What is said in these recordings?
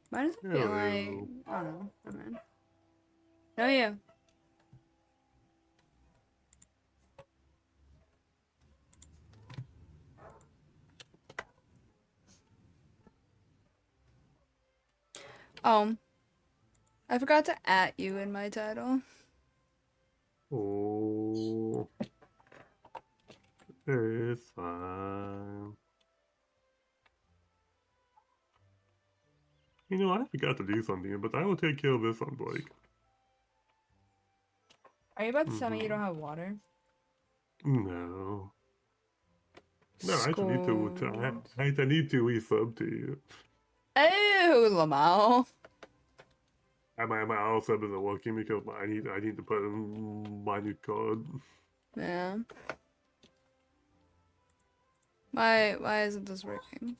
Why does it feel like... I Hello. don't know. Oh, man. No, yeah. I forgot to at you in my title. Oh, it's fine. You know, I forgot to do something, but I will take care of this on break. Are you about to tell me you don't have water? No. No, I actually need to, School. I need to resub to you. Oh, Lamau. My auto sub isn't working because I need to put in my new code. Yeah. Why isn't this working?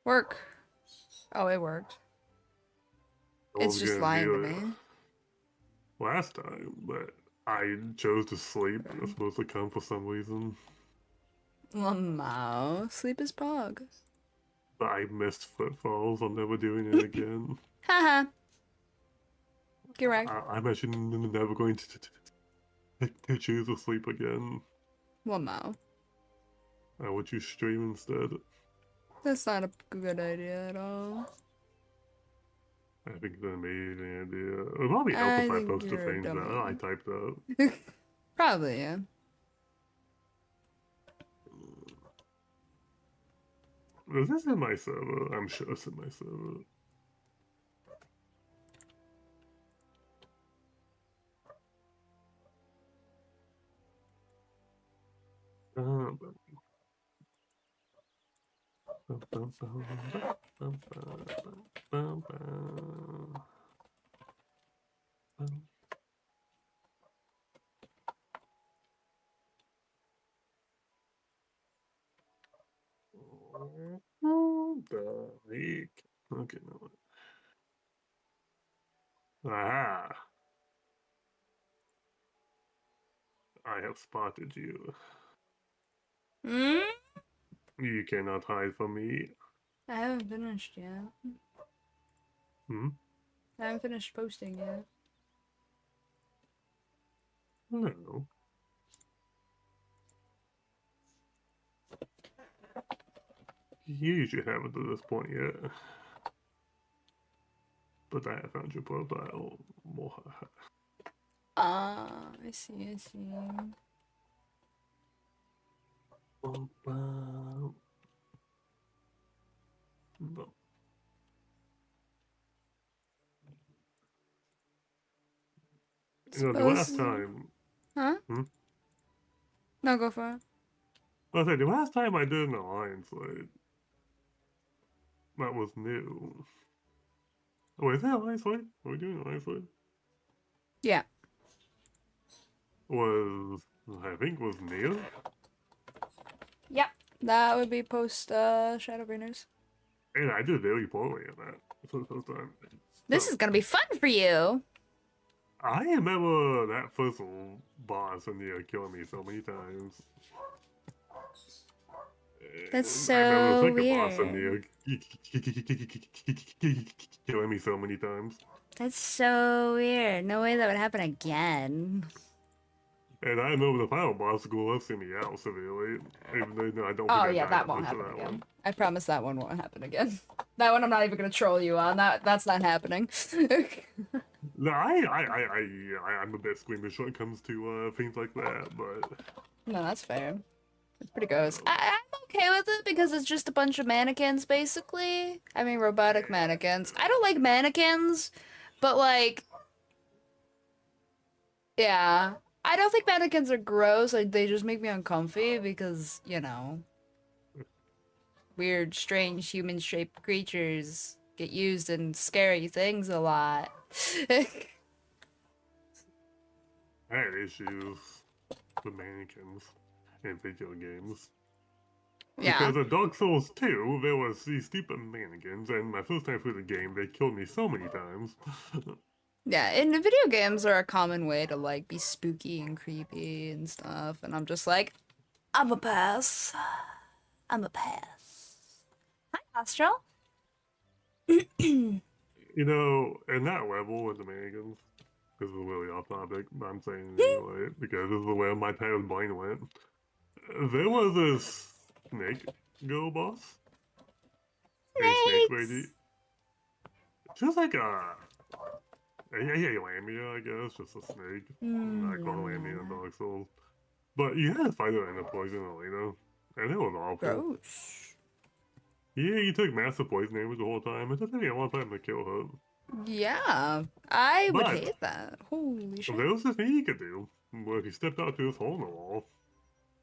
Work. Oh, it worked. I It's was just gonna lying to do it me. last time, but I chose to sleep. It was supposed to come for some reason. Lamau. Sleep is pog. But I missed footfalls. I'm never doing it again. Haha. You're right. I'm actually never going to choose to sleep again. Lamau. I would you stream instead. That's not a good idea at all. I think it's an amazing idea. It would probably help I if I think posted you're a things that I dummy. typed up. Probably, yeah. Is this in my server? I'm sure it's in my server. Uh, the heck? Okay, no. Ah, I have spotted you. Hmm? You cannot hide from me. I haven't finished yet. Hmm? I haven't finished posting yet. No. You should have it to this point yet. But I have found your profile. Ah, I see, I see. No. You know, the last Suppose... time. Huh? Hmm? No, go for it. I say the last time I did an alliance, like that was new. Oh, is that alliance fight? Are we doing alliance fight? Yeah. Was I think was new? Yep. That would be post Shadowbringers. And I did very poorly in that for the first time. This So is gonna be fun for you. I remember that first boss in the killing me so many times. That's I remember the so second boss in weird. the killing me so many times. That's so weird. No way that would happen again. And I remember the final boss glitching me out severely, even though I don't think Oh I yeah, died that that won't much of happen that again. one. I promise that one won't happen again. That one I'm not even gonna troll you on. That's not happening. No, I'm a bit squeamish when it comes to things like that, but No, that's fair. It's pretty gross. um, I'm okay with it because it's just a bunch of mannequins, basically. I mean, robotic mannequins. I don't like mannequins, but like, yeah. I don't think mannequins are gross. Like, they just make me uncomfy because, you know, weird, strange, human-shaped creatures get used in scary things a lot. I had issues with mannequins in video games. Yeah. Because in Dark Souls 2, there was these stupid mannequins, and my first time through the game, they killed me so many times. Yeah, and video games are a common way to like be spooky and creepy and stuff, and I'm just like, I'm a pass. I'm a pass. Hi, Astral. You know, in that level with the mannequins, this is really off topic, but I'm saying it anyway, because this is the way my tired brain went. There was this snake girl boss. A snake lady. Snakes! She was like a lamia, I guess, just a snake. Not called a lamia in Dark Souls. But you had to fight her in a poison arena, and it was awful. Gross. Yeah, you took massive poison damage the whole time. It took me a long time to kill her. Yeah, I would But hate that. Holy shit. there was this thing you could do, where if you stepped out through this hole in the wall,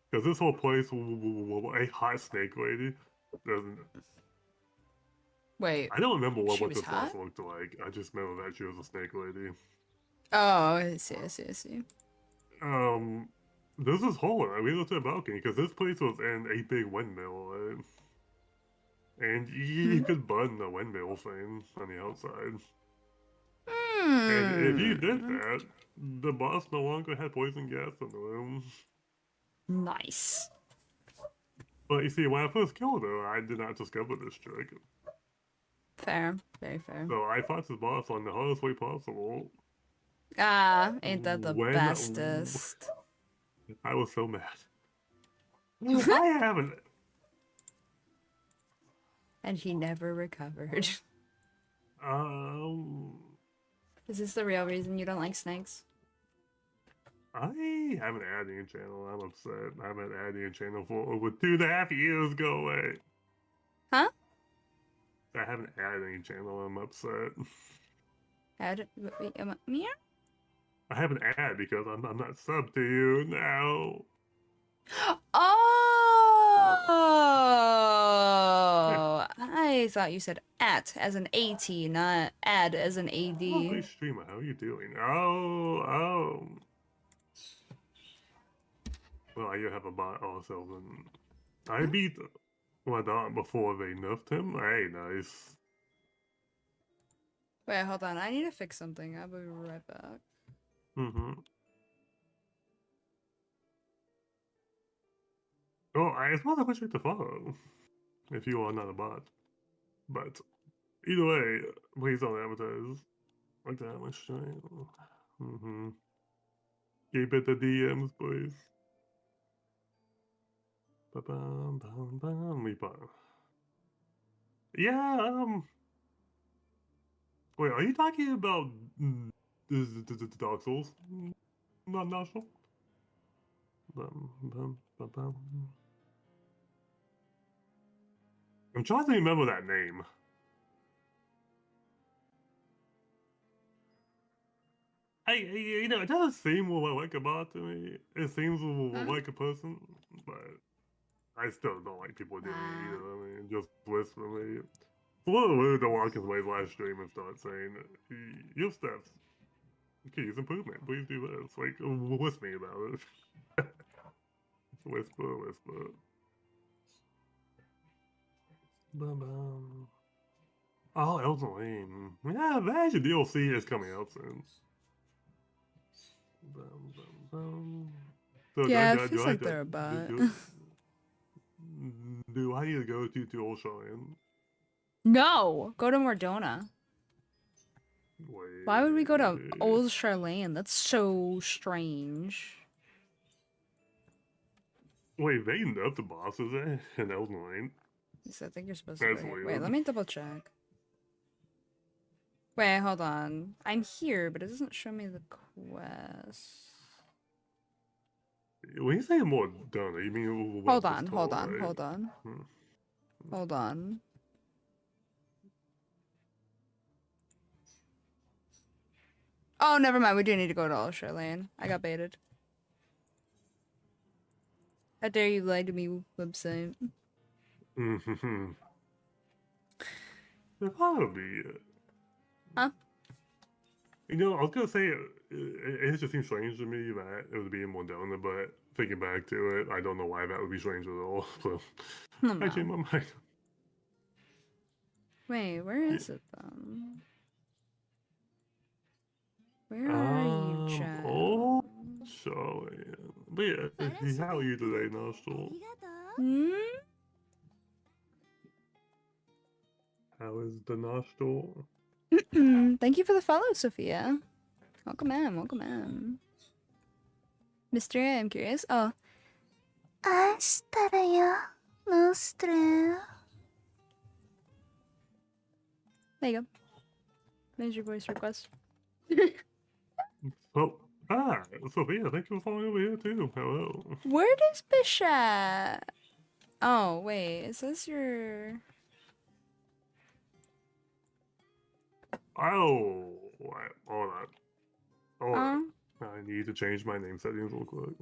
because this whole place, a hot snake lady, doesn't. Wait, I don't remember she what was this boss hot? looked like. I just remember that she was a snake lady. Oh, I see, I see, I see. There's this hole, we looked at the balcony, because this place was in a big windmill, right? And you could burn the windmill thing on the outside. And if you did that, the boss no longer had poison gas in the room. Nice. But you see, when I first killed her, I did not discover this trick. Fair. Very fair. So I fought this boss on the hardest way possible. Ah, ain't that the When bestest? I was so mad. I haven't. And he never recovered. Is this the real reason you don't like snakes? I haven't added a channel. I'm upset. I haven't added a channel for over 2.5 years. Go away. Huh? I haven't added any channel. I'm upset. Me? I haven't added because I'm not subbed to you now. Oh! I thought you said at as an AT, not add as an AD. Hey, streamer, how are you doing? Oh. Well, you have a bot also. Then I beat my dog before they nerfed him. Hey, nice. Wait, hold on. I need to fix something. I'll be right back. Oh, it's not a question to follow if you are not a bot. But either way, please don't advertise like that much stream. Keep it the DMs, please. Yeah, wait, are you talking about the Dark Souls? Not sure. I'm trying to remember that name. You know, it doesn't seem like a bot to me. It seems like a person, but I still don't like people doing it either. I mean, just whisper me. It's a little weird to walk into my live stream and start saying, your steps, keys improvement, please do this. Like, whisper me about it. Whisper. Oh, Elden Ring. Yeah, the actual DLC is coming out soon. So Yeah, it feels like they're a bot. Do I need to go to Old Shrine? No! Go to Mordona. Wait. Why would we go to Old Charlene? That's so strange. Wait, they nerfed the bosses in Elden Ring? Yes, I think you're supposed to go here. Wait, let me double check. Wait, hold on. I'm here, but it doesn't show me the quest. When you say more done, you mean Hold on. Hold on. Oh, never mind. We do need to go to Old Charlene. I got baited. How dare you lie to me, website? There probably be. Huh? You know, I was gonna say it just seems strange to me that it would be in Modena, but thinking back to it, I don't know why that would be strange at all. So I changed my mind. Wait, where is it then? Where are you, Chad? Oh, sorry. But yeah, how are you today, Nostril? How is the nostril? Thank you for the follow, Sophia. Welcome in, welcome in. Mystery, I'm curious. Oh. 明日だよ、nostre. There you go. There's your voice request. Oh, Sophia, thank you for following over here too. Hello. Where does Bishat? Oh, wait, is this your... Oh, what? Hold on. Hold on. I need to change my name settings real quick.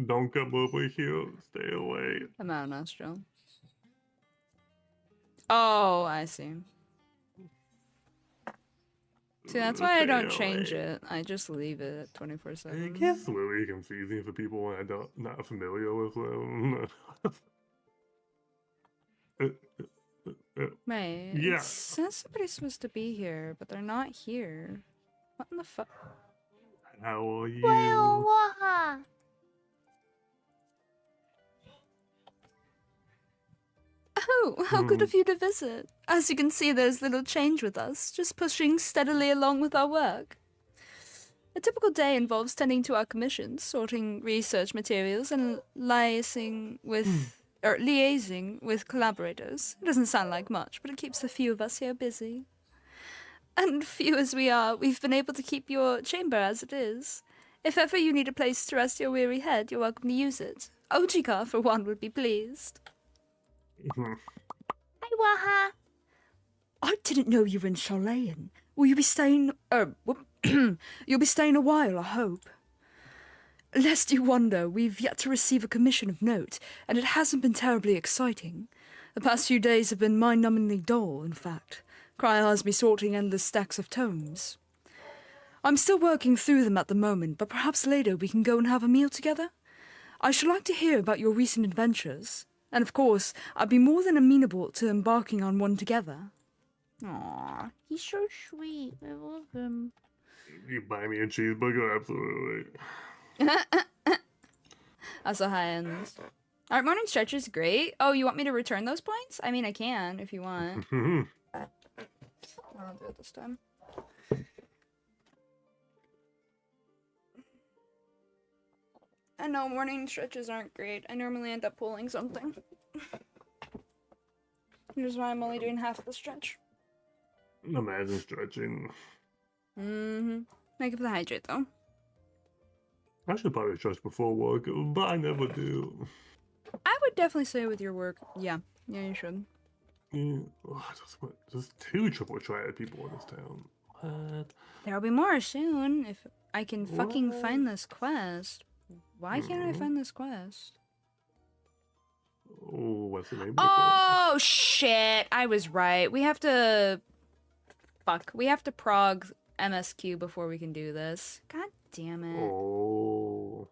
Don't come over here. Stay away. I'm out of nostril. Oh, I see. See, that's why I don't change it. I just leave it 24/7. It gets really confusing for people when I'm not familiar with them. Right. Yeah. It says somebody's supposed to be here, but they're not here. What in the fuck? How are you? Oh, how good of you to visit. As you can see, there's little change with us, just pushing steadily along with our work. A typical day involves tending to our commissions, sorting research materials, and liaising with collaborators. It doesn't sound like much, but it keeps the few of us here busy. And few as we are, we've been able to keep your chamber as it is. If ever you need a place to rest your weary head, you're welcome to use it. Ojika, for one, would be pleased. Hi, Waha. I didn't know you were in Chilean. Will you be staying... you'll be staying a while, I hope. Lest you wonder, we've yet to receive a commission of note, and it hasn't been terribly exciting. The past few days have been mind-numbingly dull, in fact. Cryer has me sorting endless stacks of tomes. I'm still working through them at the moment, but perhaps later we can go and have a meal together? I should like to hear about your recent adventures. And of course, I'd be more than amenable to embarking on one together. Aww, he's so sweet. I love him. You buy me a cheeseburger? Absolutely. That's a high end. Alright, morning stretch is great. Oh, you want me to return those points? I mean, I can if you want. I'll do it this time. I know morning stretches aren't great. I normally end up pulling something. Which is why I'm only doing half the stretch. Imagine stretching. Thank you for the hydrate, though. I should probably stretch before work, but I never do. I would definitely say with your work. Yeah, you should. Yeah. Oh, just 2 triple triad people in this town. What? There'll be more soon if I can fucking find this quest. Why can't I find this quest? Oh, what's the name of the Oh, shit. I was right. We have to... Fuck. We have to prog MSQ before we can do this. God damn it. Oh.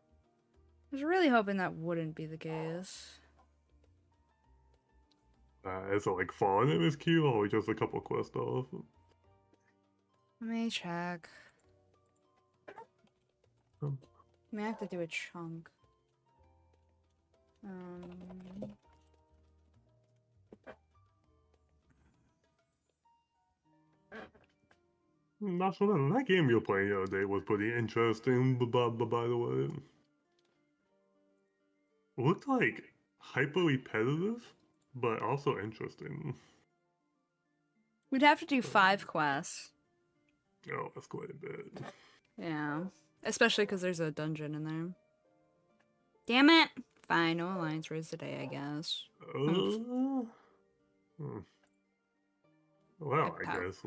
I was really hoping that wouldn't be the case. Is it like falling in this queue or just a couple quests off? Let me check. I may have to do a chunk. Not sure that game you were playing the other day was pretty interesting, by the way. It looked like hyper repetitive, but also interesting. We'd have to do 5 quests. Oh, that's quite a bit. Yeah. Especially because there's a dungeon in there. Damn it! Fine, no alliance raise today, I guess. Well, I guess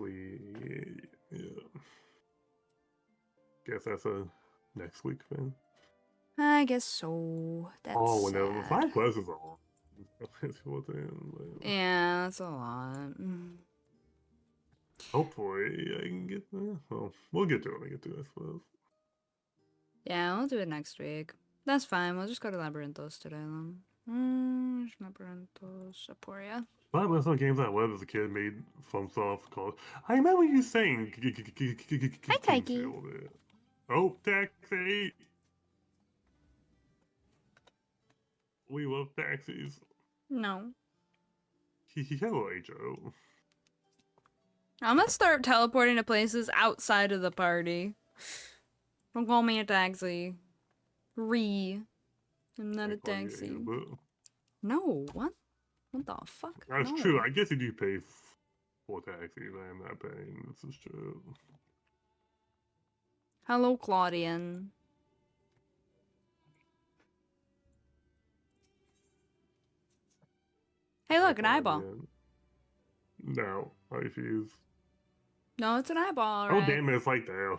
yeah. Guess that's a next week thing. I guess so. That's whenever 5 quests is all. Yeah, that's a lot. Hopefully, I can get there. Well, we'll get to it when we get to it, I suppose. Yeah, we'll do it next week. That's fine. We'll just go to Labyrinthos today, then. Labyrinthos, Aporia. But when some games I loved as a kid made FromSoft called. I remember you saying. Hi, Taiki. Oh, taxi! We love taxis. No. Hello, H.O. I'm gonna start teleporting to places outside of the party. Don't call me a taxi. I'm not a taxi. No, what? What the fuck? That's No. true. I guess you do pay for taxi, but I'm not paying. This is true. Hello, Claudian. Hey, look, an eyeball. No, I refuse. No, it's an eyeball, Oh, right? damn it, it's like that.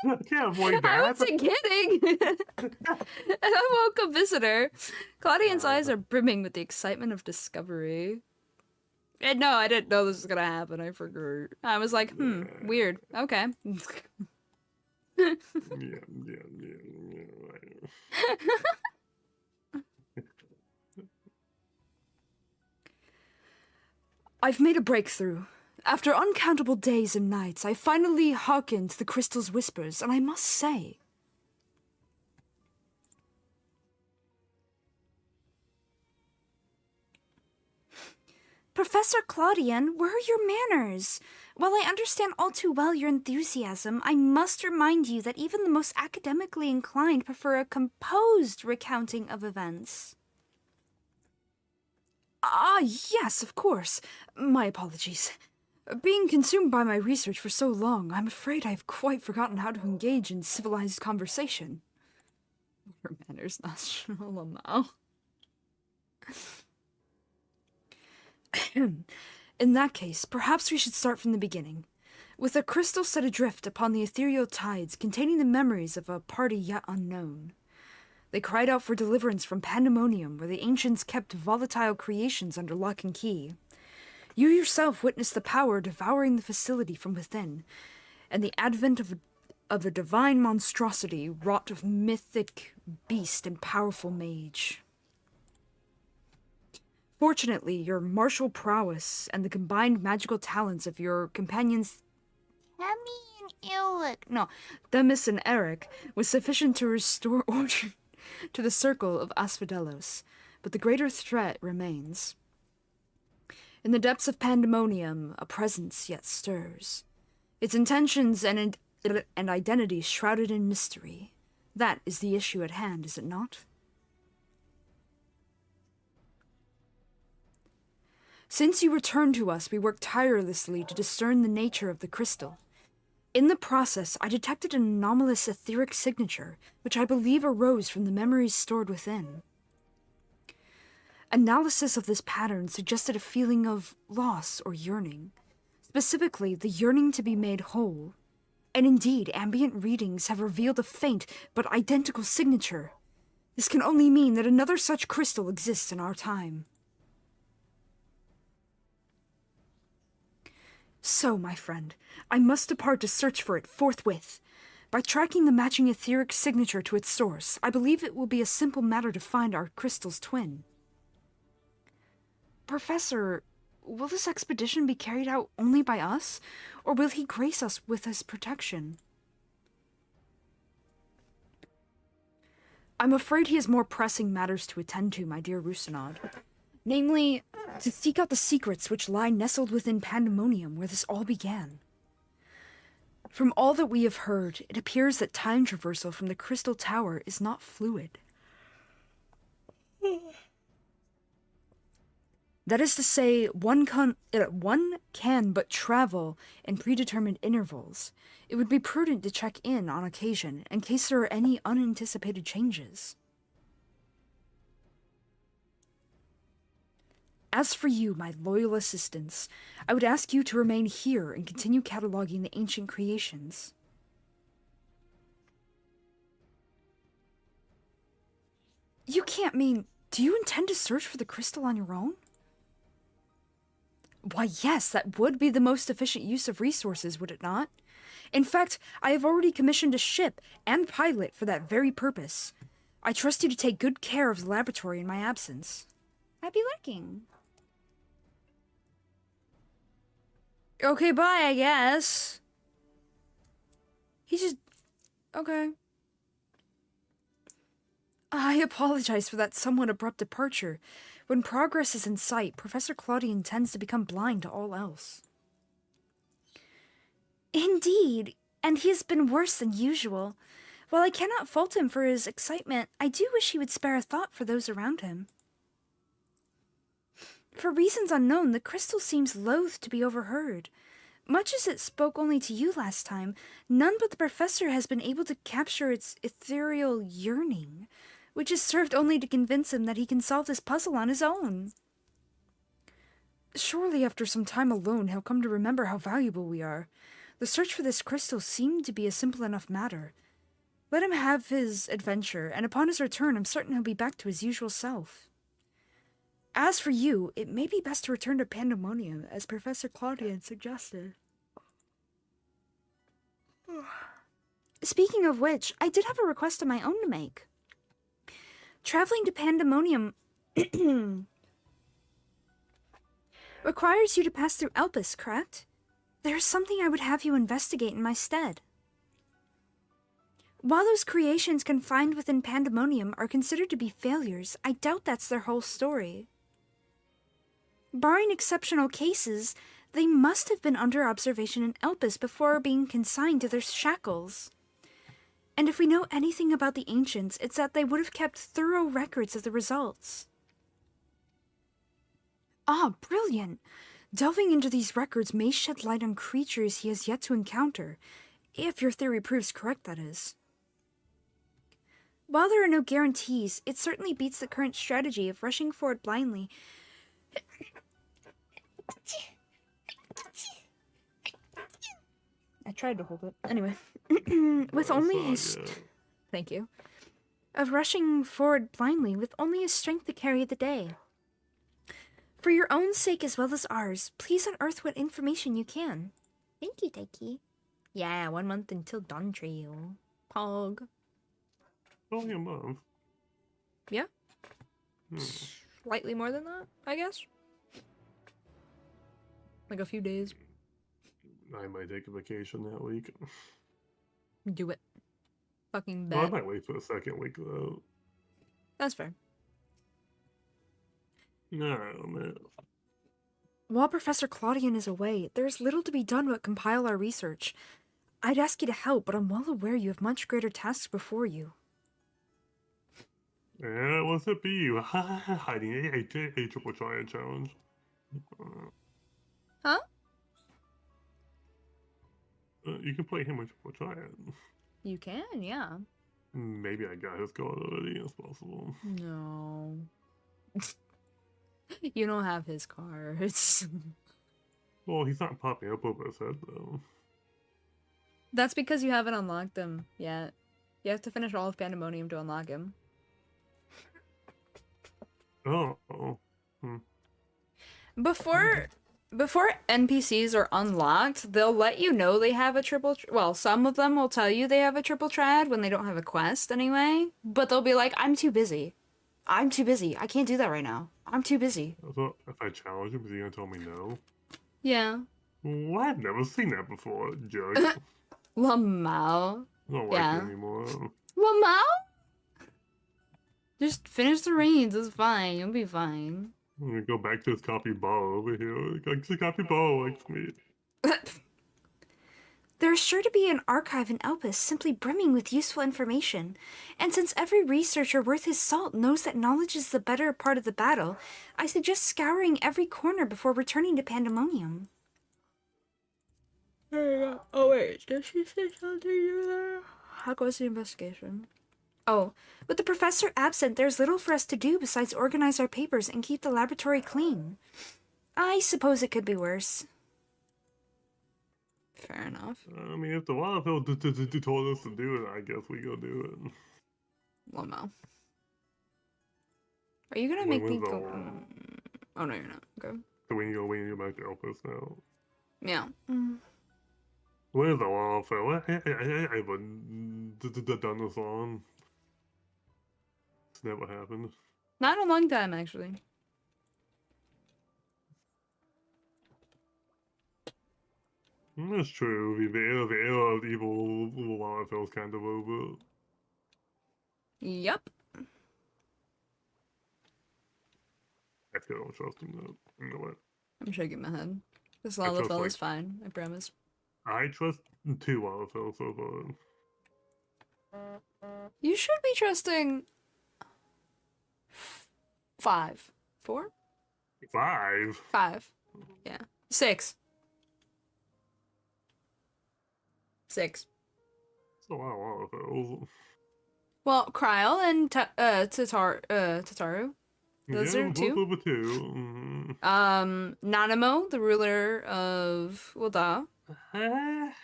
I can't avoid that. I wasn't kidding! A welcome visitor. Claudian's eyes are brimming with the excitement of discovery. And no, I didn't know this was gonna happen. I forgot. I was like, weird. Okay. Yeah. I've made a breakthrough. After uncountable days and nights, I finally hearkened to the crystal's whispers, and I must say... Professor Claudian, where are your manners? While I understand all too well your enthusiasm, I must remind you that even the most academically inclined prefer a composed recounting of events. Ah, yes, of course. My apologies. Being consumed by my research for so long, I'm afraid I've quite forgotten how to engage in civilized conversation. Her manners national now. In that case, perhaps we should start from the beginning. With a crystal set adrift upon the ethereal tides containing the memories of a party yet unknown. They cried out for deliverance from pandemonium, where the ancients kept volatile creations under lock and key. You yourself witnessed the power devouring the facility from within, and the advent of a divine monstrosity wrought of mythic beast and powerful mage. Fortunately, your martial prowess and the combined magical talents of your companions Themis and Eric was sufficient to restore order to the circle of Asphodelos, but the greater threat remains. In the depths of pandemonium, a presence yet stirs. Its intentions and identity shrouded in mystery. That is the issue at hand, is it not? Since you returned to us, we worked tirelessly to discern the nature of the crystal. In the process, I detected an anomalous etheric signature, which I believe arose from the memories stored within. Analysis of this pattern suggested a feeling of loss or yearning, specifically the yearning to be made whole. And indeed, ambient readings have revealed a faint but identical signature. This can only mean that another such crystal exists in our time. So, my friend, I must depart to search for it forthwith. By tracking the matching etheric signature to its source, I believe it will be a simple matter to find our crystal's twin. Professor, will this expedition be carried out only by us, or will he grace us with his protection? I'm afraid he has more pressing matters to attend to, my dear Rusinod. Namely, to seek out the secrets which lie nestled within Pandemonium, where this all began. From all that we have heard, it appears that time traversal from the Crystal Tower is not fluid. That is to say, one can but travel in predetermined intervals. It would be prudent to check in on occasion, in case there are any unanticipated changes. As for you, my loyal assistants, I would ask you to remain here and continue cataloging the ancient creations. You can't mean... Do you intend to search for the crystal on your own? Why, yes, that would be the most efficient use of resources, would it not? In fact, I have already commissioned a ship and pilot for that very purpose. I trust you to take good care of the laboratory in my absence. I'd be lurking. Okay, bye, I guess. He just... Okay. I apologize for that somewhat abrupt departure. When progress is in sight, Professor Claudian tends to become blind to all else. Indeed, and he has been worse than usual. While I cannot fault him for his excitement, I do wish he would spare a thought for those around him. For reasons unknown, the crystal seems loath to be overheard. Much as it spoke only to you last time, none but the professor has been able to capture its ethereal yearning, which has served only to convince him that he can solve this puzzle on his own. Surely after some time alone, he'll come to remember how valuable we are. The search for this crystal seemed to be a simple enough matter. Let him have his adventure, and upon his return, I'm certain he'll be back to his usual self. As for you, it may be best to return to Pandemonium, as Professor Claudian suggested. Speaking of which, I did have a request of my own to make. Traveling to Pandemonium requires you to pass through Elpis, correct? There is something I would have you investigate in my stead. While those creations confined within Pandemonium are considered to be failures, I doubt that's their whole story. Barring exceptional cases, they must have been under observation in Elpis before being consigned to their shackles. And if we know anything about the ancients, it's that they would have kept thorough records of the results. Ah, brilliant! Delving into these records may shed light on creatures he has yet to encounter. If your theory proves correct, that is. While there are no guarantees, it certainly beats the current strategy of rushing forward blindly. I tried to hold it. Anyway. With only That's his... not good. Thank you. Of rushing forward blindly with only his strength to carry the day. For your own sake as well as ours, please unearth what information you can. Thank you, Taiki. Yeah, 1 month until Dawn Trail. Pog. Only a month. Yeah? Hmm. Slightly more than that, I guess. Like a few days. I might take a vacation that week. Do it. Fucking Well, I bet. might wait for the second week though. That's fair. No, man. While Professor Claudian is away, there's little to be done but compile our research. I'd ask you to help, but I'm well aware you have much greater tasks before you. Yeah, what's it be? Hiding a triple triad challenge. Huh? You can play him with triple triad. You can, yeah. Maybe I got his card already. It's possible. No. You don't have his cards. Well, he's not popping up over his head though. That's because you haven't unlocked him yet. You have to finish all of Pandemonium to unlock him. Oh. Before NPCs are unlocked, they'll let you know they have a triple... well, some of them will tell you they have a triple triad when they don't have a quest anyway. But they'll be like, I'm too busy. I'm too busy. I can't do that right now. I'm too busy. So if I challenge him, is he gonna tell me no? Yeah. Well, I've never seen that before, jerk. Lamau. I don't like Yeah. it anymore. Lamau? Just finish the reins. It's fine. You'll be fine. I'm gonna go back to his copy ball over here. Like, the copy ball likes me. There's sure to be an archive in Elpis simply brimming with useful information, and since every researcher worth his salt knows that knowledge is the better part of the battle, I suggest scouring every corner before returning to Pandemonium. Oh wait, did she say something to there? How goes the investigation? Oh, with the professor absent, there's little for us to do besides organize our papers and keep the laboratory clean. I suppose it could be worse. Fair enough. I mean, if the Wildfell told us to do it, I guess we go do it. Lamo. Are you gonna When make me was go... the- Oh, no, you're not. Okay. So we need to go back to Elpis now. Yeah. Where's the Wildfell? I haven't done this on. It's never happened. Not in a long time, actually. That's true. The era of evil Wildfell's kind of over. Yup. I still don't trust him though. You know what? I'm shaking my head. This I trust, Lalafell like- is fine, I promise. I trust 2 Lalafell so far. You should be trusting 5. 4? 5? 5. Yeah. 6. 6. That's a lot of Lalafells. Well, Kryl and Tataru. Those Yeah, are both 2. over 2. Mm. Nanamo, the ruler of Ul'dah.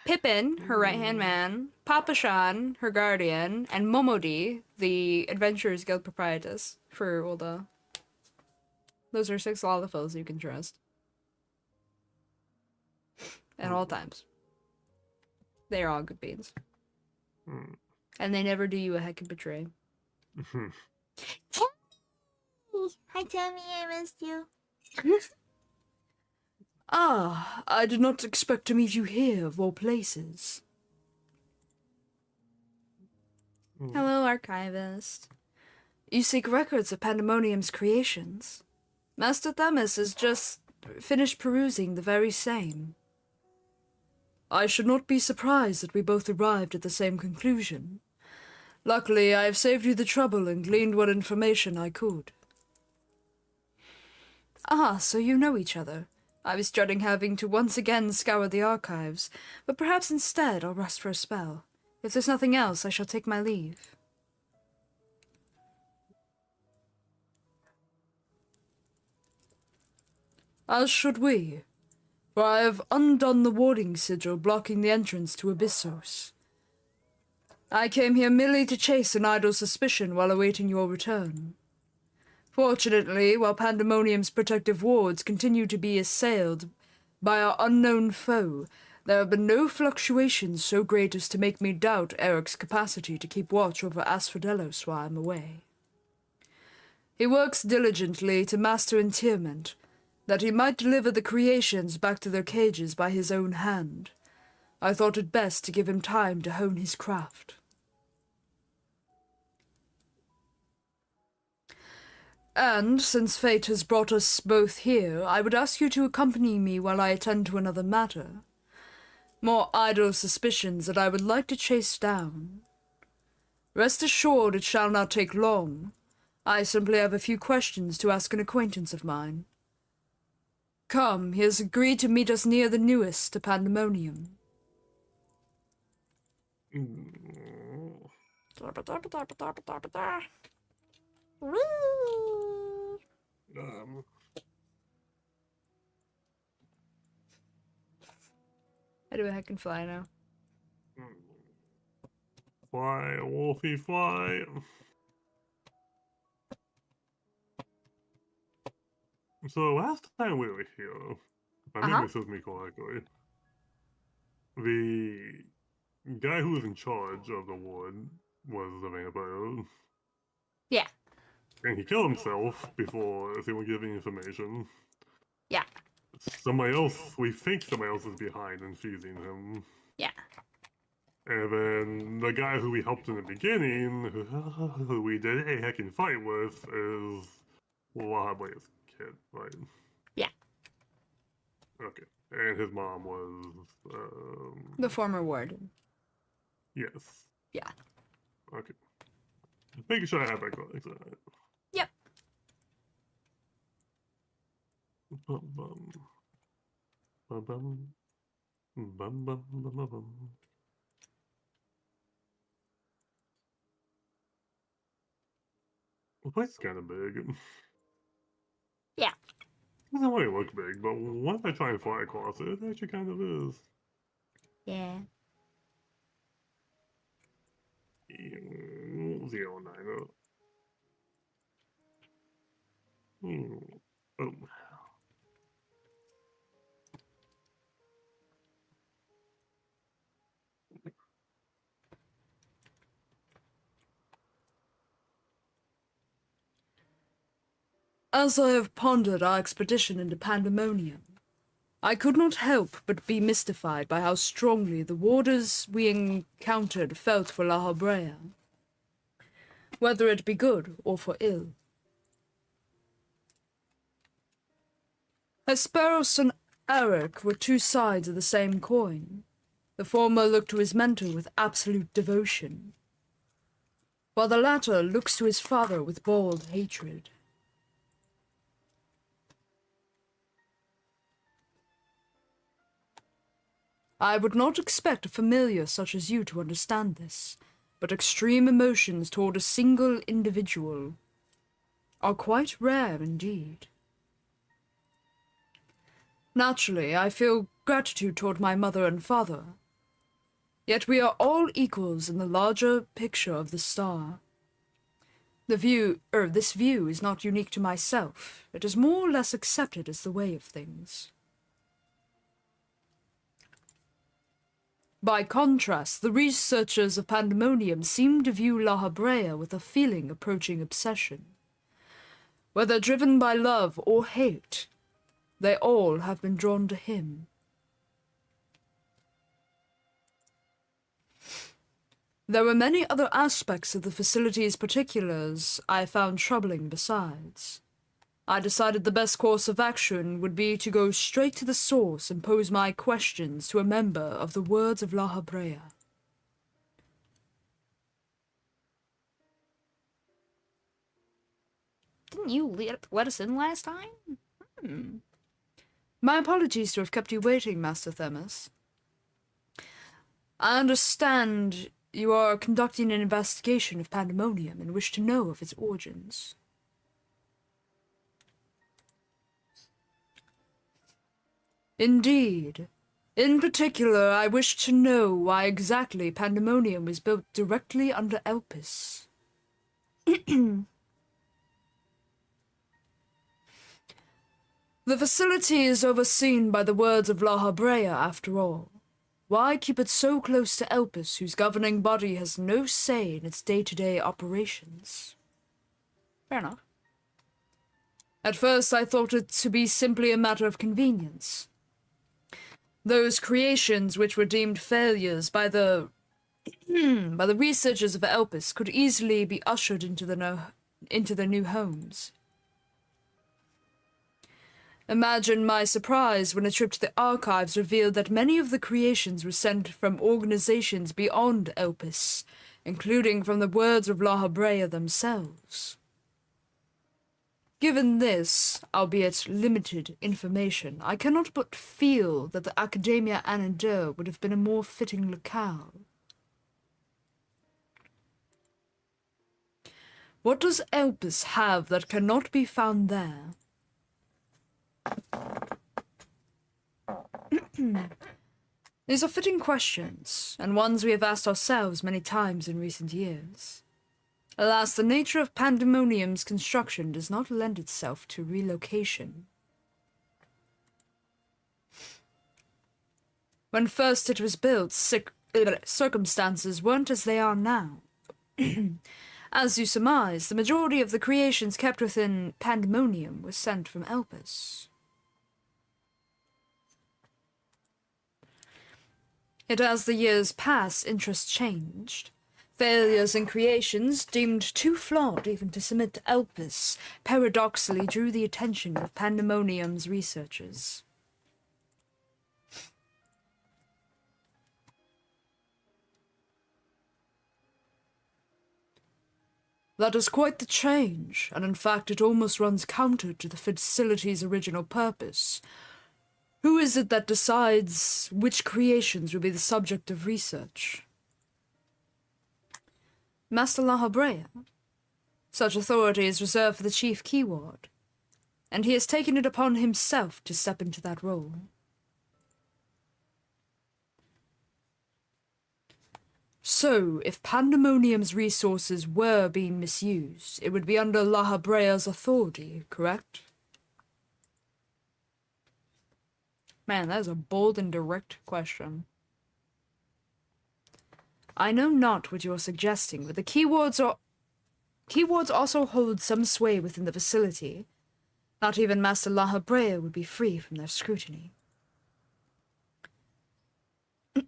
Pippin, her right-hand man. Papashan, her guardian. And Momodi, the Adventurers Guild proprietress for Ul'dah. Those are 6 Lalafells you can trust. At all times. They are all good beans. Mm. And they never do you a heck of betray. Hi, Tommy, I missed you. Ah, I did not expect to meet you here, of all places. Hello, Archivist. You seek records of Pandemonium's creations. Master Themis has just finished perusing the very same. I should not be surprised that we both arrived at the same conclusion. Luckily, I have saved you the trouble and gleaned what information I could. Ah, so you know each other. I was dreading having to once again scour the archives, but perhaps instead I'll rest for a spell. If there's nothing else, I shall take my leave. As should we, for I have undone the warding sigil blocking the entrance to Abyssos. I came here merely to chase an idle suspicion while awaiting your return. Fortunately, while Pandemonium's protective wards continue to be assailed by our unknown foe, there have been no fluctuations so great as to make me doubt Eric's capacity to keep watch over Asphodelos while I'm away. He works diligently to master entearment, that he might deliver the creations back to their cages by his own hand. I thought it best to give him time to hone his craft. And, since fate has brought us both here, I would ask you to accompany me while I attend to another matter. More idle suspicions that I would like to chase down. Rest assured it shall not take long. I simply have a few questions to ask an acquaintance of mine. Come, he has agreed to meet us near the newest to Pandemonium. I do a heck and fly now. Fly, Wolfie, fly. So last time we were here, if my memory serves me correctly, the guy who was in charge of the ward was a vampire. Yeah. And he killed himself before anyone giving information. Yeah. Somebody else, we think somebody else is behind infusing him. Yeah. And then the guy who we helped in the beginning, who we did a heckin' fight with, is Wahable's kid, right? Yeah. Okay. And his mom was, The former warden. yes. Yeah. Okay. Making sure I have that correct. Right. Yep. Bum, bum. Bum, bum. Bum, bum, bum, bum, bum. The place is kind of big. Yeah. It doesn't really look big, but once I try and fly across it, it actually kind of is. Yeah. 090. Oh. As I have pondered our expedition into Pandemonium, I could not help but be mystified by how strongly the warders we encountered felt for La Habrea, whether it be good or for ill. Hesperos and Eric were two sides of the same coin. The former looked to his mentor with absolute devotion, while the latter looks to his father with bald hatred. I would not expect a familiar such as you to understand this, but extreme emotions toward a single individual are quite rare indeed. Naturally, I feel gratitude toward my mother and father. Yet we are all equals in the larger picture of the star. This view is not unique to myself. It is more or less accepted as the way of things. By contrast, the researchers of Pandemonium seem to view La Habrea with a feeling approaching obsession. Whether driven by love or hate, they all have been drawn to him. There were many other aspects of the facility's particulars I found troubling besides. I decided the best course of action would be to go straight to the source and pose my questions to a member of the Words of La Habrea. Didn't you let us in last time? My apologies to have kept you waiting, Master Themis. I understand you are conducting an investigation of Pandemonium and wish to know of its origins. Indeed. In particular, I wish to know why exactly Pandemonium was built directly under Elpis. The facility is overseen by the Words of La Habrea, after all. Why keep it so close to Elpis, whose governing body has no say in its day-to-day operations? Fair enough. At first I thought it to be simply a matter of convenience. Those creations which were deemed failures by the researchers of Elpis could easily be ushered into their new homes. Imagine my surprise when a trip to the archives revealed that many of the creations were sent from organizations beyond Elpis, including from the Words of La Habrea themselves. Given this, albeit limited, information, I cannot but feel that the Academia Anadir would have been a more fitting locale. What does Elpis have that cannot be found there? These are fitting questions, and ones we have asked ourselves many times in recent years. Alas, the nature of Pandemonium's construction does not lend itself to relocation. When first it was built, circumstances weren't as they are now. As you surmise, the majority of the creations kept within Pandemonium were sent from Elpis. Yet as the years passed, interest changed. Failures in creations, deemed too flawed even to submit to Elpis, paradoxically drew the attention of Pandemonium's researchers. That is quite the change, and in fact it almost runs counter to the facility's original purpose. Who is it that decides which creations will be the subject of research? Master La Habrea. Such authority is reserved for the chief keyword, and he has taken it upon himself to step into that role. So, if Pandemonium's resources were being misused, it would be under La Habrea's authority, correct? Man, that is a bold and direct question. I know not what you are suggesting, but the keywords also hold some sway within the facility. Not even Master La Habrea would be free from their scrutiny.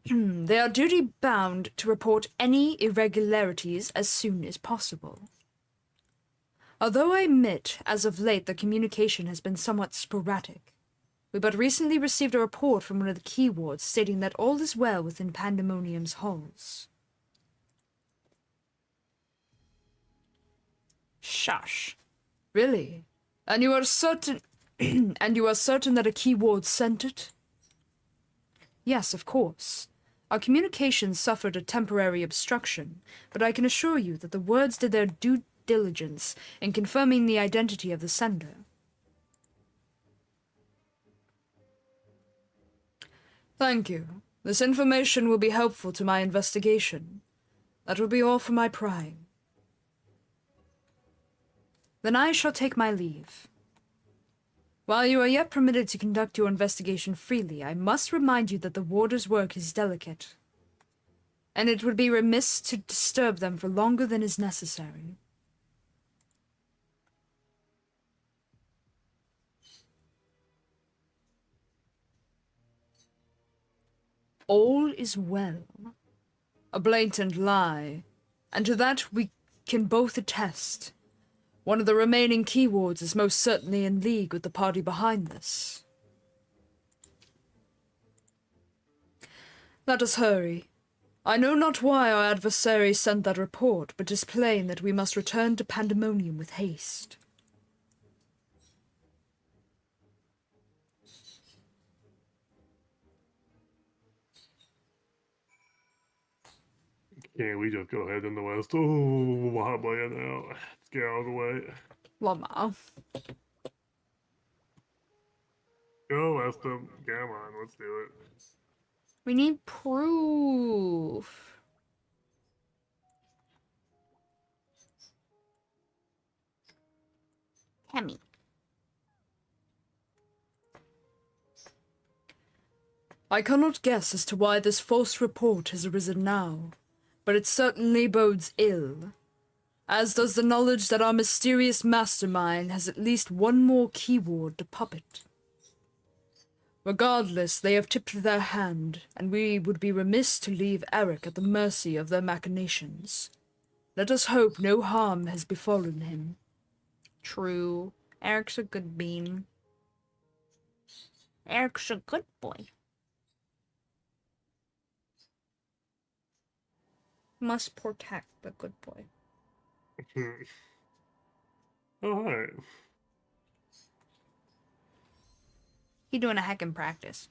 They are duty-bound to report any irregularities as soon as possible. Although I admit, as of late, the communication has been somewhat sporadic, We but recently received a report from one of the key wards stating that all is well within Pandemonium's halls. Shush. Really? And you are certain... and you are certain that a key ward sent it? Yes, of course. Our communications suffered a temporary obstruction, but I can assure you that the words did their due diligence in confirming the identity of the sender. Thank you. This information will be helpful to my investigation. That will be all for my prying. Then I shall take my leave. While you are yet permitted to conduct your investigation freely, I must remind you that the warder's work is delicate, and it would be remiss to disturb them for longer than is necessary. All is well. A blatant lie, and to that we can both attest. One of the remaining key wards is most certainly in league with the party behind this. Let us hurry. I know not why our adversary sent that report, but 'tis plain that we must return to Pandemonium with haste. Can't we just go ahead in the west? Oh, hot boy now. Let's get out of the way. Lama. Go west them. Come on, let's do it. We need proof. Hemming. I cannot guess as to why this false report has arisen now, but it certainly bodes ill, as does the knowledge that our mysterious mastermind has at least one more key ward to puppet. Regardless, they have tipped their hand, and we would be remiss to leave Eric at the mercy of their machinations. Let us hope no harm has befallen him. True. Eric's a good bean. Eric's a good boy. Must protect the good boy. Oh, hi. He doing a heck in practice.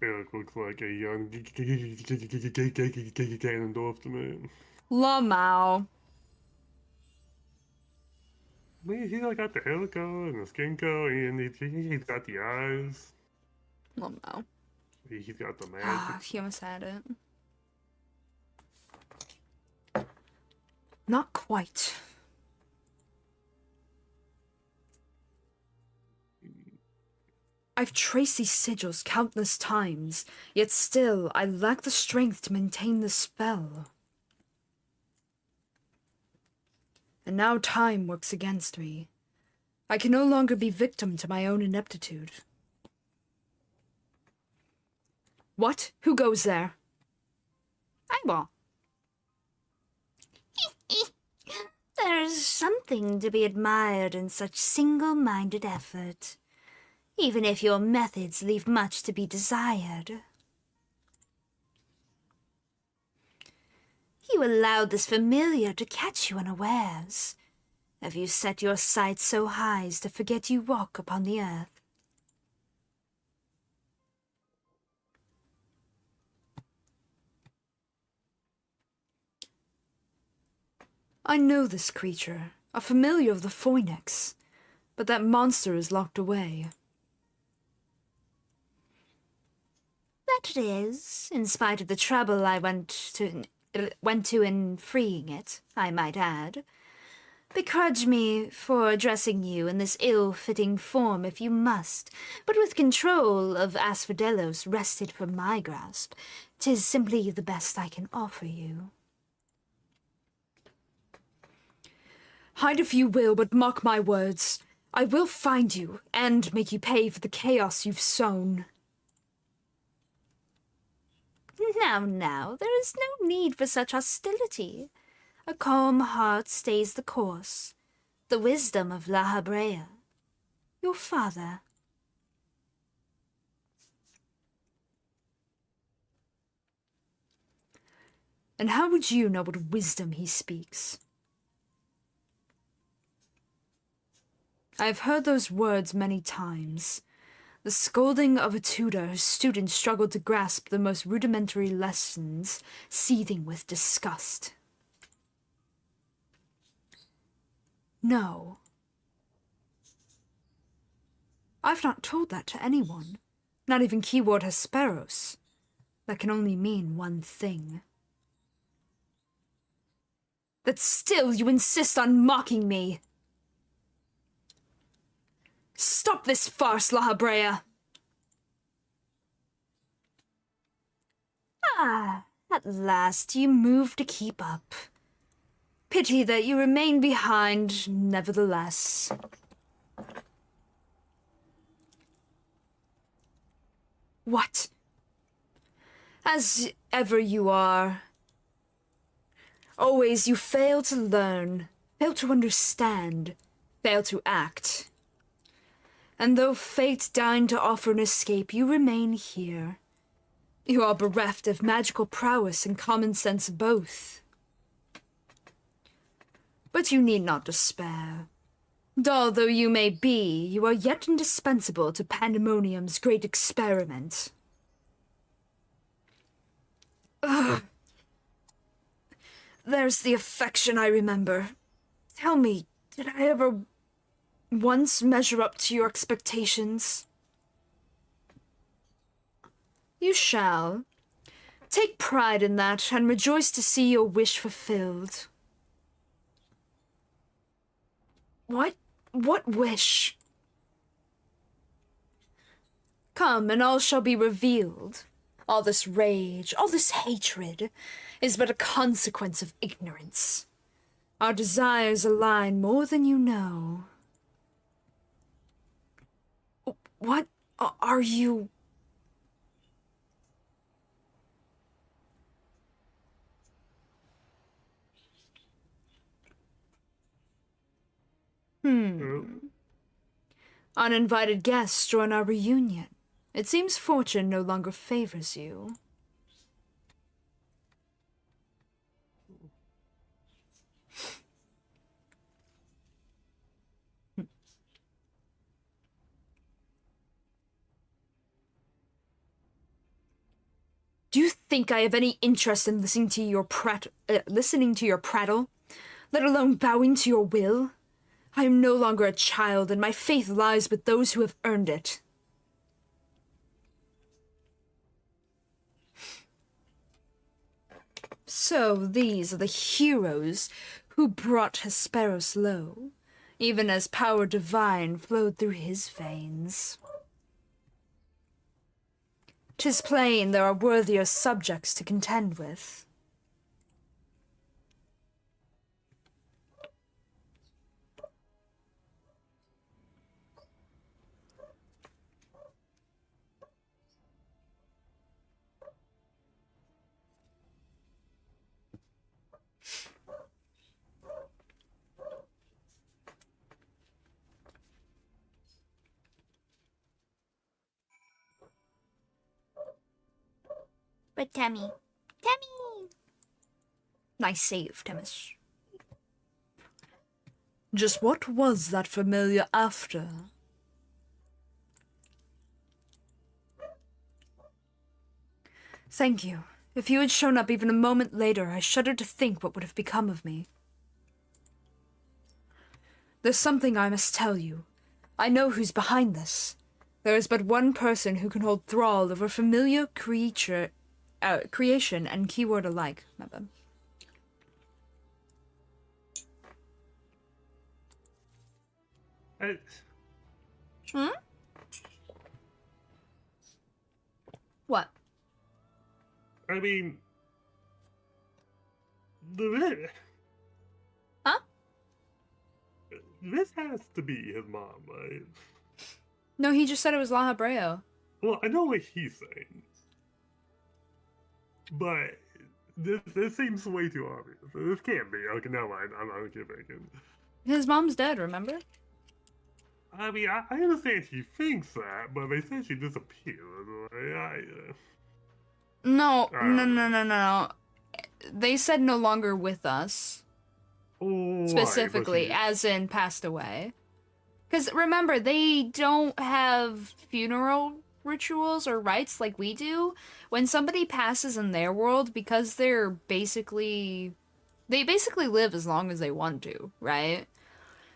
Eric looks like a young Ganondorf to me. Lamau. I mean, he's got the hair color and the skin color, and he's got the eyes. Lamau. He's got the Ah, magic. he almost had it. Not quite. I've traced these sigils countless times, yet still I lack the strength to maintain the spell. And now time works against me. I can no longer be victim to my own ineptitude. What? Who goes there? I will. There's something to be admired in such single-minded effort, even if your methods leave much to be desired. You allowed this familiar to catch you unawares. Have you set your sights so high as to forget you walk upon the earth? I know this creature, a familiar of the Phoenix, but that monster is locked away. That it is, in spite of the trouble I went to in freeing it, I might add. Begrudge me for addressing you in this ill-fitting form if you must, but with control of Asphodelos wrested from my grasp, 'tis simply the best I can offer you. Hide if you will, but mark my words. I will find you, and make you pay for the chaos you've sown. Now, there is no need for such hostility. A calm heart stays the course. The wisdom of La Habrea. Your father. And how would you know what wisdom he speaks? I have heard those words many times. The scolding of a tutor whose students struggled to grasp the most rudimentary lessons, seething with disgust. No. I've not told that to anyone. Not even keyword Hesperos. That can only mean one thing. That still you insist on mocking me. Stop this farce, La Habrea. Ah, at last you move to keep up. Pity that you remain behind, nevertheless. What? As ever you are. Always you fail to learn, fail to understand, fail to act. And though fate deigned to offer an escape, you remain here. You are bereft of magical prowess and common sense both. But you need not despair. Dull though you may be, you are yet indispensable to Pandemonium's great experiment. Ugh. There's the affection I remember. Tell me, did I ever once measure up to your expectations? You shall. Take pride in that and rejoice to see your wish fulfilled. What? What wish? Come, and all shall be revealed. All this rage, all this hatred, is but a consequence of ignorance. Our desires align more than you know. What are you? Uninvited guests join our reunion. It seems fortune no longer favors you. Do you think I have any interest in listening to your prattle, let alone bowing to your will? I am no longer a child, and my faith lies with those who have earned it. So these are the heroes who brought Hesperos low, even as power divine flowed through his veins. 'Tis plain there are worthier subjects to contend with. But Tammy. Nice save, Temis. Just what was that familiar after? Thank you. If you had shown up even a moment later, I shudder to think what would have become of me. There's something I must tell you. I know who's behind this. There is but one person who can hold thrall over familiar creation and keyword alike. My bad. What? I mean, Huh? This has to be his mom, right? No, he just said it was La Habreo. Well, I know what he's saying, but this seems way too obvious. This can't be. Okay, never mind. I'm keep thinking. His mom's dead, remember? I mean, I understand he thinks that, but they said she disappeared. No, I no, don't no, know. no, no. They said no longer with us. Right, but Specifically, she... as in passed away. Because remember, they don't have funeral rituals or rites like we do. When somebody passes in their world, because they're basically... They basically live as long as they want to, right?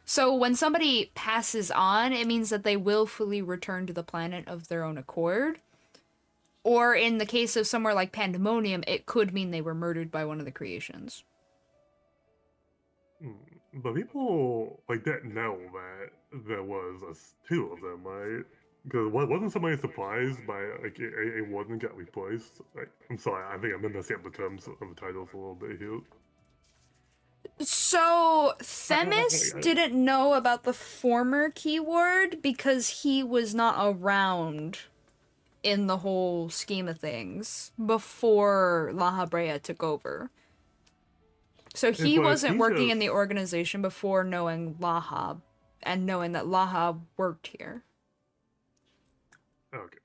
So when somebody passes on, it means that they willfully return to the planet of their own accord. Or in the case of somewhere like Pandemonium, it could mean they were murdered by one of the creations. But people like that know that there was two of them, right? Because wasn't somebody surprised by like a one got replaced? Like, I'm sorry, I think I'm messing up the terms of the titles a little bit here. So, Themis I- didn't know about the former keyword because he was not around in the whole scheme of things before La Habrea took over. So he But wasn't he working in just the organization before knowing Lahab and knowing that Lahab worked here. okay.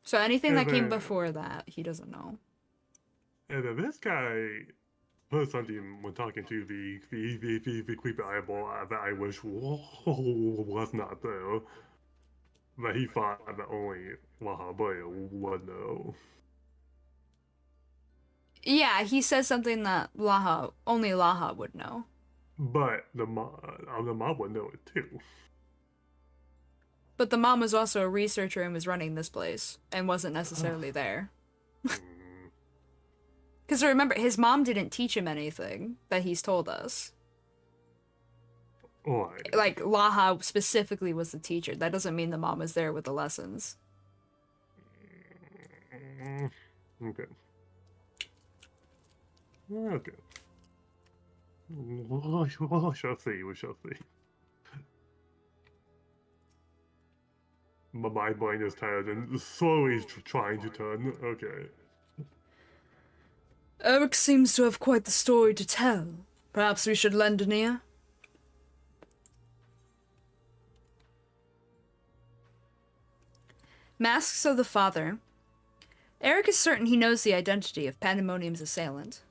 So anything And that came then before that, he doesn't know. this guy put something when talking to the creepy eyeball that I wish was not there. That he thought that only Lahabaya would know. Yeah, he says something that only Laha would know. But the mob would know it too. But the mom was also a researcher and was running this place and wasn't necessarily there. Mm, Because remember, his mom didn't teach him anything that he's told us. right. Like, Laha specifically was the teacher. That doesn't mean the mom was there with the lessons. Okay. Okay. We shall see. We shall see. My brain is tired and slowly trying to turn. Okay. Eric seems to have quite the story to tell. Perhaps we should lend an ear? Masks of the Father. Eric is certain he knows the identity of Pandemonium's assailant.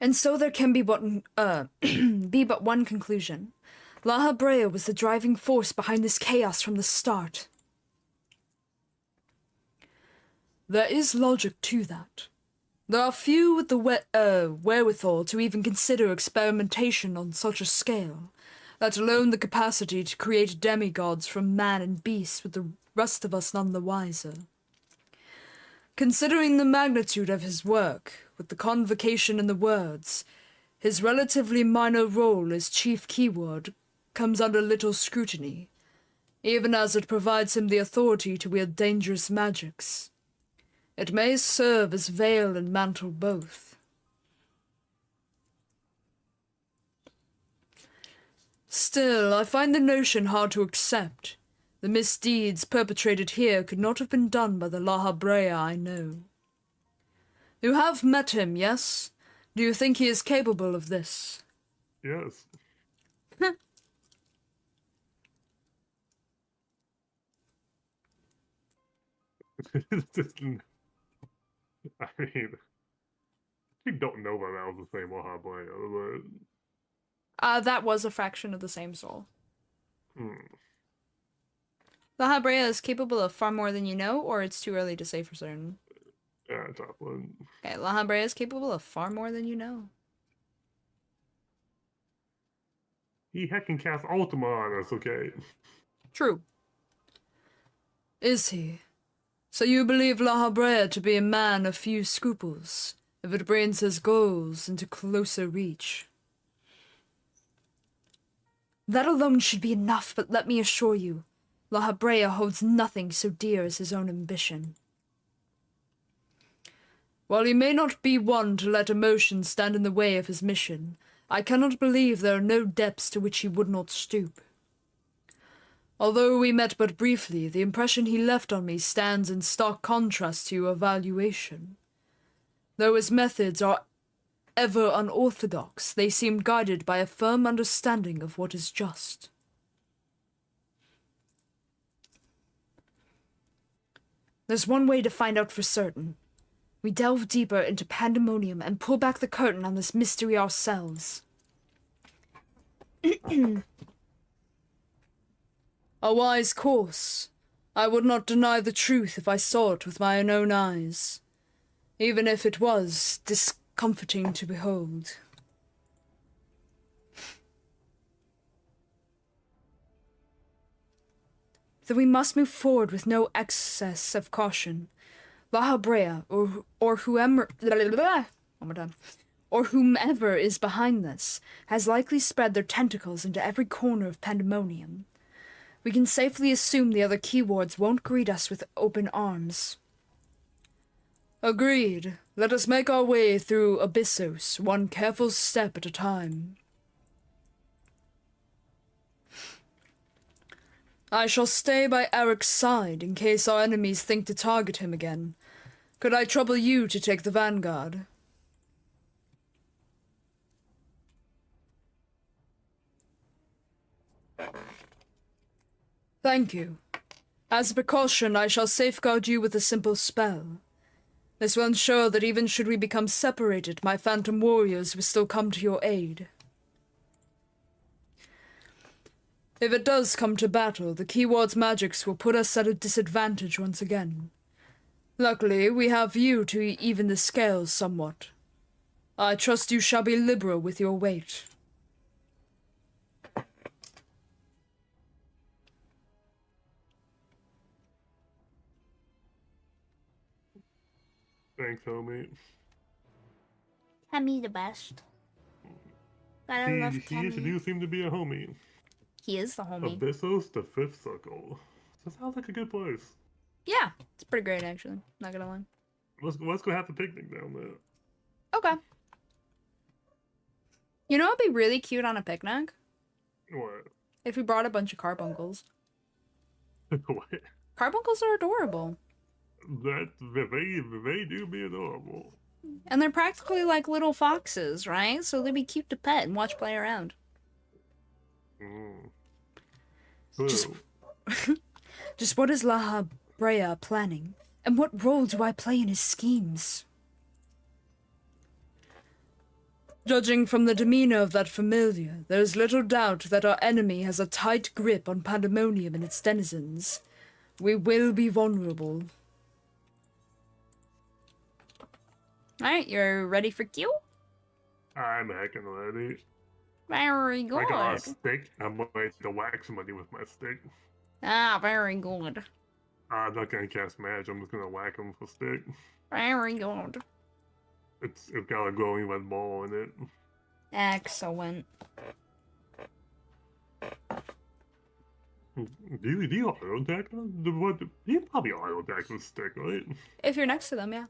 And so there can be be but one conclusion. La Habrea was the driving force behind this chaos from the start. There is logic to that. There are few with the wherewithal to even consider experimentation on such a scale, let alone the capacity to create demigods from man and beast with the rest of us none the wiser. Considering the magnitude of his work, with the convocation and the words, his relatively minor role as chief keyword comes under little scrutiny, even as it provides him the authority to wield dangerous magics. It may serve as veil and mantle both. Still, I find the notion hard to accept. The misdeeds perpetrated here could not have been done by the La Habrea I know. You have met him, yes? Do you think he is capable of this? Yes. I mean, you don't know that that was the same Wahabaya, That was a fraction of the same soul. but... La Habrea is capable of far more than you know, or it's too early to say for certain? Yeah, top one. Okay, La Habrea is capable of far more than you know. He heckin' cast Ultima on us, okay? True. Is he? So you believe La Habrea to be a man of few scruples, if it brings his goals into closer reach? That alone should be enough, but let me assure you, La Habrea holds nothing so dear as his own ambition. While he may not be one to let emotion stand in the way of his mission, I cannot believe there are no depths to which he would not stoop. Although we met but briefly, the impression he left on me stands in stark contrast to your evaluation. Though his methods are ever unorthodox, they seem guided by a firm understanding of what is just. There's one way to find out for certain. We delve deeper into Pandemonium and pull back the curtain on this mystery ourselves. A wise course. I would not deny the truth if I saw it with my own eyes, even if it was discomforting to behold. Though we must move forward with no excess of caution. La Habrea, or whoever, one more time, or whomever is behind this, has likely spread their tentacles into every corner of Pandemonium. We can safely assume the other keywards won't greet us with open arms. Agreed. Let us make our way through Abyssos, one careful step at a time. I shall stay by Eric's side in case our enemies think to target him again. Could I trouble you to take the vanguard? Thank you. As a precaution, I shall safeguard you with a simple spell. This will ensure that even should we become separated, my phantom warriors will still come to your aid. If it does come to battle, the keyword's magics will put us at a disadvantage once again. Luckily, we have you to even the scales somewhat. I trust you shall be liberal with your weight. Thanks, homie. Tammy's the best. Gotta love He Tammy. do seem to be a homie. He is the homie. Abyssos, the fifth circle. That sounds like a good place. Yeah, it's pretty great actually. Not gonna lie. Let's go have a picnic down there. Okay. You know what'd be really cute on a picnic? What? If we brought a bunch of carbuncles. What? Carbuncles are adorable. That they do be adorable. And they're practically like little foxes, right? So they'd be cute to pet and watch play around. Mm. Just- Cool. Just what is La Habrea planning? And what role do I play in his schemes? Judging from the demeanor of that familiar, there is little doubt that our enemy has a tight grip on Pandemonium and its denizens. We will be vulnerable. Alright, you're ready for Q? I'm heckin' ready. Very good. I got a stick. I'm ready to whack somebody with my stick. Ah, very good. I'm not gonna cast magic. I'm just gonna whack them with a stick. Very good. It's got a glowing red ball in it. Excellent. Do you auto attack them? What? You probably auto attack with a stick, right? If you're next to them, yeah.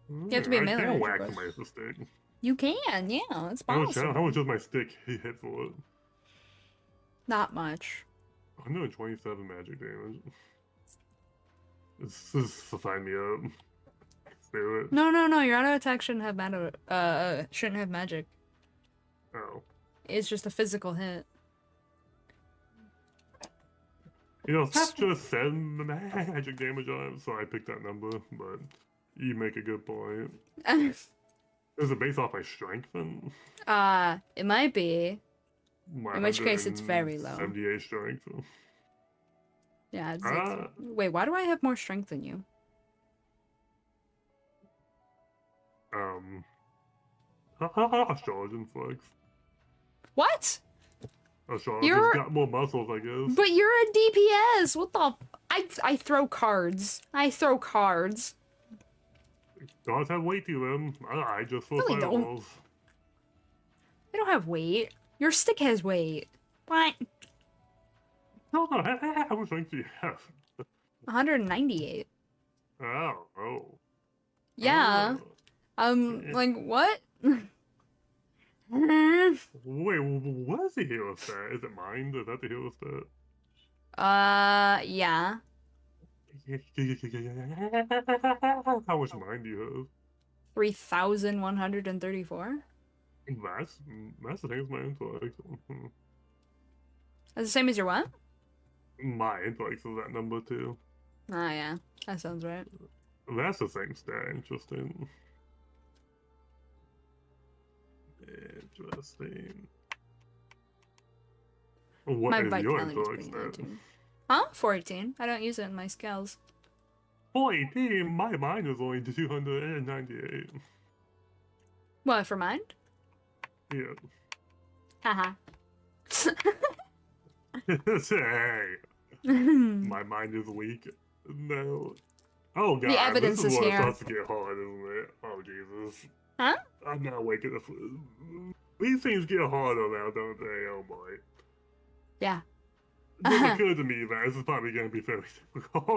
You have to be a melee I can't ranger, whack but- somebody with a stick. You can, yeah. It's How possible. much does my stick hit for it? Not much. I'm doing 27 magic damage. This is to sign me up. Let's do it. No. Your auto attack shouldn't have shouldn't have magic. Oh. It's just a physical hit. You know, Seth just said magic damage on it, so I picked that number, but you make a good point. Is it based off my strength then? It might be. My In which case, it's very low. 78 strength. So. Yeah. It's, Ah. wait, why do I have more strength than you? Astrologian flex. What? Astrologian's You're- got more muscles, I guess. But you're a DPS. What the? I throw cards. I throw cards. Gods have weight to them. I just for No, they don't. fireballs. They don't have weight. Your stick has weight. What? No, how much strength do you have? 198. Oh. Yeah. Oh. Like what? Wait, what is the hero stat? Is it mind? Is that the hero stat? Yeah. How much mind do you 3,134? have? That's the thing with my intellect. That's the same as your what? My intellect is that number too. Ah, yeah. That sounds right. That's the same stat. Interesting. Interesting. What My is your vitality is intellect pretty low, stat? too. Huh? 418. I don't use it in my skills. 418. My mind is only 298. What, for mind? Yeah. Haha. Hey, my mind is weak. No. Oh god, The evidence this is is what it here. starts to get hard, isn't it? Oh Jesus. Huh? I'm not waking up. These things get harder now, don't they? Oh boy. Yeah. It just occurred to me that this is probably going to be very difficult.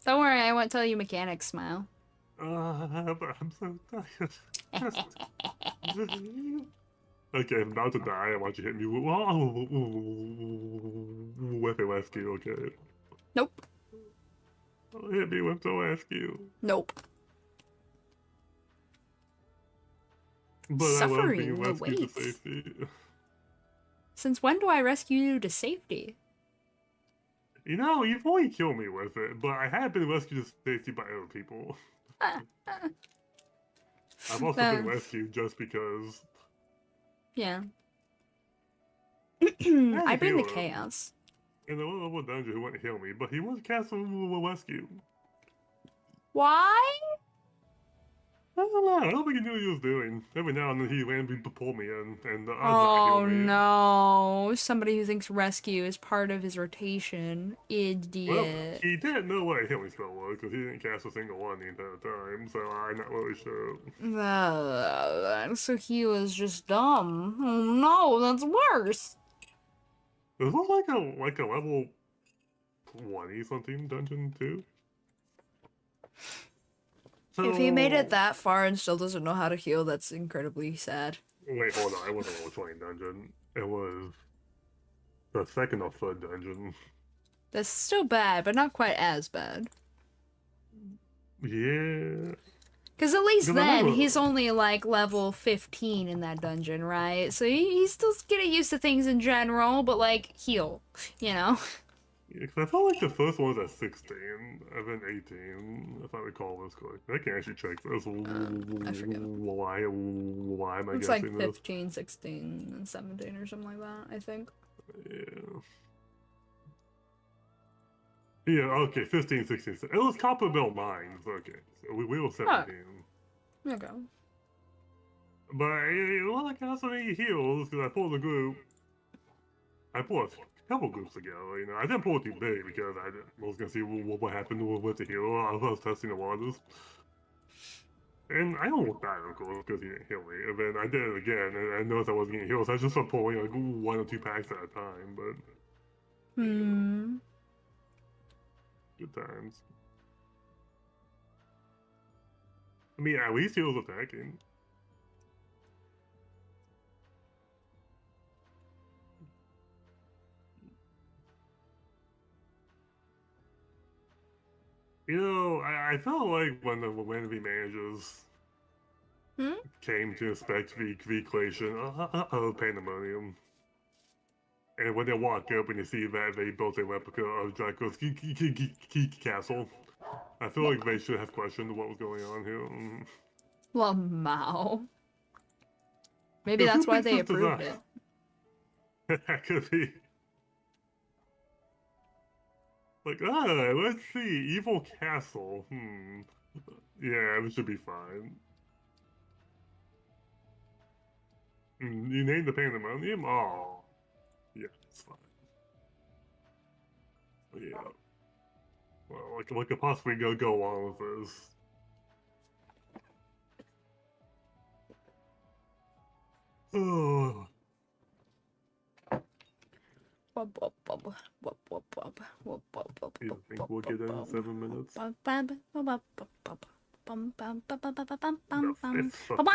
Don't worry, I won't tell you mechanics, Smile. But I'm so tired. Okay, I'm about to die. I want you to hit me with a rescue, okay? Nope. Hit me with the rescue. Nope. But I love Suffering being rescued to awaits. safety. Since when do I rescue you to safety? You know, you've only killed me with it, but I have been rescued to safety by other people. I've also been rescued just because. Yeah. Yeah, I bring the hero. chaos. In the low level dungeon, he wouldn't heal me, but he was cast a rescue. Why? I don't know. I don't think he knew what he was doing. Every now and then he randomly pulled me in, and the odds Oh not heal me. no. Somebody who thinks rescue is part of his rotation. Well, Idiot. he didn't know what a healing spell was because he didn't cast a single one the entire time, so I'm not really sure. So he was just dumb. Oh no, that's worse. This was like a level 20 something dungeon too. So, If he made it that far and still doesn't know how to heal, that's incredibly sad. Wait, hold on. It wasn't a level 20 dungeon. It was the second or third dungeon. That's still bad, but not quite as bad. Yeah. Because at least 'Cause I then, remember- he's only like level 15 in that dungeon, right? So he's still getting used to things in general, but like, heal, you know? Yeah, because I felt like the first one was at 16, and then 18, if I recall this correctly. I can actually check this. I forget. Why am I It's like guessing this? 15, 16, and 17 or something like that, I think. Yeah. Yeah, okay, 15, 16. It was Copperbill Mines, okay. So we were 17. Okay. But it was like I so many heals because I pulled a group. I pulled a couple groups together, you know. I didn't pull it too big because I was gonna see what happened with the heal. I was testing the waters. And I almost died, of course, because he didn't heal me. And then I did it again, and I noticed I wasn't getting healed, so I just started pulling like 1 or 2 packs at a time, but good times. I mean, at least he was attacking. You know, I felt like when the enemy managers came to inspect the equation of Pandemonium, and when they walk up and you see that they built a replica of Draco's castle, I feel like they should have questioned what was going on here. Lamau. Maybe Because that's who why picks they this approved design? it. That could be. Like, let's see, evil castle. Yeah, this should be fine. You named the Pandemonium? Oh. Yeah, it's fine. Yeah. Well, what could possibly go on with this? Oh. You think we'll get in 7 minutes? No, it's fucking-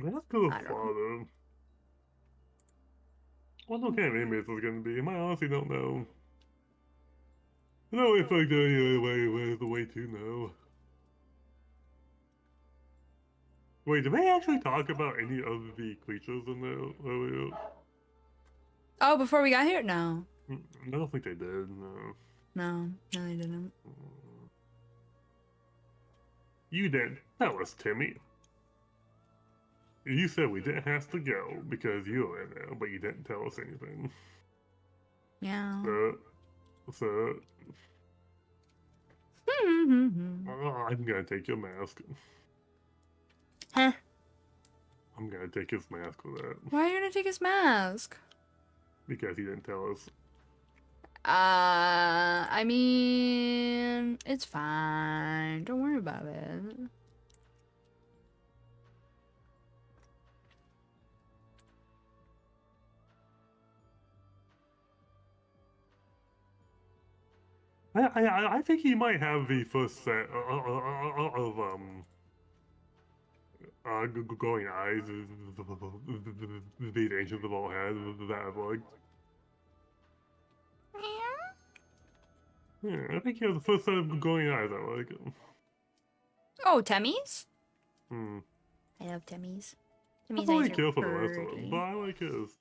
That's good, I don't know. father. What kind of anime is this gonna be? I honestly don't know. I don't really feel like there's a way to know. Wait, did they actually talk about any of the creatures in there earlier? Oh, before we got here? No. I don't think they did, no. No, they didn't. You didn't tell us, Timmy. You said we didn't have to go because you were in there, but you didn't tell us anything. Yeah. So, Hmm. I'm gonna take your mask. Huh? I'm gonna take his mask for that. Why are you gonna take his mask? Because he didn't tell us. I mean, it's fine. Don't worry about it. I think he might have the first set of glowing eyes these ancients have all had that have like. Yeah, I think he has the first set of glowing eyes I like. Oh, Temmie's? Hmm. I love Temmie's. I Temmie's don't eyes really care are for the rest of them, pretty. but I like his.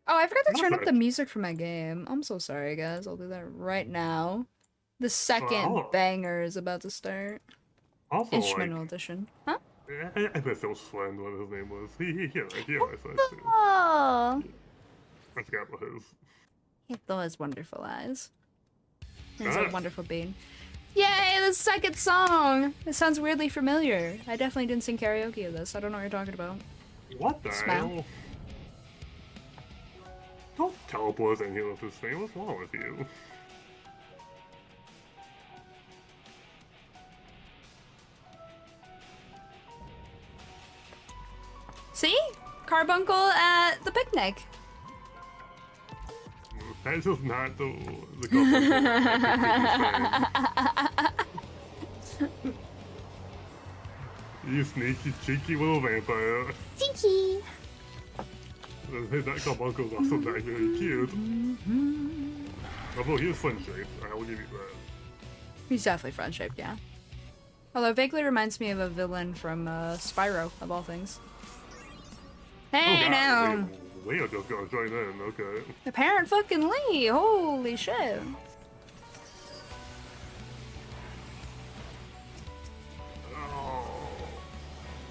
Oh, I forgot to turn up the Perfect. music for my game. I'm so sorry, guys. I'll do that right now. The second Oh. banger is about to start. Also, Instrumental like, edition. Huh? FF14's friend, what his name was. He always said too. Oh! I forgot what his. He has wonderful eyes. He's Ah. a wonderful being. Yay, the second song! It sounds weirdly familiar. I definitely didn't sing karaoke of this. I don't know what you're talking about. What the Smile. hell? Don't teleport us in here with this thing. What's wrong with you? See? Carbuncle at the picnic. That's just not the couple. You sneaky, cheeky little vampire. Tinky. That carbuncle's also not very cute. Although he is fun shaped, I will give you that. He's definitely front-shaped, yeah. Although it vaguely reminds me of a villain from Spyro, of all things. Hey, now! Wait, I'm just gonna join in, okay. The parent fucking Lee! Holy shit! Oh.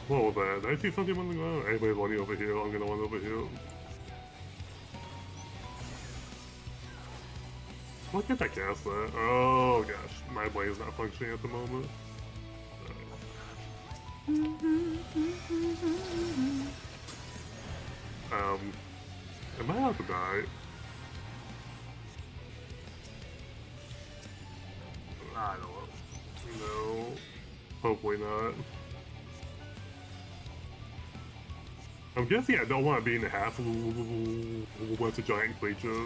What was that? Did I see something on the ground? Anybody's running over here, I'm gonna run over here. What did I cast that? Oh gosh, my brain is not functioning at the moment. Am I about to die? I don't know. No. Hopefully not. I'm guessing I don't want to be in the half once a giant creature.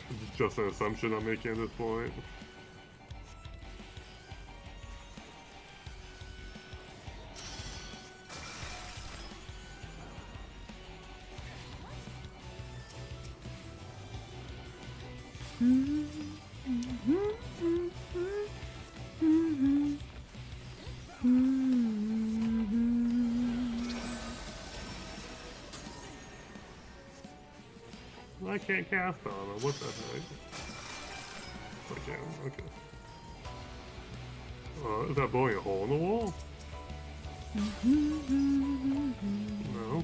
It's just an assumption I'm making at this point. I can't cast on him. What the heck? I can. Okay. Is that blowing a hole in the wall? No.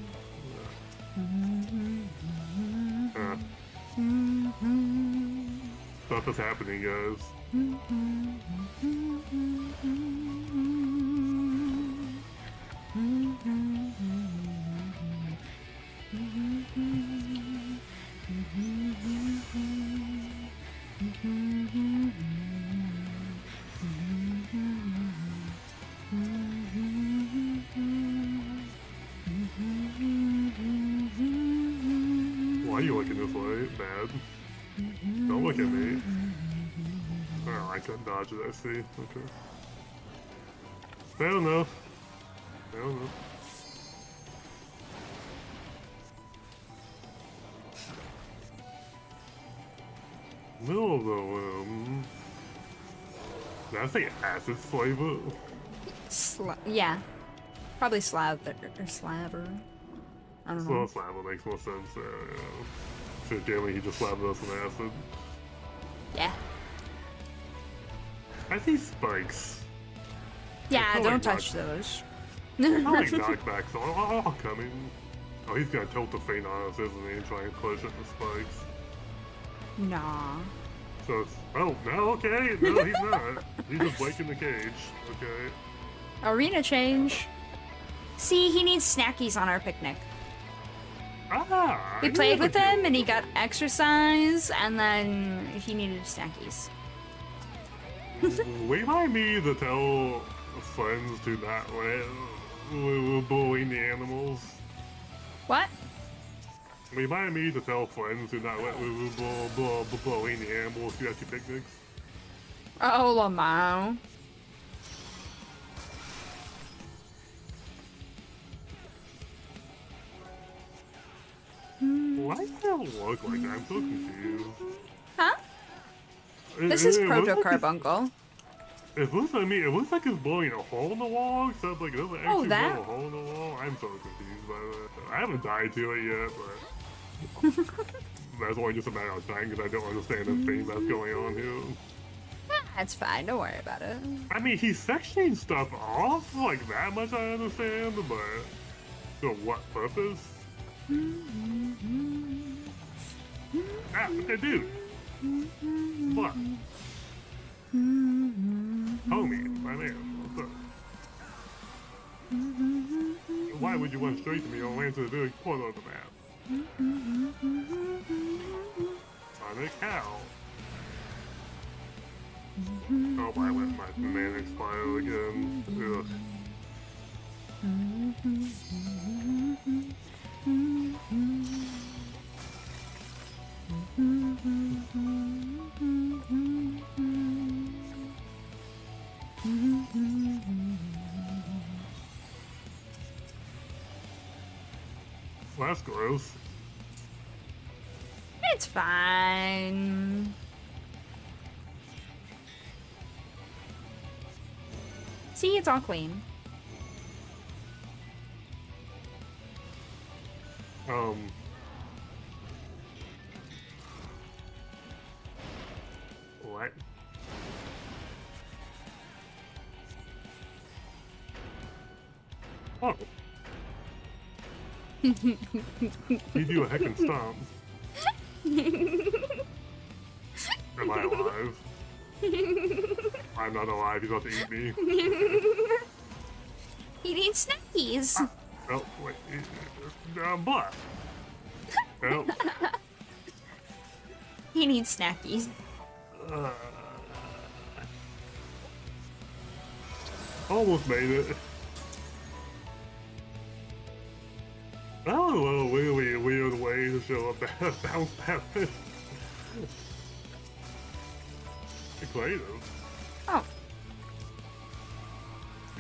Stuff is happening, guys. Why are you looking this way? Bad. Don't look at me. Oh, I couldn't dodge it, I see. Okay. Fair enough. Fair enough. Middle of the room. Did I say acid flavor? Yeah. Probably slather or slaver. I don't know. So slaver makes more sense. So generally he just slathered us with acid. Yeah. I see spikes. Yeah, feel don't like touch those. I like knockbacks all coming. Oh, he's gonna tilt the feint on us, isn't he? And try and push at the spikes. Nah. So it's, oh, no, okay. No, he's not. He's just breaking the cage. Okay. Arena change. See, he needs snackies on our picnic. Ah! We played with him and he got exercise and then he needed snackies. Remind me to tell friends to not bullying the animals. What? Remind me to tell friends to not let bullying the animals do at your picnics. Oh, Lamau. Why does that look like that? I'm so confused. Huh? This is It looks like Proto-Carbuncle. it looks like it looks like it's blowing a hole in the wall, except like it doesn't actually that? blow a hole in the wall. I'm so confused by that. I haven't died to it yet, but that's only just a matter of time because I don't understand the thing that's going on here. That's fine, don't worry about it. I mean, he's sectioning stuff off, like that much I understand, but for what purpose? Ah, okay, dude. What? Homie, my man, what's up? Why would you run straight to me and land to the very corner of the map? On a cow. Oh, I let my man expire again. Ugh. Well, that's gross. It's fine. See, it's all clean. What? Oh. You do a heckin' stomp. Am I alive? I'm not alive, he's about to eat me. He needs snackies. Oh, wait. But. Oh. He needs snackies. Almost made it. Oh, a really weird way to show up that bounce back. Creative. Oh,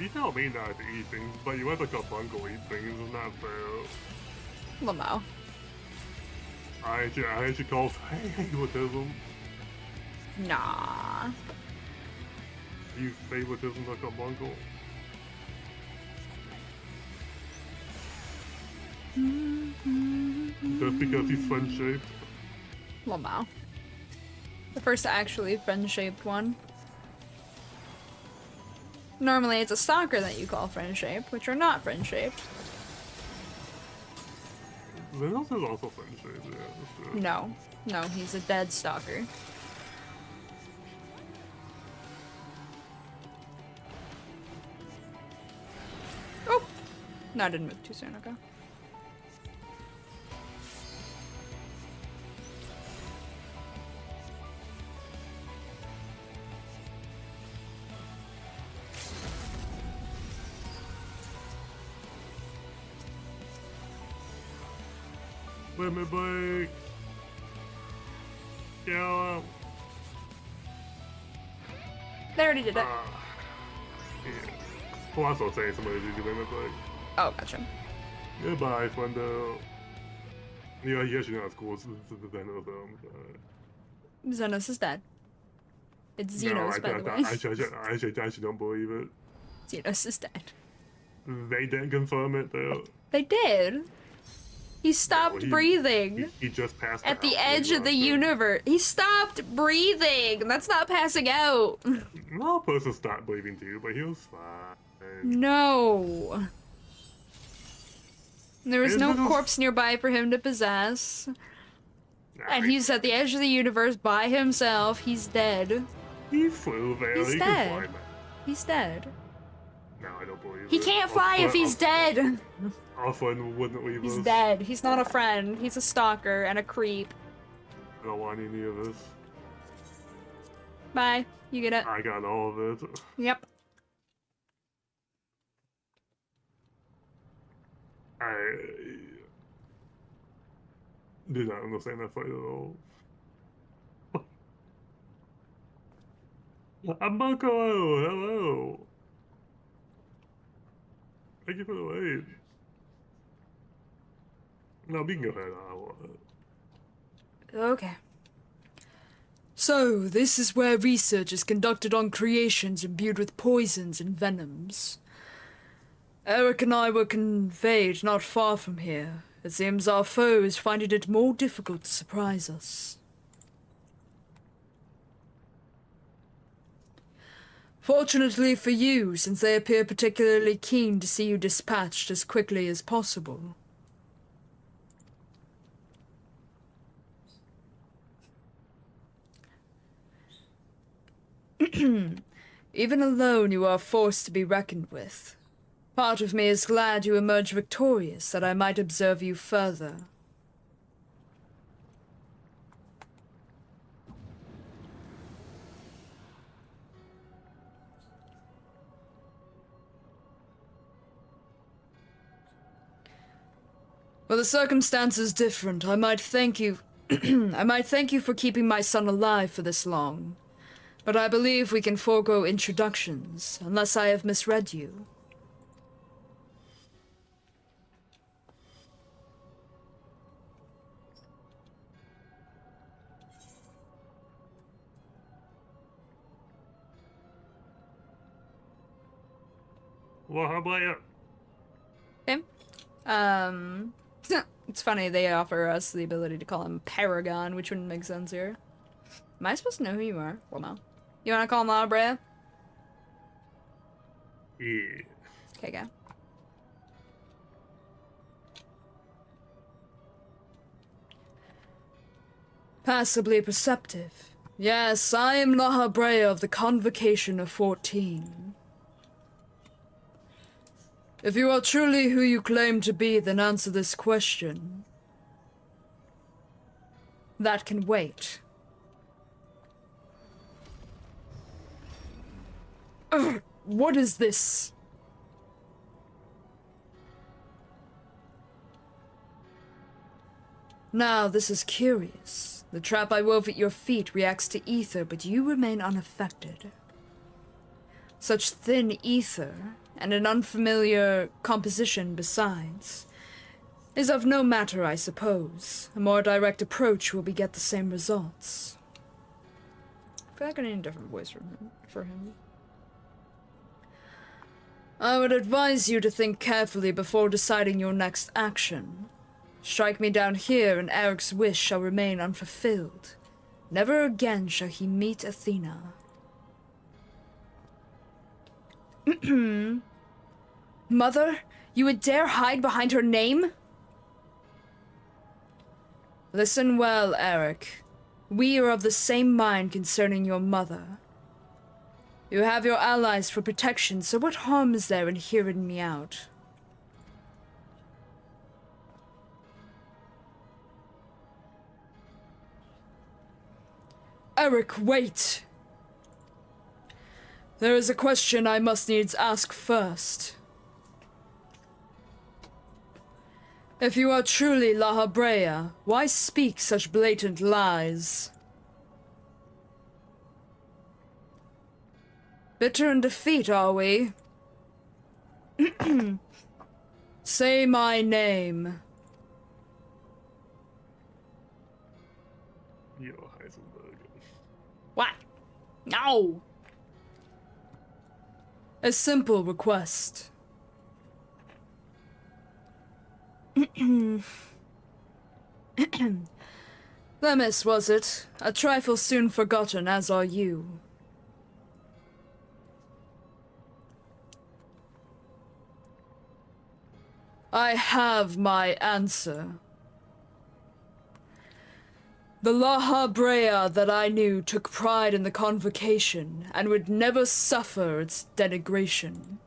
You tell me not to eat things, but you let the Carbuncle eat things. It's not fair. Lamo. I should call favoritism. Nah. Use favoritism to Carbuncle. Just because he's fun-shaped. Lamo. The first actually friend-shaped one. Normally it's a stalker that you call friend-shaped, which are not friend-shaped. Venos is also fun-shaped, yeah, that's true. No. No, he's a dead stalker. Oh! No, I didn't move too soon, okay. Let me break. Yeah. They already did it. Yeah. Well, I was also saying somebody did limit break. Oh, gotcha. Goodbye, Fundo. Yeah, yes, you know it's cool. It's the end of the film. Xenos is dead. It's No, Xenos, by the way. I actually don't believe it. Xenos is dead. They didn't confirm it though. They did. He stopped breathing. He just passed At the out edge of the last time. universe. He stopped breathing. That's not passing out. No person stopped breathing too, but he was fine. No. There was It's no little- corpse nearby for him to possess. Nah, And he's at the edge of the universe by himself. He's dead. He flew there. He's He dead. can fly, man. He's dead. No, I don't believe He it. can't Our fly if friend- he's dead. Our friend wouldn't leave He's us. dead. He's not a friend. He's a stalker and a creep. I don't want any of this. Bye. You get it? I got all of it. Yep. I do not understand that fight at all. I'm Bunko. Hello. Thank you for the wait. No, we can go ahead. Okay. So, this is where research is conducted on creations imbued with poisons and venoms. Eric and I were conveyed not far from here. It seems our foe is finding it more difficult to surprise us. Fortunately for you, since they appear particularly keen to see you dispatched as quickly as possible. Even alone, you are a force to be reckoned with. Part of me is glad you emerged victorious, that I might observe you further. Well, the circumstance is different. I might thank you. I might thank you for keeping my son alive for this long. But I believe we can forego introductions, unless I have misread you. Well, how about you? Okay. It's funny they offer us the ability to call him Paragon, which wouldn't make sense here. Am I supposed to know who you are? Well, no. You wanna call him La Brea? Yeah. Okay, go. Passably perceptive. Yes, I am Nahabrea of the Convocation of 14. If you are truly who you claim to be, then answer this question. That can wait. Ugh, what is this? Now, this is curious. The trap I wove at your feet reacts to ether, but you remain unaffected. Such thin ether, and an unfamiliar composition besides, is of no matter, I suppose. A more direct approach will beget the same results. I feel like I need a different voice for him. I would advise you to think carefully before deciding your next action. Strike me down here, and Eric's wish shall remain unfulfilled. Never again shall he meet Athena. Mother, you would dare hide behind her name? Listen well, Eric. We are of the same mind concerning your mother. You have your allies for protection, so what harm is there in hearing me out? Eric, wait! There is a question I must needs ask first. If you are truly La Habrea, why speak such blatant lies? Bitter in defeat, are we? Say my name. Yo, Heisenberg. What? No! A simple request. Themis, was it? A trifle soon forgotten, as are you. I have my answer. The La Brea that I knew took pride in the convocation and would never suffer its denigration.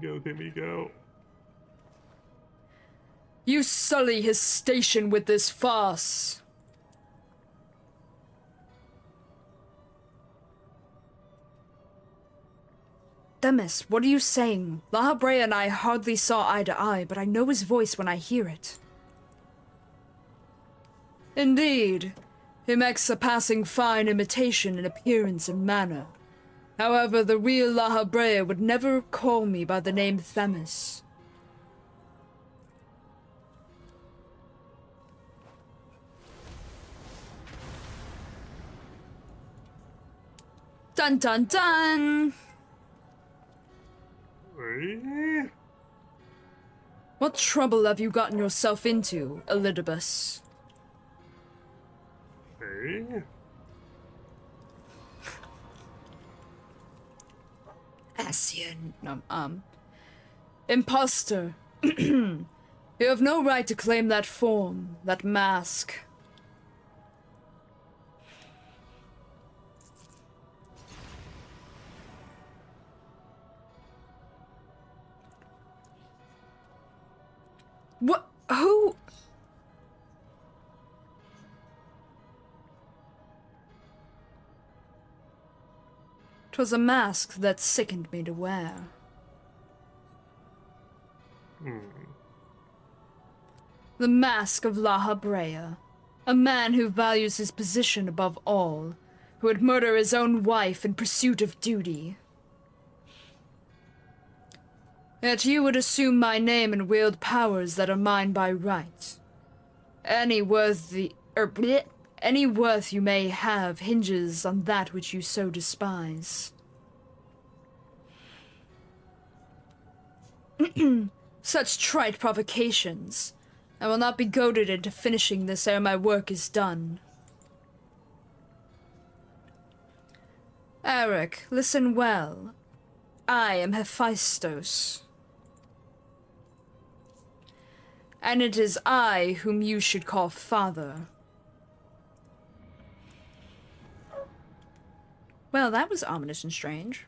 Go, Timmy, go. You sully his station with this farce. Themis, what are you saying? La Brea and I hardly saw eye to eye, but I know his voice when I hear it. Indeed. He makes a passing fine imitation in appearance and manner. However, the real La Brea would never call me by the name Themis. Dun dun dun! Eh? What trouble have you gotten yourself into, Elidibus? Eh? Asian. Imposter. You have no right to claim that form, that mask. What? Who? 'Twas a mask that sickened me to wear. The mask of La Brea. A man who values his position above all, who would murder his own wife in pursuit of duty. Yet you would assume my name and wield powers that are mine by right. Any worth you may have hinges on that which you so despise. Such trite provocations. I will not be goaded into finishing this ere my work is done. Eric, listen well. I am Hephaestus. And it is I whom you should call father. Well, that was ominous and strange.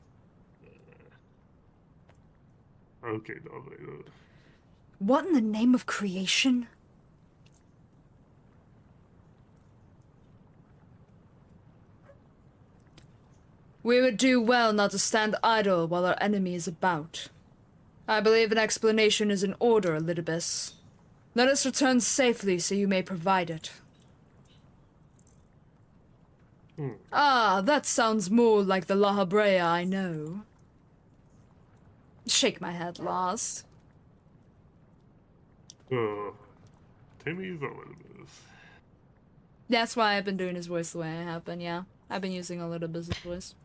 Okay, lovely. What in the name of creation? We would do well not to stand idle while our enemy is about. I believe an explanation is in order, Elidibus. Let us return safely so you may provide it. Ah, that sounds more like the La Brea I know. Shake my head, lost. Timmy's Elidibus. That's why I've been doing his voice the way I have been, yeah. I've been using Elidibus' voice.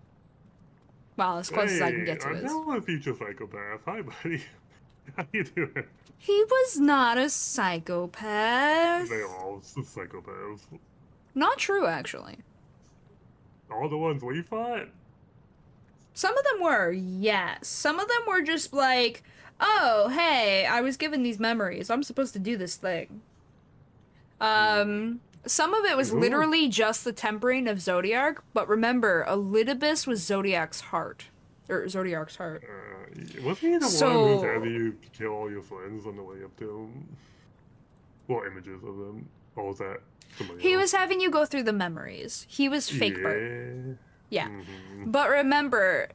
Well, as close as I can get to I'm his. now a future psychopath. Hi, buddy. How you doing? He was not a psychopath. They all psychopaths. Not true, actually. All the ones we fought? Some of them were, yes. Some of them were just like, oh, hey, I was given these memories. I'm supposed to do this thing. Some of it was literally just the tempering of Zodiac, but remember, Elidibus was Zodiac's heart. Or Zodiac's heart. Wasn't he the one who's having you kill all your friends on the way up to him? Well, images of them. Or was that somebody He else? was having you go through the memories. He was fake Bert. Yeah. But remember,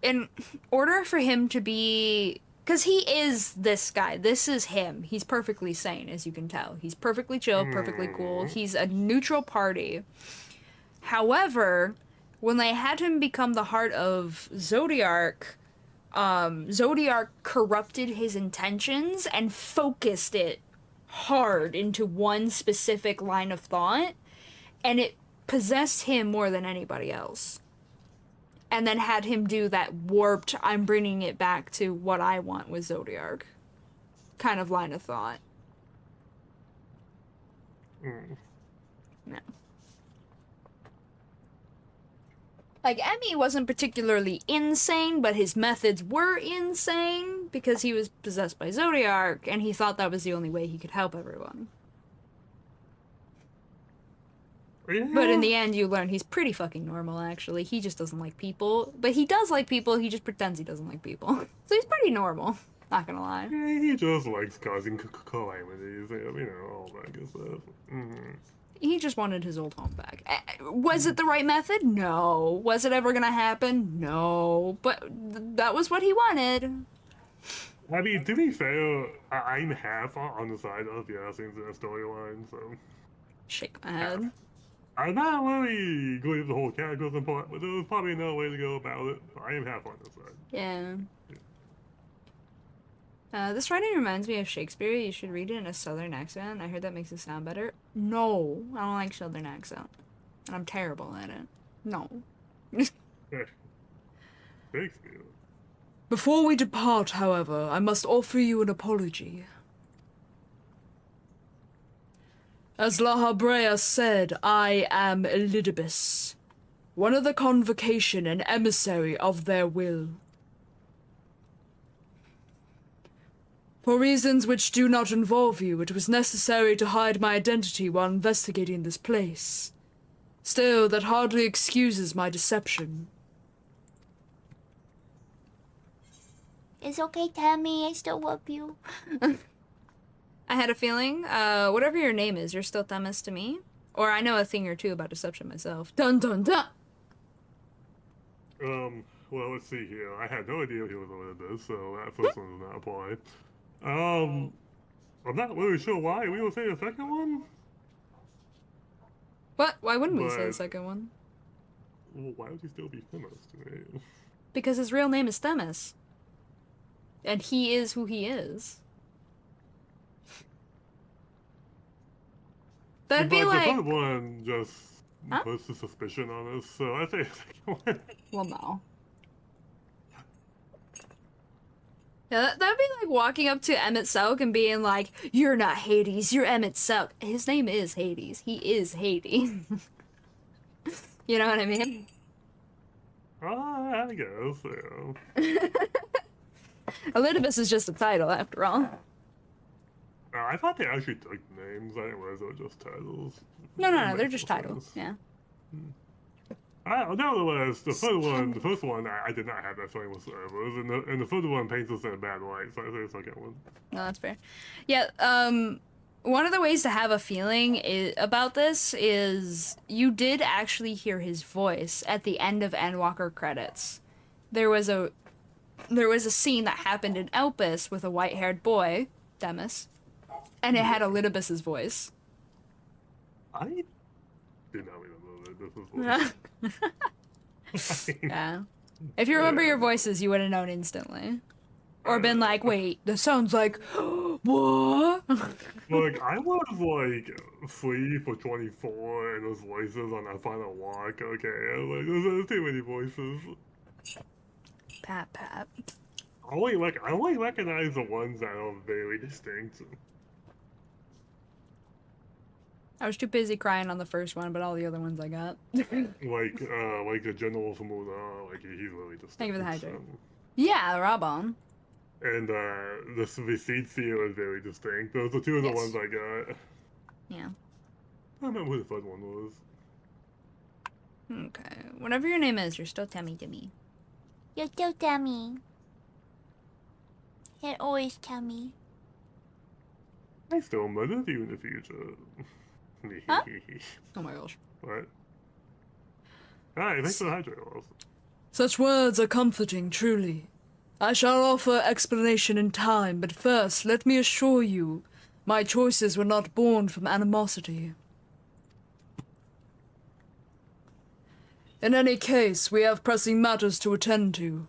in order for him to be... Because he is this guy. This is him. He's perfectly sane, as you can tell. He's perfectly chill, perfectly cool. He's a neutral party. However, when they had him become the heart of Zodiac, Zodiac corrupted his intentions and focused it hard into one specific line of thought, and it possessed him more than anybody else. And then had him do that warped, I'm bringing it back to what I want with Zodiac kind of line of thought. No. Like, Emmy wasn't particularly insane, but his methods were insane because he was possessed by Zodiac, and he thought that was the only way he could help everyone. Yeah. But in the end, you learn he's pretty fucking normal, actually. He just doesn't like people. But he does like people, he just pretends he doesn't like people. So he's pretty normal, not gonna lie. Yeah, he just likes causing calamities, you know, all that good stuff. He just wanted his old home back. Was it the right method? No. Was it ever gonna happen? No. But that was what he wanted. I mean, to be fair, I'm half on the side of the harassing storyline, so... Shake my head. I'm not really going to the whole cataclysm part, but there's probably another way to go about it. I am half on this side. Yeah. This writing reminds me of Shakespeare. You should read it in a southern accent. I heard that makes it sound better. No, I don't like southern accent. And I'm terrible at it. No. Shakespeare. Before we depart, however, I must offer you an apology. As La Habrea said, I am Elidibus, one of the convocation and emissary of their will. For reasons which do not involve you, it was necessary to hide my identity while investigating this place. Still, that hardly excuses my deception. It's okay, Tammy. I still love you. I had a feeling, whatever your name is, you're still Themis to me. Or I know a thing or two about deception myself. Dun dun dun! Well, let's see here. I had no idea he was on this, so that first one does not apply. I'm not really sure why we would say the second one. What? Why wouldn't we say the But- second one? Well, why would he still be Themis to me? Because his real name is Themis. And he is who he is. That'd be But like... the third one just Huh? puts the suspicion on us, so I say the second one. Well, no. Yeah, that'd be like walking up to Emmett Selk and being like, "You're not Hades, you're Emmett Selk." His name is Hades. He is Hades. You know what I mean? I guess, yeah. Elidibus is just a title, after all. I thought they actually took names. I didn't realize they were just titles. No, That they're makes just no titles. sense. Yeah. Nevertheless, the first one, I did not have that feeling with servers, and the third one paints us in a bad light, so I say the second one. No, that's fair. Yeah, one of the ways to have a feeling about this is you did actually hear his voice at the end of Endwalker credits. There was a scene that happened in Elpis with a white-haired boy, Demis, and it had Elidibus's voice. I did not remember that this was Yeah. If you remember your voices, you would have known instantly. Or been like, wait, this sounds like, what? Like, I was like 3 for 24 and those voices on that final walk, okay? I was like, there's too many voices. Pat. I only recognize the ones that are very distinct. I was too busy crying on the first one, but all the other ones I got. Like the general from Muna, like he's really distinct. Thank you for the hydrate. Yeah, Rabon. And the seed seal is very distinct. Those are two of the Yes. ones I got. Yeah. I don't remember who the third one was. Okay. Whatever your name is, you're still Tammy to me. You're still Tammy. You're always Tammy. I still murdered you in the future. Huh? Oh my gosh. What? Alright, thanks for the hydrate also. Such words are comforting, truly. I shall offer explanation in time, but first, let me assure you, my choices were not born from animosity. In any case, we have pressing matters to attend to.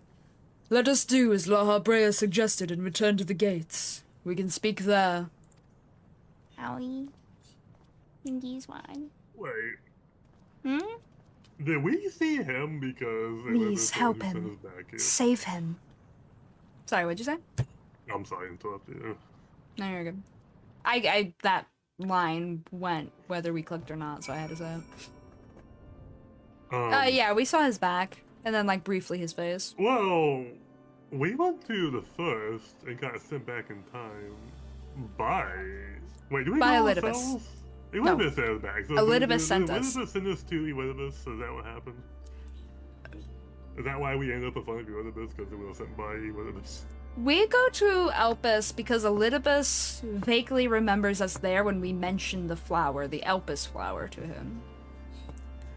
Let us do as La Habrea suggested and return to the gates. We can speak there. Howie. Think he's fine. Wait, Hmm? did we see him because Please help sent him. us back here? Save him. Sorry, what'd you say? I'm sorry to interrupt you. No, you're good. I that line went whether we clicked or not, so I had to say it. Yeah, we saw his back, and then, like, briefly his face. Well, we went to the first and got sent back in time by... Wait, do we By go Elidibus. ourselves? No. Elidibus sent us back. So Elidibus sent did us. Elidibus send us to Elidibus? Is that what happened? Is that why we ended up in front of Elidibus? Because we were sent by Elidibus? We go to Elpis because Elidibus vaguely remembers us there when we mentioned the flower, the Elpis flower, to him.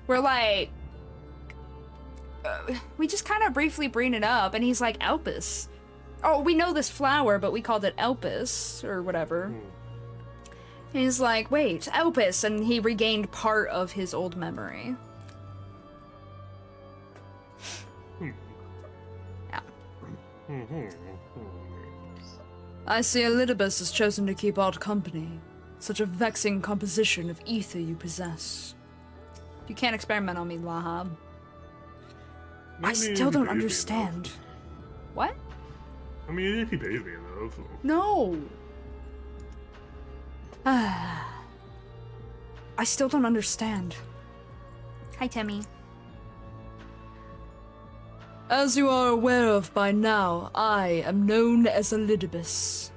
We're like... we just kind of briefly bring it up, and he's like, Elpis? Oh, we know this flower, but we called it Elpis, or whatever. And he's like, wait, Elpis, and he regained part of his old memory. Yeah. I see Elidibus has chosen to keep odd company. Such a vexing composition of ether you possess. You can't experiment on me, Lahab. I still don't understand. What? I mean, if he pays me enough. No! I still don't understand. Hi, Timmy. As you are aware of by now, I am known as Elidibus.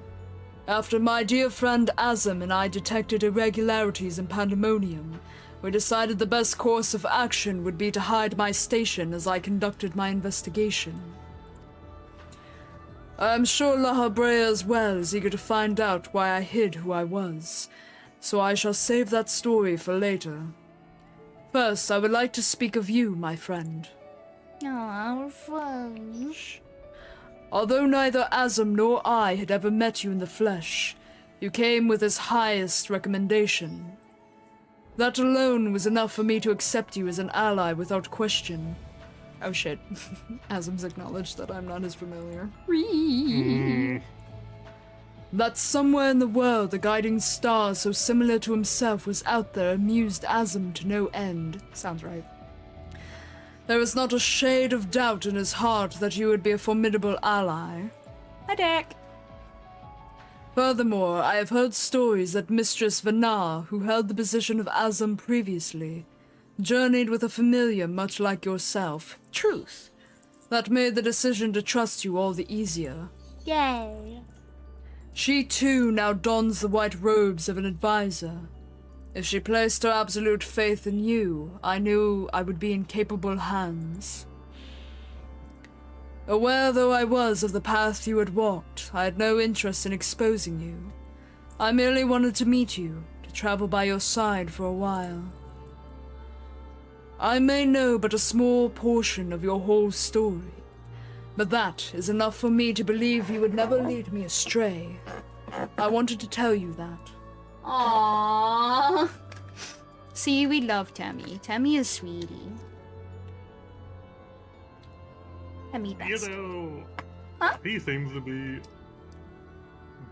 After my dear friend Azam and I detected irregularities in Pandemonium, we decided the best course of action would be to hide my station as I conducted my investigation. I am sure La Habrea as well is eager to find out why I hid who I was, so I shall save that story for later. First, I would like to speak of you, my friend. Aw, we're friends. Although neither Azam nor I had ever met you in the flesh, you came with his highest recommendation. That alone was enough for me to accept you as an ally without question. Oh shit. Azam's acknowledged that I'm not as familiar. That somewhere in the world a guiding star so similar to himself was out there amused Azam to no end. Sounds right. There was not a shade of doubt in his heart that you would be a formidable ally. Hi, Dick. Furthermore, I have heard stories that Mistress Vanar, who held the position of Azam previously, journeyed with a familiar much like yourself. Truth. That made the decision to trust you all the easier. Yay. She too now dons the white robes of an advisor. If she placed her absolute faith in you, I knew I would be in capable hands. Aware though I was of the path you had walked, I had no interest in exposing you. I merely wanted to meet you, to travel by your side for a while. I may know but a small portion of your whole story, but that is enough for me to believe you would never lead me astray. I wanted to tell you that. Aww. See, we love Tammy. Tammy is sweetie. Tammy best. You know, Huh? he seems to be,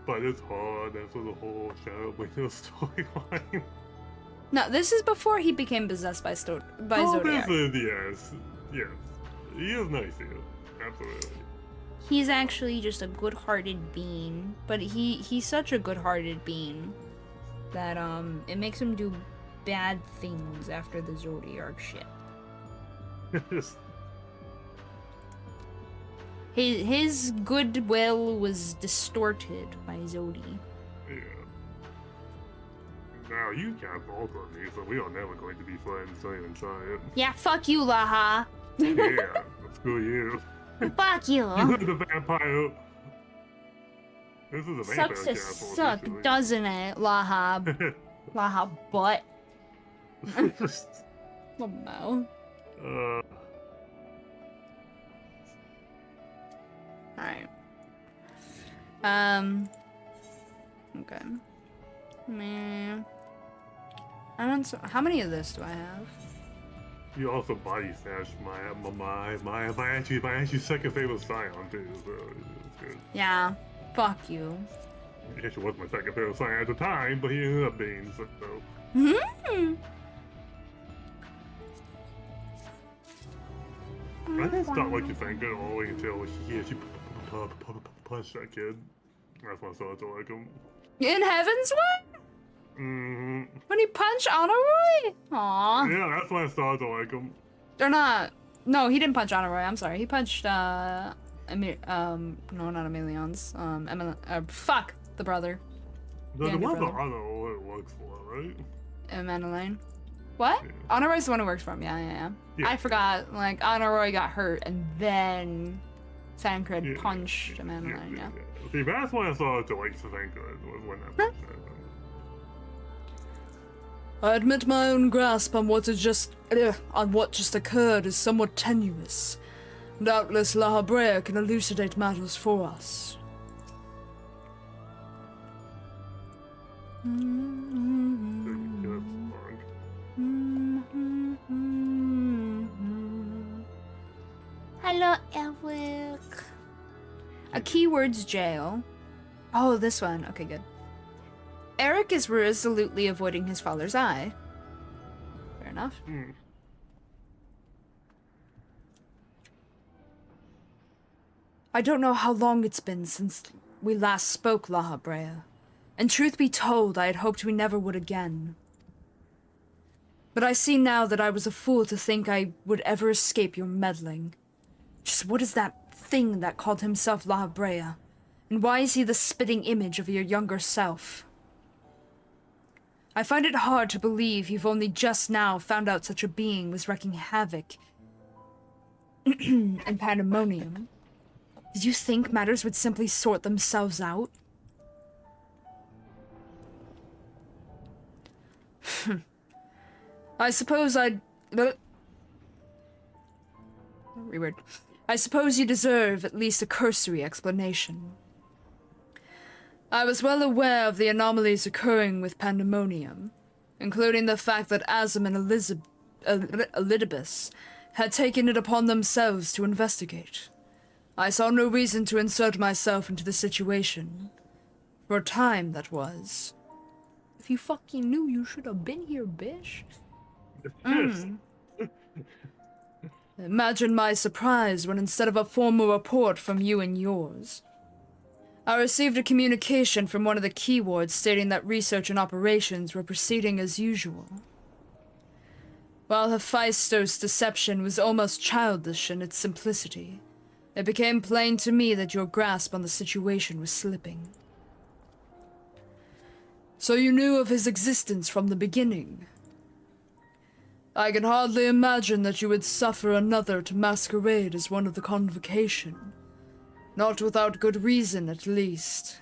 but it's hard. That's the whole Shadow Window storyline. No, this is before he became possessed by Zodiac. This is, yes. He is nice here. Absolutely. He's actually just a good-hearted being, but he's such a good-hearted being that it makes him do bad things after the Zodiac shit. His goodwill was distorted by Zodi. Yeah. Now you can't fault on me, so we are never going to be friends. Don't even try it. Yeah, fuck you, Laha. Yeah, screw you. Fuck you. You're the vampire. This is a vampire Sucks to castle, suck, essentially. doesn't it, Lahab? Lahab butt. Oh no. Alright. Okay. Man. How many of this do I have? You also body snatched my actually second favorite scion too, so it's good. Yeah. Fuck you. He actually was my second favorite scion at the time, but he ended up being so. Hmm. I didn't stop liking Fenka all the way until he actually punched that kid. That's when I started to like him. In Heaven's Way? Mm-hmm. When he punched Honoroi? Aww. Yeah, that's when I started to like him. They're not. No, he didn't punch Honoroi. I'm sorry. He punched, no, not Emilion's. Fuck, the brother. The younger one that brother. I don't know what it works for, right? Madeleine. What? Yeah. Honoroy's the one who works for him. Yeah. Yeah. I forgot. Like, Honoroi got hurt, and then Sankred Yeah, punched Madeleine. Yeah. See, that's when I started to like Fenka, was when that punched happened. I admit my own grasp on what just occurred is somewhat tenuous. Doubtless La Habrea can elucidate matters for us. Hello, Eric. A keyword's jail. Oh, this one. Okay, good. Eric is resolutely avoiding his father's eye. Fair enough. Hmm. I don't know how long it's been since we last spoke, La Habrea. And truth be told, I had hoped we never would again. But I see now that I was a fool to think I would ever escape your meddling. Just what is that thing that called himself La Habrea? And why is he the spitting image of your younger self? I find it hard to believe you've only just now found out such a being was wreaking havoc and pandemonium. Did you think matters would simply sort themselves out? I suppose I'd... Reword. I suppose you deserve at least a cursory explanation. I was well aware of the anomalies occurring with pandemonium, including the fact that Azam and Elidibus had taken it upon themselves to investigate. I saw no reason to insert myself into the situation. For a time, that was. If you fucking knew, you should have been here, bitch. Imagine my surprise when instead of a formal report from you and yours, I received a communication from one of the keywords stating that research and operations were proceeding as usual. While Hephaestos' deception was almost childish in its simplicity, it became plain to me that your grasp on the situation was slipping. So you knew of his existence from the beginning. I can hardly imagine that you would suffer another to masquerade as one of the convocation. Not without good reason, at least.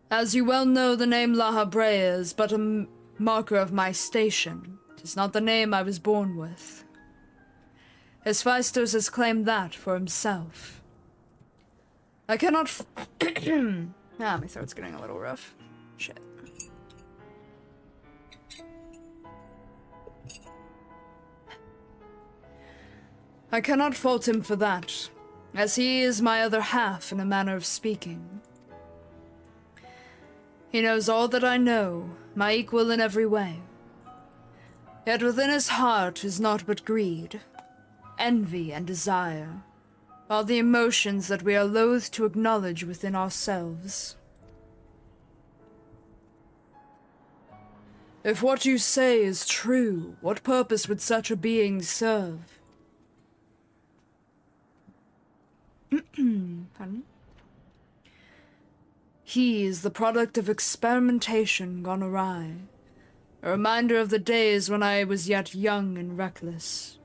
As you well know, the name La Habrea is but a marker of my station. 'Tis not the name I was born with. Hephaestos has claimed that for himself. I cannot my throat's getting a little rough. Shit. I cannot fault him for that, as he is my other half in a manner of speaking. He knows all that I know, my equal in every way. Yet within his heart is naught but greed, envy, and desire, all the emotions that we are loath to acknowledge within ourselves. If what you say is true, what purpose would such a being serve? Pardon? He is the product of experimentation gone awry, a reminder of the days when I was yet young and reckless.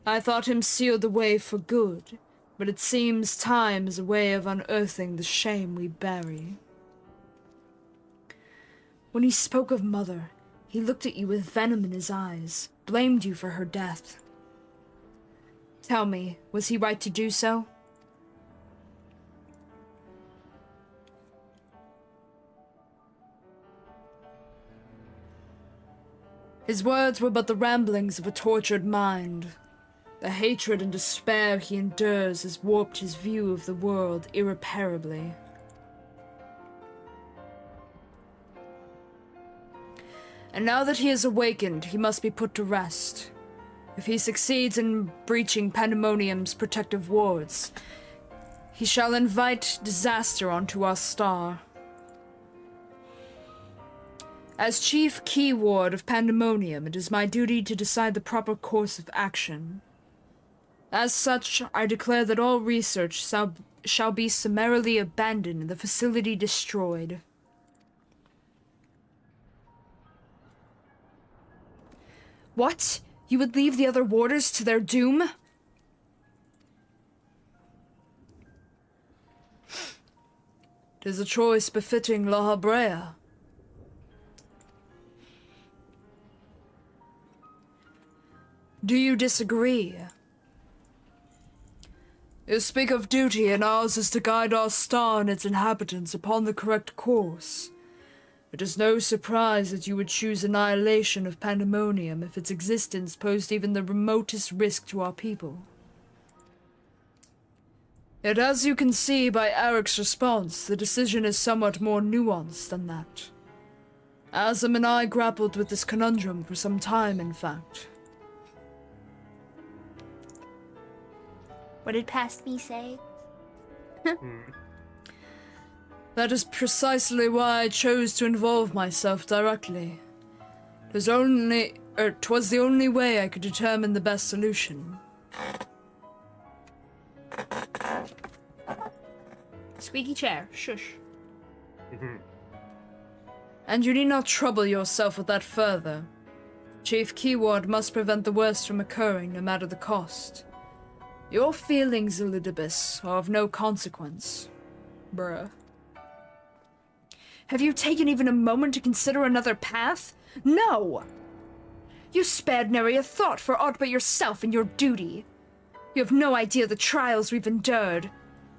I thought him sealed the way for good, but it seems time is a way of unearthing the shame we bury. When he spoke of Mother, he looked at you with venom in his eyes, blamed you for her death. Tell me, was he right to do so? His words were but the ramblings of a tortured mind. The hatred and despair he endures has warped his view of the world irreparably. And now that he is awakened, he must be put to rest. If he succeeds in breaching Pandemonium's protective wards, he shall invite disaster onto our star. As Chief Key Ward of Pandemonium, it is my duty to decide the proper course of action. As such, I declare that all research shall be summarily abandoned and the facility destroyed. What? You would leave the other warders to their doom? Tis a choice befitting La Habrea. Do you disagree? You speak of duty, and ours is to guide our star and its inhabitants upon the correct course. It is no surprise that you would choose annihilation of Pandemonium if its existence posed even the remotest risk to our people. Yet as you can see by Eric's response, the decision is somewhat more nuanced than that. Azam and I grappled with this conundrum for some time, in fact. What did past me say? That is precisely why I chose to involve myself directly. 'Twas the only way I could determine the best solution. Squeaky chair. Shush. And you need not trouble yourself with that further. Chief Keyword must prevent the worst from occurring, no matter the cost. Your feelings, Elidibus, are of no consequence. Bruh. Have you taken even a moment to consider another path? No! You spared nary a thought for aught but yourself and your duty. You have no idea the trials we've endured,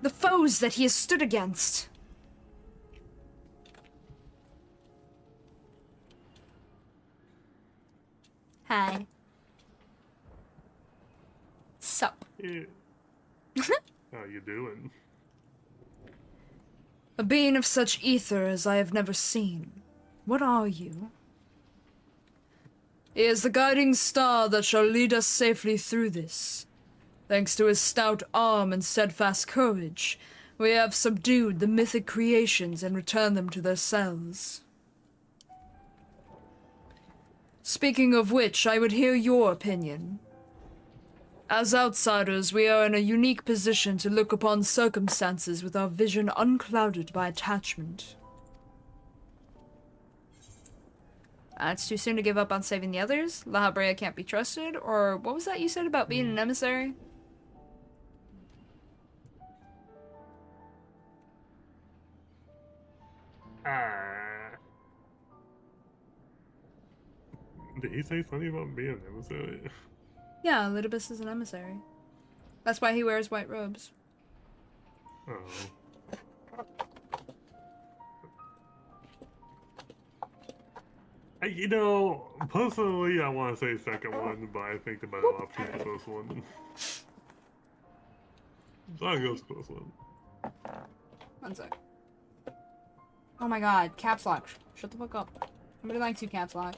the foes that he has stood against. Hi. Sup. Yeah. How you doing? A being of such ether as I have never seen. What are you? He is the guiding star that shall lead us safely through this. Thanks to his stout arm and steadfast courage, we have subdued the mythic creations and returned them to their cells. Speaking of which, I would hear your opinion. As outsiders, we are in a unique position to look upon circumstances with our vision unclouded by attachment. It's too soon to give up on saving the others. La Habrea can't be trusted. Or what was that you said about being an emissary? Did he say something about being an emissary? Yeah, Elidibus is an emissary. That's why he wears white robes. Oh. You know, personally, I want to say second one, but I think the better option is the first one. So I go with the first one. One sec. Oh my god, caps lock. Shut the fuck up. Nobody likes you, caps lock.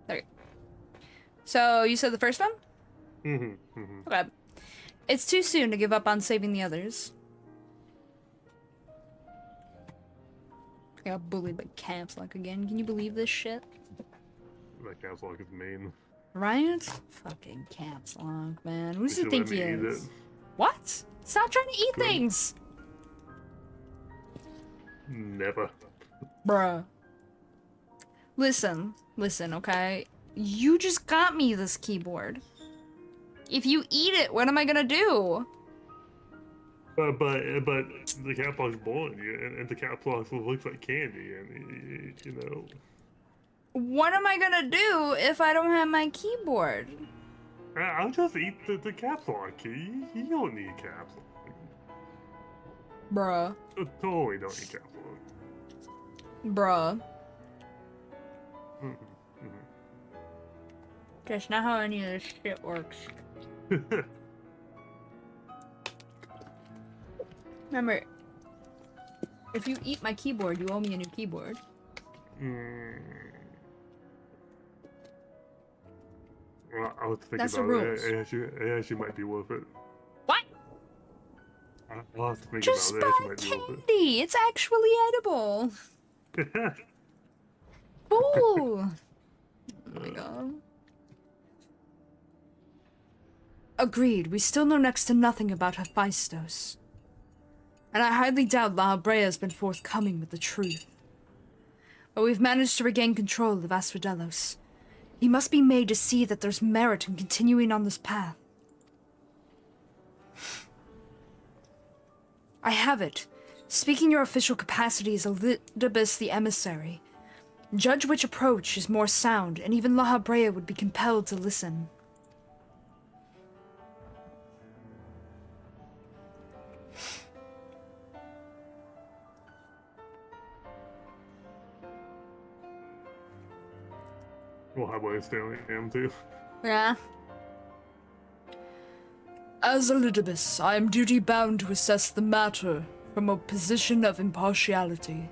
There you go. So, you said the first one? Okay. It's too soon to give up on saving the others. I got bullied by caps lock again. Can you believe this shit? That caps lock is mean. Right? Fucking caps lock, man. Who does he Did you think let he me eat is? it? What? Stop trying to eat Good. things! Never. Bruh. Listen, okay? You just got me this keyboard. If you eat it, what am I gonna do? But the cap lock's boring, and the cap lock looks like candy, and you know. What am I gonna do if I don't have my keyboard? I'll just eat the caps lock. You don't need caps lock. Bruh. Totally don't need caps lock. Bruh. Mm, That's not how any of this shit works. mhm. Remember, if you eat my keyboard, you owe me a new keyboard. Well, I was thinking That's the about rules. it. It actually might be worth it. What? I'll have to think Just about it. It buy actually might be worth candy. It's actually edible. it. Fool. Oh my god. Agreed. We still know next to nothing about Hephaestus. And I highly doubt La Habrea has been forthcoming with the truth. But we've managed to regain control of Asphodelos. He must be made to see that there's merit in continuing on this path. I have it. Speaking your official capacity as Elidibus the Emissary, judge which approach is more sound, and even La Habrea would be compelled to listen. Well, how about I stay on AM too? Yeah. As Elidibus, I am duty-bound to assess the matter from a position of impartiality.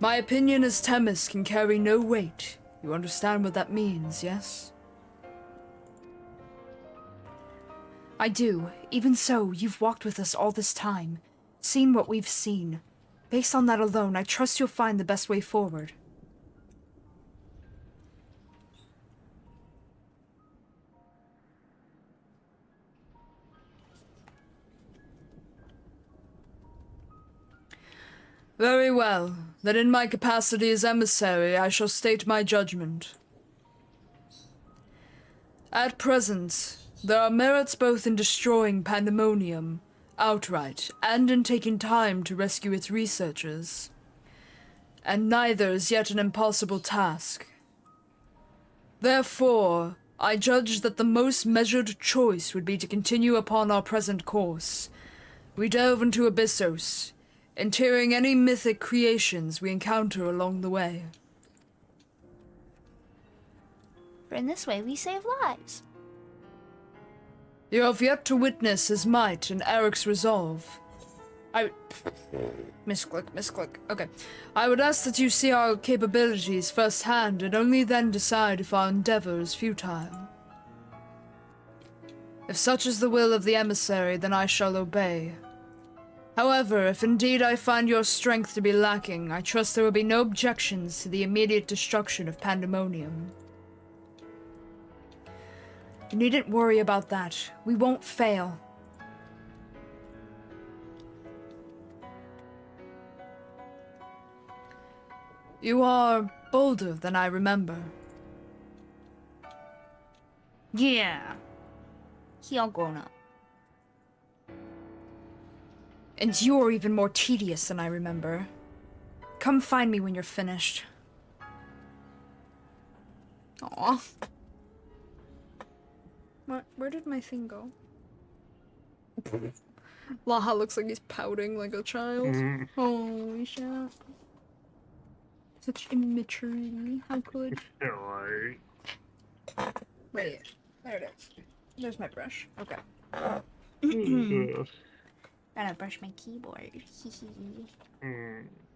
My opinion as Themis can carry no weight. You understand what that means, yes? I do. Even so, you've walked with us all this time, seen what we've seen. Based on that alone, I trust you'll find the best way forward. Very well. Then in my capacity as emissary, I shall state my judgment. At present, there are merits both in destroying Pandemonium outright and in taking time to rescue its researchers. And neither is yet an impossible task. Therefore, I judge that the most measured choice would be to continue upon our present course. We delve into Abyssos, interring any mythic creations we encounter along the way. For in this way, we save lives. You have yet to witness his might and Eric's resolve. Misclick. Okay. I would ask that you see our capabilities firsthand and only then decide if our endeavor is futile. If such is the will of the emissary, then I shall obey. However, if indeed I find your strength to be lacking, I trust there will be no objections to the immediate destruction of Pandemonium. You needn't worry about that. We won't fail. You are bolder than I remember. Yeah. He all grown up. And you're even more tedious than I remember. Come find me when you're finished. Aw. Where did my thing go? Laha looks like he's pouting like a child. Mhm. Holy shit. Such immaturity. How could... Yeah, like, Wait, there it is. There's my brush. Okay. Gotta brush my keyboard.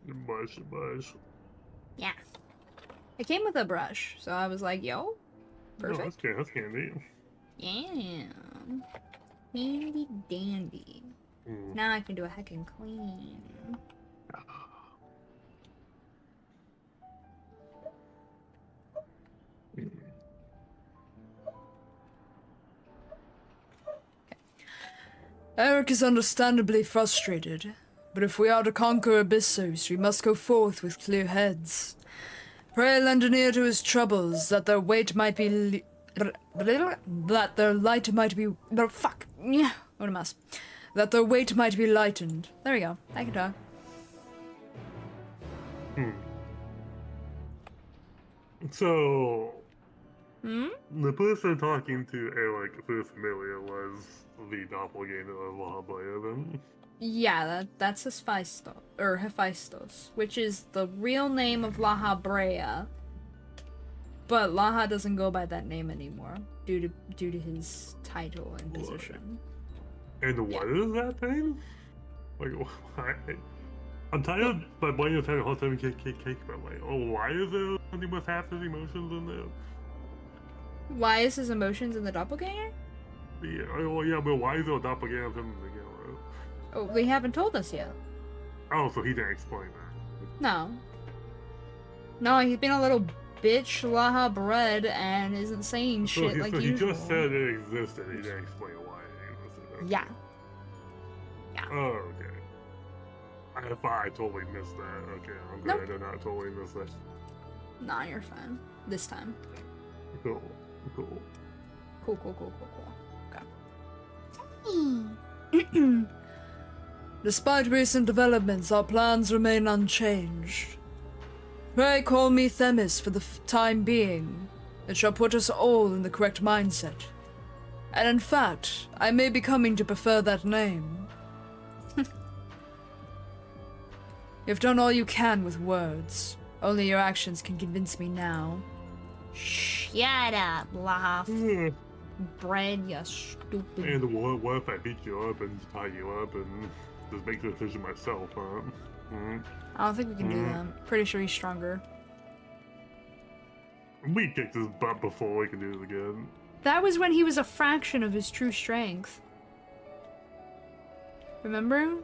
Bush. Yeah. It came with a brush, so I was like, yo, Oh, perfect. that's candy. Yeah. Handy dandy. Mm. Now I can do a heckin' clean. Eric is understandably frustrated, but if we are to conquer Abyssos, we must go forth with clear heads. Pray lend an ear to his troubles, that their weight might be that their light might be fuck. Yeah, what a mess. That their weight might be lightened. There we go. I can talk. So, Hmm? The person talking to Eric first familiar was the doppelganger of Lahabaya then. Yeah, that's Hephaestus, which is the real name of Laha Brea. But Laha doesn't go by that name anymore due to his title and position. And what is that thing? Like, why? I'm tired, my brain is having a hard time cake about like, oh, why is there something with half his emotions in there? Why is his emotions in the doppelganger? Yeah, oh yeah, but why is there a doppelganger of him again? Oh, they haven't told us yet. Oh, so he didn't explain that. No. No, he's been a little bitch Laha bred and isn't saying shit like usual. He just said it existed, he didn't explain why it existed. Yeah. Yeah. Oh, okay. I thought I totally missed that. Okay, I'm glad I did not totally miss that. Nah, you're fine. This time. Cool. Cool. Hmm. Despite recent developments, our plans remain unchanged. Pray call me Themis for the time being. It shall put us all in the correct mindset. And in fact, I may be coming to prefer that name. You've done all you can with words. Only your actions can convince me now. Shut up, Laha. Bread, you stupid. And what if I beat you up and tie you up and just make the decision myself, huh? I don't think we can do that. Pretty sure he's stronger. We kicked his butt before we can do it again. That was when he was a fraction of his true strength. Remember?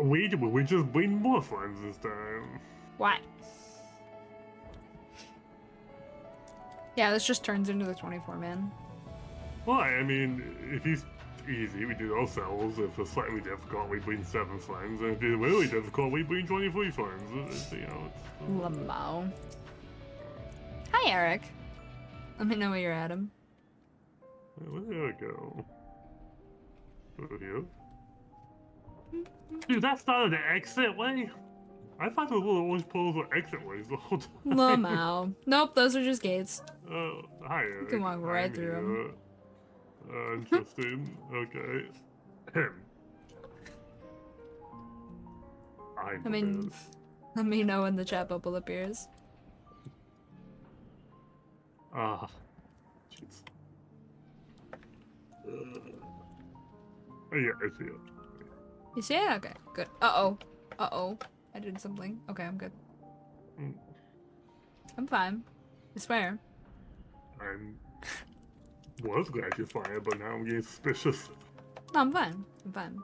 We just bring more friends this time. What? Yeah, this just turns into the 24-man. Why? I mean, if he's easy, we do it ourselves. If it's slightly difficult, we bring 7 friends. And if it's really difficult, we bring 23 friends. You know, Lamau. Hi, Eric. Let me know where you're at him. Where did I go? Over here? Dude, that's not an exit way? I thought those little orange poles were exit ways the whole time. Lamau. Nope, those are just gates. Oh, hi, Eric. You can walk right I'm through 'em. here. Interesting. Okay. I mean, let me know when the chat bubble appears. Ah. Jeez. Oh, yeah, I see it. You see it? Okay, good. Uh-oh. Uh-oh. I did something. Okay, I'm good. Mm. I'm fine. I swear. I was glad you're fine, but now I'm getting suspicious. No, I'm fine. I'm fine.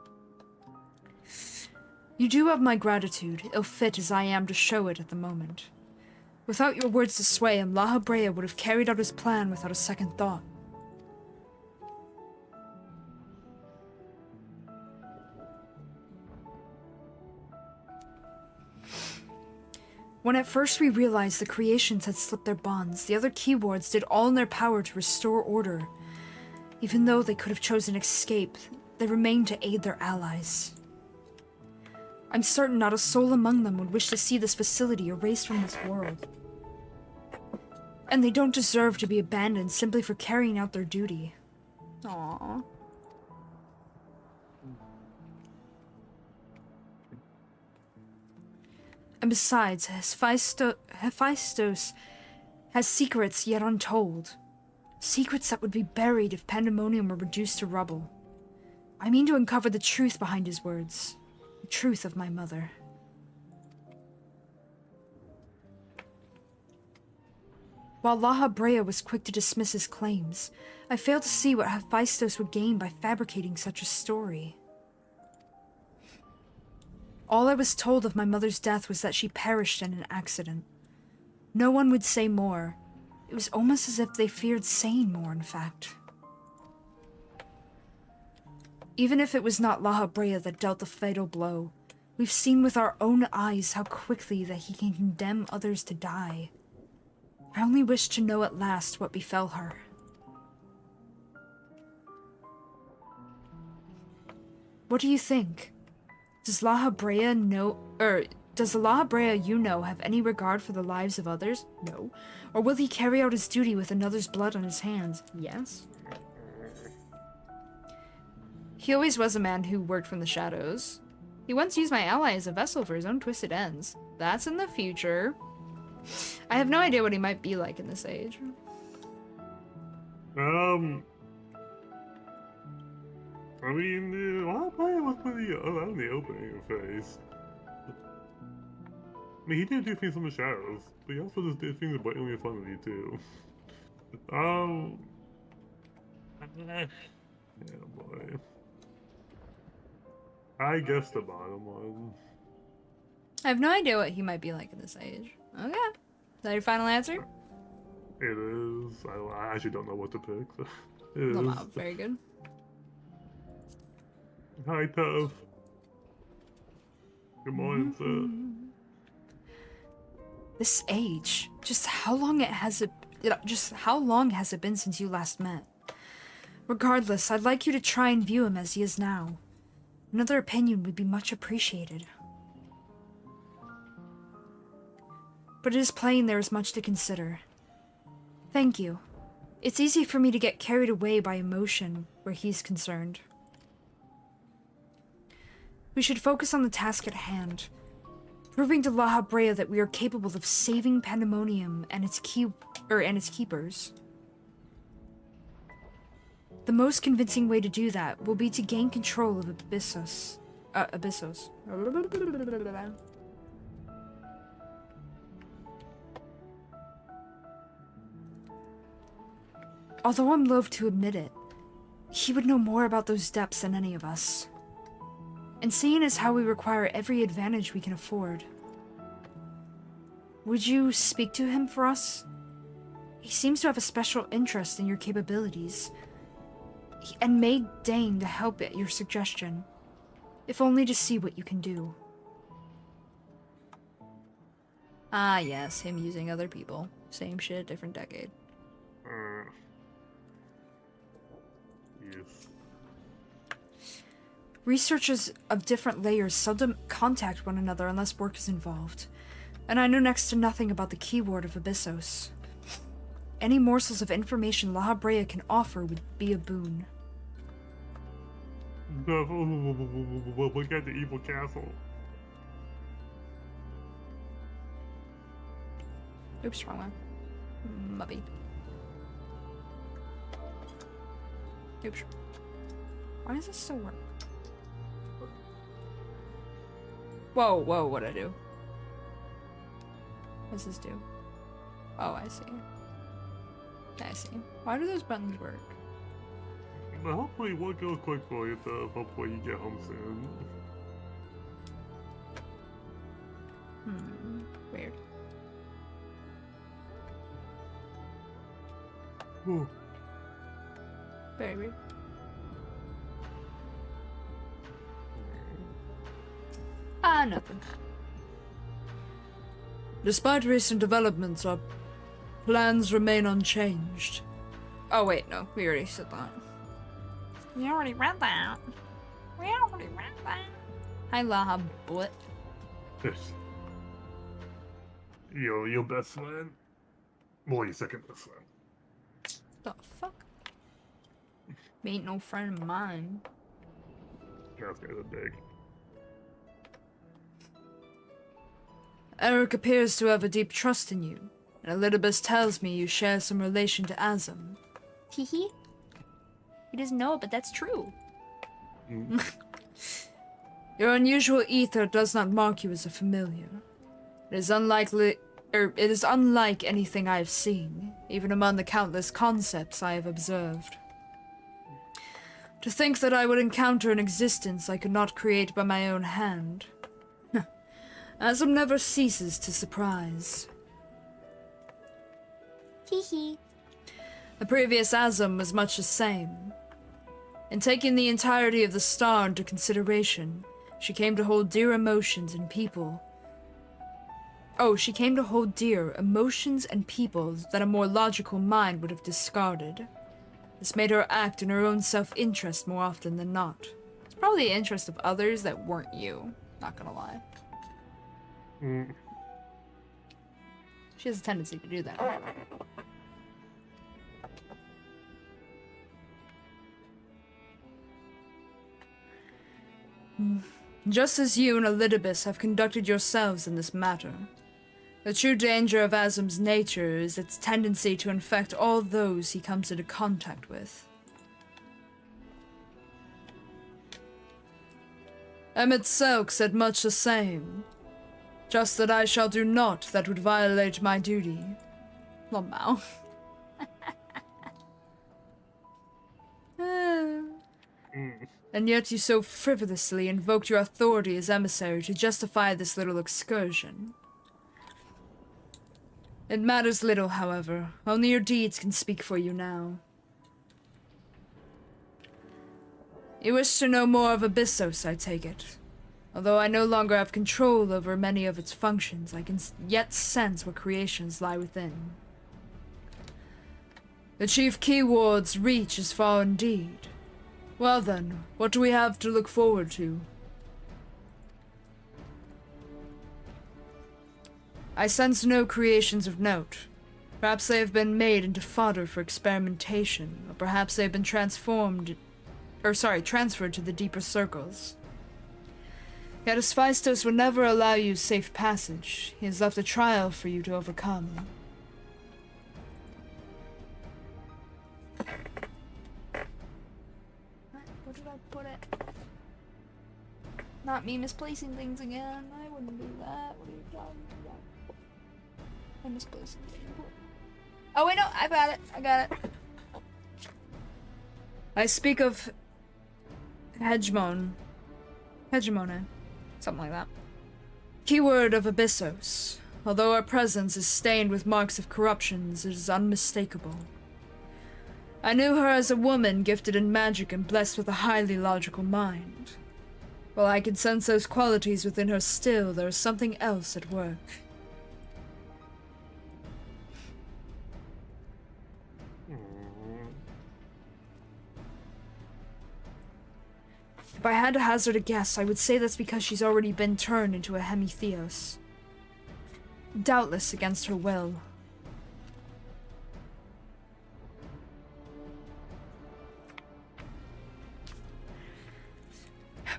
You do have my gratitude, ill-fit as I am to show it at the moment. Without your words to sway him, Laha Brea would have carried out his plan without a second thought. When at first we realized the creations had slipped their bonds, the other keywards did all in their power to restore order. Even though they could have chosen escape, they remained to aid their allies. I'm certain not a soul among them would wish to see this facility erased from this world. And they don't deserve to be abandoned simply for carrying out their duty. Aww. And besides, Hephaestus has secrets yet untold. Secrets that would be buried if Pandemonium were reduced to rubble. I mean to uncover the truth behind his words. The truth of my mother. While Laha Brea was quick to dismiss his claims, I failed to see what Hephaestus would gain by fabricating such a story. All I was told of my mother's death was that she perished in an accident. No one would say more. It was almost as if they feared saying more, in fact. Even if it was not Laha Brea that dealt the fatal blow, we've seen with our own eyes how quickly that he can condemn others to die. I only wish to know at last what befell her. What do you think? Does Laha Brea know, Does the La Brea you know have any regard for the lives of others? No. Or will he carry out his duty with another's blood on his hands? Yes. He always was a man who worked from the shadows. He once used my ally as a vessel for his own twisted ends. That's in the future. I have no idea what he might be like in this age. I mean, La Brea was pretty out in the opening face. I mean, he did do things in the shadows, but he also just did things blatantly in front of you, too. Yeah, boy. I guess the bottom one. I have no idea what he might be like in this age. Okay. Is that your final answer? It is. I actually don't know what to pick. So it Well, is. wow, very good. Hi, Tough. Good morning, sir. This age, just how long has it been since you last met? Regardless, I'd like you to try and view him as he is now. Another opinion would be much appreciated. But it is plain there is much to consider. Thank you. It's easy for me to get carried away by emotion where he's concerned. We should focus on the task at hand. Proving to La Brea that we are capable of saving Pandemonium and its keepers. The most convincing way to do that will be to gain control of Abyssos. Although I'm loath to admit it, he would know more about those depths than any of us. And seeing as how we require every advantage we can afford, would you speak to him for us? He seems to have a special interest in your capabilities, and may deign to help at your suggestion, if only to see what you can do. Ah, yes, him using other people. Same shit, different decade. Yes. Researchers of different layers seldom contact one another unless work is involved, and I know next to nothing about the keyword of Abyssos. Any morsels of information La Brea can offer would be a boon. Look at the evil castle. Oops, wrong one. Mubby. Oops. Why does this still work? Whoa, what'd I do? What does this do? Oh, I see. I see. Why do those buttons work? But hopefully we'll go quick for you, though. Hopefully you get home soon. Weird. Ooh. Very weird. Ah, nothing. Despite recent developments, our plans remain unchanged. Oh, wait, no. We already said that. We already read that. Hi, Laha Blit. Yes. Your best friend? Well, your second best friend. The fuck? He ain't no friend of mine. That's kind of big. Eric appears to have a deep trust in you, and Elidibus tells me you share some relation to Azam. Hee. He doesn't know it, but that's true. Your unusual ether does not mark you as a familiar. It is unlike anything I have seen, even among the countless concepts I have observed. To think that I would encounter an existence I could not create by my own hand. Azam never ceases to surprise. Hee. The previous Azam was much the same. In taking the entirety of the star into consideration, she came to hold dear emotions and people. She came to hold dear emotions and people that a more logical mind would have discarded. This made her act in her own self-interest more often than not. It's probably the interest of others that weren't you. Not gonna lie. Mm. She has a tendency to do that. Just as you and Elidibus have conducted yourselves in this matter, the true danger of Azum's nature is its tendency to infect all those he comes into contact with. Emmett Selk said much the same, just that I shall do naught that would violate my duty. Lomao. And yet you so frivolously invoked your authority as emissary to justify this little excursion. It matters little, however. Only your deeds can speak for you now. You wish to know more of Abyssos, I take it. Although I no longer have control over many of its functions, I can yet sense what creations lie within. The Chief Keyword's reach is far indeed. Well then, what do we have to look forward to? I sense no creations of note. Perhaps they have been made into fodder for experimentation, or perhaps they have been transferred to the deeper circles. Yet Hephaestus would never allow you safe passage. He has left a trial for you to overcome. Where did I put it? Not me misplacing things again. I wouldn't do that. What are you talking about? I misplaced something. Oh wait, no, I got it. I got it. I speak of Hegemone, Something like that. keyword of Abyssos. Although our presence is stained with marks of corruptions, it is unmistakable. I knew her as a woman gifted in magic and blessed with a highly logical mind. While I can sense those qualities within her still, there is something else at work. If I had to hazard a guess, I would say that's because she's already been turned into a Hemitheos. Doubtless against her will.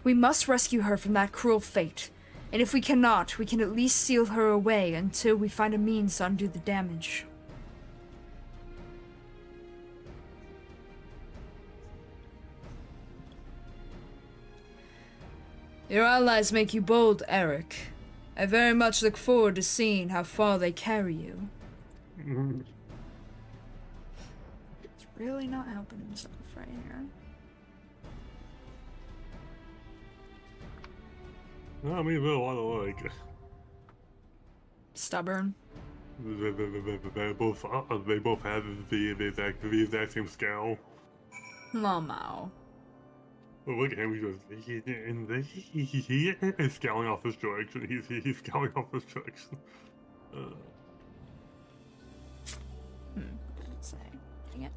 We must rescue her from that cruel fate, and if we cannot, we can at least seal her away until we find a means to undo the damage. Your allies make you bold, Eric. I very much look forward to seeing how far they carry you. It's really not helping himself right here. No, I mean, there's a lot of like. Stubborn. They both have the exact same scowl. Lomao. Well, look at him. He is scowling off his direction. He's scowling off his direction. Let's say. Dang it.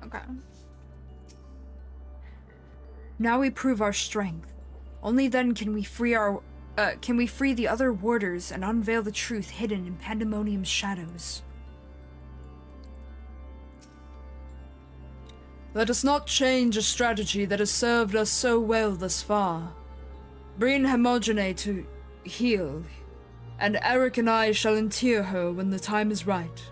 Okay. Now we prove our strength. Only then can we free the other warders and unveil the truth hidden in Pandemonium's shadows. Let us not change a strategy that has served us so well thus far. Bring Hermogene to heal, and Eric and I shall interre her when the time is right.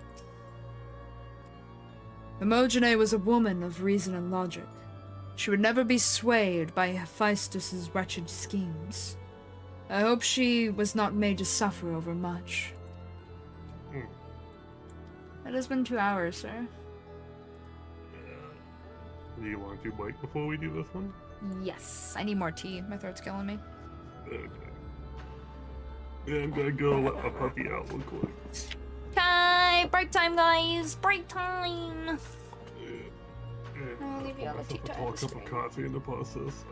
Hermogene was a woman of reason and logic. She would never be swayed by Hephaestus's wretched schemes. I hope she was not made to suffer over much. It has been 2 hours, sir. Do you want to bite before we do this one? Yes. I need more tea. My throat's killing me. Okay. Yeah, I'm gonna go let a puppy out real quick. Okay, break time, guys. Break time. And I'll leave you on the tea myself a time. tall cup of coffee in the process.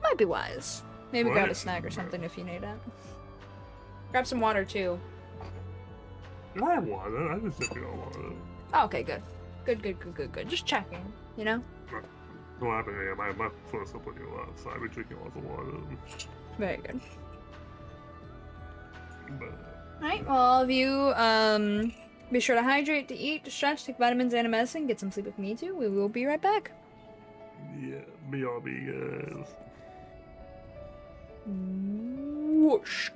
Might be wise. Maybe grab a What? snack or something if you need it. Grab some water too. I want it. I just simply don't want it. Oh, okay, good. Good. Just checking, you know? What happened here? My first up when you were outside, we're drinking lots of water. Very good. But Alright, well, all of you, be sure to hydrate, to eat, to stretch, take vitamins and a medicine, get some sleep if you need to. We will be right back. yeah, BRB, guys. Whoosh.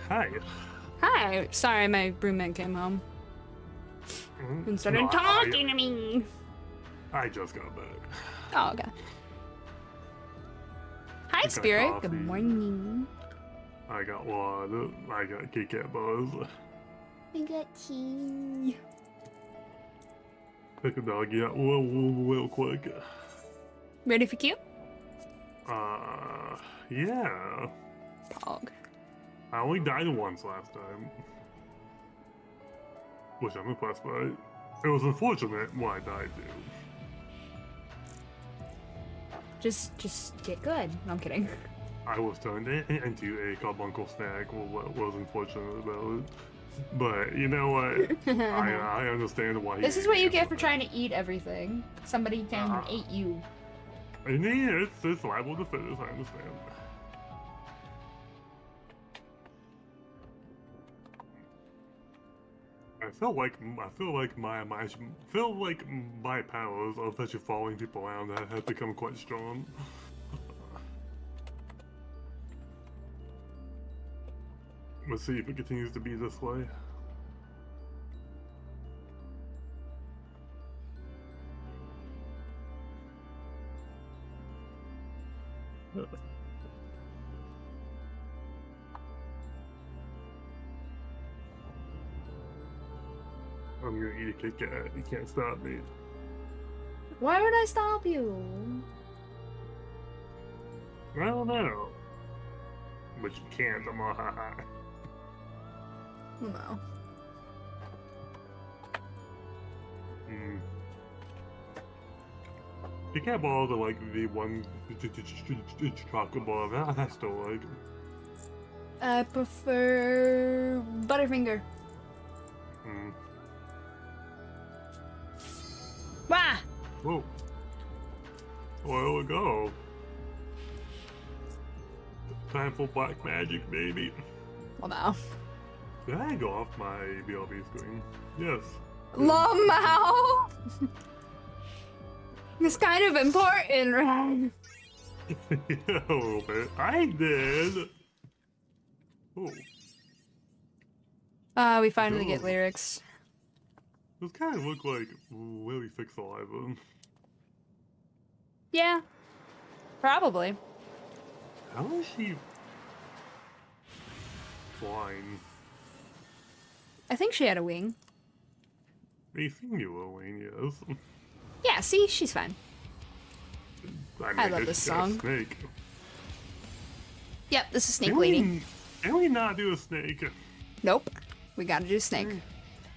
Hi. Hi. Sorry, my roommate came home and started No, talking to me. I just got back. Oh, okay. Hi, got Spirit. coffee. Good morning. I got water. I got Kit Kat bars. I got tea. Pick a doggy out real quick. Ready for Q? Yeah. Pog. I only died once last time. Which I'm impressed by. It was unfortunate when I died too. Just get good. No, I'm kidding. I was turned into a carbuncle snack, what was unfortunate about it. But you know what? I understand why. This is what you get for trying to eat everything. Somebody came and ate you. And yeah, it's liable to finish, I understand. I feel like my powers of actually following people around have become quite strong. Let's see if it continues to be this way. I'm gonna eat a Kit Kat. You can't stop me. Why would I stop you? I don't know. But you can't. I'm all ha. No. Kit Kat balls are like the one chocolate bar that I still like. I prefer Butterfinger. Wah! Whoa. Where we go? Time for black magic, baby. Well, now. Did I go off my BLB screen? Yes. Lamau! It's kind of important, right? Yeah, a little bit. I did. Oh. We finally get Ooh. lyrics. Those kind of look like really thick saliva. Yeah. Probably. How is she flying? I think she had a wing. They seem you, Owen, yes. Yeah, see? She's fine. I love this she's got a song. Snake. Yep, this is Snake Can Lady. Can we not do a snake? Nope. We gotta do Snake.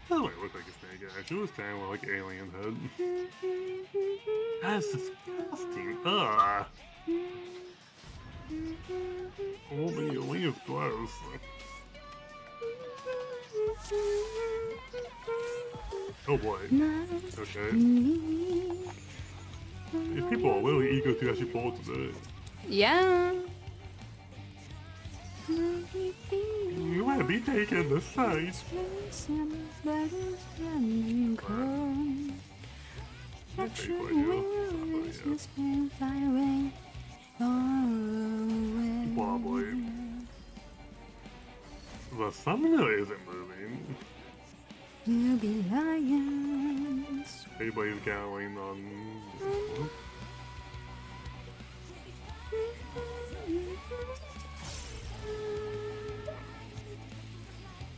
Doesn't really look like a snake, actually. It was kind of like alien head. That's disgusting. Ugh. Oh, the alien is gross. Oh boy. Okay. These people are really eager to actually pull today. Yeah. You might be taking the side. Probably. The summoner isn't moving. You'll be lions. Everybody's going on.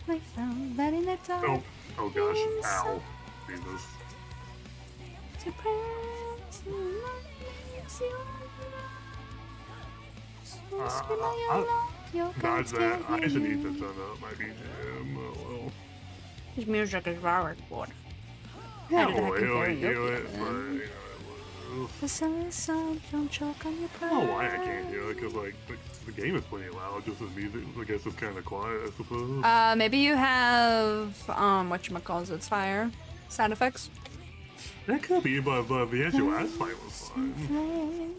I found that in the dark. Oh, oh gosh. Ow. Jesus. Dodge that. I should need to turn up my BGM. Oh well. His music is very good. Yeah, How did I boy, compare I you? hear it, but you know, The sun is sun, don't choke on your I don't know why I can't hear it, because like the game is plenty loud, just the music I guess it's kind of quiet, I suppose. Maybe you have whatchamacallit's fire sound effects. That could be, but the actual last fight was fine.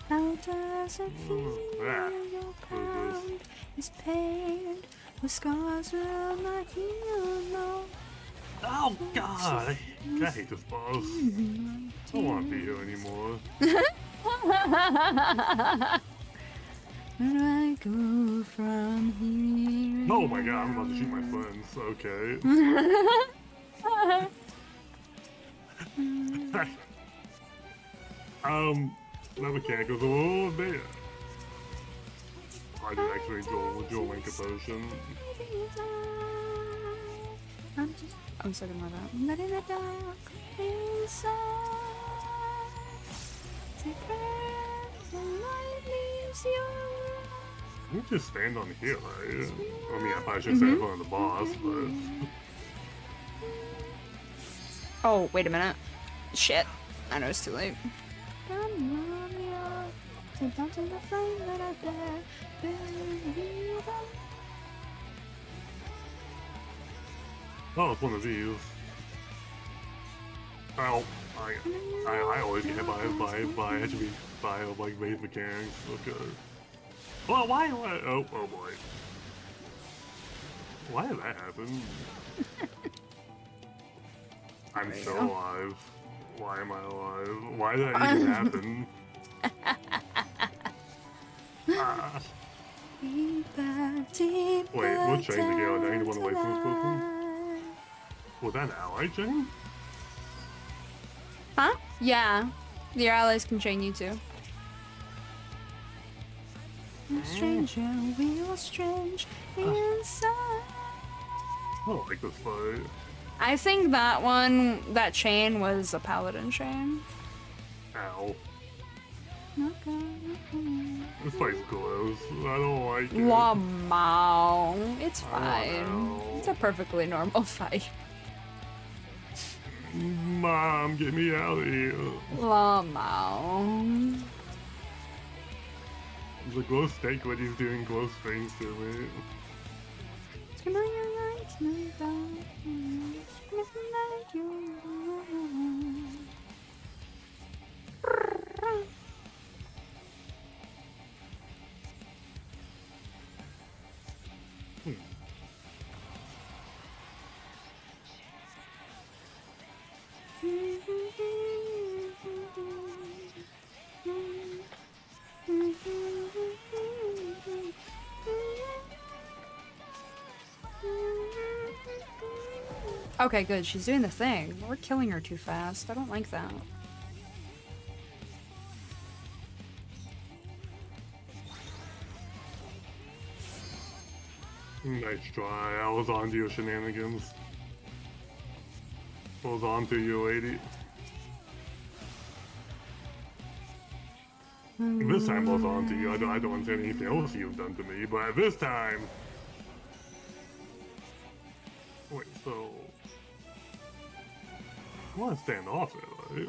How does it feel? Ah, Your what is crown is pained with scars around my heel. Oh god, I hate this boss. I don't want to be here anymore. Where do I go from here? Oh my god, I'm about to shoot my friends. Okay. That mechanic was a little bit. I did actually dual link a potion. I'm sorry about that. But in the dark inside, the light leaves your You can just stand on here, right? I mean, I probably should stand in front of the boss, but. Oh, wait a minute. Shit. I know it's too late. Oh, it's one of these. Ow. I always get hit by actually by like maze mechanics. Okay. Well, why? Oh boy. Why did that happen? I'm still alive. Why am I alive? Why did that even happen? Ah. Wait, what chain to get on? I need to run away from this person? Was that an ally chain? Huh? Yeah. Your allies can chain you too. Stranger, we were strange inside. I don't like this fight. I think that chain was a paladin chain. Ow. This fight's gross. I don't like it. Wow, it's I fine. don't know. It's a perfectly normal fight. Mom, get me out of here. Wow. He's a gross steak when he's doing gross things to me. Okay, good. She's doing the thing. We're killing her too fast. I don't like that. Nice try. I was on to your shenanigans. I was on to you, lady. This time I was on to you. I don't understand anything else you've done to me, but this time... Wait, so... I want to stand off it, right?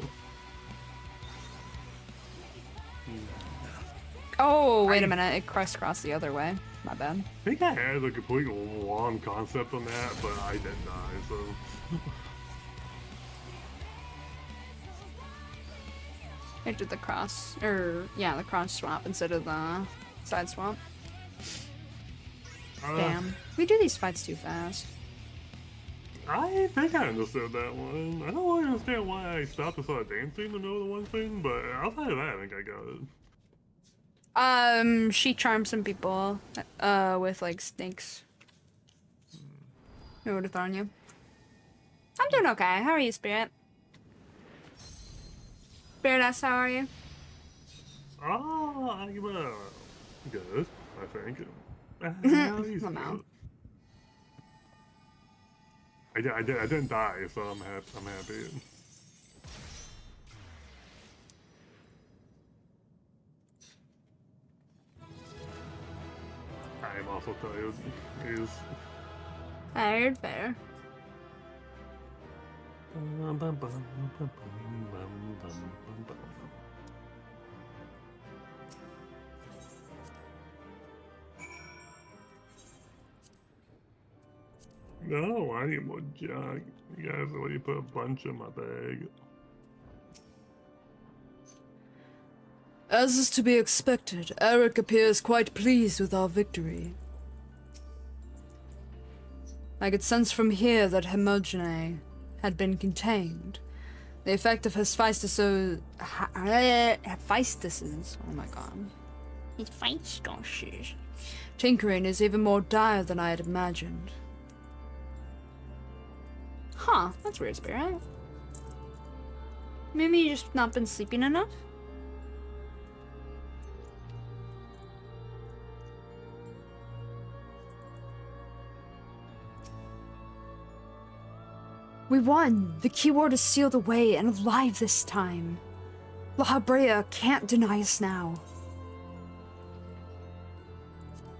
Oh, wait a minute. It crisscrossed the other way. My bad. I think I had a complete wrong concept on that, but I didn't die, so... I did the cross, the cross swap instead of the side swap. Damn. We do these fights too fast. I think I understood that one. I don't really understand why I stopped and started dancing in the middle of the one thing, but outside of that, I think I got it. She charmed some people, with, like, snakes. Who would have thrown you? I'm doing okay. How are you, Spirit? Spirit S, how are you? I'm good, I think. I'm out. I didn't die, so I'm happy. I'm also tired. Tired, fair. No, I need more junk. You guys already put a bunch in my bag. As is to be expected, Eric appears quite pleased with our victory. I could sense from here that Hmmmm had been contained. The effect of his feistises, oh my god, His Feistos. Tinkering is even more dire than I had imagined. Huh, that's weird, Spirit. Maybe you just not been sleeping enough? We won! The keyword is sealed away and alive this time. La Habrea can't deny us now.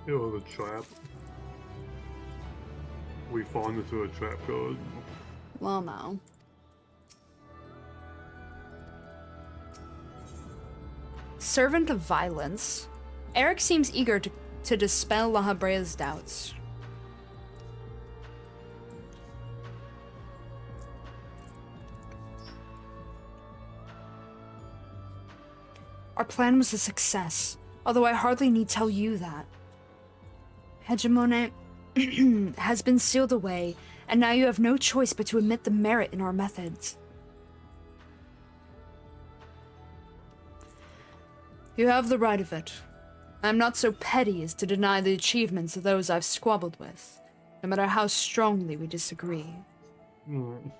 It was a trap. We fall into a trap code. Well, now. Servant of violence. Eric seems eager to dispel La Habrea's doubts. Our plan was a success, although I hardly need tell you that. Hegemone has been sealed away, and now you have no choice but to admit the merit in our methods. You have the right of it. I am not so petty as to deny the achievements of those I've squabbled with, no matter how strongly we disagree. Mm.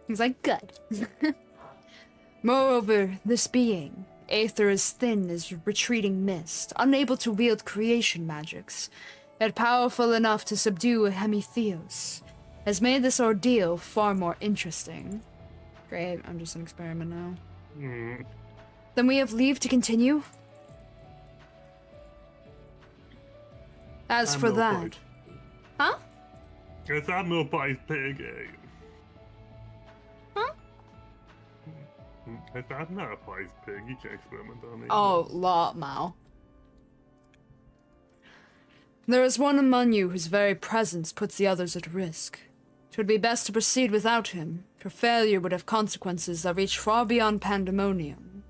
He's like, good. Moreover, this being, aether as thin as retreating mist, unable to wield creation magics, yet powerful enough to subdue a Hemitheos, has made this ordeal far more interesting. Great, I'm just an experiment now. Mm. Then we have leave to continue? As I'm for no that... bite. Huh? Yes, I'm no bite pig, eh? Huh? Yes, I'm not a prize pig. You can experiment on me. Oh, La Mao. There is one among you whose very presence puts the others at risk. 'Twould be best to proceed without him, for failure would have consequences that reach far beyond pandemonium.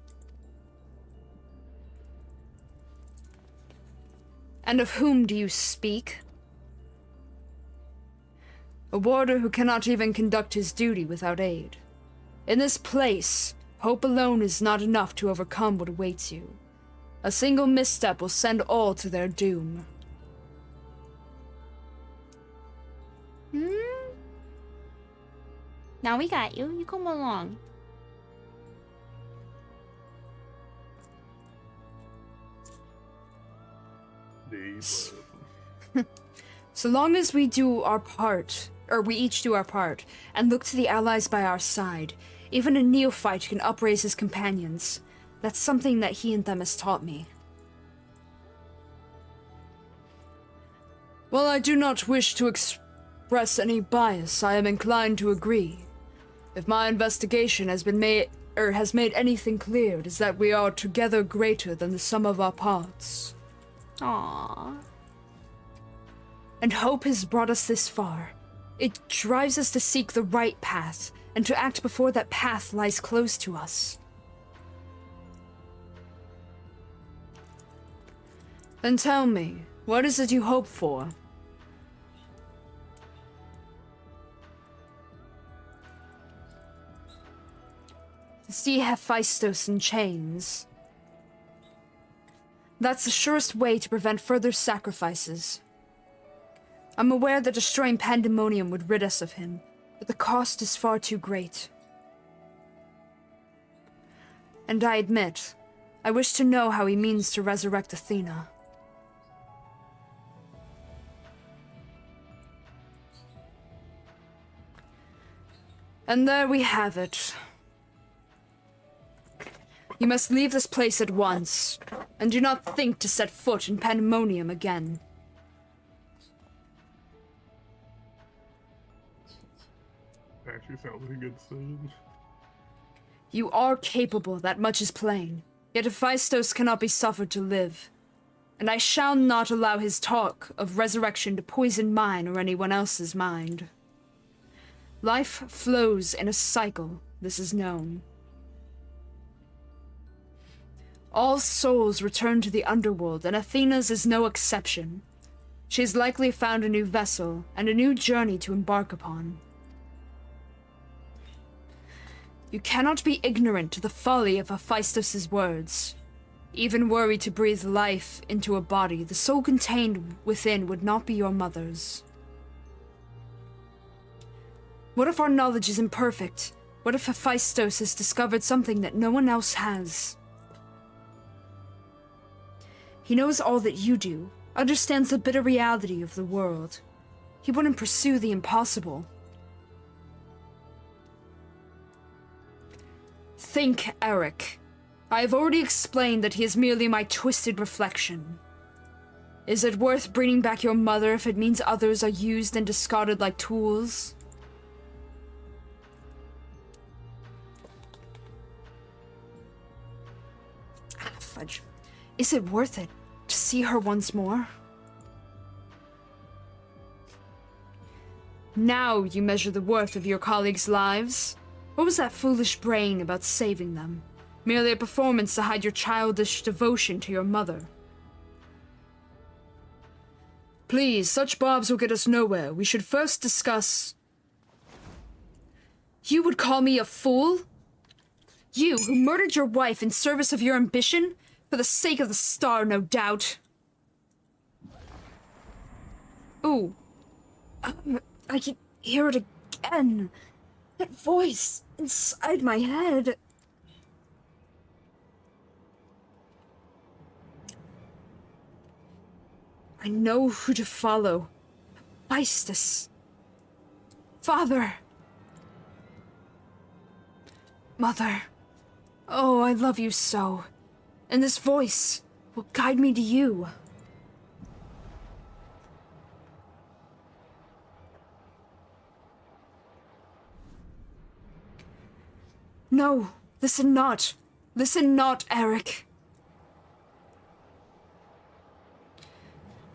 And of whom do you speak? A warder who cannot even conduct his duty without aid. In this place, hope alone is not enough to overcome what awaits you. A single misstep will send all to their doom. Now we got you. You come along. So long as we do our part, or we each do our part, and look to the allies by our side, even a neophyte can upraise his companions. That's something that he and them has taught me. While I do not wish to express any bias, I am inclined to agree. If my investigation has made anything clear, it is that we are together greater than the sum of our parts. Aww. And hope has brought us this far. It drives us to seek the right path, and to act before that path lies close to us. Then tell me, what is it you hope for? To see Hephaestus in chains. That's the surest way to prevent further sacrifices. I'm aware that destroying Pandemonium would rid us of him, but the cost is far too great. And I admit, I wish to know how he means to resurrect Athena. And there we have it. You must leave this place at once, and do not think to set foot in Pandemonium again. Actually sounds like a good decision. You are capable, that much is plain. Yet Hephaestus cannot be suffered to live. And I shall not allow his talk of resurrection to poison mine or anyone else's mind. Life flows in a cycle, this is known. All souls return to the underworld, and Athena's is no exception. She has likely found a new vessel and a new journey to embark upon. You cannot be ignorant to the folly of Hephaestus' words. Even were we to breathe life into a body, the soul contained within would not be your mother's. What if our knowledge is imperfect? What if Hephaestus has discovered something that no one else has? He knows all that you do, understands the bitter reality of the world. He wouldn't pursue the impossible. Think, Eric. I have already explained that he is merely my twisted reflection. Is it worth bringing back your mother if it means others are used and discarded like tools? Ah, fudge. Is it worth it to see her once more? Now you measure the worth of your colleagues' lives. What was that foolish braying about saving them? Merely a performance to hide your childish devotion to your mother. Please, such bobs will get us nowhere. We should first discuss... You would call me a fool? You, who murdered your wife in service of your ambition? For the sake of the star, no doubt. Ooh. I can hear it again. That voice inside my head. I know who to follow. Hephaestus. Father. Mother. Oh, I love you so. And this voice will guide me to you. No, listen not. Listen not, Eric.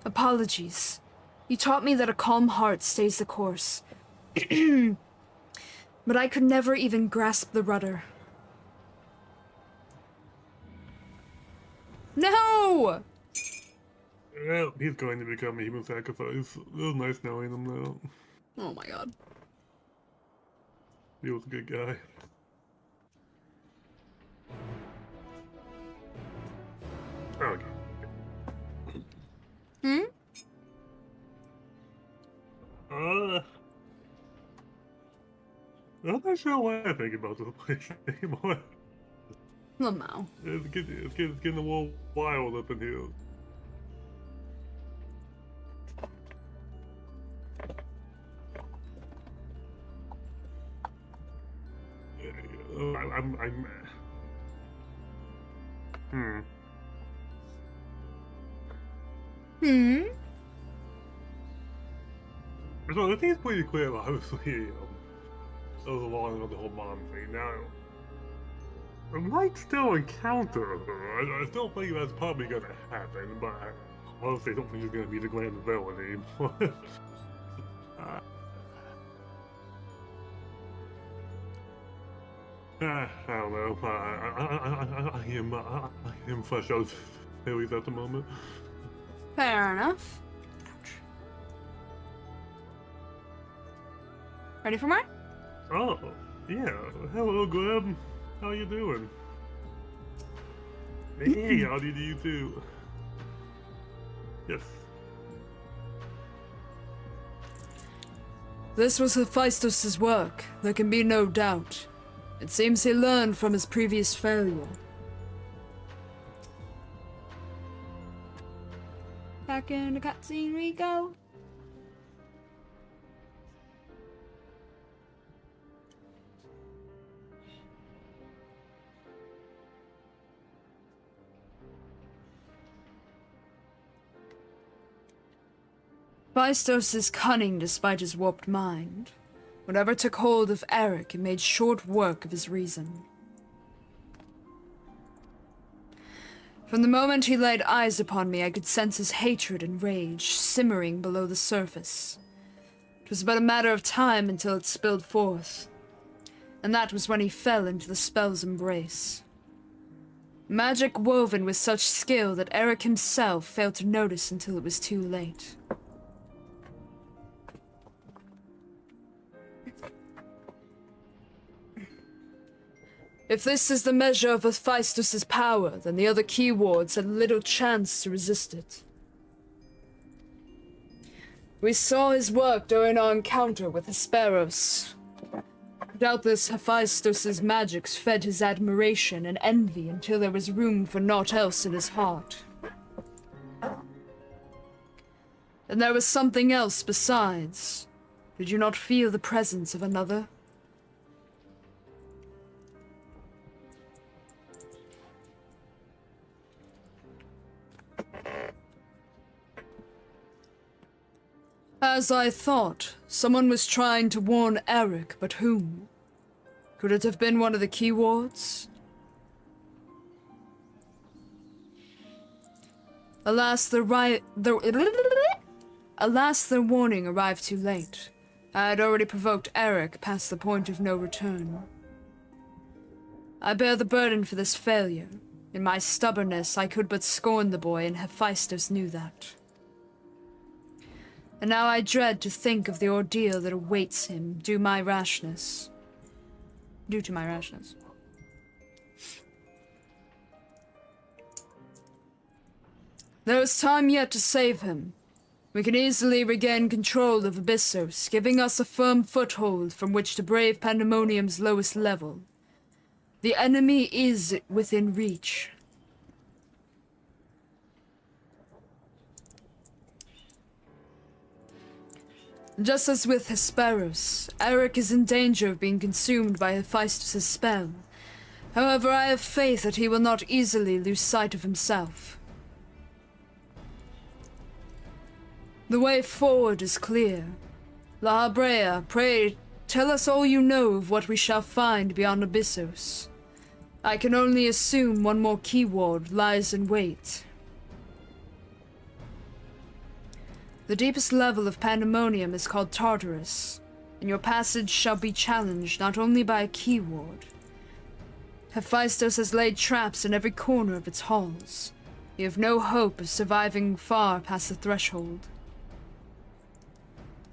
Apologies. You taught me that a calm heart stays the course. But I could never even grasp the rudder. No! Well, he's going to become a human sacrifice. It was nice knowing him, though. Oh my god. He was a good guy. Okay. Hmm? I'm not sure what I think about this place anymore. Lamau. It's getting a little wild up in here. So I think it's pretty clear, obviously, it was along with the whole mom thing. Now, I might still encounter her. I still think that's probably gonna happen, but I honestly don't think it's gonna be the Grand Villa anymore. I don't know. I am fresh out of Phillies at the moment. Fair enough. Ouch. Ready for more? Oh, yeah. Hello, Gleb. How you doing? Hey, how do you too? Yes. This was Hephaestus' work, there can be no doubt. It seems he learned from his previous failure. Back in the cutscene we go. Hephaestus is cunning despite his warped mind. Whatever took hold of Eric, it made short work of his reason. From the moment he laid eyes upon me, I could sense his hatred and rage simmering below the surface. It was but a matter of time until it spilled forth. And that was when he fell into the spell's embrace. Magic woven with such skill that Eric himself failed to notice until it was too late. If this is the measure of Hephaestus' power, then the other key wards had little chance to resist it. We saw his work during our encounter with Hesperos. Doubtless Hephaestus' magics fed his admiration and envy until there was room for naught else in his heart. And there was something else besides. Did you not feel the presence of another? As I thought, someone was trying to warn Eric, but whom? Could it have been one of the key wards? Alas, the warning arrived too late. I had already provoked Eric past the point of no return. I bear the burden for this failure. In my stubbornness, I could but scorn the boy, and Hephaestus knew that. And now I dread to think of the ordeal that awaits him due to my rashness. There is time yet to save him. We can easily regain control of Abyssos, giving us a firm foothold from which to brave Pandemonium's lowest level. The enemy is within reach. Just as with Hesperos, Eric is in danger of being consumed by Hephaestus' spell. However, I have faith that he will not easily lose sight of himself. The way forward is clear. La Habrea, pray, tell us all you know of what we shall find beyond Abyssos. I can only assume one more key ward lies in wait. The deepest level of Pandemonium is called Tartarus, and your passage shall be challenged not only by a key ward. Hephaestus has laid traps in every corner of its halls. You have no hope of surviving far past the threshold.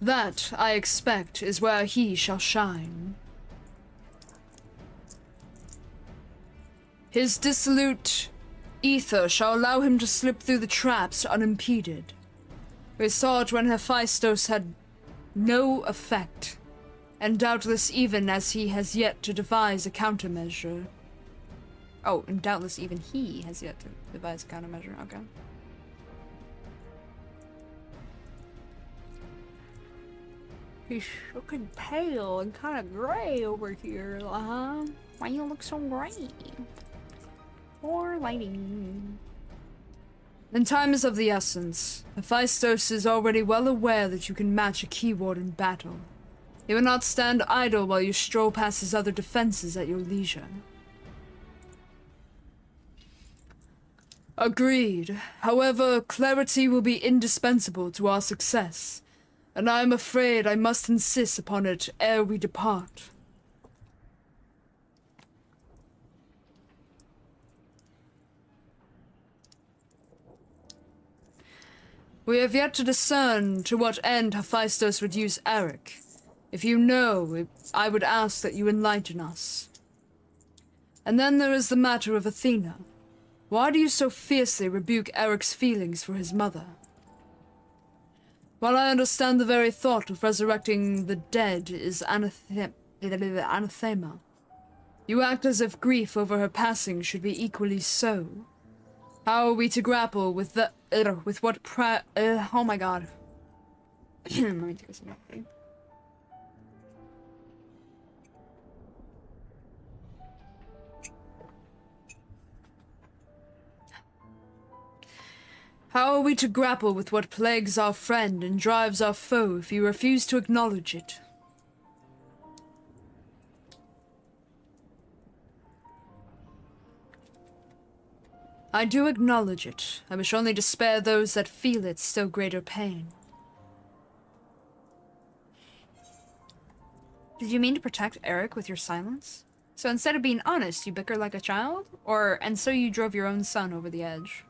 That, I expect, is where he shall shine. His dissolute ether shall allow him to slip through the traps unimpeded. We saw it when Hephaestus had no effect, and doubtless even as he has yet to devise a countermeasure. Oh, and doubtless even he has yet to devise a countermeasure, okay. He's looking pale and kind of gray over here, huh? Why you look so gray? Poor lighting. And time is of the essence. Hephaestus is already well aware that you can match a key ward in battle. He will not stand idle while you stroll past his other defenses at your leisure. Agreed. However, clarity will be indispensable to our success, and I am afraid I must insist upon it ere we depart. We have yet to discern to what end Hephaestus would use Eric. If you know, I would ask that you enlighten us. And then there is the matter of Athena. Why do you so fiercely rebuke Eric's feelings for his mother? While I understand the very thought of resurrecting the dead is anathema, you act as if grief over her passing should be equally so. How are we to grapple with the with what oh my god. Let me take a second. How are we to grapple with what plagues our friend and drives our foe if you refuse to acknowledge it? I do acknowledge it. I wish only to spare those that feel it still greater pain. Did you mean to protect Eric with your silence? So instead of being honest, you bicker like a child? And so you drove your own son over the edge?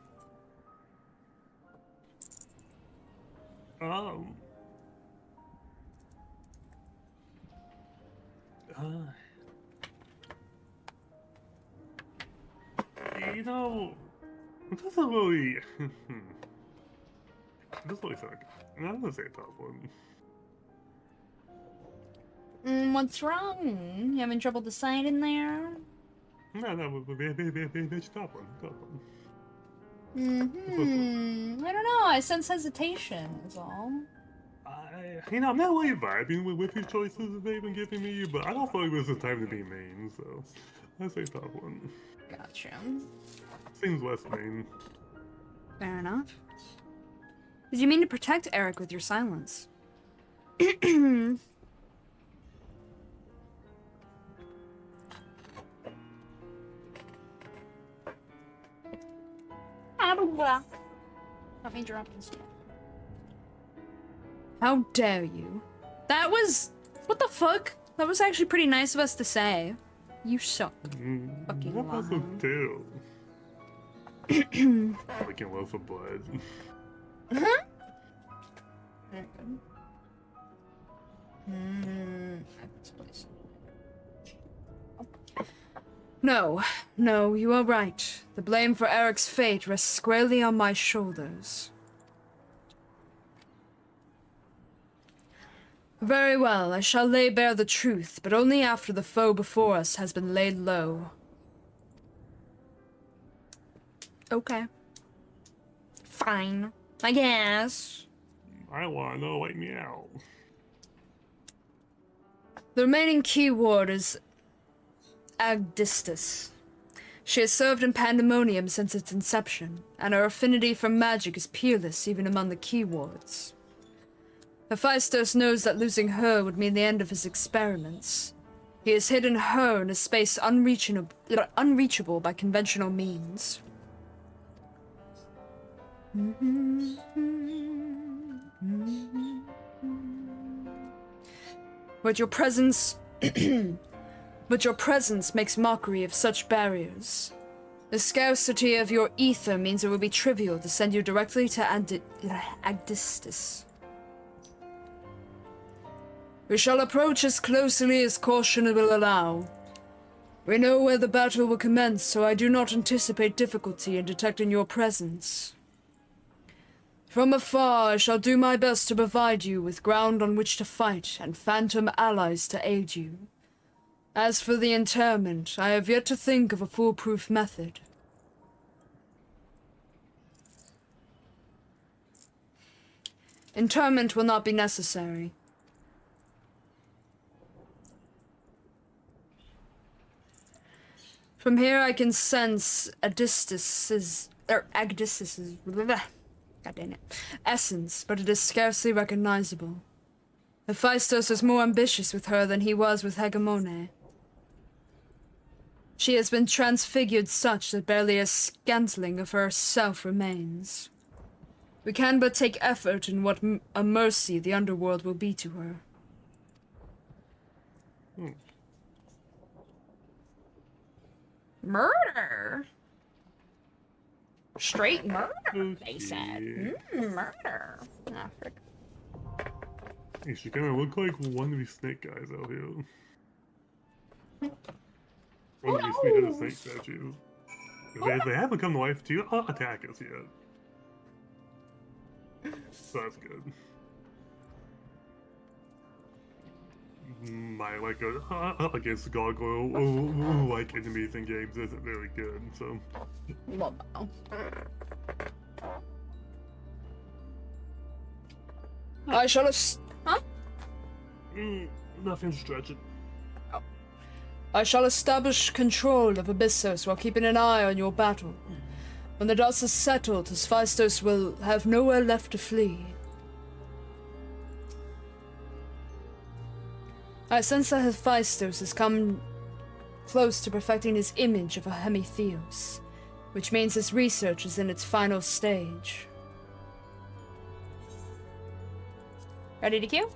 you know, it doesn't really. It doesn't really sound like. I'm gonna say a top one. What's wrong? You having trouble deciding there? No, bitch, top one, top one. I don't know. I sense hesitation. Is all. You know, I'm not really vibing with these choices that they've been giving me, but I don't feel like this is time to be main, so I say top one. Gotcha. Seems less main. Fair enough. Did you mean to protect Eric with your silence? Let me drop this. How dare you? That was... What the fuck? That was actually pretty nice of us to say. You suck. Fucking That was liar. a too. Fucking loaf of blood. No, no, you are right. The blame for Eric's fate rests squarely on my shoulders. Very well, I shall lay bare the truth, but only after the foe before us has been laid low. Okay. Fine, I guess. I wanna know, like me out. The remaining keyword is Agdistis. She has served in Pandemonium since its inception, and her affinity for magic is peerless even among the keywords. Hephaestus knows that losing her would mean the end of his experiments. He has hidden her in a space unreachable by conventional means. But your presence... But your presence makes mockery of such barriers. The scarcity of your ether means it would be trivial to send you directly to Agdistis. We shall approach as closely as caution will allow. We know where the battle will commence, so I do not anticipate difficulty in detecting your presence. From afar, I shall do my best to provide you with ground on which to fight and phantom allies to aid you. As for the interment, I have yet to think of a foolproof method. Interment will not be necessary. From here I can sense Agdistis's essence, but it is scarcely recognizable. Hephaestus is more ambitious with her than he was with Hegemone. She has been transfigured such that barely a scantling of herself remains. We can but take effort in what a mercy the underworld will be to her. Murder? Straight murder, they said. Murder. Ah, frick. Hey, she kinda look like one of these snake guys out here. One of these three-headed snake statues. If they haven't come to life to attack us yet. So that's good. My against gargoyle like enemies in games isn't very good, so Well, no. I shall nothing stretching. I shall establish control of Abyssos while keeping an eye on your battle. When the dust is settled, Hephaestus will have nowhere left to flee. I sense that Hephaestus has come close to perfecting his image of a Hemitheos, which means his research is in its final stage. Ready to queue?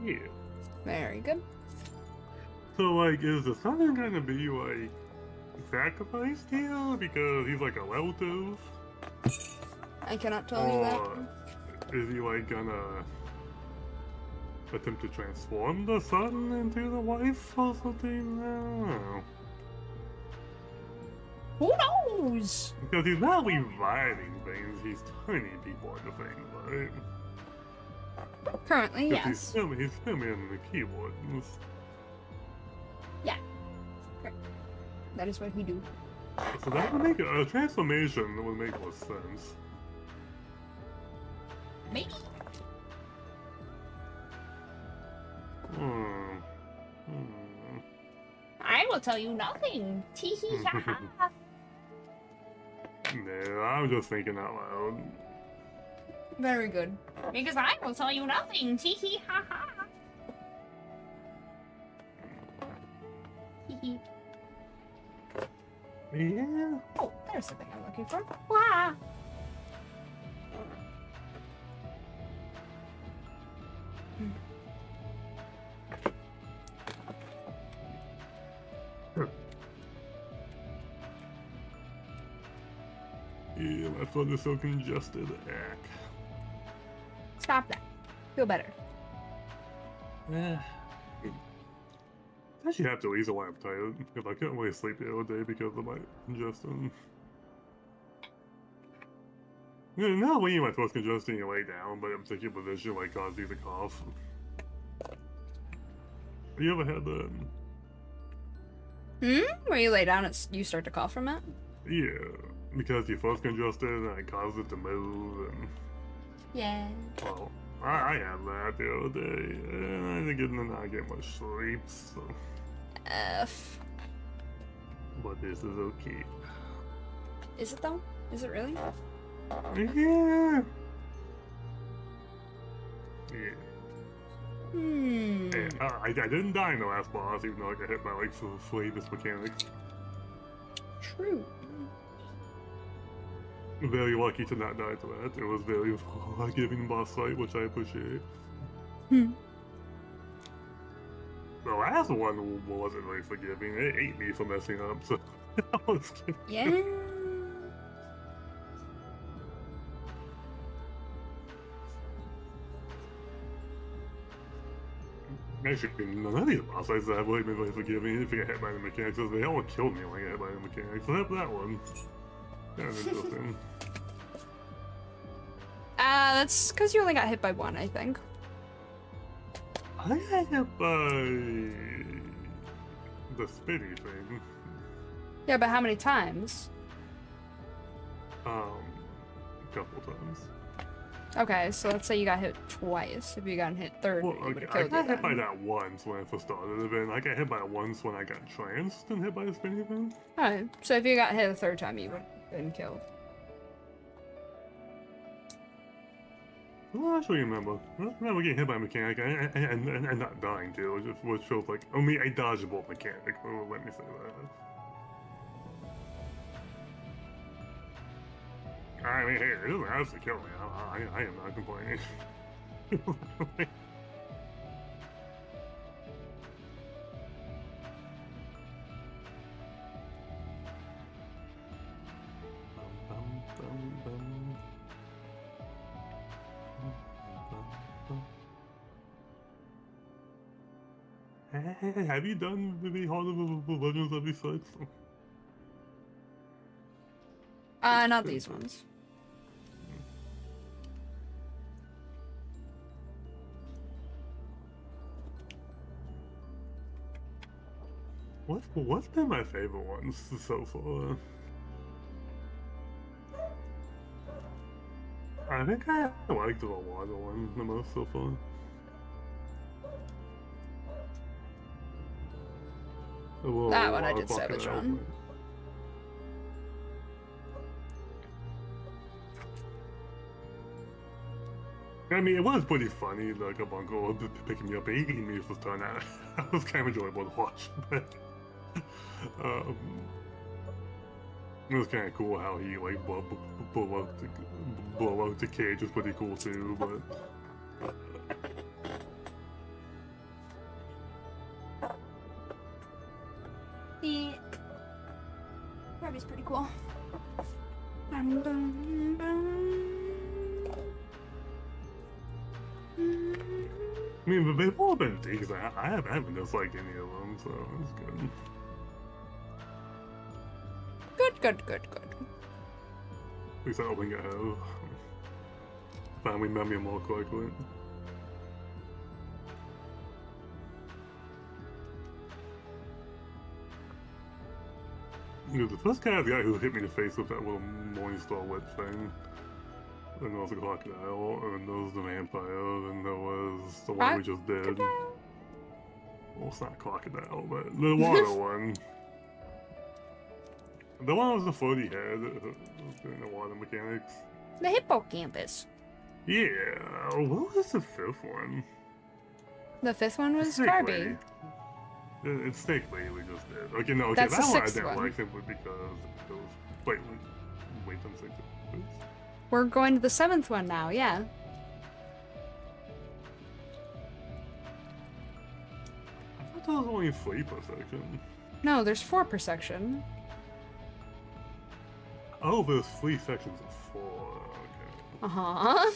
Yeah. Very good. So, like, is the son gonna be, like, sacrificed here because he's, like, a relative? I cannot tell you that. Or is he, like, gonna attempt to transform the son into the wife or something? I don't know. Who knows? Because he's not reviving things, he's turning people into things, right? Currently, 'Cause yes. He's spamming the keyboard. Yeah. Okay. That is what he do. So that would make a transformation that would make more sense. Maybe. Hmm. I will tell you nothing. Tee hee ha ha. No, I'm just thinking out loud. Very good. Because I will tell you nothing. Tee hee ha ha. Hee hee. Yeah. Oh, there's something I'm looking for. Wah! Yeah, my throat is so congested. Stop that. Feel better. I actually have to reason why I'm tired, because I couldn't really sleep the other day because of my congestion. Now when my throat's congested, you lay down, but in a particular position might cause you to cough. You ever had that? Where you lay down, you start to cough from it? Yeah, because your throat's congested and it causes it to move, and Yeah. well, I had that the other day, and I didn't get much sleep, so. F. But this is okay. Is it though? Is it really? Yeah. Yeah. Hey, I didn't die in the last boss, even though I got hit by like flavorless mechanics. True. Very lucky to not die to that. It was very forgiving boss fight, which I appreciate. The last one wasn't really forgiving. It ate me for messing up, so that was good. Yeah. Actually, none of these boss fights have really been really forgiving if you get hit by the mechanics. They all killed me when I got hit by the mechanics. So that one. Kind of interesting. That's because you only got hit by one, I think. I got hit by the spitty thing. Yeah, but how many times? A couple times. Okay, so let's say you got hit twice. If you got hit third, Well, it would've okay, I killed got you hit by then. that once when I first started the event. I got hit by it once when I got tranced and hit by the spinny thing. Alright, so if you got hit a third time, you would have been killed. I don't actually remember. I don't remember getting hit by a mechanic and not dying too, which feels like only a dodgeable mechanic. Let me say that. I mean, hey, it doesn't have to kill me. I am not complaining. Hey, have you done the Hall of the Legends of these sites? Not these ones. What's been my favorite ones so far? I think I liked the water one the most so far. That one I did Savage on. I mean, it was pretty funny, like a bunko picking me up and eating me for turn out. That was kind of enjoyable to watch, but it was kind of cool how he like blow out the cage was pretty cool too, but. The Kirby's pretty cool. I mean, but they've all been decent. I haven't disliked any of them, so it's good. Good. Good, good, good. At least I don't think I have. Family member more quickly. You know, the first guy was the guy who hit me in the face with that little Morningstar whip thing. Then there was the crocodile, and then there was the vampire, and there was the one we just did. Well, it's not crocodile, but the water one. The one was the floaty head, doing the water mechanics. The hippocampus. Yeah, what was the fifth one? The fifth one was Snake Carby. Lady. It's Snake Lady we just did. Okay, no, okay, That's that the one I sixth didn't one. like simply because it was... Wait 10 seconds. We're going to the seventh one now, yeah. I thought there was only 3 per section. No, there's 4 per section. Oh, there's 3 sections of 4. Okay. Uh-huh.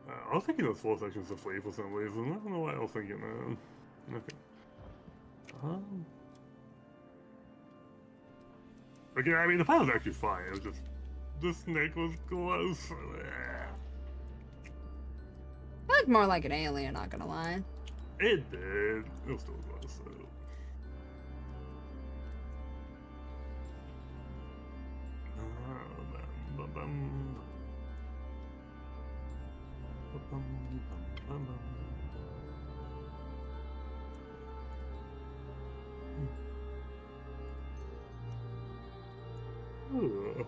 I was thinking there's 4 sections of 3 for some reason. I don't know why I was thinking that. Okay. Okay, I mean, the fight was actually fine. It was just the snake was gross. I look more like an alien, not gonna lie. It did. It was still gross. So. Ugh.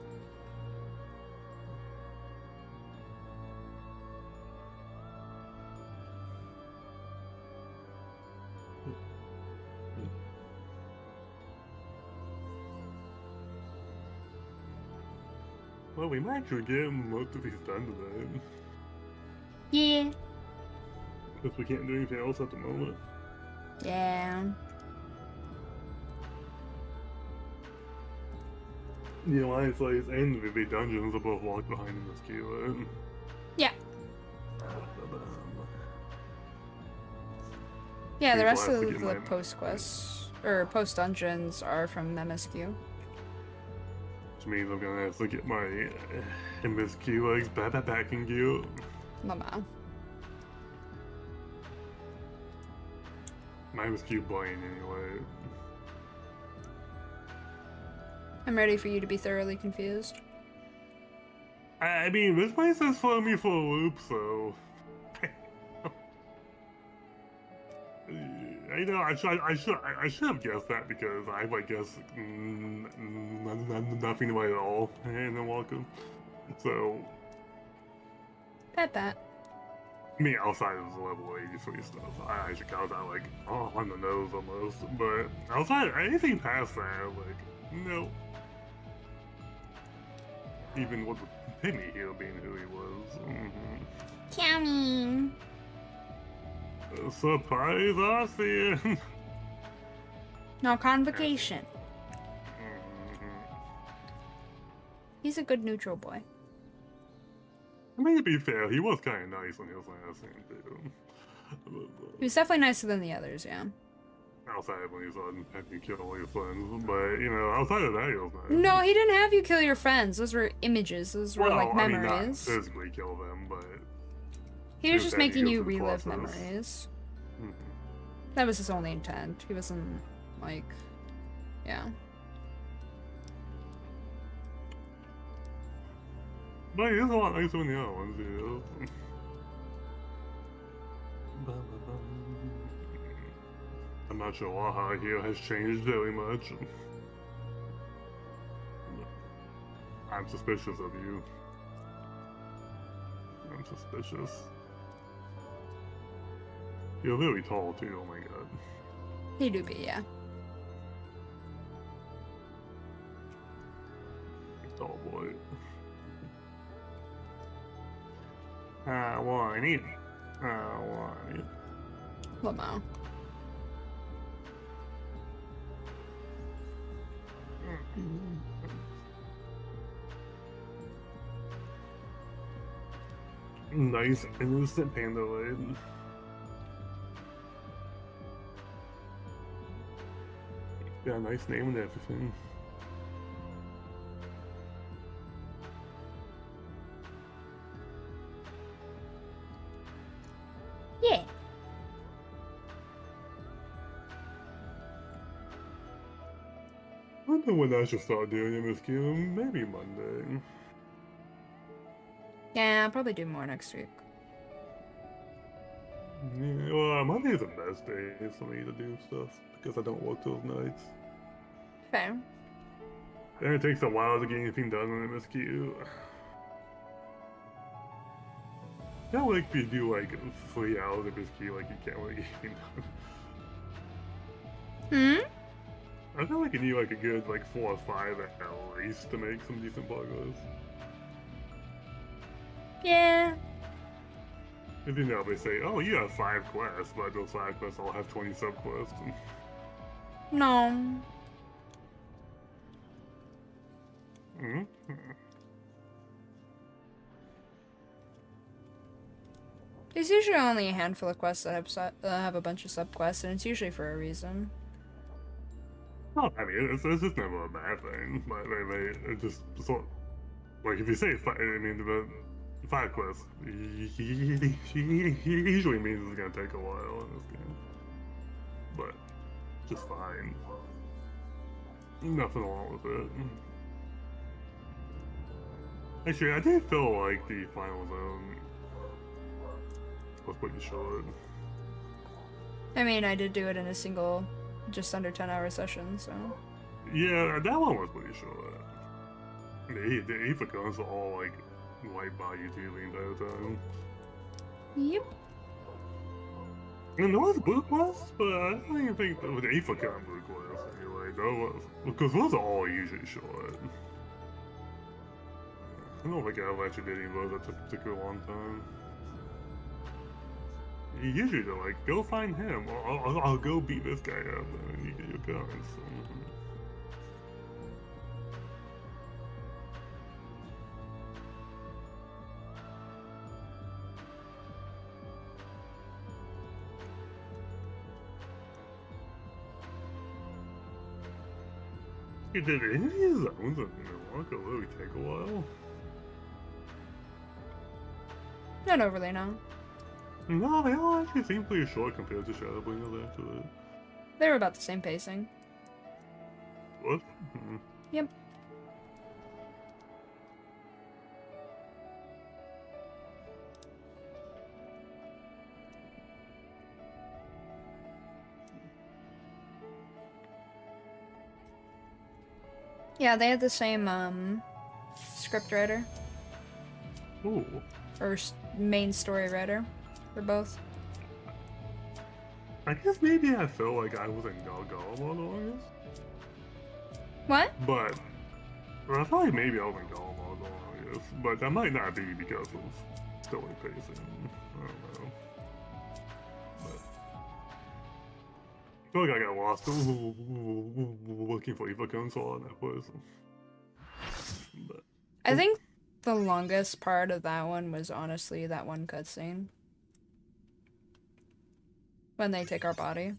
Well, we might actually get most of these done today. Yeah. Because we can't do anything else at the moment. Yeah. The Alliance Lays and the big dungeons are both locked behind in this queue, right? Yeah. Yeah, the Means rest I'll of have to get the my- post quests or post dungeons are from MSQ. Which means I'm gonna have to get my MSQ legs back in gear. Mama. My MSQ brain, anyway. I'm ready for you to be thoroughly confused. I mean, this place has thrown me for a loop, so. I know I should have guessed that because I might guess nothing away at all, and then welcome. So, Bet that. I mean, outside of the level 83 stuff, I actually got that like on the nose almost. But outside anything past that, like no. Even with the pygmy hero being who he was. Coming. Surprise Arcean! No convocation. He's a good neutral boy. I mean, to be fair, he was kind of nice when he was last seen too. He was definitely nicer than the others, yeah. Outside of when he was on having to kill all your friends, but you know, outside of that, he was nice. No, he didn't have you kill your friends. Those were images. Those were well, like I mean, not memories. physically kill them, but He was He just was making having to you go through the relive process. memories. Mhm. That was his only intent. He wasn't like, yeah. But he is a lot nicer than the other ones, you know. I'm not sure why how here has changed very much. I'm suspicious of you. I'm suspicious. You're very tall too, oh my god. He do be, yeah. Tall boy. I want it. I want it. Lamo. Nice innocent panda lid. Got a nice name and everything. wonder when I should start doing MSQ. Maybe Monday. Yeah, I'll probably do more next week. Yeah, well, Monday is the best day for me to do stuff because I don't work those nights. Fair. And it takes a while to get anything done on MSQ. Not like if you do like 3 hours of MSQ, like you can't really get anything done. I feel like you need like a good like 4 or 5 at least to make some decent progress. Yeah. If you know, they say, oh, you have 5 quests, but those 5 quests all have 20 subquests. No. There's usually only a handful of quests that have a bunch of subquests, and it's usually for a reason. Oh, I mean, it's just never a bad thing. But they just sort like if you say 5, I mean, the 5 quests usually means it's gonna take a while in this game, but just fine. Nothing wrong with it. Actually, I did feel like the final zone was pretty short. I mean, I did do it in a single, just under 10-hour session, so. Yeah, that one was pretty short. The Aphicons are all like white by you the entire time. Yep. And there was blue quests, but I don't even think that was the Aphicon blue quests anyway. Because those are all usually short. I don't think I've actually did any of those that took a long time. Usually they're like, go find him, or I'll go beat this guy up, and then you get your guns. Did any of these zones in Milwaukee really take a while? Not overly, no. No, they all actually seem pretty short compared to Shadowbringers after that. They were about the same pacing. What? Yep. Yeah, they had the same, script writer. Ooh. Or main story writer. For both. I guess maybe I felt like I was in Galgala the longest. What? But I felt like maybe I was in Galgala the longest. But that might not be because of story pacing. I don't know. But I feel like I got lost looking for Eva console on that place. But I think the longest part of that one was honestly that one cutscene. When they take our body.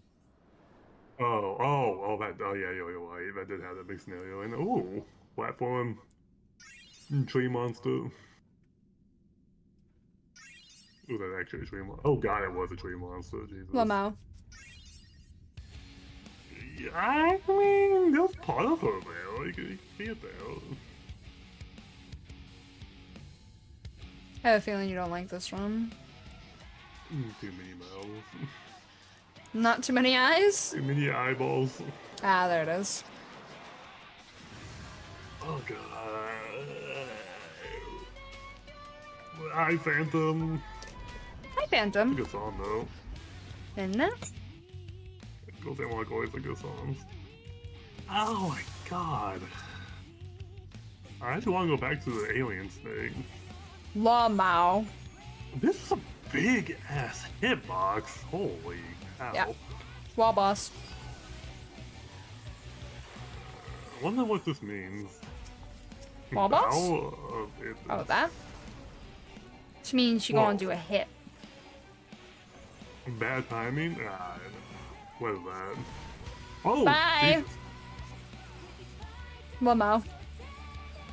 Oh, yeah, you're right. That did have that big scenario. And ooh, platform tree monster. Ooh, that actually a tree monster. Oh god, it was a tree monster. Jesus. Lamau. Yeah, I mean, that was part of her there. Like, you can see it there. I have a feeling you don't like this one. Too many mouths. Not too many eyes? Too many eyeballs. Ah, there it is. Oh god. Eye Phantom. Hi, Phantom. Good song though. Isn't it? Goes in like always the good songs. Oh my god. I actually want to go back to the alien thing. Lamau. This is a big ass hitbox. Holy cow. Yeah. Wall boss. I wonder what this means. Wall boss? Oh, That? Which means you're gonna do a hit. Bad timing? What is that? Oh! Bye! Jesus. Lamau.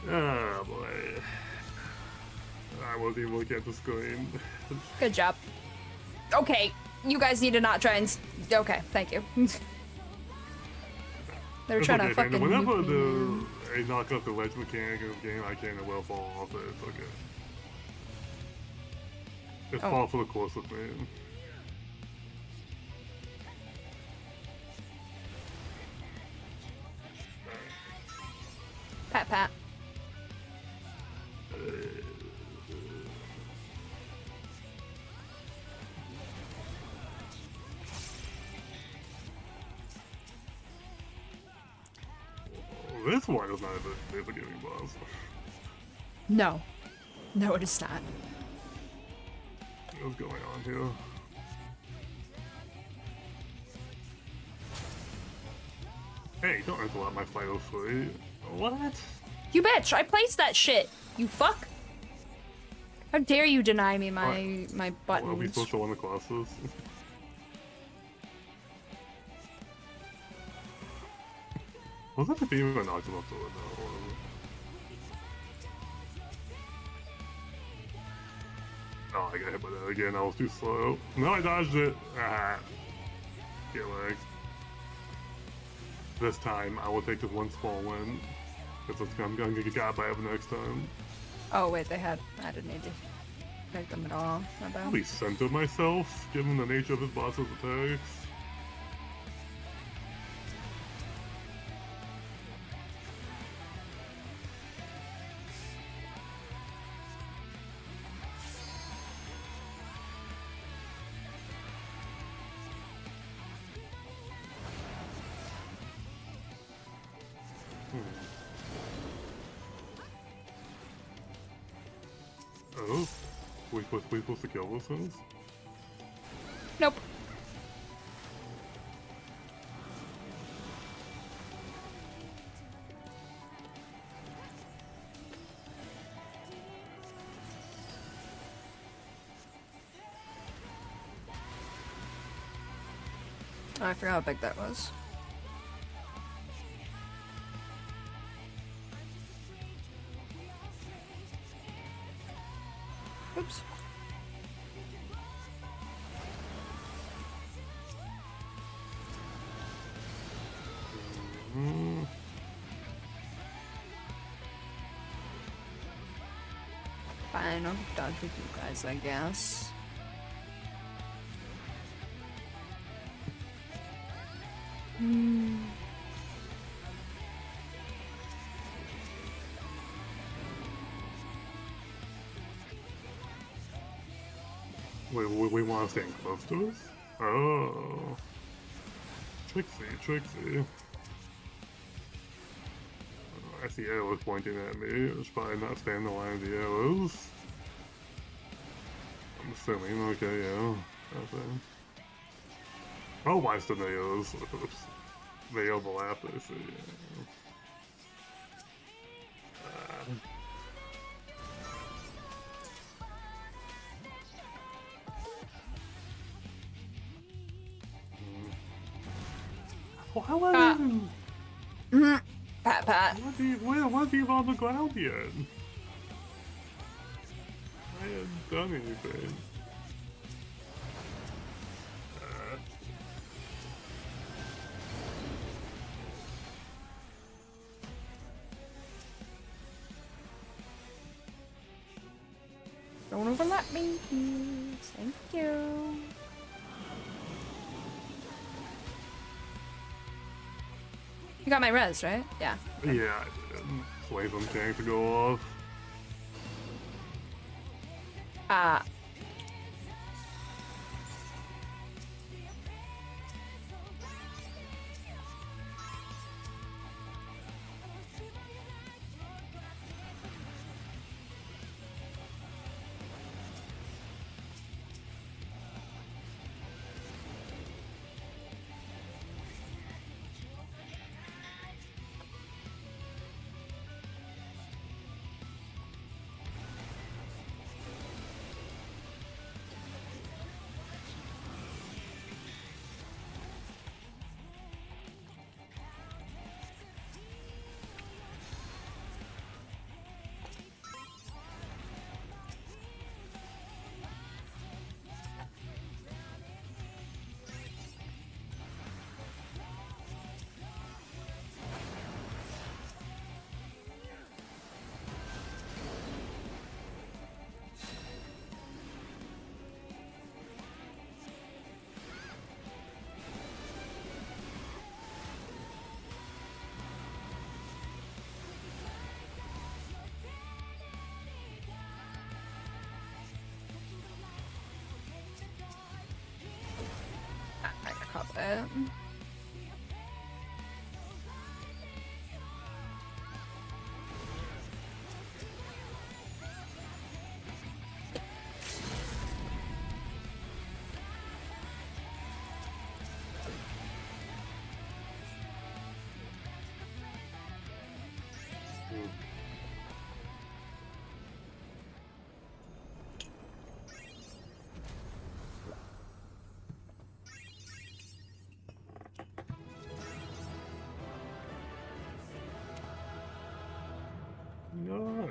Oh boy. I wasn't even looking at the screen. Good job. Okay, you guys need to not try and... Okay, thank you. They were It's trying to okay, fucking Panda. Whenever nuke me, man. they knock up the ledge mechanic in the game, I can and will fall off it. It's okay. It's Oh. par for the course with me. Pat pat. This one is not a beginning boss. No. No, it is not. What's going on here? Hey, don't interrupt my final free. What? You bitch! I placed that shit! You fuck! How dare you deny me my Are we buttons? supposed to win the classes? Was that the theme that knocked him off the window? Oh, I got hit by that again. I was too slow. No, I dodged it. Ah. Get legs. This time, I will take this one small win. Because I'm gonna get got by it next time. Oh wait, they had. I didn't need to make them at all. My bad. Probably center myself, given the nature of this boss's attacks. Oh, we supposed to kill those things? Nope. Oh, I forgot how big that was. Oops. Mm. Fine, I'll dodge with you guys, I guess. We want to stand close to us? Oh. Trixie. I see arrows pointing at me. It's probably not staying the line of the arrows. I'm assuming, okay, yeah. Okay. Oh, why is the arrows? They overlap, I see. Why would I even... Pat. What's even on the ground yet? I hadn't done anything. Don't overlap me, please. Thank you. You got my res, right? Yeah. Yeah, I did. Wait for the tank to go off. it. Alright.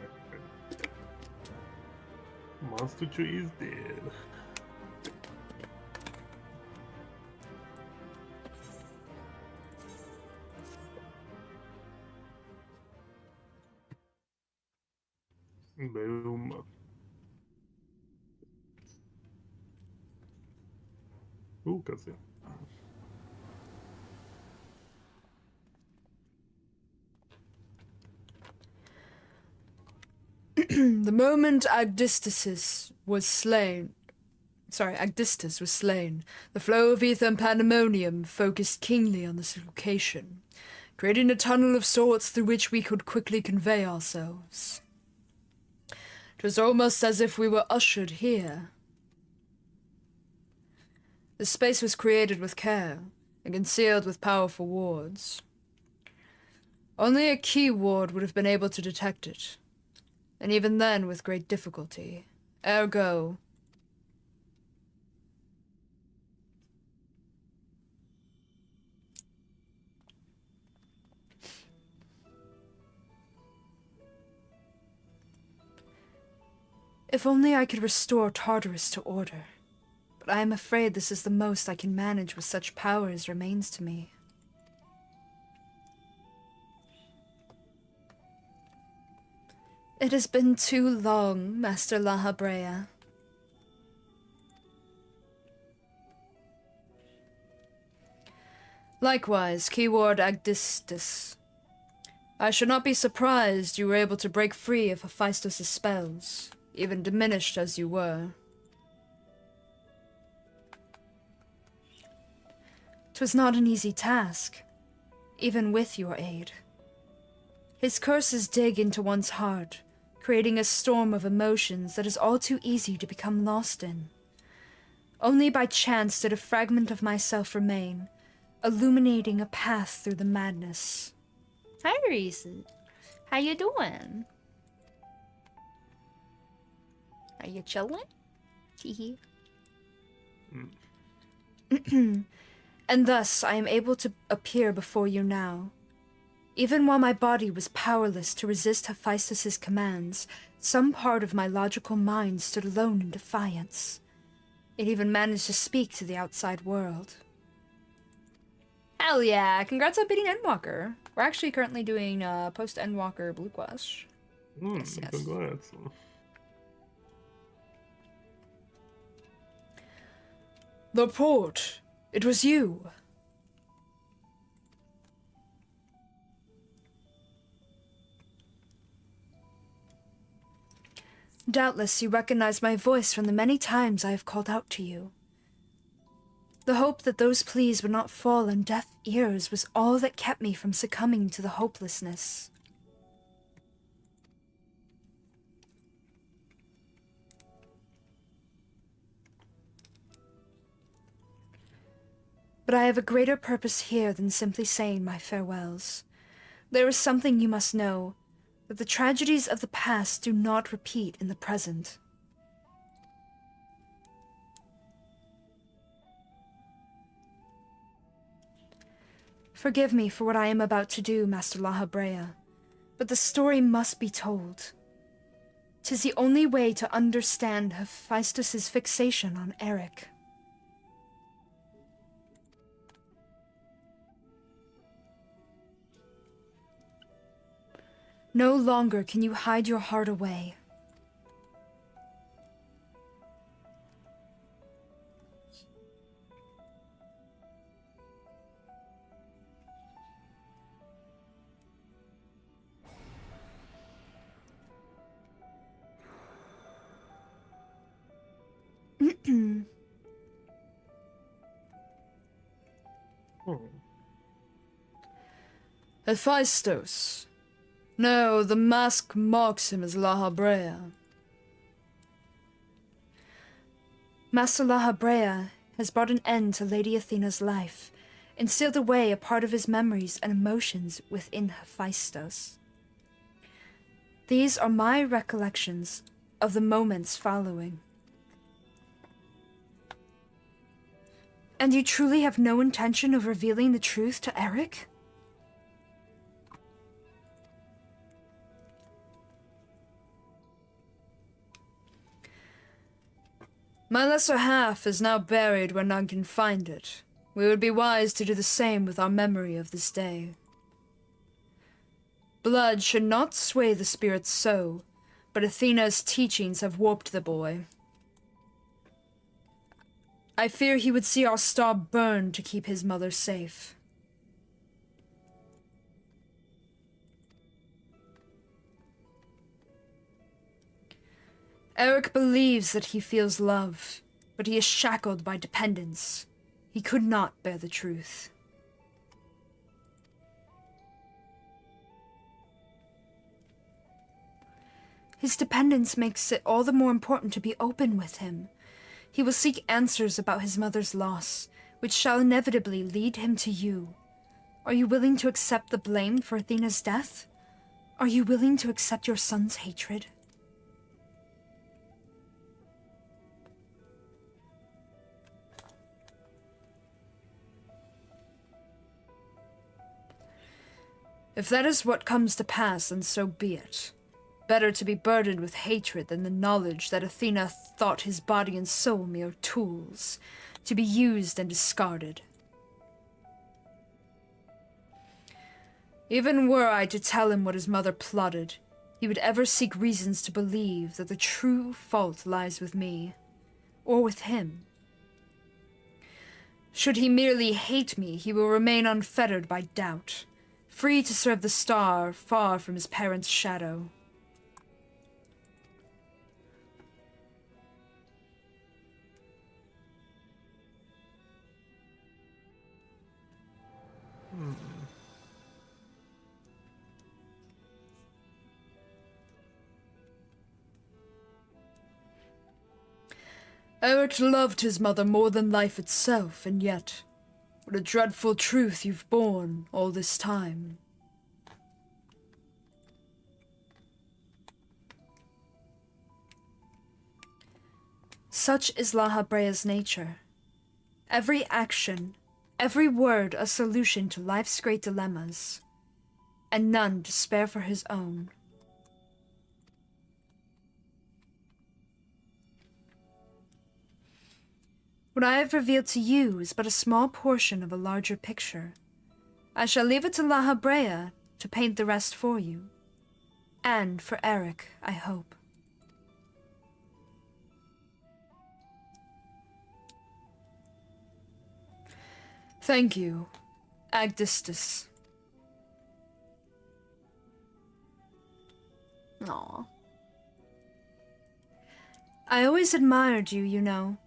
Monster tree is dead. Boom. Ooh, cutscene. The moment Agdistus was slain, the flow of ether and pandemonium focused keenly on this location, creating a tunnel of sorts through which we could quickly convey ourselves. It was almost as if we were ushered here. The space was created with care and concealed with powerful wards. Only a key ward would have been able to detect it, and even then with great difficulty. Ergo, if only I could restore Tartarus to order. But I am afraid this is the most I can manage with such power as remains to me. It has been too long, Master La Habrea. Likewise, Keyword Agdistus. I should not be surprised you were able to break free of Hephaestus' spells, even diminished as you were. 'Twas not an easy task, even with your aid. His curses dig into one's heart, creating a storm of emotions that is all too easy to become lost in. Only by chance did a fragment of myself remain, illuminating a path through the madness. Hi, Reese. How you doing? Are you chilling? Hee And thus I am able to appear before you now. Even while my body was powerless to resist Hephaestus' commands, some part of my logical mind stood alone in defiance. It even managed to speak to the outside world. Hell yeah! Congrats on beating Endwalker. We're actually currently doing post-Endwalker Blue Quest. Yes. Congrats. The port! It was you! Doubtless you recognize my voice from the many times I have called out to you. The hope that those pleas would not fall on deaf ears was all that kept me from succumbing to the hopelessness. But I have a greater purpose here than simply saying my farewells. There is something you must know, that the tragedies of the past do not repeat in the present. Forgive me for what I am about to do, Master La Habrea, but the story must be told. 'Tis the only way to understand Hephaestus' fixation on Eric. No longer can you hide your heart away. Hephaestus. No, the mask marks him as La Habrea. Master La Habrea has brought an end to Lady Athena's life, and sealed away a part of his memories and emotions within Hephaestus. These are my recollections of the moments following. And you truly have no intention of revealing the truth to Eric? My lesser half is now buried where none can find it. We would be wise to do the same with our memory of this day. Blood should not sway the spirit's soul, but Athena's teachings have warped the boy. I fear he would see our star burn to keep his mother safe. Eric believes that he feels love, but he is shackled by dependence. He could not bear the truth. His dependence makes it all the more important to be open with him. He will seek answers about his mother's loss, which shall inevitably lead him to you. Are you willing to accept the blame for Athena's death? Are you willing to accept your son's hatred? If that is what comes to pass, then so be it. Better to be burdened with hatred than the knowledge that Athena thought his body and soul mere tools, to be used and discarded. Even were I to tell him what his mother plotted, he would ever seek reasons to believe that the true fault lies with me, or with him. Should he merely hate me, he will remain unfettered by doubt, free to serve the star far from his parents' shadow. Eric loved his mother more than life itself, and yet, what a dreadful truth you've borne all this time. Such is La Habrea's nature. Every action, every word a solution to life's great dilemmas, and none to spare for his own. What I have revealed to you is but a small portion of a larger picture. I shall leave it to La Habrea to paint the rest for you. And for Eric, I hope. Thank you, Agdistus. Aw. I always admired you, you know.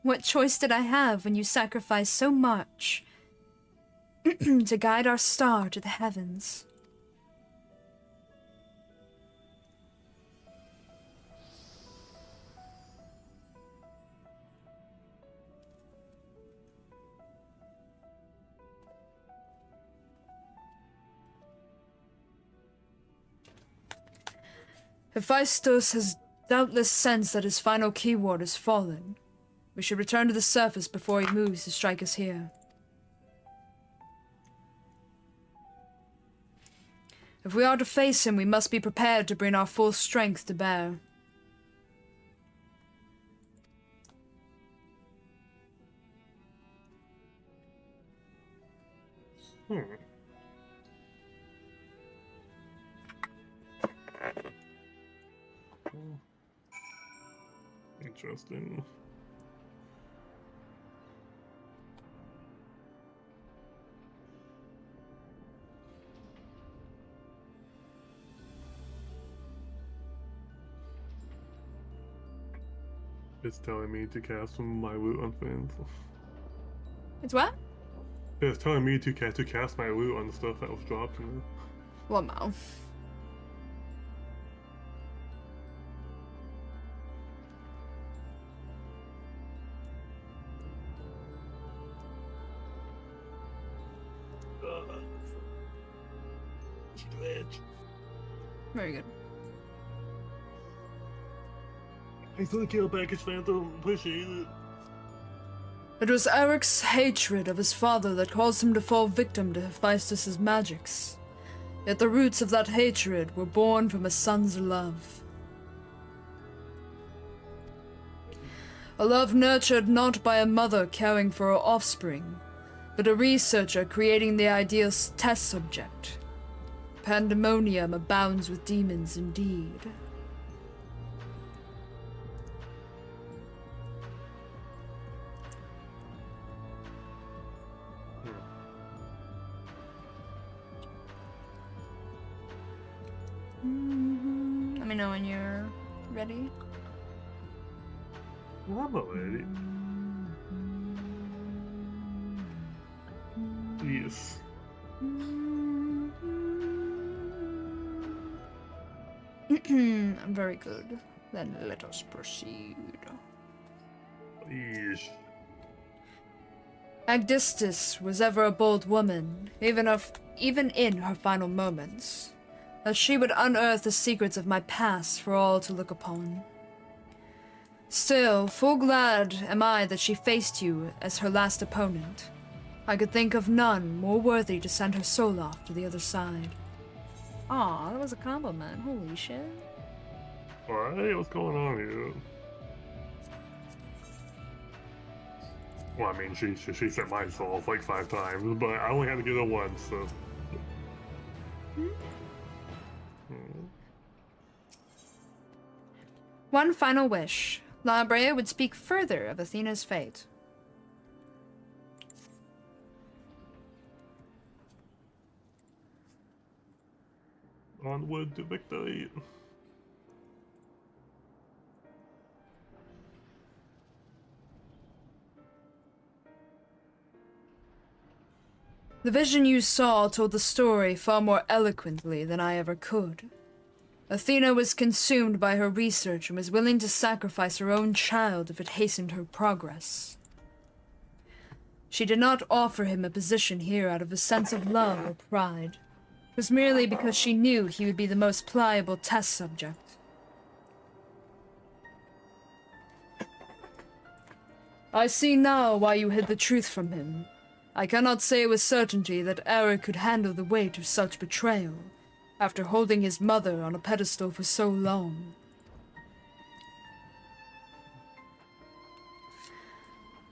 What choice did I have when you sacrificed so much to guide our star to the heavens? Hephaestus has doubtless sensed that his final keyword has fallen. We should return to the surface before he moves to strike us here. If we are to face him, we must be prepared to bring our full strength to bear. Interesting. It's telling me to cast some of my loot on fans. It's what? It was telling me to cast my loot on the stuff that was dropped. You know? Lamau. Stretch. Very good. Thanks for the kill package, Phantom. Appreciate it. It was Eric's hatred of his father that caused him to fall victim to Hephaestus' magics. Yet the roots of that hatred were born from a son's love. A love nurtured not by a mother caring for her offspring, but a researcher creating the ideal test subject. Pandemonium abounds with demons indeed. Let me know when you're ready. Well, I'm not ready. Yes. Very good. Then let us proceed. Yes. Agdistis was ever a bold woman, even in her final moments, that she would unearth the secrets of my past for all to look upon. Still, full glad am I that she faced you as her last opponent. I could think of none more worthy to send her soul off to the other side. Aw, that was a compliment. Holy shit. Alright, what's going on here? Well, I mean, she sent my soul off like 5 times, but I only had to get it once, so. One final wish. La Brea would speak further of Athena's fate. Onward to victory. The vision you saw told the story far more eloquently than I ever could. Athena was consumed by her research and was willing to sacrifice her own child if it hastened her progress. She did not offer him a position here out of a sense of love or pride. It was merely because she knew he would be the most pliable test subject. I see now why you hid the truth from him. I cannot say with certainty that Eric could handle the weight of such betrayal, after holding his mother on a pedestal for so long.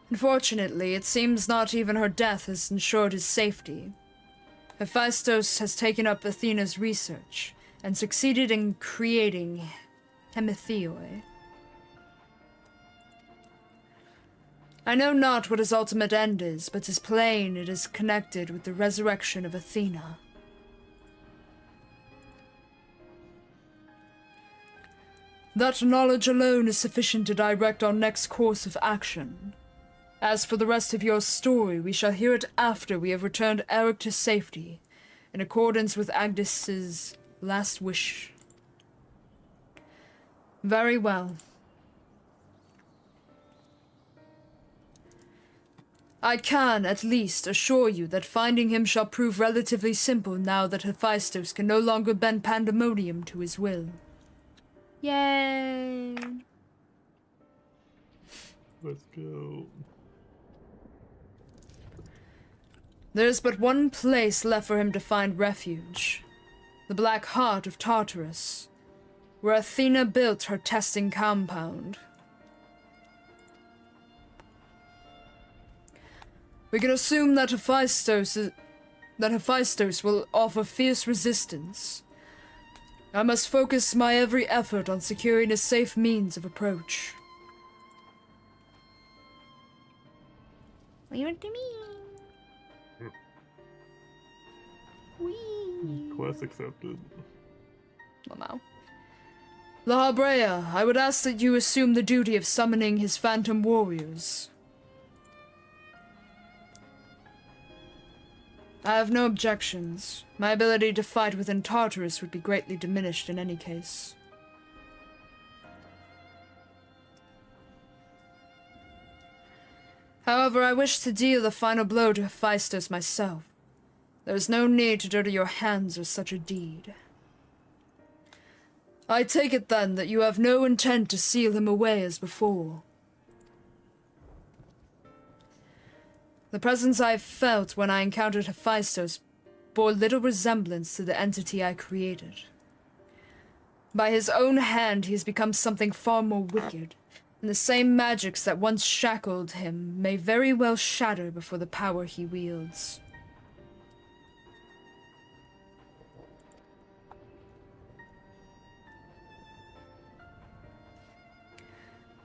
Unfortunately, it seems not even her death has ensured his safety. Hephaestus has taken up Athena's research, and succeeded in creating Hemithoi. I know not what his ultimate end is, but 'tis plain it is connected with the resurrection of Athena. That knowledge alone is sufficient to direct our next course of action. As for the rest of your story, we shall hear it after we have returned Eric to safety, in accordance with Agdis's last wish. Very well. I can, at least, assure you that finding him shall prove relatively simple now that Hephaestus can no longer bend pandemonium to his will. Yay! Let's go. There is but one place left for him to find refuge. The Black Heart of Tartarus, where Athena built her testing compound. We can assume that Hephaestus will offer fierce resistance. I must focus my every effort on securing a safe means of approach. Leave it to me. Whee! Quest accepted. Lamau. La Brea, I would ask that you assume the duty of summoning his phantom warriors. I have no objections. My ability to fight within Tartarus would be greatly diminished in any case. However, I wish to deal the final blow to Hephaestus myself. There is no need to dirty your hands with such a deed. I take it then that you have no intent to seal him away as before. The presence I felt when I encountered Hephaestus bore little resemblance to the entity I created. By his own hand, he has become something far more wicked, and the same magics that once shackled him may very well shatter before the power he wields.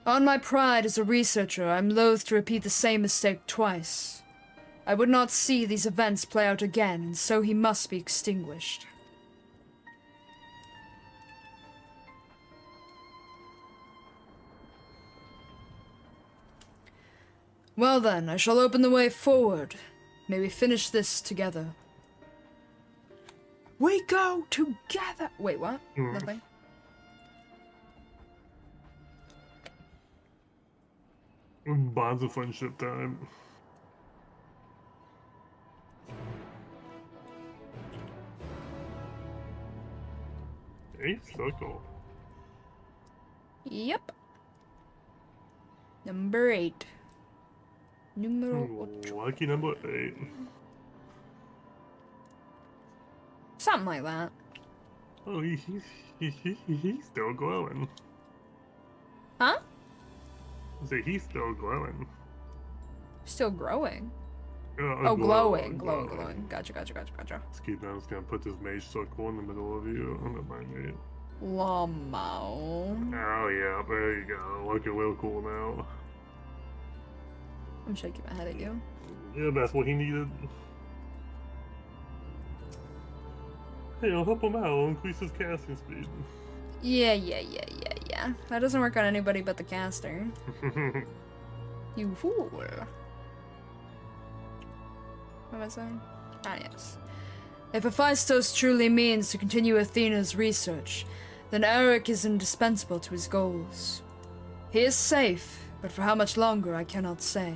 On my pride as a researcher, I'm loath to repeat the same mistake twice. I would not see these events play out again, and so he must be extinguished. Well then, I shall open the way forward. May we finish this together. We go together! Wait, what? Nothing. Bonds of friendship time. A circle. Yep. Number 8. Numero 8. Lucky number 8. Something like that. Oh, he's still glowing. Huh? I say he's still glowing. Still growing. Oh, glowing. Gotcha. Let's keep that. I'm just gonna put this mage circle in the middle of you. That might be. Lamau. Oh yeah, there you go. Looking real cool now. I'm shaking my head at you. Yeah, that's what he needed. Hey, I'll help him out. I'll increase his casting speed. Yeah. That doesn't work on anybody but the caster. You fool. What am I saying? Ah, yes. If Hephaestus truly means to continue Athena's research, then Eric is indispensable to his goals. He is safe, but for how much longer I cannot say.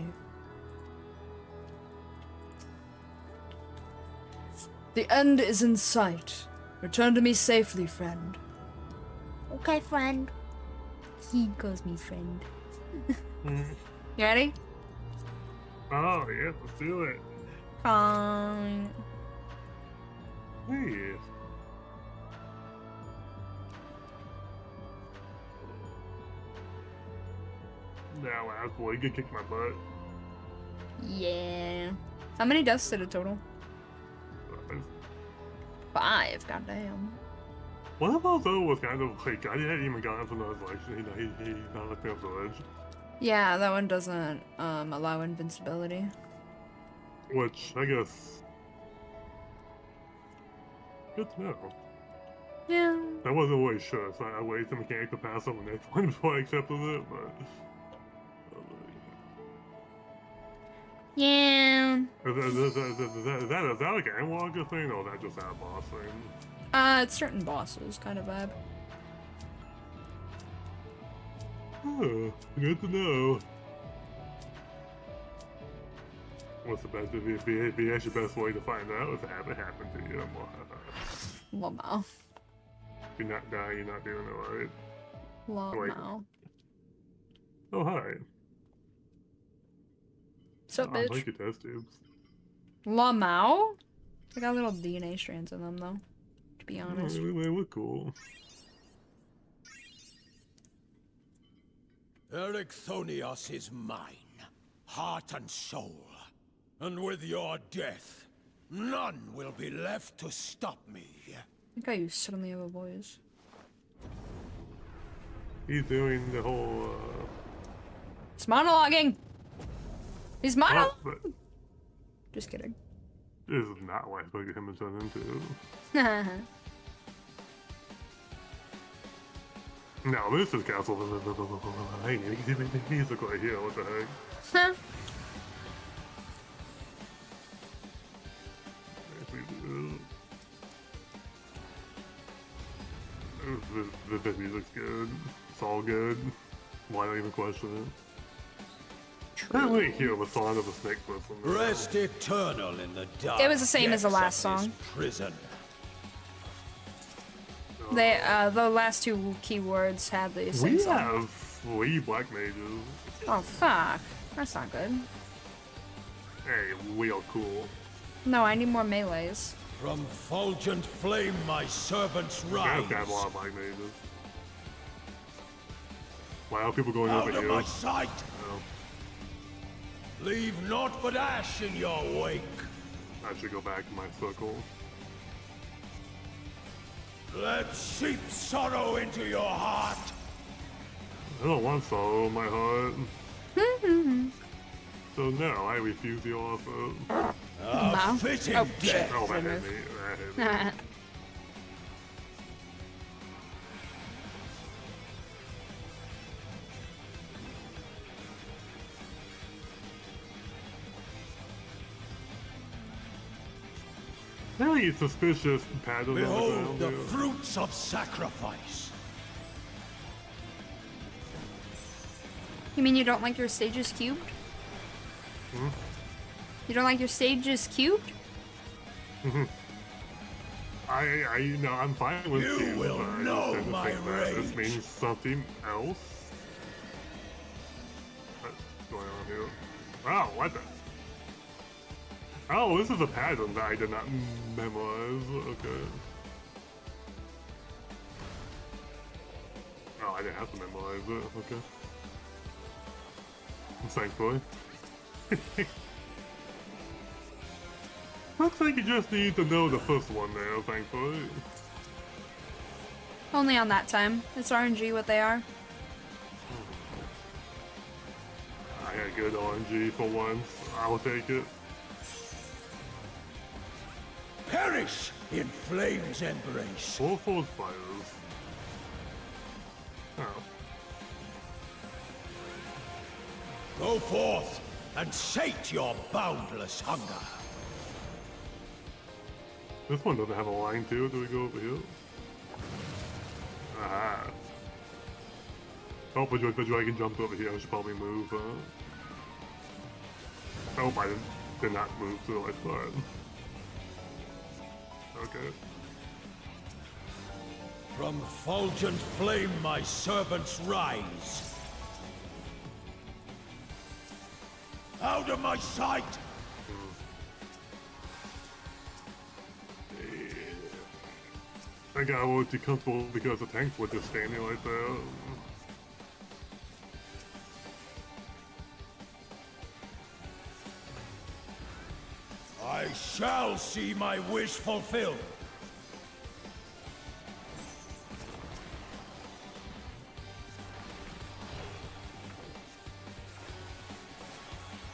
The end is in sight. Return to me safely, friend. Okay, friend. He calls me friend. You ready? Oh yeah, let's do it. Fine. Hey. Now, last boy, you can kick my butt. Yeah. How many deaths did it total? 5. 5, goddamn. One of those though was kind of like I hadn't even gotten from the selection. He not looking up the ledge, Yeah, that one doesn't allow invincibility. which I guess good to know. Yeah. I wasn't really sure, so I waited the mechanic to pass on the next one before I accepted it. But Yeah. is that like an Endwalker thing, or is that just that boss thing? It's certain bosses kind of vibe. Oh, good to know. What's the best? Be actually best way to find out if it happened to you. Lamau. You're not dying. You're not doing it right. Lamau. Oh hi. What's up, I bitch? like your test tubes. Lamau? They got little DNA strands in them, though. To be Oh, honest. they look cool. Ericthonios is mine, heart and soul. And with your death, none will be left to stop me. I think how you suddenly have a voice. He's doing the whole. He's monologuing! He's monologuing! Oh, but Just kidding. this is not what I expected him to turn into. No, this is Castle. Hey, he's a great hero. What the heck? The music's good. It's all good. Why not even question it? I wait here with Song of the Snake Person. Rest eternal in the dark. It was the same as the last depths of song. this Prison. They, the last two keywords had the same We song. have 3 black mages. Oh, fuck. That's not good. Hey, we are cool. No, I need more melees. From fulgent flame my servants We rise. have a lot of black mages. Why are people going Out over of here? my sight! Oh, Leave naught but ash in your wake. I should go back to my circle. Let seep sorrow into your heart. I don't want sorrow in my heart. So no, I refuse your offer. A fitting Oh, death. shit. Oh, that Good hit move. me. That hit me. Very suspicious patterns on the Behold ground the here. fruits of sacrifice. You mean you don't like your stages cubed? Hmm? You don't like your stages cubed? I'm fine with You cubes, will but I just know tend to my think that this rage. means something else. What's going on here? Wow, what the? Oh, this is a pattern that I did not memorize. Okay. Oh, I didn't have to memorize it. Okay. Thankfully. Looks like you just need to know the first one there, thankfully. Only on that time. It's RNG what they are. I had good RNG for once. I'll take it. Perish in flame's embrace. 4 force fires. Oh. Go forth and sate your boundless hunger. This one doesn't have a line too. Do we go over here? Aha. Oh, but the dragon jumped over here. I should probably move. Oh, I did not move, so I thought. Okay. From fulgent flame my servants rise. Out of my sight! I got a little too comfortable because the tanks were just standing right there. I shall see my wish fulfilled.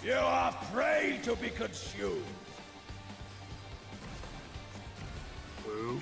You are prey to be consumed. Well,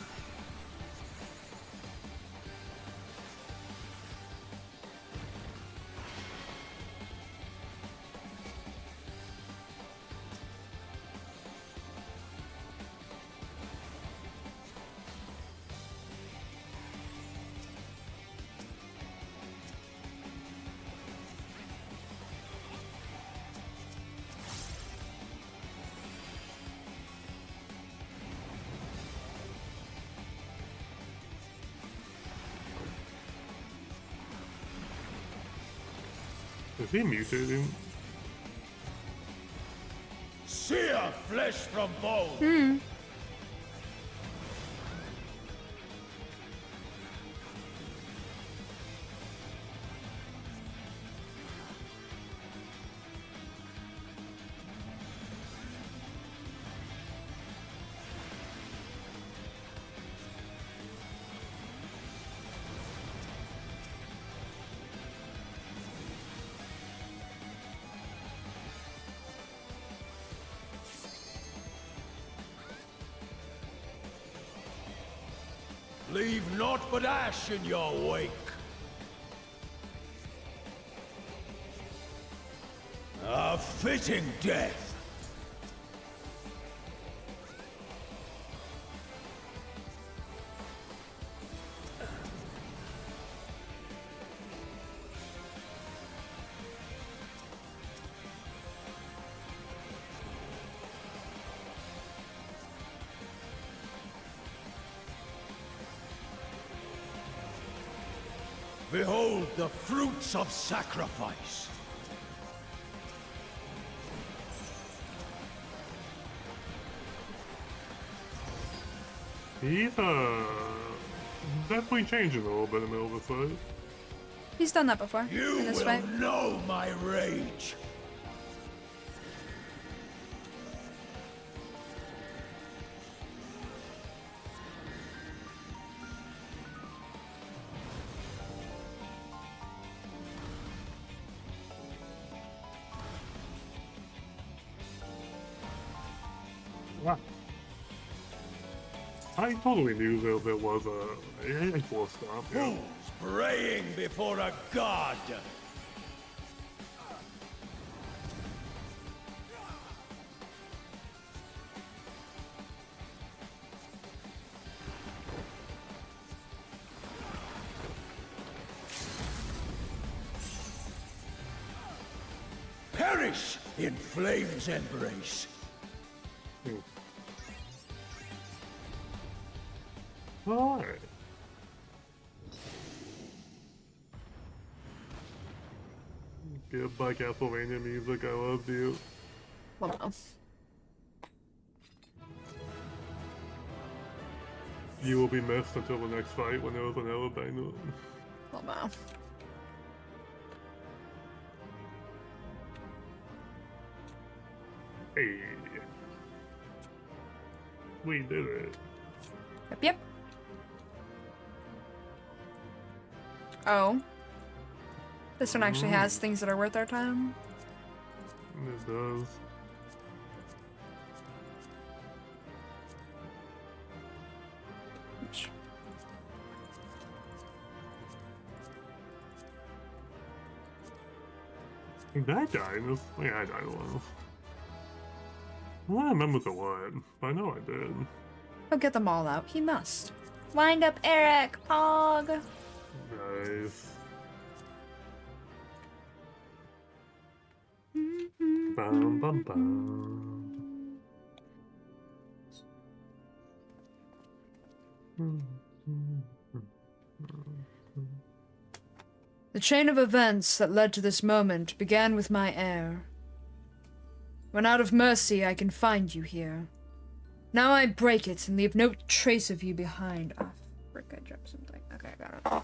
is he mutating? Sear flesh from bone. Leave naught but ash in your wake. A fitting death. Behold the fruits of sacrifice. He's definitely changing a little bit in the middle of the fight. He's done that before You in this will fight. know my rage. Wow. I totally knew there was a full stop. Yeah. Who's praying before a god? Perish in flame's embrace. Alright. Goodbye, Castlevania music. I love you. Hold on. You will be missed until the next fight when there was an elevator. Hold on. Hey. We did it. Yep, yep. Oh. This one actually has things that are worth our time. It does. Did I die in this? Yeah, I died once. I don't remember the what, but I know I did. He'll get them all out. He must. Wind up Eric, Pog. Nice. Bum, bum, bum. The chain of events that led to this moment began with my heir. When out of mercy I can find you here. Now I break it and leave no trace of you behind. Ah, frick, I dropped something. Okay, I got it.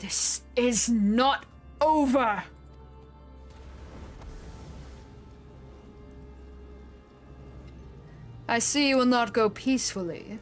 This is not over! I see you will not go peacefully.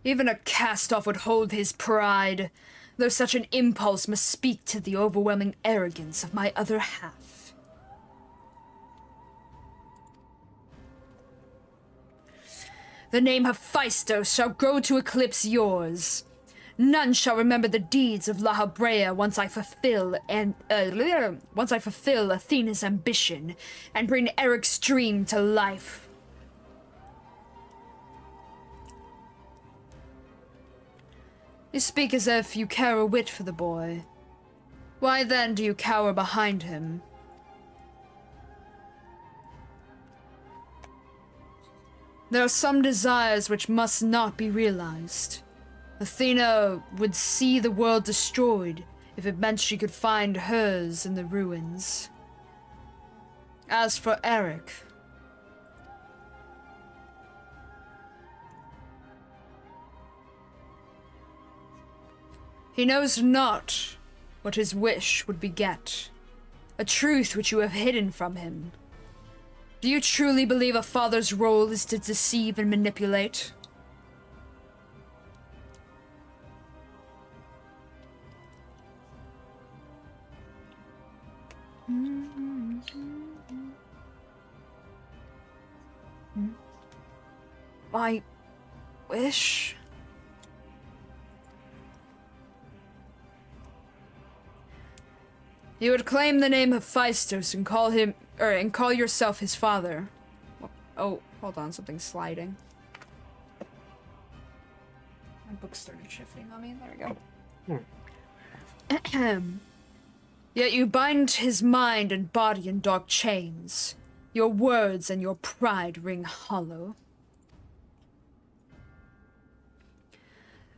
Even a cast-off would hold his pride, though such an impulse must speak to the overwhelming arrogance of my other half. The name Hephaestus shall grow to eclipse yours. None shall remember the deeds of La Habrea once I fulfill Athena's ambition and bring Eric's dream to life. You speak as if you care a whit for the boy. Why then do you cower behind him? There are some desires which must not be realized. Athena would see the world destroyed if it meant she could find hers in the ruins. As for Eric, he knows not what his wish would beget, a truth which you have hidden from him. Do you truly believe a father's role is to deceive and manipulate? wish. You would claim the name of Phaistos and call yourself his father. Oh, hold on, something's sliding. My book started shifting on me. There we go. Ahem. Yet you bind his mind and body in dark chains. Your words and your pride ring hollow.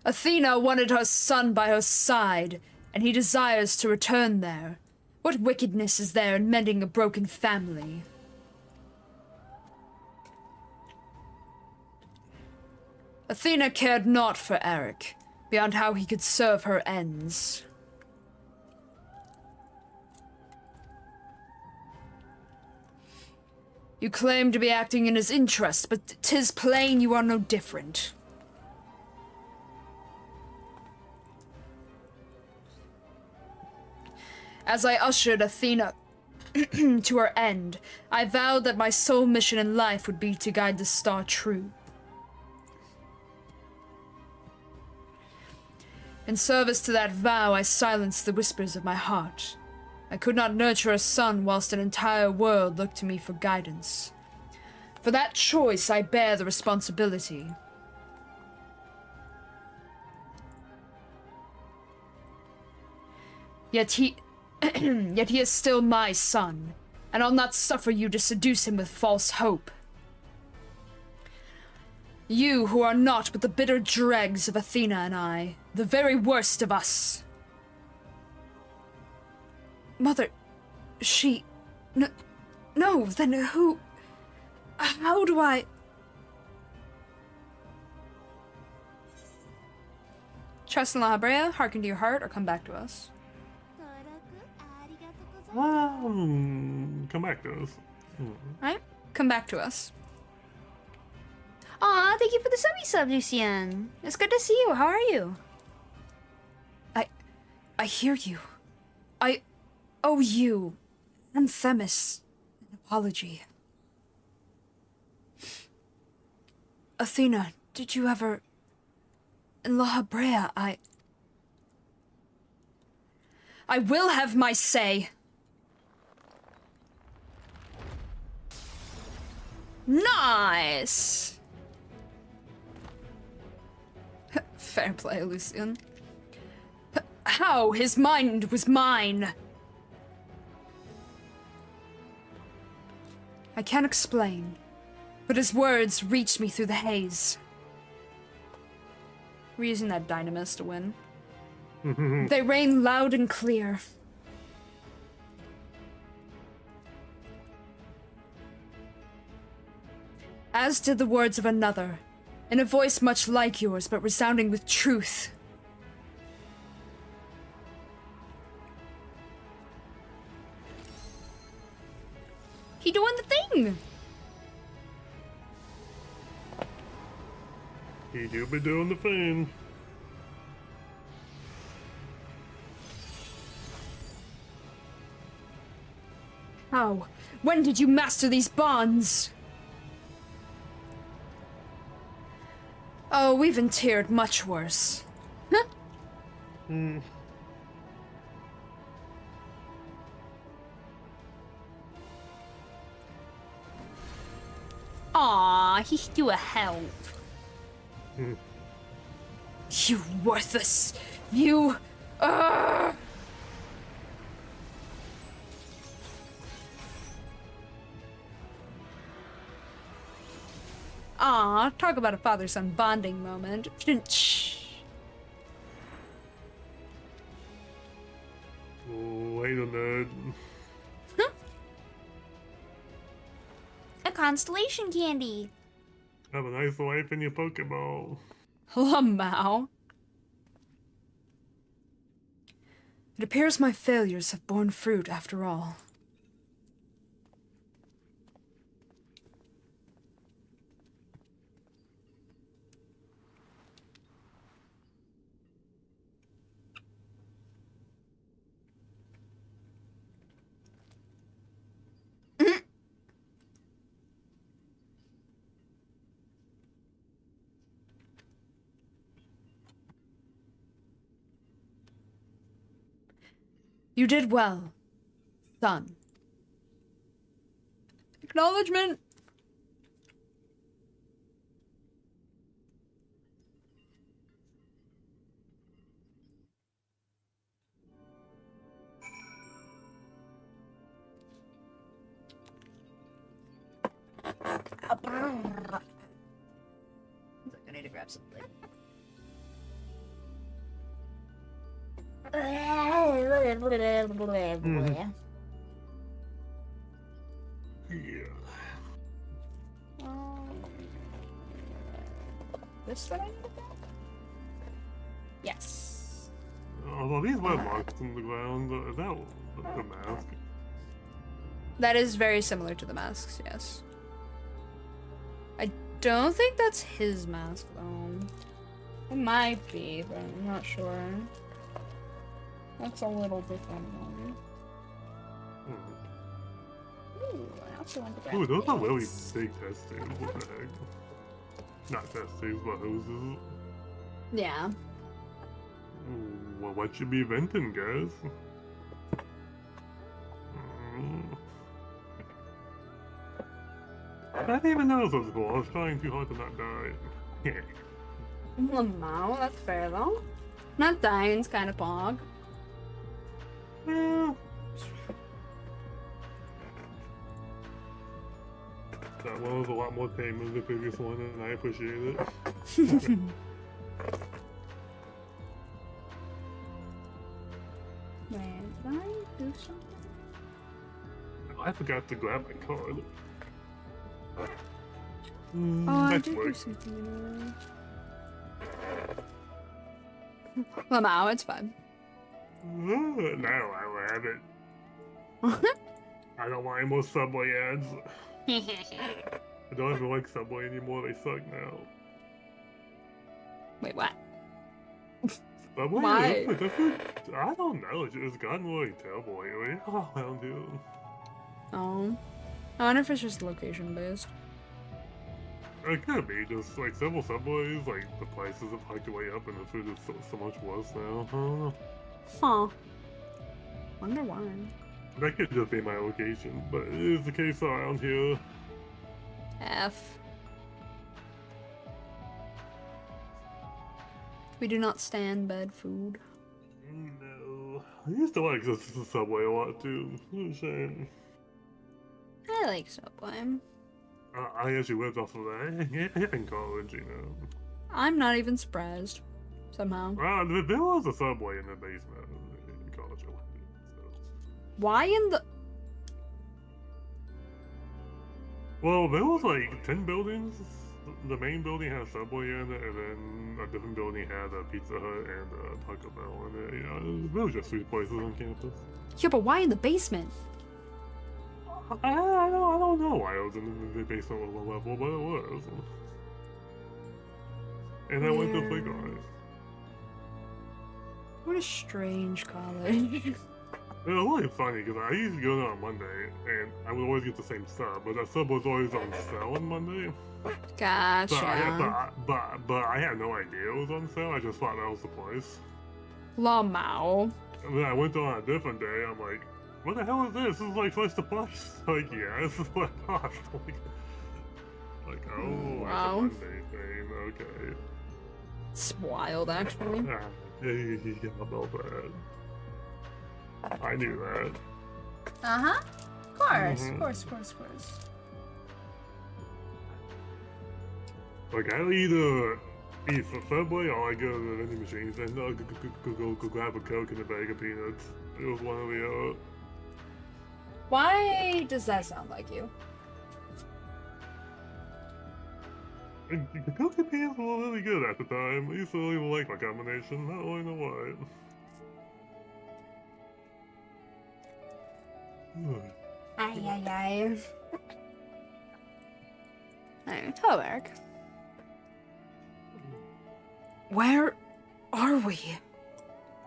Athena wanted her son by her side, and he desires to return there. What wickedness is there in mending a broken family? Athena cared not for Eric, beyond how he could serve her ends. You claim to be acting in his interest, but 'tis plain you are no different. As I ushered Athena to her end, I vowed that my sole mission in life would be to guide the star true. In service to that vow, I silenced the whispers of my heart. I could not nurture a son whilst an entire world looked to me for guidance. For that choice, I bear the responsibility. Yet he is still my son, and I'll not suffer you to seduce him with false hope. You who are naught but the bitter dregs of Athena and I, the very worst of us. Mother, no, then who... How do I... Trust in La Habrea, hearken to your heart, or come back to us. Come back to us. Right? Come back to us. Aw, thank you for the sub, Lucian. It's good to see you. How are you? I hear you. I owe you and Themis an apology. Athena, did you ever... In La Habrea, I will have my say. Nice! Fair play, Lucian. How? His mind was mine. I can't explain, but his words reached me through the haze. We're using that dynamis to win. They rang loud and clear. As did the words of another, in a voice much like yours, but resounding with truth. He doing the thing! He do be doing the thing. How? When did you master these bonds? Oh, we've interred much worse. Aw, he's you a help. You worthless... You... Aw, talk about a father-son bonding moment. Wait a minute. A constellation candy. Have a nice life in your Pokeball. Lamau. It appears my failures have borne fruit after all. You did well, son. Acknowledgement. I need to grab something. Yeah. This what I need to grab? Yes. Although these web marks on the ground, that the mask. That is very similar to the masks, yes. I don't think that's his mask, though. It might be, but I'm not sure. That's a little different one. Ooh, I also want to grab Ooh, those are really these. big test tubes. What the heck? Not test tubes, but hoses. Yeah. Ooh, well, what should be venting, guys? I didn't even know this was cool. I was trying too hard to not die. Lamau, that's fair though. Not dying's kind of pog. Yeah. That one was a lot more tame than the previous one, and I appreciate it. Wait, did I do something? I forgot to grab my card. Oh, I Next did do week. something. Lamau, it's fine. No, I will have it. I don't want any more Subway ads. I don't even like Subway anymore, they suck now. Wait, what? Subway? Why? I don't know, it's gotten really terrible lately. Oh, around here. Oh. I wonder if it's just location based. It could be, just like several Subways, like the prices have hiked way up and the food is so much worse now. I don't know. Huh. Wonder why. That could just be my location, but it is the case around here. F. We do not stand bad food. No. I used to like the Subway a lot too. What a shame. I like Subway. I actually lived off of that in college, you know. I'm not even surprised. Somehow. There was a Subway in the basement in college I went to, so. Why in the... Well, there was like 10 buildings. The main building had a Subway in it, and then a different building had a Pizza Hut and a Taco Bell in it. You know, there was just food places on campus. Yeah, but why in the basement? I don't know why it was in the basement level, but it was. And I went to click on it. What a strange college. It was really funny because I used to go there on Monday, and I would always get the same sub, but that sub was always on sale on Monday. Gotcha. But I had no idea it was on sale. I just thought that was the place. Lamau. And then I went on a different day. I'm like, what the hell is this? This is like twice the price. Like, yeah, this is what it cost. Like, oh, Wow. it's a Monday thing. Okay. It's wild, actually. Yeah, about that. I knew that. Uh-huh. Of course, Mhm. of course. Like, I'll either eat for Subway or I go to the vending machines and go grab a Coke and a bag of peanuts. It was one or the other. Why does that sound like you? The Coke and peanuts were really good at the time. I used to really like my combination. I don't really know why. Ay. Hello, Eric. Where are we?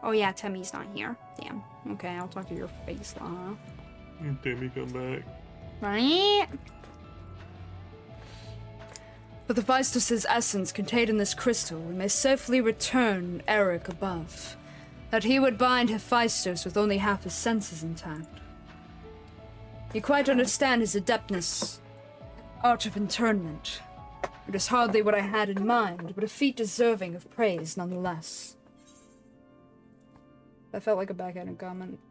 Oh yeah, Temmy's not here. Damn. Okay, I'll talk to your face, huh? Timmy, come back. Right? With the Vistus's essence contained in this crystal, we may safely return Eric above. that he would bind Hephaestus with only half his senses intact. You quite understand his adeptness, art of internment. It is hardly what I had in mind, but a feat deserving of praise nonetheless. That felt like a backhanded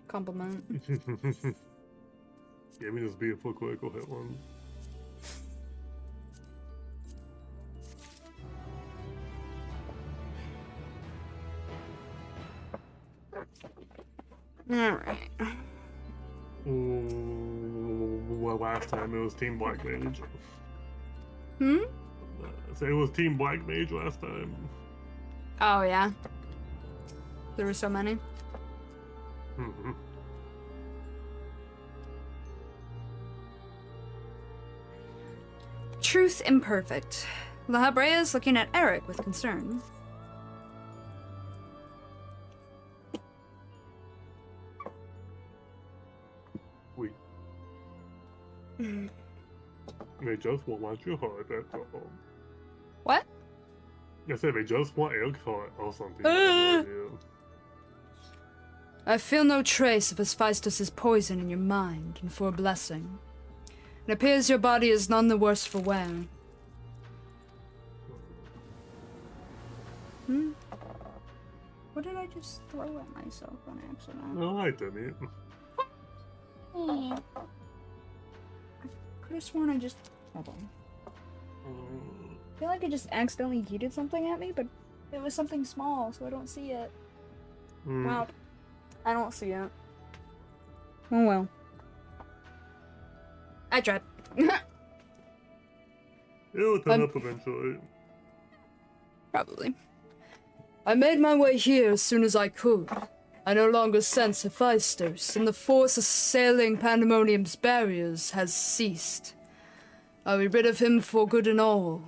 compliment. Give me this beautiful critical hit one. Alright. Well, last time it was Team Black Mage. Hmm? So it was Team Black Mage last time. Oh, yeah. There were so many. Mm-hmm. Truth imperfect. La Habrea is looking at Eric with concern. Wait. They just want your heart, that's all. What? I said they just want Eric's heart or something. I feel no trace of Hephaestus' poison in your mind, and for a blessing. It appears your body is none the worse for wear. Hmm? What did I just throw at myself on accident? No, I didn't. I could have sworn I just... Hold on. I feel like I just accidentally yeeted something at me, but it was something small, so I don't see it. Wow. I don't see it. Oh well. I tried. It'll turn up eventually. Probably. I made my way here as soon as I could. I no longer sense Hephaestus, and the force assailing Pandemonium's barriers has ceased. I'll be rid of him for good and all.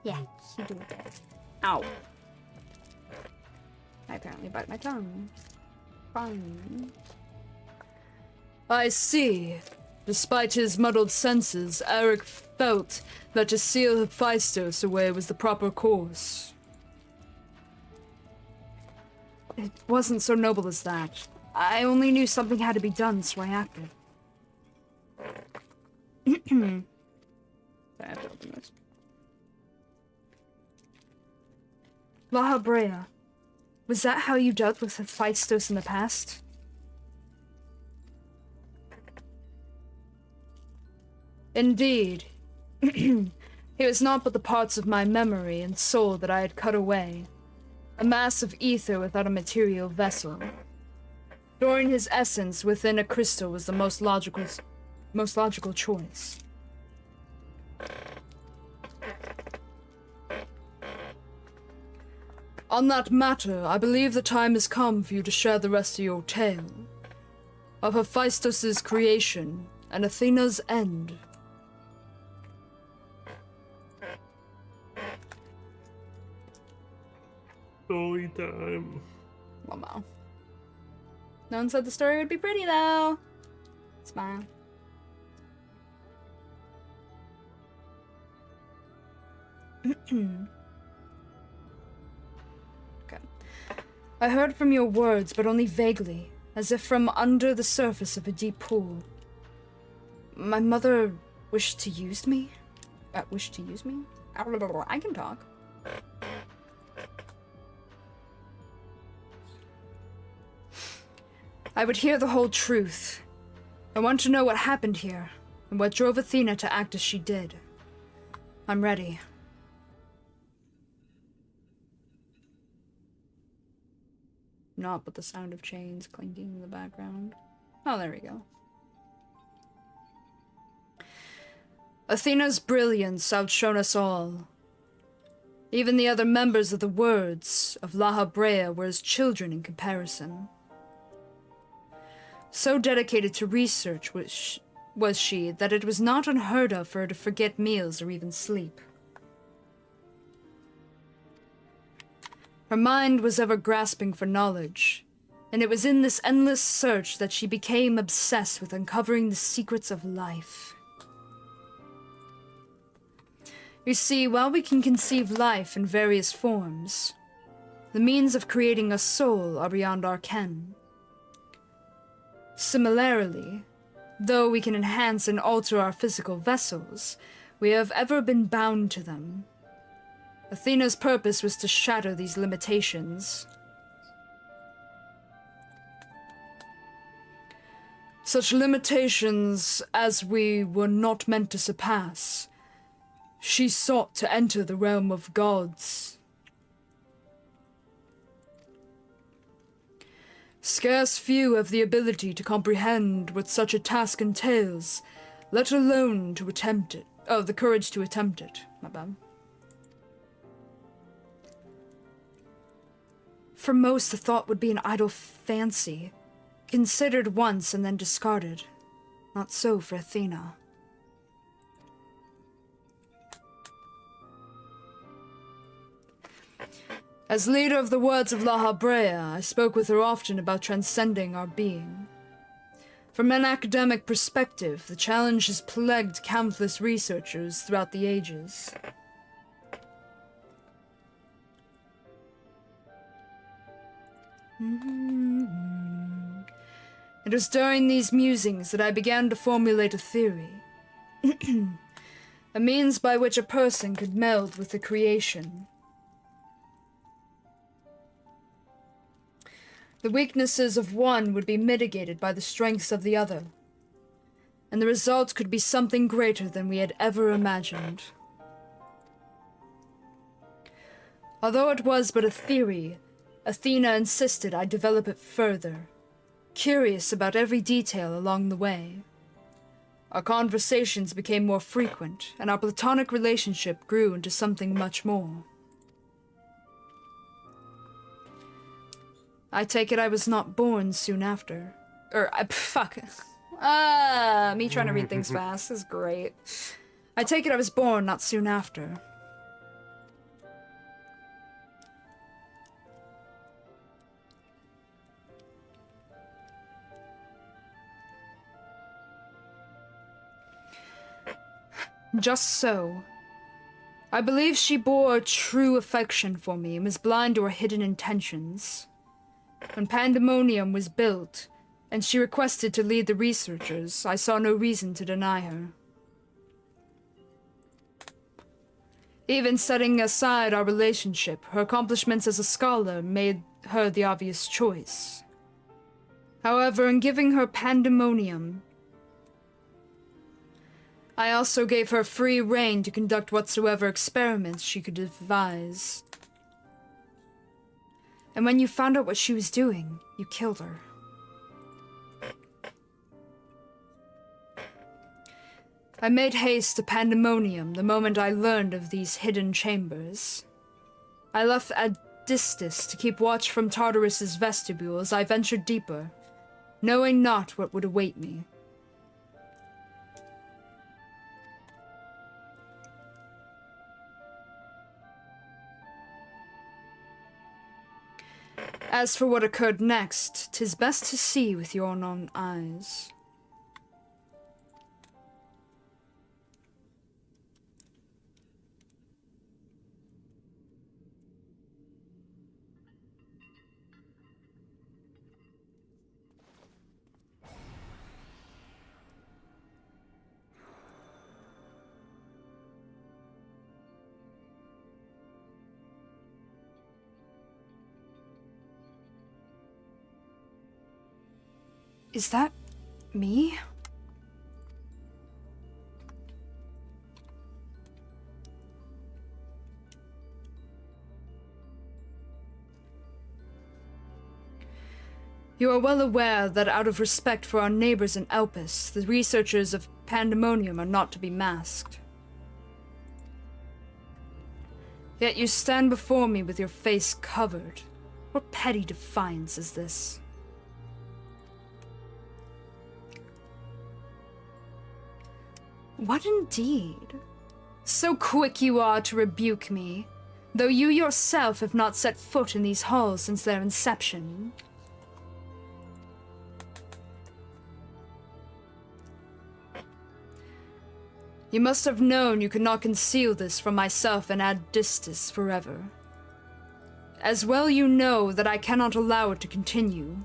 Yeah, you do. Ow. I apparently bite my tongue. Fine. I see. Despite his muddled senses, Eric felt that to seal Hephaestus away was the proper course. It wasn't so noble as that. I only knew something had to be done, so I acted. Sorry, I have to open this. La Habrea. Was that how you dealt with Hephaestus in the past? Indeed. He was not but the parts of my memory and soul that I had cut away. A mass of ether without a material vessel. Storing his essence within a crystal was the most logical choice. On that matter, I believe the time has come for you to share the rest of your tale. Of Hephaestus' creation and Athena's end. Story time. Wow. No one said the story would be pretty, though. Smile. Okay. I heard from your words, but only vaguely, as if from under the surface of a deep pool. My mother wished to use me? Wished to use me? I can talk. I would hear the whole truth. I want to know what happened here, and what drove Athena to act as she did. I'm ready. Not but the sound of chains clinking in the background. Oh, there we go. Athena's brilliance outshone us all. Even the other members of the words of La Habrea were as children in comparison. So dedicated to research was she that it was not unheard of for her to forget meals or even sleep. Her mind was ever grasping for knowledge, and it was in this endless search that she became obsessed with uncovering the secrets of life. You see, while we can conceive life in various forms, the means of creating a soul are beyond our ken. Similarly, though we can enhance and alter our physical vessels, we have ever been bound to them. Athena's purpose was to shatter these limitations. Such limitations as we were not meant to surpass. She sought to enter the realm of gods. Scarce few have the ability to comprehend what such a task entails, let alone to attempt it. Oh, the courage to attempt it. My bad. For most, the thought would be an idle fancy, considered once and then discarded. Not so for Athena. As leader of the Words of La Habrea, I spoke with her often about transcending our being. From an academic perspective, the challenge has plagued countless researchers throughout the ages. It was during these musings that I began to formulate a theory. A means by which a person could meld with the creation. The weaknesses of one would be mitigated by the strengths of the other, and the result could be something greater than we had ever imagined. Although it was but a theory, Athena insisted I develop it further, curious about every detail along the way. Our conversations became more frequent, and our platonic relationship grew into something much more. I take it I was not born soon after. Fuck. Me trying to read things fast is great. I take it I was born not soon after. Just so. I believe she bore a true affection for me and was blind to her hidden intentions. When Pandemonium was built, and she requested to lead the researchers, I saw no reason to deny her. Even setting aside our relationship, her accomplishments as a scholar made her the obvious choice. However, in giving her Pandemonium, I also gave her free rein to conduct whatsoever experiments she could devise. And when you found out what she was doing, you killed her. I made haste to Pandemonium the moment I learned of these hidden chambers. I left Adistus to keep watch from Tartarus's vestibule as I ventured deeper, knowing not what would await me. As for what occurred next, 'tis best to see with your own eyes. Is that me? You are well aware that out of respect for our neighbors in Elpis, the researchers of Pandemonium are not to be masked. Yet you stand before me with your face covered. What petty defiance is this? What indeed? So quick you are to rebuke me, though you yourself have not set foot in these halls since their inception. You must have known you could not conceal this from myself and Adistis forever. As well you know that I cannot allow it to continue.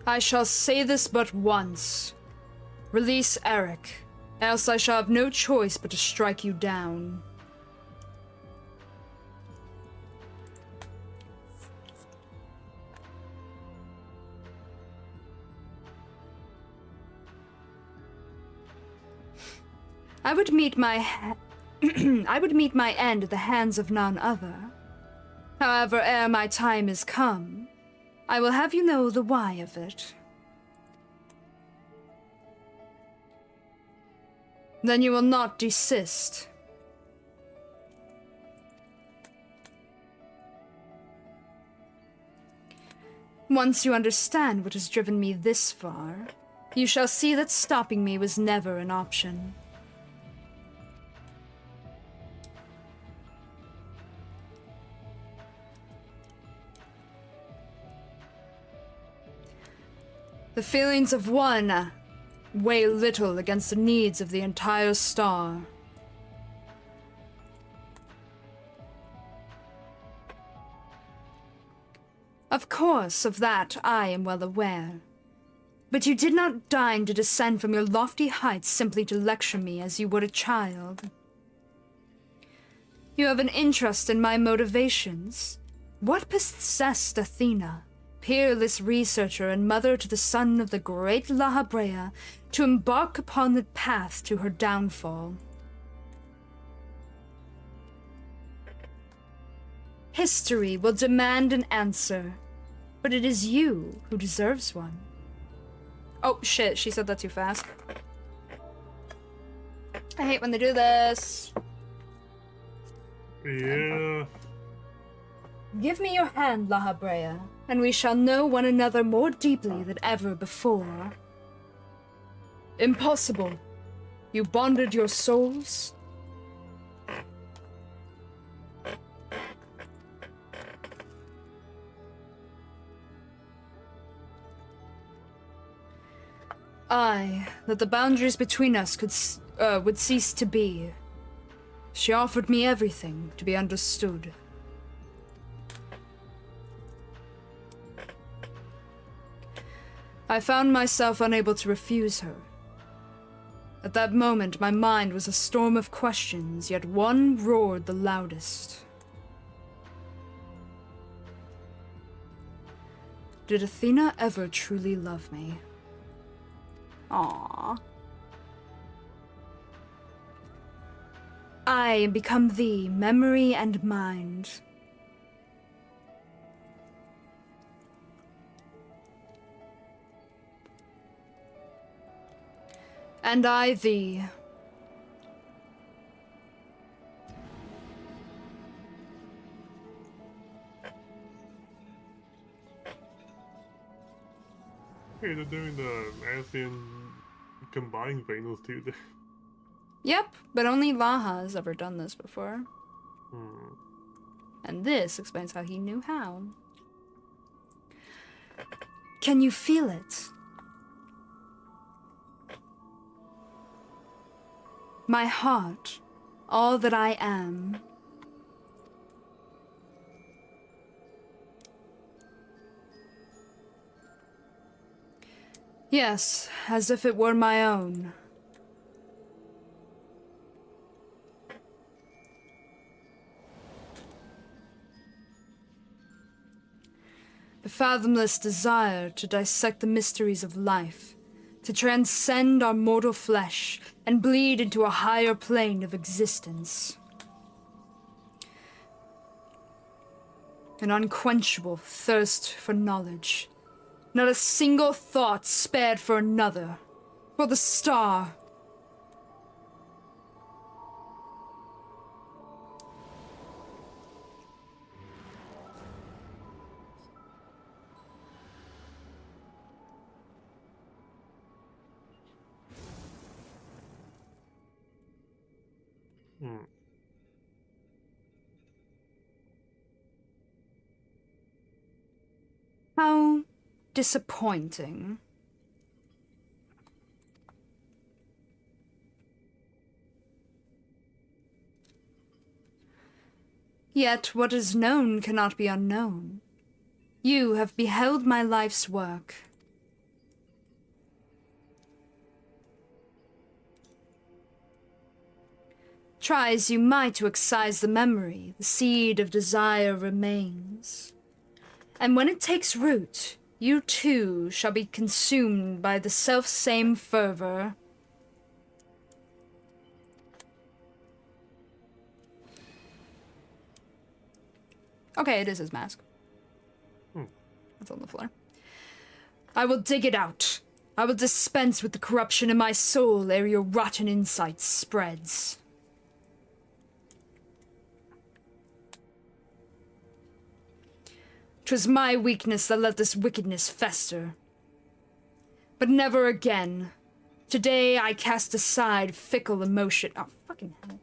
I shall say this but once. Release Eric, else I shall have no choice but to strike you down. I would meet my I would meet my end at the hands of none other. However, ere my time is come, I will have you know the why of it. Then you will not desist. Once you understand what has driven me this far, you shall see that stopping me was never an option. The feelings of one weigh little against the needs of the entire star. Of course, of that I am well aware. But you did not deign to descend from your lofty heights simply to lecture me as you would a child. You have an interest in my motivations. What possessed Athena, peerless researcher and mother to the son of the great La Habrea, to embark upon the path to her downfall? History will demand an answer, but it is you who deserves one. Oh, shit, she said that too fast. I hate when they do this. Yeah. Give me your hand, La Habrea, and we shall know one another more deeply than ever before. Impossible. You bonded your souls? Aye, that the boundaries between us would cease to be. She offered me everything to be understood. I found myself unable to refuse her. At that moment, my mind was a storm of questions, yet one roared the loudest. Did Athena ever truly love me? Aww. I am become thee, memory and mind. And I thee. Hey, they're doing the ASEAN combined finals too. Yep, but only Laha has ever done this before. And this explains how he knew how. Can you feel it? My heart, all that I am. Yes, as if it were my own. The fathomless desire to dissect the mysteries of life, to transcend our mortal flesh and bleed into a higher plane of existence. An unquenchable thirst for knowledge. Not a single thought spared for another, for the star. How disappointing. Yet what is known cannot be unknown. You have beheld my life's work. Try as you might to excise the memory, the seed of desire remains. And when it takes root, you too shall be consumed by the self-same fervor. Okay, it is his mask. It's on the floor. I will dig it out. I will dispense with the corruption in my soul ere your rotten insight spreads. 'Twas my weakness that let this wickedness fester. But never again. Today I cast aside fickle emotion. Oh, fucking hell.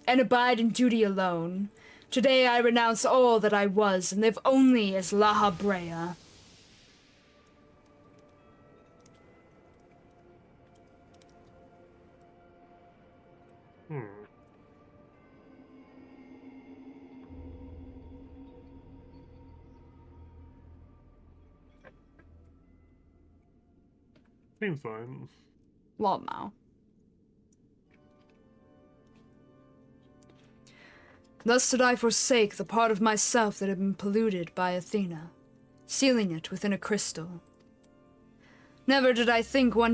And abide in duty alone. Today I renounce all that I was and live only as La Habrea. Seems fine. Lol, Mao. Thus did I forsake the part of myself that had been polluted by Athena, sealing it within a crystal. Never did I think I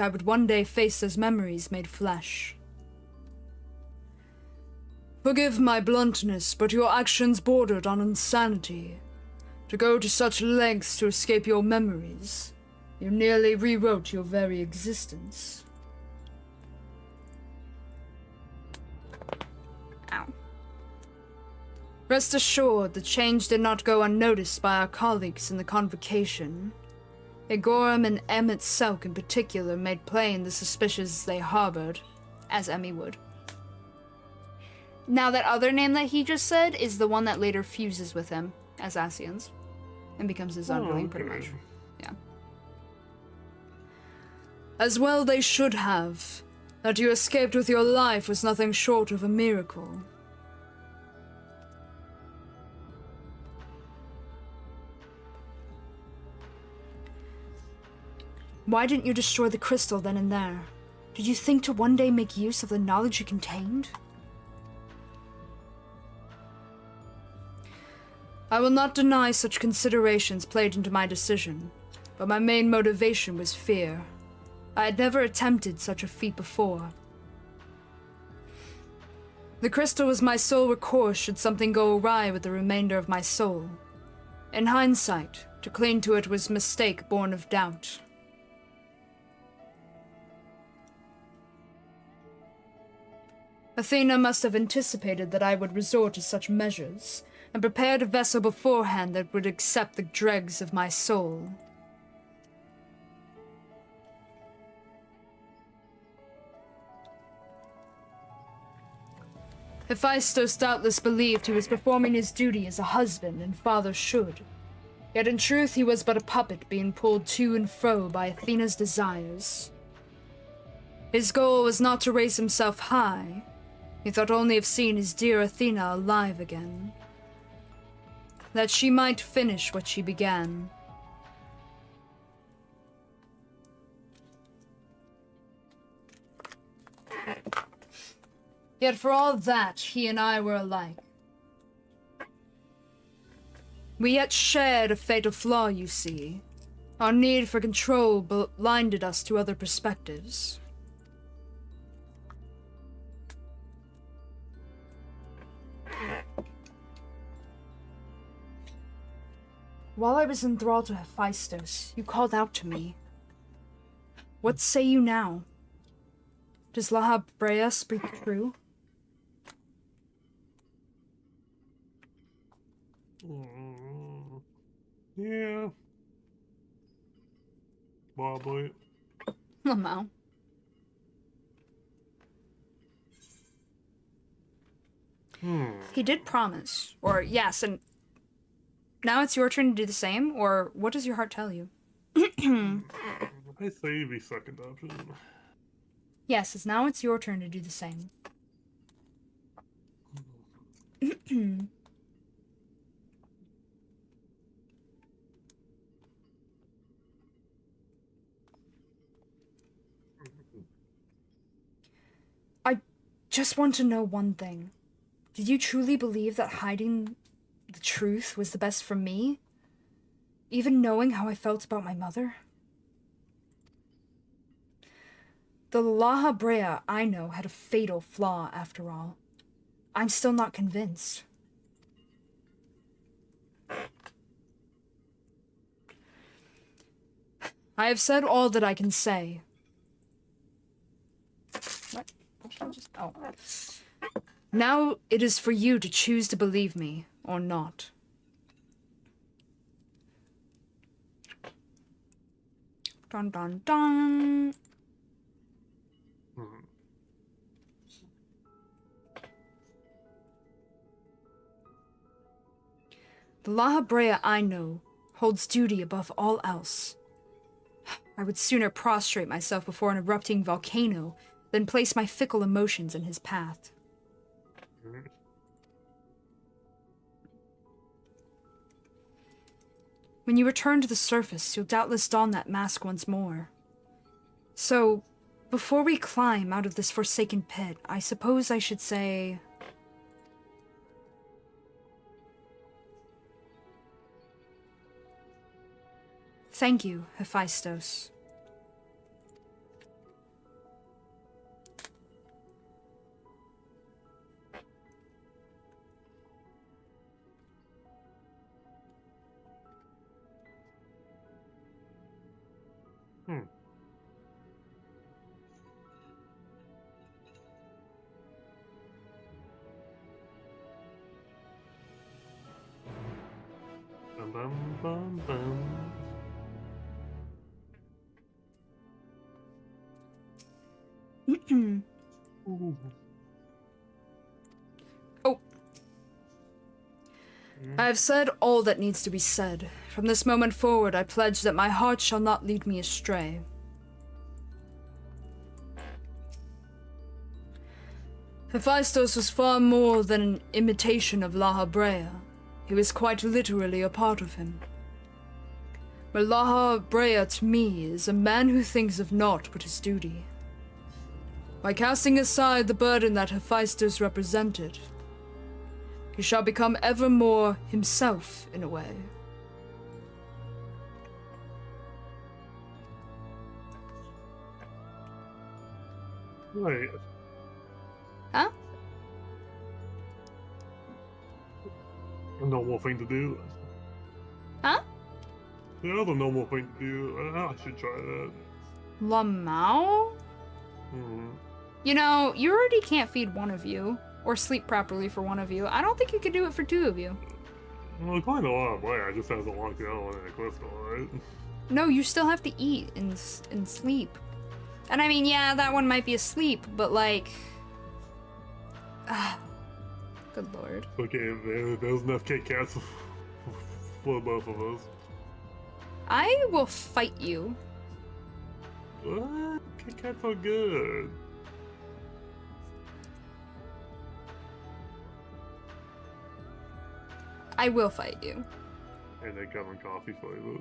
would one day face those memories made flesh. Forgive my bluntness, but your actions bordered on insanity. To go to such lengths to escape your memories, you nearly rewrote your very existence. Ow. Rest assured, the change did not go unnoticed by our colleagues in the convocation. Egorum and Emmett Selk in particular made plain the suspicions they harbored, as Emmy would. Now that other name that he just said is the one that later fuses with him as Asians and becomes his underling pretty much. Yeah. As well they should have. That you escaped with your life was nothing short of a miracle. Why didn't you destroy the crystal then and there? Did you think to one day make use of the knowledge it contained? I will not deny such considerations played into my decision, but my main motivation was fear. I had never attempted such a feat before. The crystal was my sole recourse should something go awry with the remainder of my soul. In hindsight, to cling to it was a mistake born of doubt. Athena must have anticipated that I would resort to such measures, and prepared a vessel beforehand that would accept the dregs of my soul. Hephaestus doubtless believed he was performing his duty as a husband and father should. Yet in truth he was but a puppet being pulled to and fro by Athena's desires. His goal was not to raise himself high. He thought only of seeing his dear Athena alive again. That she might finish what she began. Yet for all that, he and I were alike. We yet shared a fatal flaw, you see. Our need for control blinded us to other perspectives. While I was enthralled to Hephaestus, you called out to me. What say you now? Does La Habrea speak true? Yeah. Probably. Lamau. He did promise. Or, yes, and now it's your turn to do the same, or what does your heart tell you? I say the second option. Yes, it's now it's your turn to do the same. I just want to know one thing. Did you truly believe that hiding the truth was the best for me? Even knowing how I felt about my mother? The La Brea I know had a fatal flaw, after all. I'm still not convinced. I have said all that I can say. What? Oh. Now it is for you to choose to believe me or not. Dun dun dun. The La Brea I know holds duty above all else. I would sooner prostrate myself before an erupting volcano than place my fickle emotions in his path. When you return to the surface, you'll doubtless don that mask once more. So, before we climb out of this forsaken pit, I suppose I should say... Thank you, Hephaestus. Bum, bum, bum, bum. Oh. I have said all that needs to be said. From this moment forward, I pledge that my heart shall not lead me astray. Hephaestus was far more than an imitation of La Brea. He was quite literally a part of him. But La Brea to me is a man who thinks of naught but his duty. By casting aside the burden that Hephaestus represented, he shall become ever more himself in a way. Right. Huh? A normal thing to do. Huh? Yeah, that's a normal thing to do. I should try that. Lamau? Hmm. You know, you already can't feed one of you, or sleep properly for one of you. I don't think you could do it for two of you. Well, quite a lot of way. I just has a locked out and a crystal, right? No, you still have to eat and sleep. And I mean, yeah, that one might be asleep, but like... good lord. Okay, there's enough Kit Kats for both of us. I will fight you. What? Kit Kats are good. I will fight you. And they come in coffee flavor.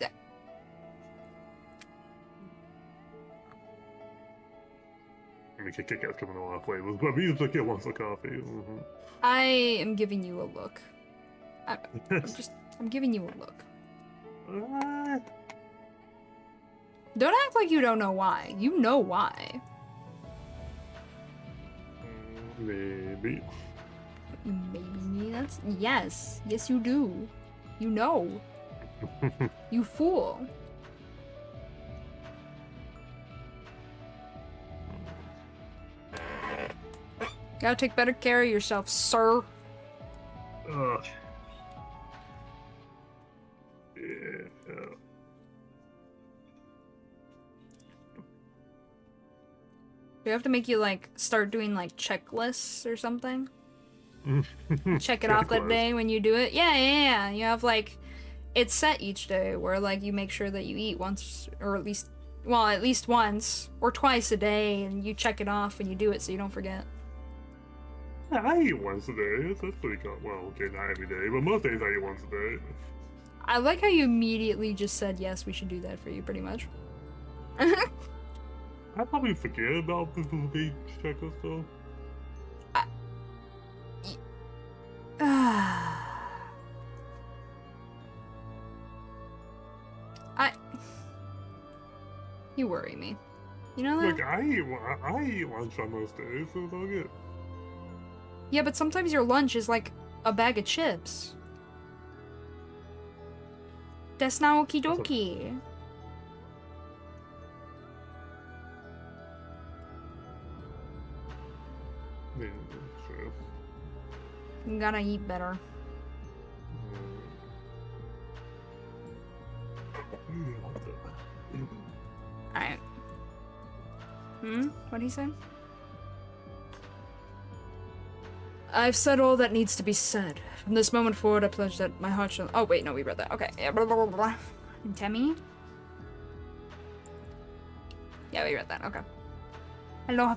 Yeah. I mean, Kit Kats come in a lot of flavors, but we usually get one for coffee. I am giving you a look. I'm giving you a look. Don't act like you don't know why. You know why. Maybe. Maybe that's... Yes. Yes, you do. You know. You fool. Gotta take better care of yourself, sir. Ugh. Yeah. Do you have to make you, like, start doing, like, checklists or something? Check it off that day when you do it? Yeah. You have, like, it's set each day where, like, you make sure that you eat once, or at least once, or twice a day, and you check it off and you do it so you don't forget. I eat once a day. That's pretty cool. Well, okay, not every day, but most days I eat once a day. I like how you immediately just said, yes, we should do that for you, pretty much. I probably forget about the big checklist though. You worry me. You know that? Look, I eat lunch on most days, so it's all good. Yeah, but sometimes your lunch is like a bag of chips. That's not okie dokie. Yeah, sure. You gotta eat better. Alright. What'd he say? I've said all that needs to be said. From this moment forward, I pledge that my heart shall. Oh wait, no, we read that. Okay. Yeah. Blah, blah, blah, blah. And Temmie? Yeah, we read that. Okay. Hello,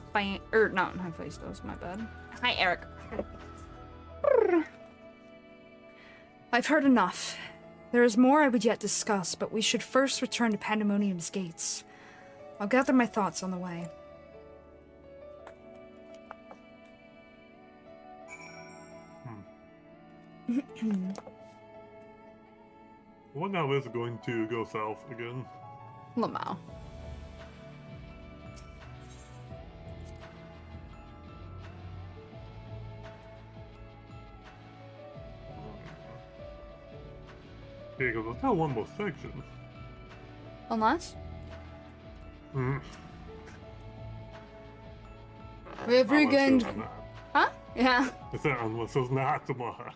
not Hephaestus, my bad. Hi, Eric. I've heard enough. There is more I would yet discuss, but we should first return to Pandemonium's gates. I'll gather my thoughts on the way. What now is going to go south again? Lamau. Okay, because let's have one more section. Unless? Hmm. We have regained. Huh? Yeah. I said unless it's not tomorrow.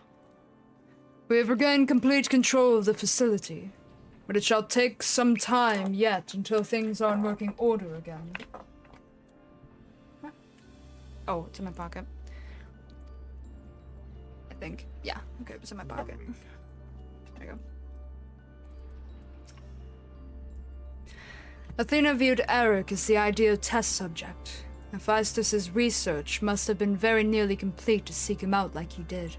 We have regained complete control of the facility, but it shall take some time yet until things are in working order again. Oh, it's in my pocket. I think. Yeah. Okay, it was in my pocket. There you go. Athena viewed Eric as the ideal test subject. Hephaestus's research must have been very nearly complete to seek him out like he did.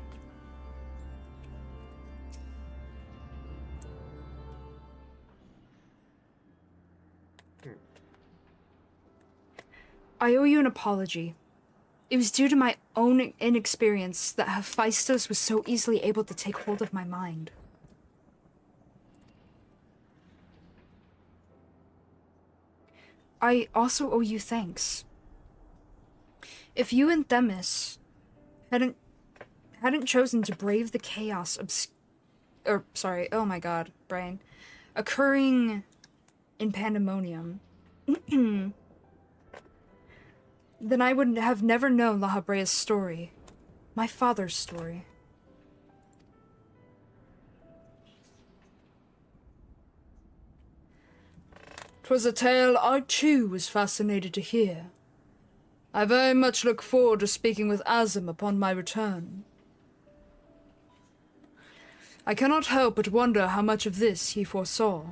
I owe you an apology. It was due to my own inexperience that Hephaestus was so easily able to take hold of my mind. I also owe you thanks. If you and Themis hadn't chosen to brave the chaos occurring in Pandemonium, then I would have never known La Habrea's story, my father's story. 'Twas a tale I too was fascinated to hear. I very much look forward to speaking with Azim upon my return. I cannot help but wonder how much of this he foresaw.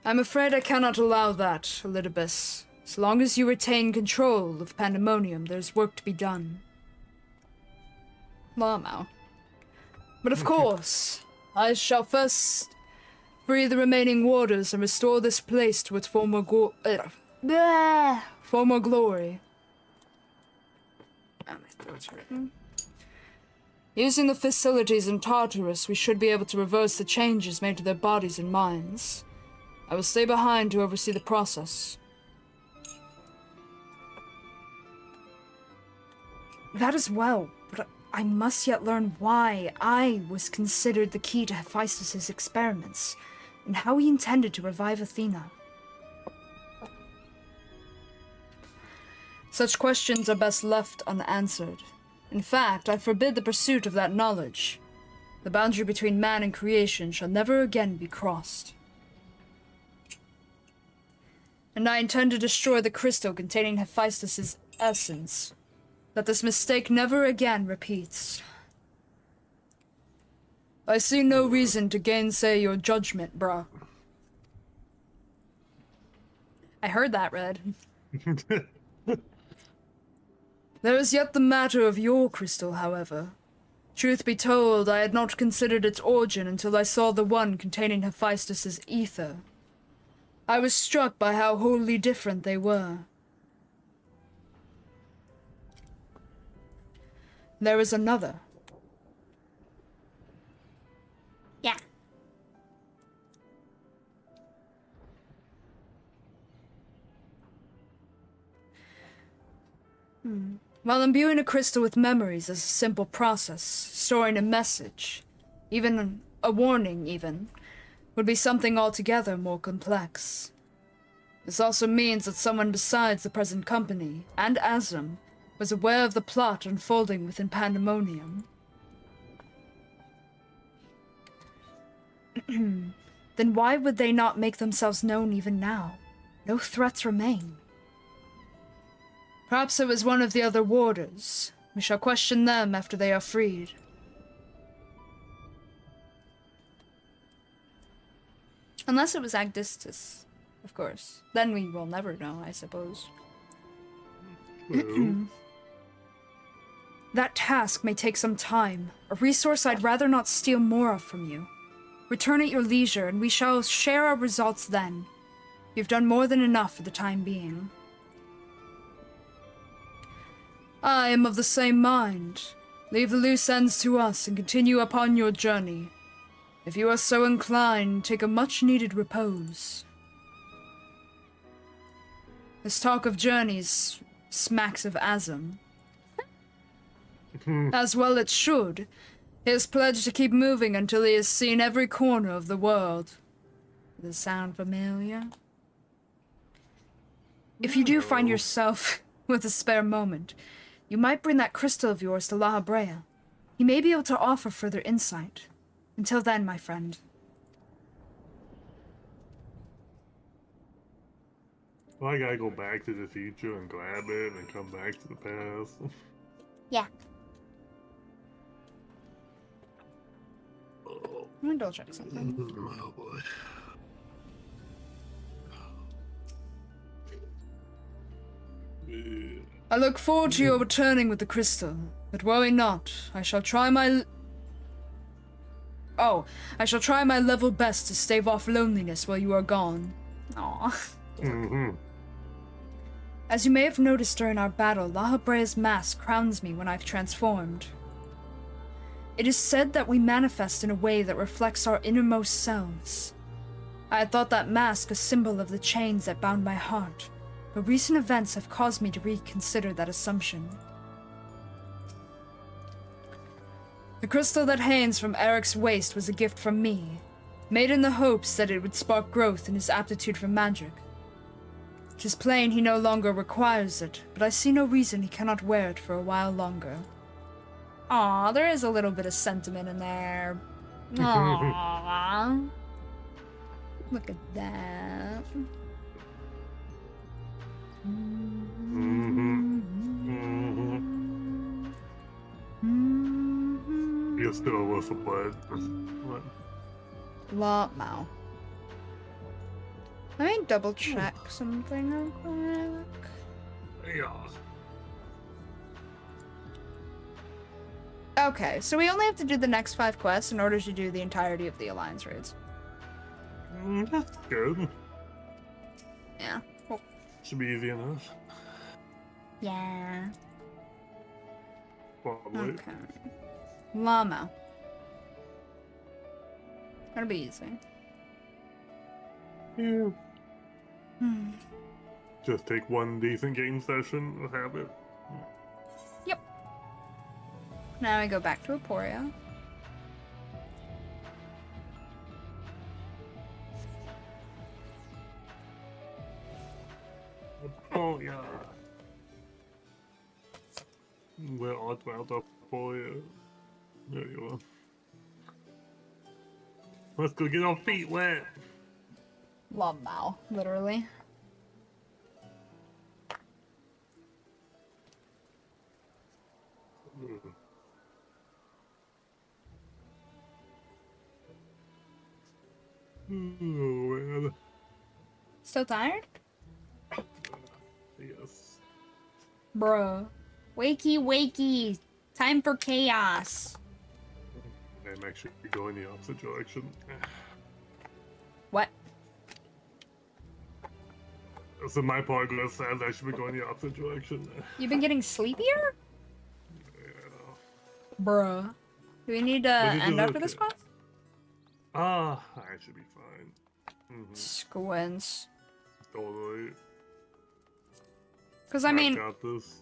I'm afraid I cannot allow that, Elidibus. As long as you retain control of Pandemonium, there's work to be done. Lamau. But of course, I shall first free the remaining warders and restore this place to its former glory. Oh, my throat's hurting. Using the facilities in Tartarus, we should be able to reverse the changes made to their bodies and minds. I will stay behind to oversee the process. That as well, but I must yet learn why I was considered the key to Hephaestus' experiments, and how he intended to revive Athena. Such questions are best left unanswered. In fact, I forbid the pursuit of that knowledge. The boundary between man and creation shall never again be crossed. And I intend to destroy the crystal containing Hephaestus' essence, that this mistake never again repeats. I see no reason to gainsay your judgment, bruh. I heard that, Red. There is yet the matter of your crystal, however. Truth be told, I had not considered its origin until I saw the one containing Hephaestus's ether. I was struck by how wholly different they were. There is another. Yeah. While imbuing a crystal with memories is a simple process, storing a message, even a warning even, would be something altogether more complex. This also means that someone besides the present company, and Aslam, was aware of the plot unfolding within Pandemonium. Then why would they not make themselves known even now? No threats remain. Perhaps it was one of the other warders. We shall question them after they are freed. Unless it was Agdistus, of course. Then we will never know, I suppose. Well, That task may take some time, a resource I'd rather not steal more of from you. Return at your leisure, and we shall share our results then. You've done more than enough for the time being. I am of the same mind. Leave the loose ends to us and continue upon your journey. If you are so inclined, take a much-needed repose. This talk of journeys smacks of Asm. As well it should. He has pledged to keep moving until he has seen every corner of the world. Does this sound familiar? If you do find yourself with a spare moment, you might bring that crystal of yours to La Habrea. He may be able to offer further insight. Until then, my friend. I gotta go back to the future and grab it and come back to the past. Yeah. Let me double check something. Oh boy. I look forward to your returning with the crystal, but worry not. I shall try my level best to stave off loneliness while you are gone. Aw. Mm-hmm. As you may have noticed during our battle, La Habrea's mask crowns me when I've transformed. It is said that we manifest in a way that reflects our innermost selves. I had thought that mask a symbol of the chains that bound my heart, but recent events have caused me to reconsider that assumption. The crystal that hangs from Eric's waist was a gift from me, made in the hopes that it would spark growth in his aptitude for magic. 'Tis plain he no longer requires it, but I see no reason he cannot wear it for a while longer. Aw, there is a little bit of sentiment in there. Aww. Look at that. You're still with a bud. What? Lot Mao. Let me double check something real quick. Yeah. Okay, so we only have to do the next 5 quests in order to do the entirety of the Alliance raids. That's good. Yeah. Should be easy enough. Yeah. Probably. Okay. Lama. That'll be easy. Yeah. Just take one decent game session with habit. Now we go back to Aporia. Oh yeah. Where art out up for you? There you are. Let's go get our feet wet. Love Mao, literally. Oh man. Still tired? Yeah. Bruh. Wakey, wakey. Time for chaos. I'm actually going the opposite direction. What? So my progress says I should be going the opposite direction. You've been getting sleepier? Yeah. Bruh. Do we need to But it end is after this okay. quest? I should be fine. Squints. Totally. Because, I mean, got this.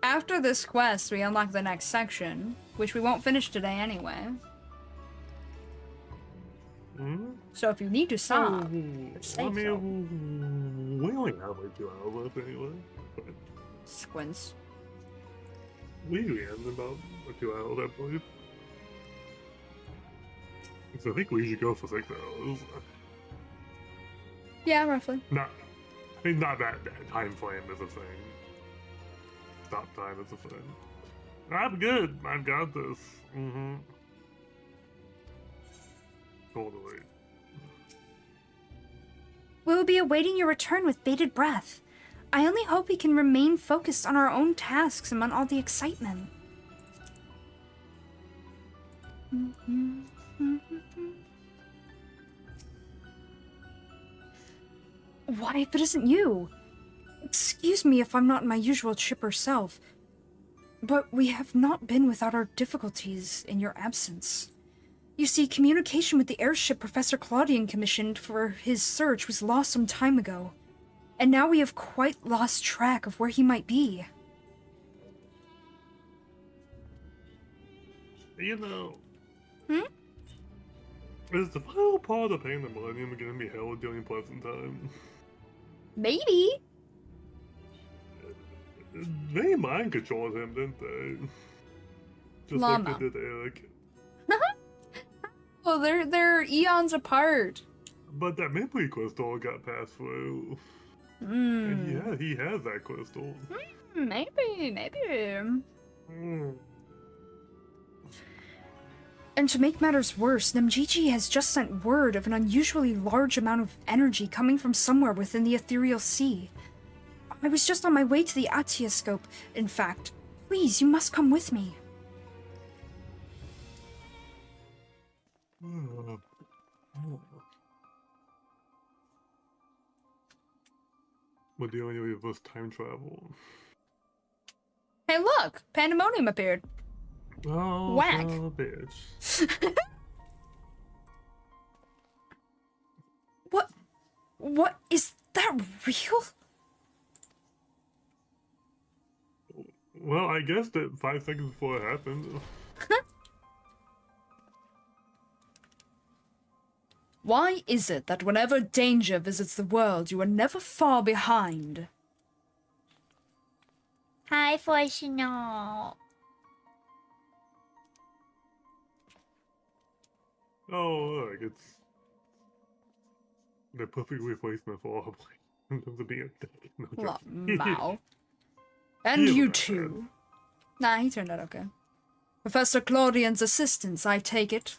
after this quest, we unlock the next section, which we won't finish today anyway. So if you need to stop, say I mean, we only have like 2 hours left anyway. But squints. we usually end in about 2 hours, I believe. So I think we should go for 6 hours. Yeah, roughly. Not, I mean, not that time frame is a thing. Stop time is a thing. I'm good. I've got this. Totally. We will be awaiting your return with bated breath. I only hope we can remain focused on our own tasks among all the excitement. Why, if it isn't you? Excuse me if I'm not my usual chipper self, but we have not been without our difficulties in your absence. You see, communication with the airship Professor Claudian commissioned for his search was lost some time ago, and now we have quite lost track of where he might be. You know. Is the final part of Pain the Millennium gonna be held during Pleasant Time? Maybe. They mind controlled him, didn't they? Just Llama. like they did Eric. Well, they're eons apart. But that memory crystal got passed through. And yeah, he has that crystal. Maybe. And to make matters worse, Namgigi has just sent word of an unusually large amount of energy coming from somewhere within the ethereal sea. I was just on my way to the Atioscope, in fact. Please, you must come with me. What the only way was time travel? Hey, look! Pandemonium appeared. Oh, Whack. son of a bitch. What? Is that real? Well, I guess that 5 seconds before it happened. Why is it that whenever danger visits the world, you are never far behind? Hi, Fortuno. Oh, look, it's the perfect replacement for Aubrey in terms of being a dick. No Well, joking. Mao. And Yeah, you but- too. Nah, he turned out okay. Professor Claudian's assistants, I take it.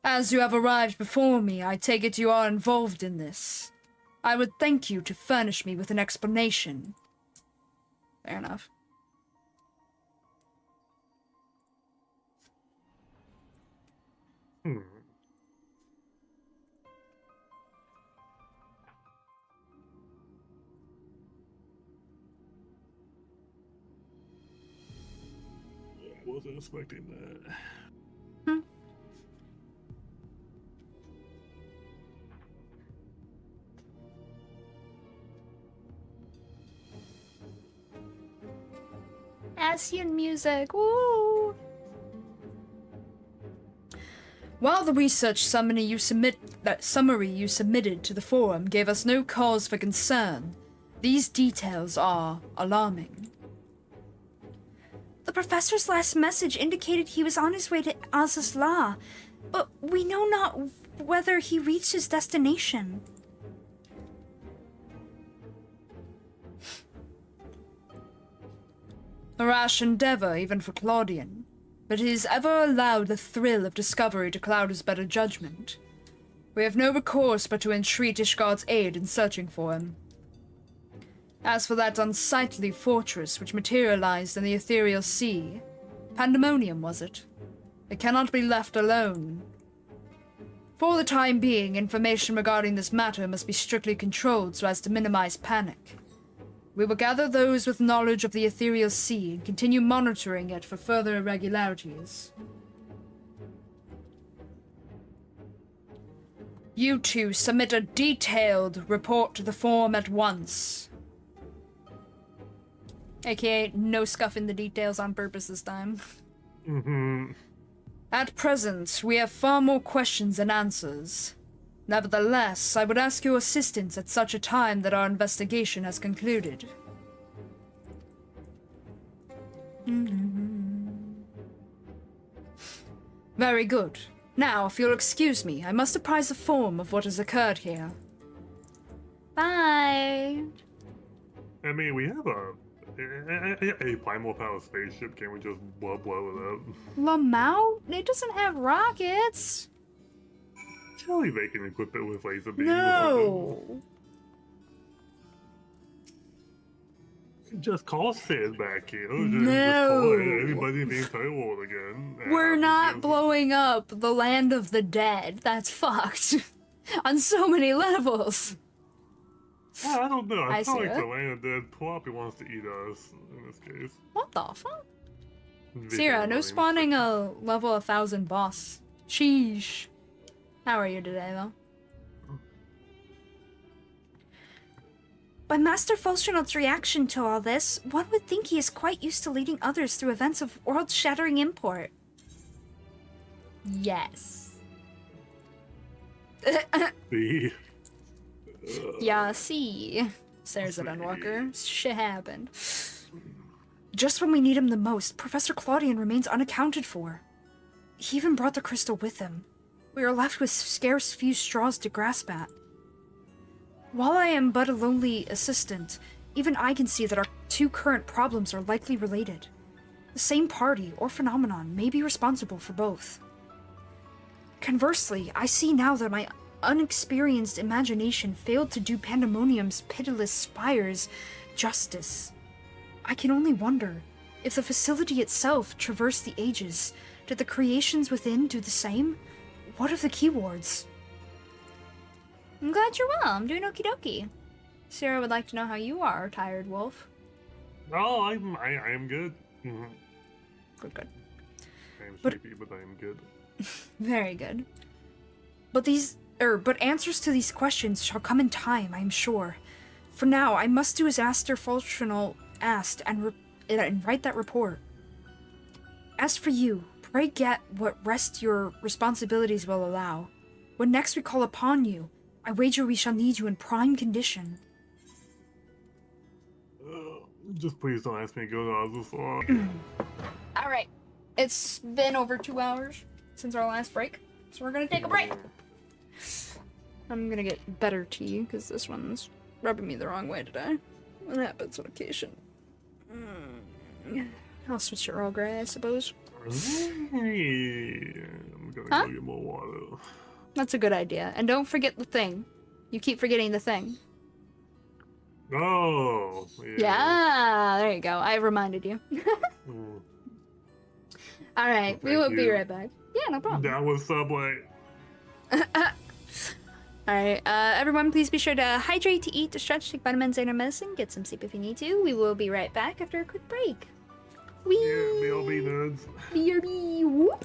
As you have arrived before me, I take it you are involved in this. I would thank you to furnish me with an explanation. Fair enough. Yeah, I wasn't expecting that. Asian music, woo! While the research summary you submitted to the forum gave us no cause for concern, these details are alarming. The professor's last message indicated he was on his way to Azazla, but we know not whether he reached his destination. A rash endeavor, even for Claudian, but he has ever allowed the thrill of discovery to cloud his better judgment. We have no recourse but to entreat Ishgard's aid in searching for him. As for that unsightly fortress which materialized in the ethereal sea, pandemonium was it? It cannot be left alone. For the time being, information regarding this matter must be strictly controlled so as to minimize panic. We will gather those with knowledge of the ethereal sea and continue monitoring it for further irregularities. You two submit a detailed report to the form at once. AKA, no scuffing the details on purpose this time. Mm-hmm. At present, we have far more questions than answers. Nevertheless, I would ask your assistance at such a time that our investigation has concluded. Very good. Now, if you'll excuse me, I must apprise the form of what has occurred here. Bye. I mean, we have a primal power spaceship. Can we just blow it up? Lamau? It doesn't have rockets. Surely they can equip it with laser beams. No! Just call Sid back here. Just No. call everybody in the entire world again. We're not Just- blowing up the land of the dead. That's fucked. On so many levels. I don't know. I I feel see like it. the land of dead probably wants to eat us in this case. What the fuck? Video Sierra, no games. spawning a level 1000 boss. Sheesh. How are you today, though? By Master Fulshinold's reaction to all this, one would think he is quite used to leading others through events of world-shattering import. Yes. The Yeah, see. Stares at Unwalker. Shit happened. Just when we need him the most, Professor Claudian remains unaccounted for. He even brought the crystal with him. We are left with scarce few straws to grasp at. While I am but a lonely assistant, even I can see that our two current problems are likely related. The same party or phenomenon may be responsible for both. Conversely, I see now that my unexperienced imagination failed to do Pandemonium's pitiless spires justice. I can only wonder, if the facility itself traversed the ages, did the creations within do the same? What of the keywards? I'm glad you're well. I'm doing okie dokie. Sarah would like to know how you are, tired wolf. Oh, I am good. Mm-hmm. Good, good. I am But- sleepy, but I am good. Very good. But answers to these questions shall come in time, I am sure. For now, I must do as Aster Fultrinol asked and write that report. As for you, pray get what rest your responsibilities will allow. When next we call upon you, I wager we shall need you in prime condition. Just please don't ask me to go to Azufar. Alright. It's been over 2 hours since our last break, so we're gonna take a break. I'm gonna get better tea, because this one's rubbing me the wrong way today. What happens on occasion? I'll switch to Earl Grey, I suppose. Hey, I'm gonna Huh? go get more water. That's a good idea. And don't forget the thing. You keep forgetting the thing. Oh, Yeah, there you go. I reminded you. Mm. Alright, we Thank will be you. right back. Yeah, no problem. That was Subway. Alright, everyone, please be sure to hydrate, to eat, to stretch, take vitamins and medicine, get some sleep if you need to. We will be right back after a quick break. Whee! Yeah, BLB nerds. BRB, whoop!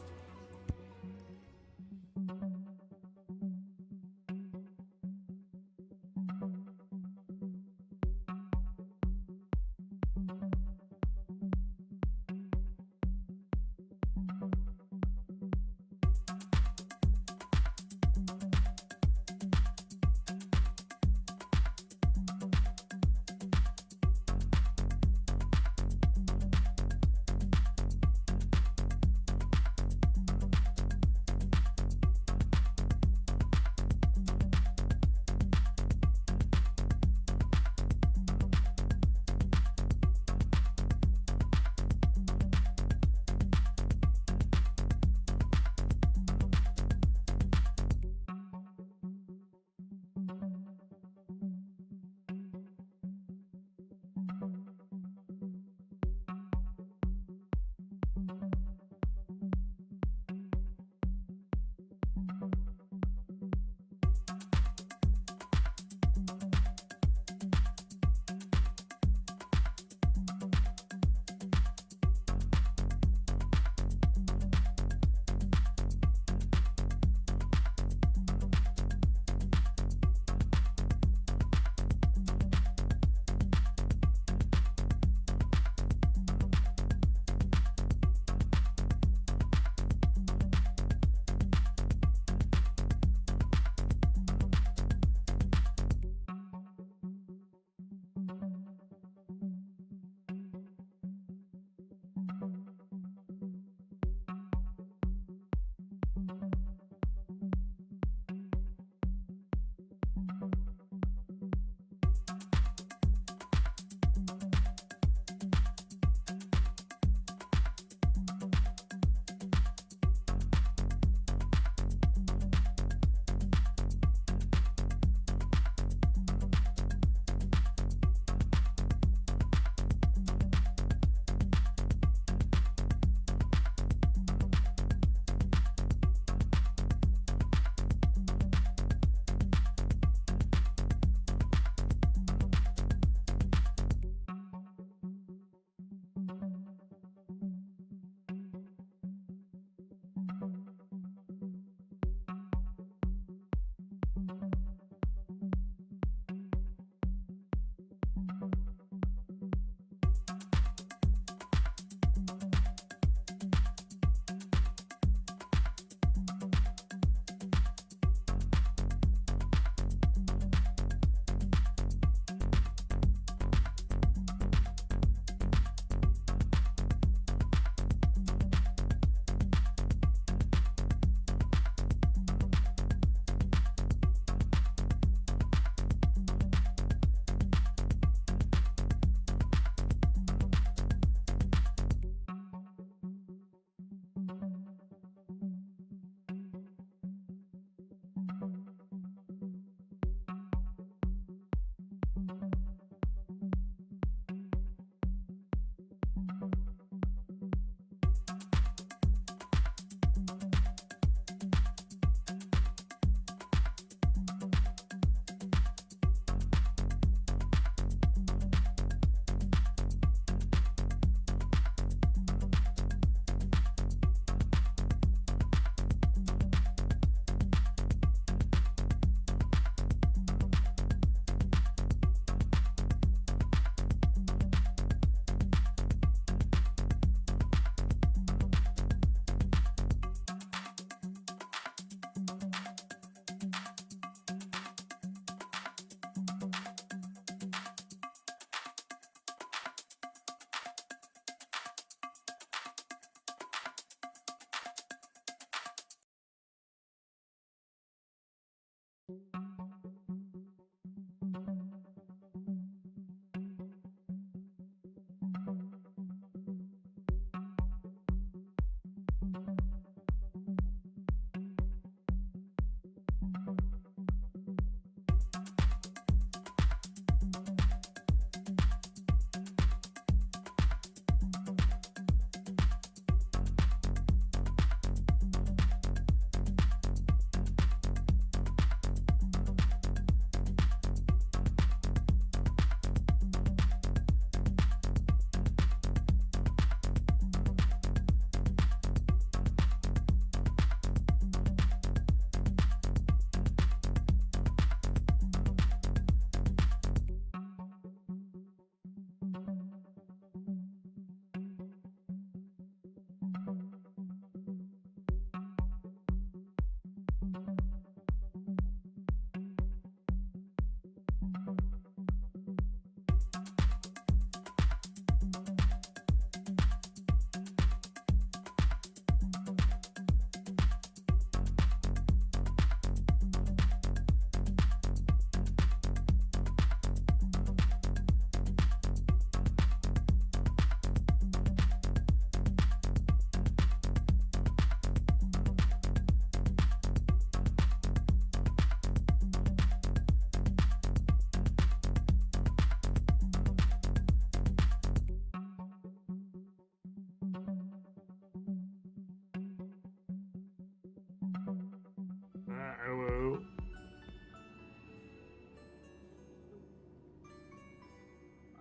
Hello.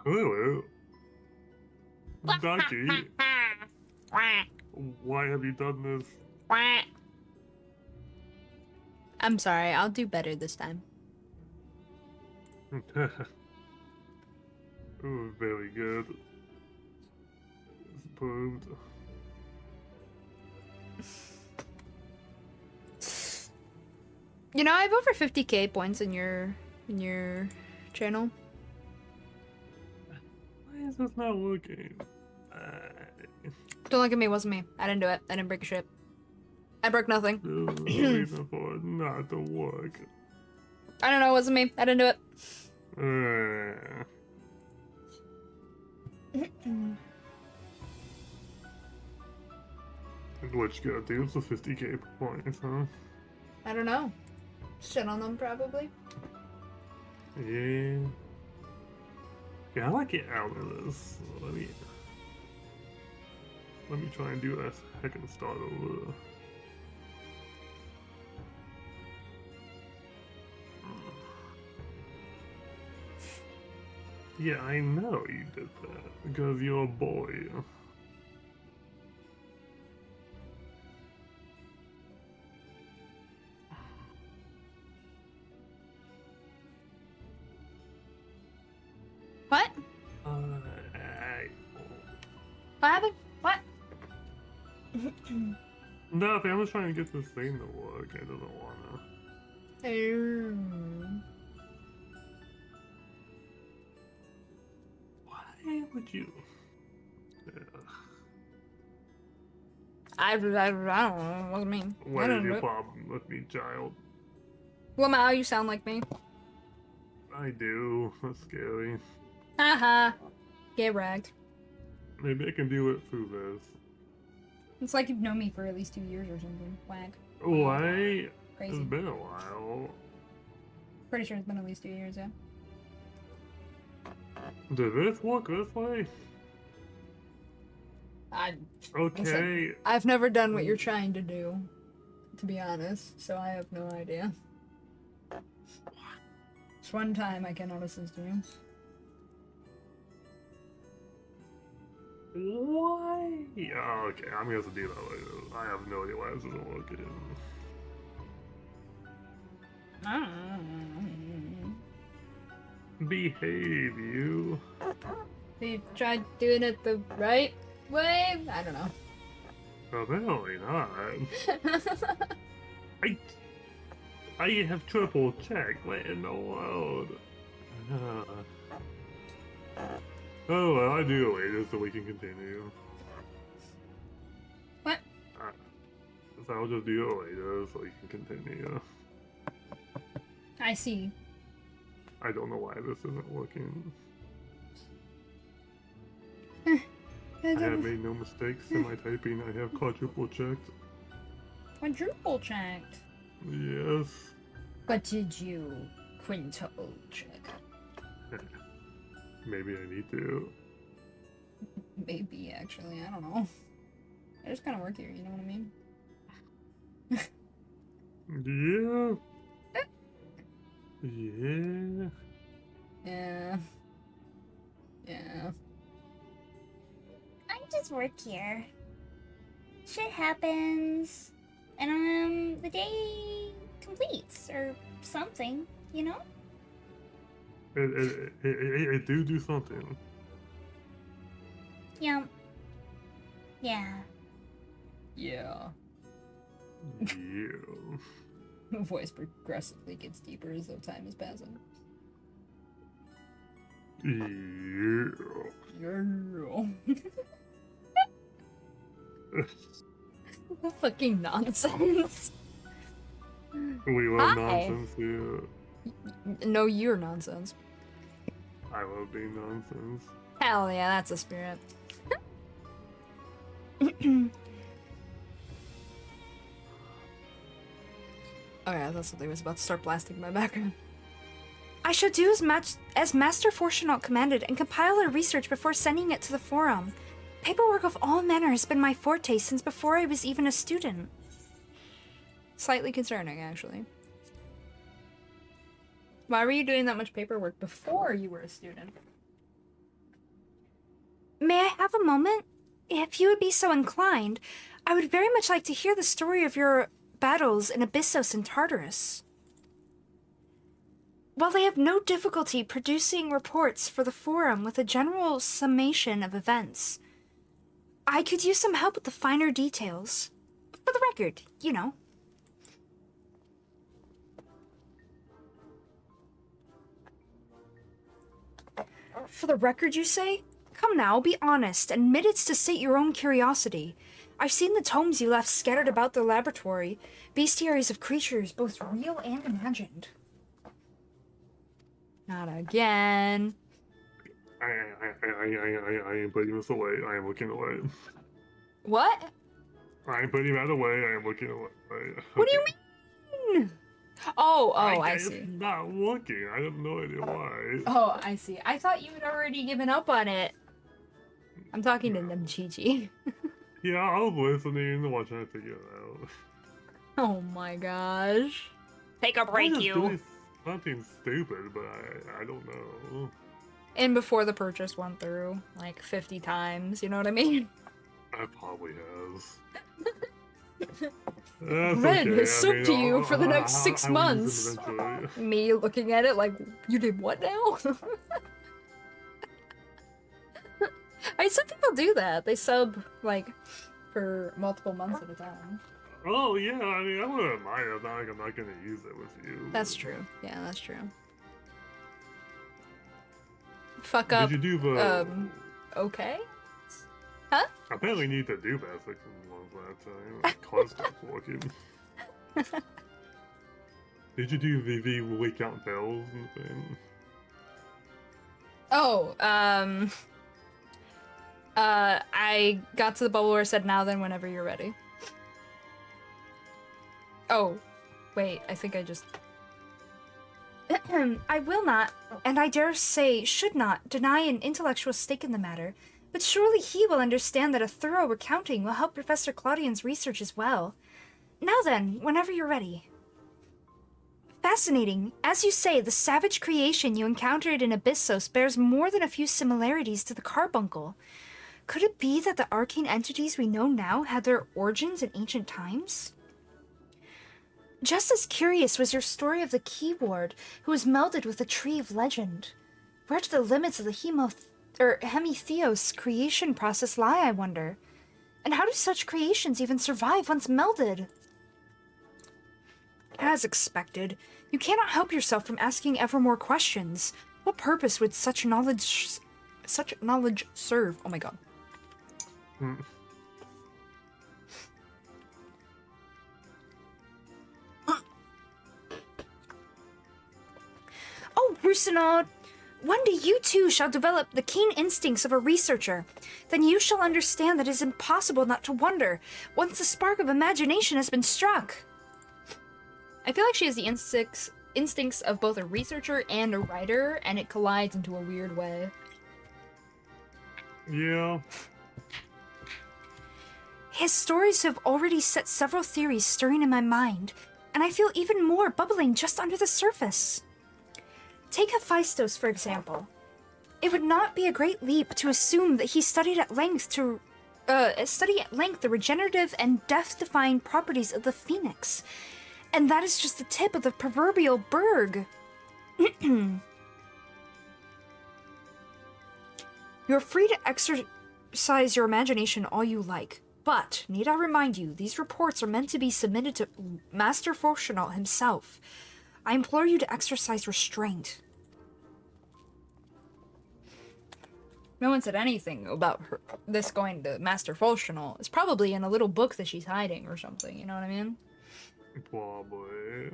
Hello. Ducky, why have you done this? I'm sorry, I'll do better this time. Oh, very good. It's approved. You know, I have over 50k points in your channel. Why is this not working? Don't look at me, it wasn't me. I didn't do it. I didn't break a ship. I broke nothing. There's no reason for it not to work. I don't know, it wasn't me. I didn't do it. What you gotta do for 50k points, huh? I don't know. Shit on them, probably. Yeah. Yeah, I like get out of this. Let me try and do a second start over. Yeah, I know you did that because you're a boy. What? What happened? What? Nothing. I'm just trying to get this thing to work. I don't wanna. Why would you? I don't know. What do you mean? I What is don't your know. problem with me, child? Lamau, you sound like me. I do. That's scary. Haha. Get ragged. Maybe I can do it through this. It's like you've known me for at least 2 years or something. Whack. Why? It's Crazy. been a while. Pretty sure it's been at least 2 years, yeah. Did this work this way? Okay. Listen, I've never done what you're trying to do, to be honest, so I have no idea. It's one time I cannot assist you. Why? Yeah, okay, I'm gonna have to do that later. I have no idea why this isn't working. Behave, you. You've tried doing it the right way? I don't know. Apparently not. I have triple checked. What in the world? Oh, well, I do it later so we can continue. What? So I'll just do it later so we can continue. I see. I don't know why this isn't working. I have made no mistakes in my typing. I have quadruple checked. Quadruple checked. Yes. But did you quintuple check? Maybe I need to. Maybe, actually. I don't know. I just kind of work here, you know what I mean? Yeah. Yeah. Yeah. Yeah. I just work here. Shit happens. And, the day completes, or something, you know? It do something. Yeah. Yeah. Yeah. Yeah. The voice progressively gets deeper as though time is passing. Yeah. Fucking nonsense. We love Hi. nonsense here. No, you're nonsense. I love being nonsense. Hell yeah, that's a spirit. Oh yeah, that's something was about to start blasting my background. I shall do as Master Fortunaut commanded and compile our research before sending it to the forum. Paperwork of all manner has been my forte since before I was even a student. Slightly concerning, actually. Why were you doing that much paperwork before you were a student? May I have a moment? If you would be so inclined, I would very much like to hear the story of your battles in Abyssos and Tartarus. While I have no difficulty producing reports for the forum with a general summation of events, I could use some help with the finer details. For the record, you know. For the record, you say? Come now, be honest, and admit it's to sate your own curiosity. I've seen the tomes you left scattered about the laboratory, bestiaries of creatures both real and imagined. Not again. I am putting this away. I am looking away. What? I am putting that away. I am looking away. What do you mean? Oh, I It's see. not looking. I have no idea why. Oh, I see. I thought you had already given up on it. I'm talking to Nemchichi. Yeah, I was listening, watching to figure it out. Oh my gosh. Take a I break, was you. doing something stupid, but I don't know. And before the purchase went through, like 50 times, you know what I mean? I probably has. That's Red okay. has subbed to you for the next 6 I will use months. them eventually. Me looking at it like, you did what now? Some people do that. They sub, like, for multiple months at a time. Oh yeah, I mean I wouldn't mind. It's not like I'm not gonna use it with you. That's true. Yeah, that's true. Fuck up. Did you do the? Okay? Apparently need to do that 6 months that time. My car stopped working. Did you do the wake out bells and thing? Oh, I got to the bubble where it said now then whenever you're ready. Oh, wait, I think I just... I will not, and I dare say should not, deny an intellectual stake in the matter, but surely he will understand that a thorough recounting will help Professor Claudian's research as well. Now then, whenever you're ready. Fascinating. As you say, the savage creation you encountered in Abyssos bears more than a few similarities to the carbuncle. Could it be that the arcane entities we know now had their origins in ancient times? Just as curious was your story of the key ward who was melded with the tree of legend. Where do the limits of the Hemitheos creation process lie, I wonder? And how do such creations even survive once melded? As expected, you cannot help yourself from asking ever more questions. What purpose would such knowledge serve? Oh my god. Rusinaud, one day you too shall develop the keen instincts of a researcher. Then you shall understand that it is impossible not to wonder once the spark of imagination has been struck. I feel like she has the instincts of both a researcher and a writer, and it collides into a weird way. Yeah. His stories have already set several theories stirring in my mind, and I feel even more bubbling just under the surface. Take Hephaestus, for example. It would not be a great leap to assume that he studied at length the regenerative and death-defying properties of the phoenix. And that is just the tip of the proverbial berg. You're free to exercise your imagination all you like, but, need I remind you, these reports are meant to be submitted to Master Fortunal himself. I implore you to exercise restraint. No one said anything about this going to Master Fortunal. It's probably in a little book that she's hiding or something, you know what I mean? Probably.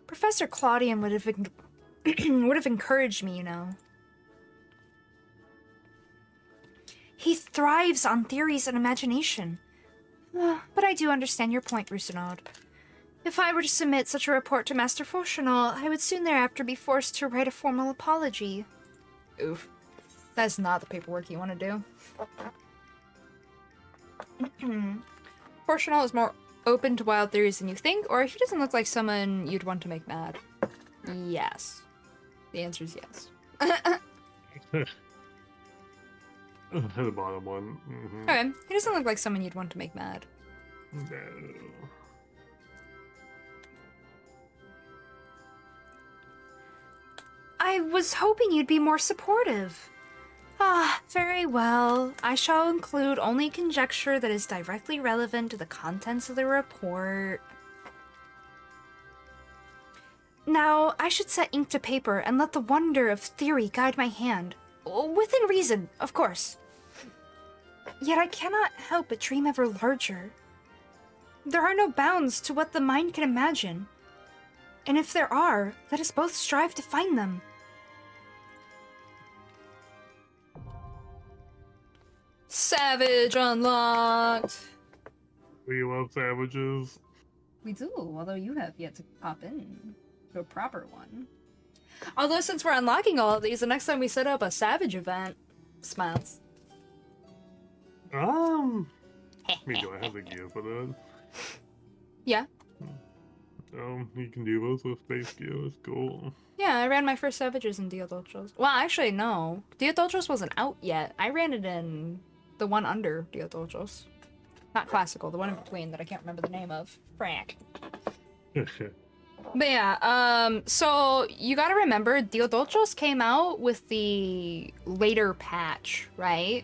Professor Claudian would have encouraged me, you know. He thrives on theories and imagination. But I do understand your point, Rusinaud. If I were to submit such a report to Master Fortunal, I would soon thereafter be forced to write a formal apology. Oof. That's not the paperwork you want to do. Fortunal is more open to wild theories than you think, or he doesn't look like someone you'd want to make mad. Yes. The answer is yes. The bottom one. Okay, he doesn't look like someone you'd want to make mad. No. I was hoping you'd be more supportive. Very well. I shall include only conjecture that is directly relevant to the contents of the report. Now, I should set ink to paper and let the wonder of theory guide my hand. Within reason, of course. Yet I cannot help but dream ever larger. There are no bounds to what the mind can imagine. And if there are, let us both strive to find them. Savage unlocked! We love savages. We do, although you have yet to pop in to a proper one. Although since we're unlocking all of these, the next time we set up a savage event, smiles. Me do I have the gear for that? Yeah. You can do those with space gear, that's cool. Yeah, I ran my first savages in Diodoltros. Well, actually, no. Diodoltros wasn't out yet. I ran it in the one under Diodoltros. Not classical, the one in between that I can't remember the name of. Frank. But yeah, so you gotta remember, Diodoltros came out with the later patch, right?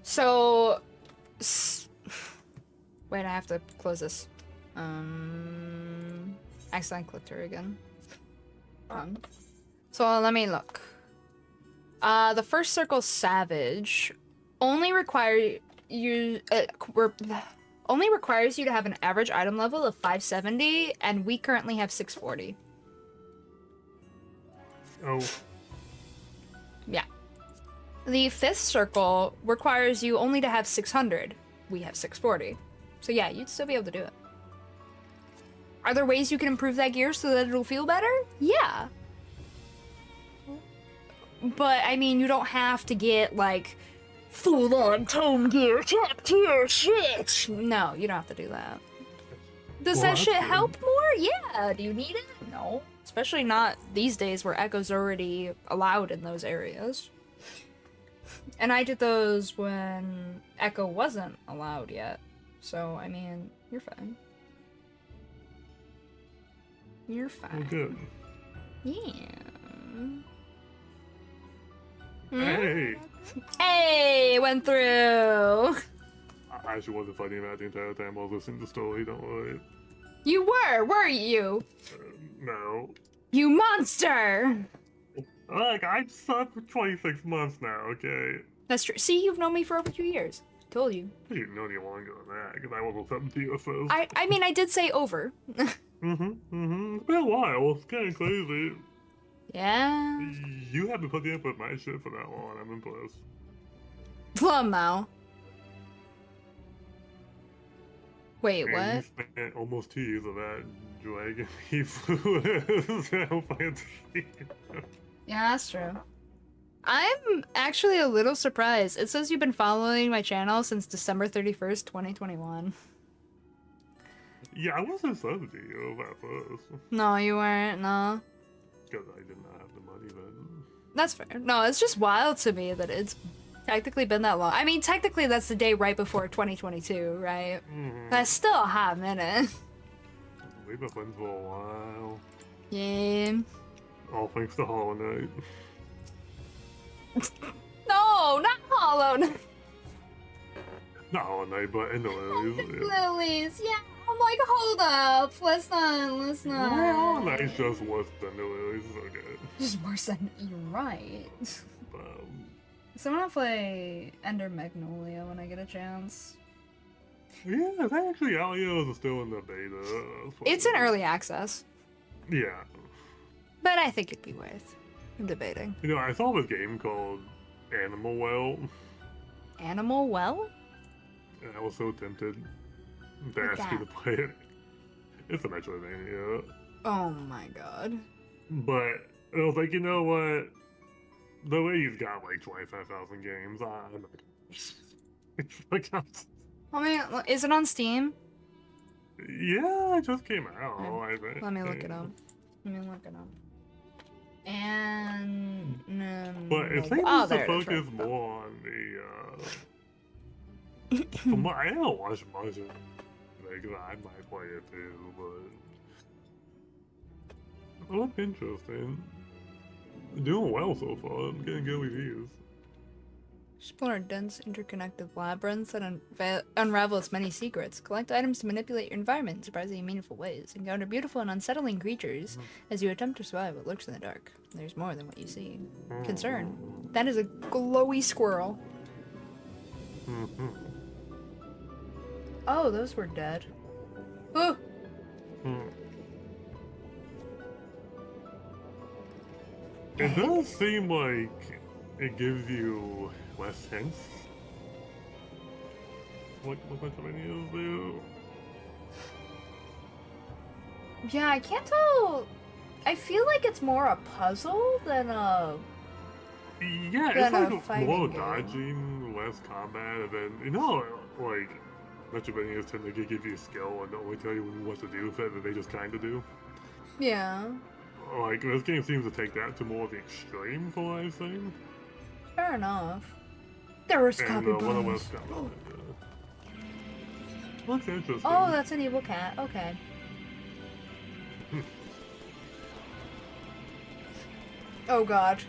So... Wait, I have to close this. Accidentally clicked her again. So let me look. The first circle Savage only requires you to have an average item level of 570, and we currently have 640. Oh. Yeah. The fifth circle requires you only to have 600. We have 640. So yeah, you'd still be able to do it. Are there ways you can improve that gear so that it'll feel better? Yeah. But, I mean, you don't have to get, like, full-on tone gear, top tier shit. No, you don't have to do that. Does Well, that that's shit good. help more? Yeah. Do you need it? No. Especially not these days where Echo's already allowed in those areas. And I did those when Echo wasn't allowed yet. So, I mean, you're fine. You're fine. Good. Yeah. Hey! Hey, went through. I actually wasn't fighting that the entire time I was listening to the story, don't worry. You were you? No. You monster! Like, I've subbed for 26 months now, okay? That's true. See, you've known me for over 2 years. Told you. You didn't know any longer than that, because I wasn't something to you at first. I mean, I did say over. It's been a while. It's kind of crazy. Yeah. You haven't put up with my shit for that long. I'm impressed. Plumau. Wait, And what? you spent almost 2 years of that dragging me through Final Fantasy. Yeah, that's true. I'm actually a little surprised. It says you've been following my channel since December 31st, 2021. Yeah, I wasn't subbed to you at first. No, you weren't, no. Because I did not have the money then. That's fair. No, it's just wild to me that it's technically been that long. I mean, technically that's the day right before 2022, right? That's still a hot minute. We've been friends for a while. Yeah. All thanks to Hollow Knight. No, not Hollow Knight. Not Hollow Knight, but in the Lilies. Lilies, yeah. I'm like, hold up. Let's not. Hollow Knight's just worse than the Lilies. It's okay. Just worse than you're right. Um, So I'm gonna play Ender Magnolia when I get a chance. yeah, is that actually out yet or is it still in the beta? It's in early access, Yeah. but I think it'd be worth debating. You know, I saw this game called Animal Well, Animal Well? and I was so tempted to What's ask you that? to play it. It's a Metroidvania. Oh my god. But I was like, you know what? The way he's got like 25,000 games, I'm like, I mean, is it on Steam? yeah, it just came out. I think. Let me look it up. And But it seems oh, to there it is, focus right. more on the. From what I haven't watched much of it, because I might play it too, but. Oh, that's interesting. Doing well so far. I'm getting good reviews. Explore a dense, interconnected labyrinth that unravel its many secrets. Collect items to manipulate your environment in surprisingly meaningful ways. Encounter beautiful and unsettling creatures as you attempt to survive what lurks in the dark. There's more than what you see. Concern. That is a glowy squirrel. Oh, those were dead. Oh! It does seem like it gives you less hints. What Metroidvanias do? Yeah, I can't tell. I feel like it's more a puzzle than a... Yeah, Than a it's like fighting more game. dodging, less combat, and then, you know, like, Metroidvanias tend to give you skill and only tell you what to do with it, and they just kind of do. Yeah. Like, this game seems to take that to more of the extreme, for what I've seen. Fair enough. There was And copy one of bombs. us got on it, That's interesting. Oh, that's an evil cat. Okay. Oh god.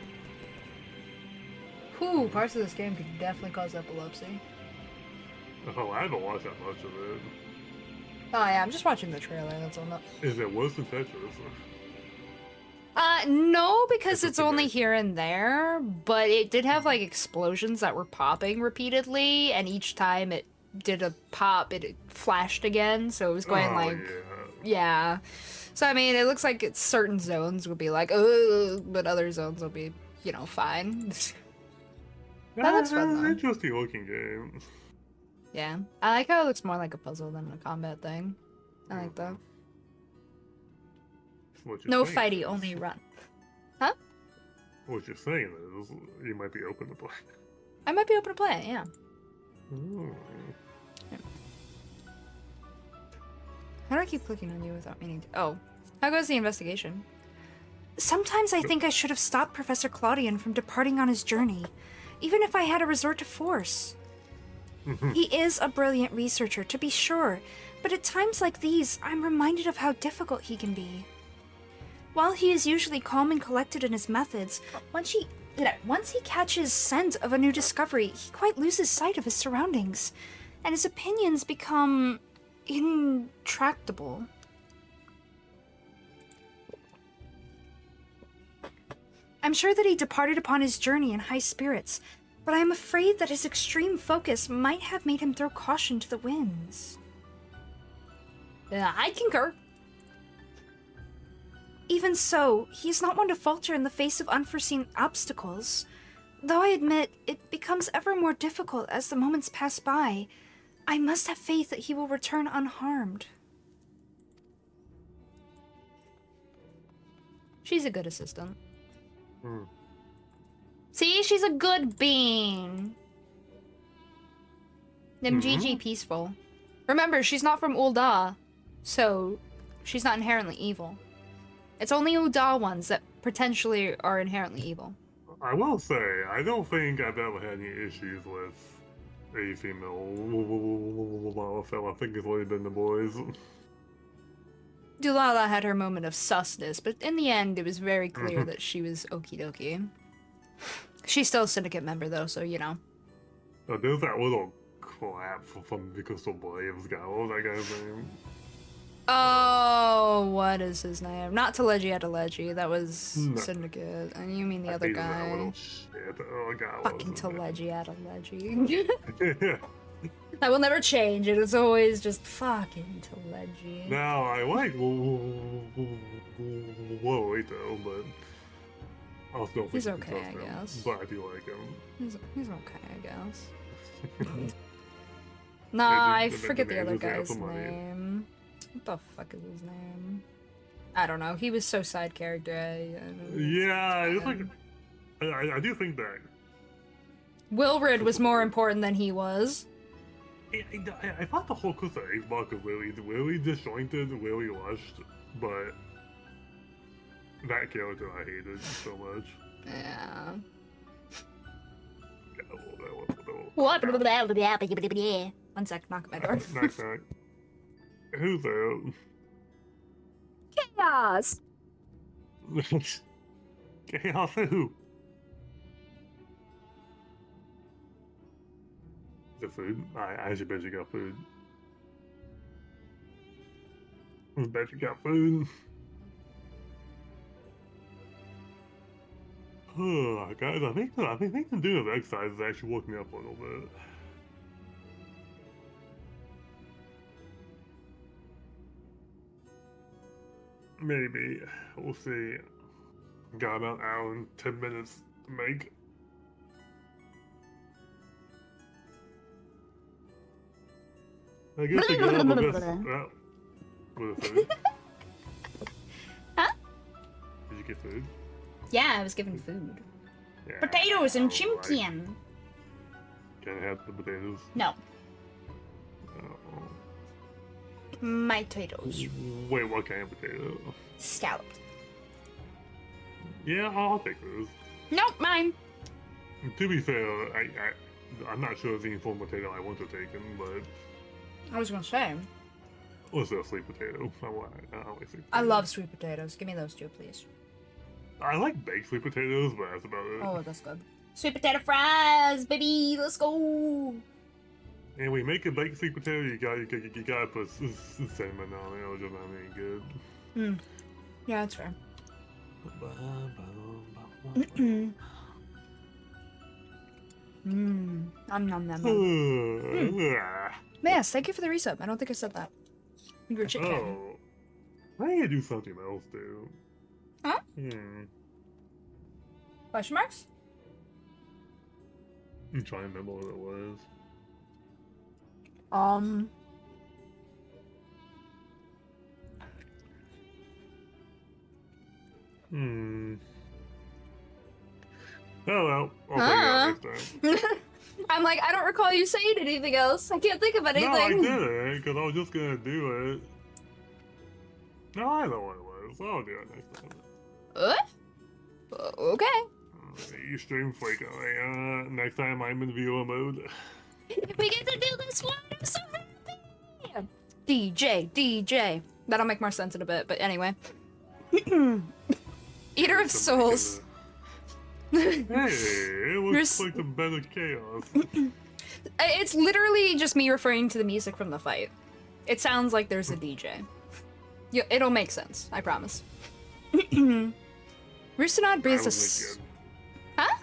Whew, parts of this game could definitely cause epilepsy. Oh, I haven't watched that much of it. Oh yeah, I'm just watching the trailer, that's all. Not... Is it worse than Tetris? No, because It's it's a only bit- here and there, but it did have like explosions that were popping repeatedly, and each time it did a pop, it flashed again, so it was going Oh, like... yeah. Yeah. So, I mean, it looks like it's certain zones would be like, ugh, but other zones will be, you know, fine. That looks fun, though. Interesting looking game. Yeah. I like how it looks more like a puzzle than a combat thing. I like that. What you're No saying fighty, is- only run. What you're saying is, you might be open to play. I might be open to play it, yeah. Ooh. How do I keep clicking on you without meaning to? Oh. How goes the investigation? Sometimes I think I should have stopped Professor Claudian from departing on his journey, even if I had to resort to force. He is a brilliant researcher, to be sure, but at times like these, I'm reminded of how difficult he can be. While he is usually calm and collected in his methods, once he catches scent of a new discovery, he quite loses sight of his surroundings, and his opinions become intractable. I'm sure that he departed upon his journey in high spirits, but I am afraid that his extreme focus might have made him throw caution to the winds. Yeah, I concur. Even so, he is not one to falter in the face of unforeseen obstacles. Though I admit, it becomes ever more difficult as the moments pass by. I must have faith that he will return unharmed. She's a good assistant. Hmm. See, she's a good bean. Them GG peaceful. Remember, she's not from Ul'dah, so she's not inherently evil. It's only Ul'dah ones that potentially are inherently evil. I will say, I don't think I've ever had any issues with a female fellow. I think it's only been the boys. Delilah had her moment of susness, but in the end, it was very clear that she was okie dokie. She's still a syndicate member, though, so you know. Oh, there's that little crap from Because the Braves guy. What was that guy's name? Oh, what is his name? Not Teleji Adeleji, that was No. Syndicate. And you mean the I other think that guy. little shit. Oh, God, Fucking what was Teleji Adeleji. his name? That will never change. It is always just fucking Teleji. Now, I like Lloyd, though, but I still think He's you can okay, trust I him. guess. But I do like him. He's okay, I guess. Nah, I the forget the other managers have guy's some money. name. What the fuck is his name? I don't know. He was so side character. Yeah, it's like I do think that Wilrid was more important than he was. I thought the whole Kusa Ace block was really disjointed, really rushed, but that character I hated so much. Yeah. What? One sec, knock at my door. Knock, knock. Who's there? Chaos! Chaos who? The food? I should bet you got food. I bet you got food. Guys, I think the doing of exercise is actually woke me up a little bit. Maybe. We'll see. Got about an hour and 10 minutes to make. I guess I got up a bit. With the food. Huh? Did you get food? Yeah, I was given food. Yeah. Potatoes and I like- chimkian. Can I have the potatoes? No, Oh. my potatoes. Wait, what kind of potato? Scalloped. Yeah, I'll take those. Nope, mine. To be fair, I'm not sure if any form of potato I want to take in, but I was gonna say. what's a sweet potato? I like sweet I potatoes. love sweet potatoes. Give me those two, please. I like baked sweet potatoes, but that's about it. Oh, that's good. Sweet potato fries, baby. Let's go. And when you make a baked sweet potato, you gotta put cinnamon on it, or just not any good. Yeah, that's fair. Nom nom nom nom. Yes, thank you for the resub. I don't think I said that. You were chit chatting. Oh, I need to do something else, too. Huh? Question marks? I'm trying to remember what it was. Oh well, I'll figure it out next time. I'm like, I don't recall you saying anything else. I can't think of anything. No, I didn't, because I was just gonna do it. No, I know what it was. I'll do it next time. Okay. You stream freak. Next time I'm in viewer mode. We get to do this one. I'm so happy. DJ. That'll make more sense in a bit, but anyway. Eater of Souls. Hey, it looks like the better chaos. It's literally just me referring to the music from the fight. It sounds like there's a DJ. It'll make sense, I promise. Roostanod breathes a... That was Huh?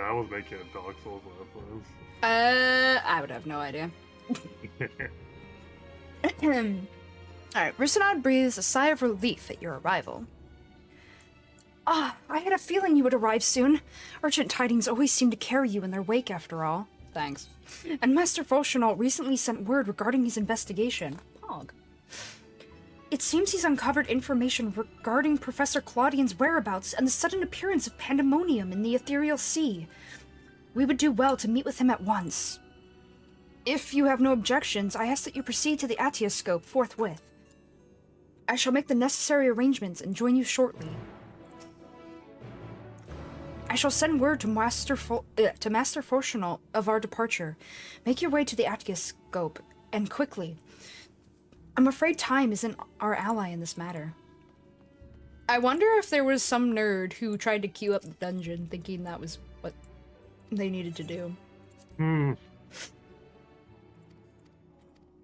I was making a Dark Souls reference. I would have no idea. Alright, Rusinad breathes a sigh of relief at your arrival. I had a feeling you would arrive soon. Urgent tidings always seem to carry you in their wake, after all. Thanks. And Master Volchanol recently sent word regarding his investigation. Pog. It seems he's uncovered information regarding Professor Claudian's whereabouts and the sudden appearance of pandemonium in the ethereal sea. We would do well to meet with him at once. If you have no objections, I ask that you proceed to the Atioscope forthwith. I shall make the necessary arrangements and join you shortly. I shall send word to Master Volchanol of our departure. Make your way to the Atioscope, and quickly. I'm afraid time isn't our ally in this matter. I wonder if there was some nerd who tried to queue up the dungeon thinking that was what they needed to do. Oh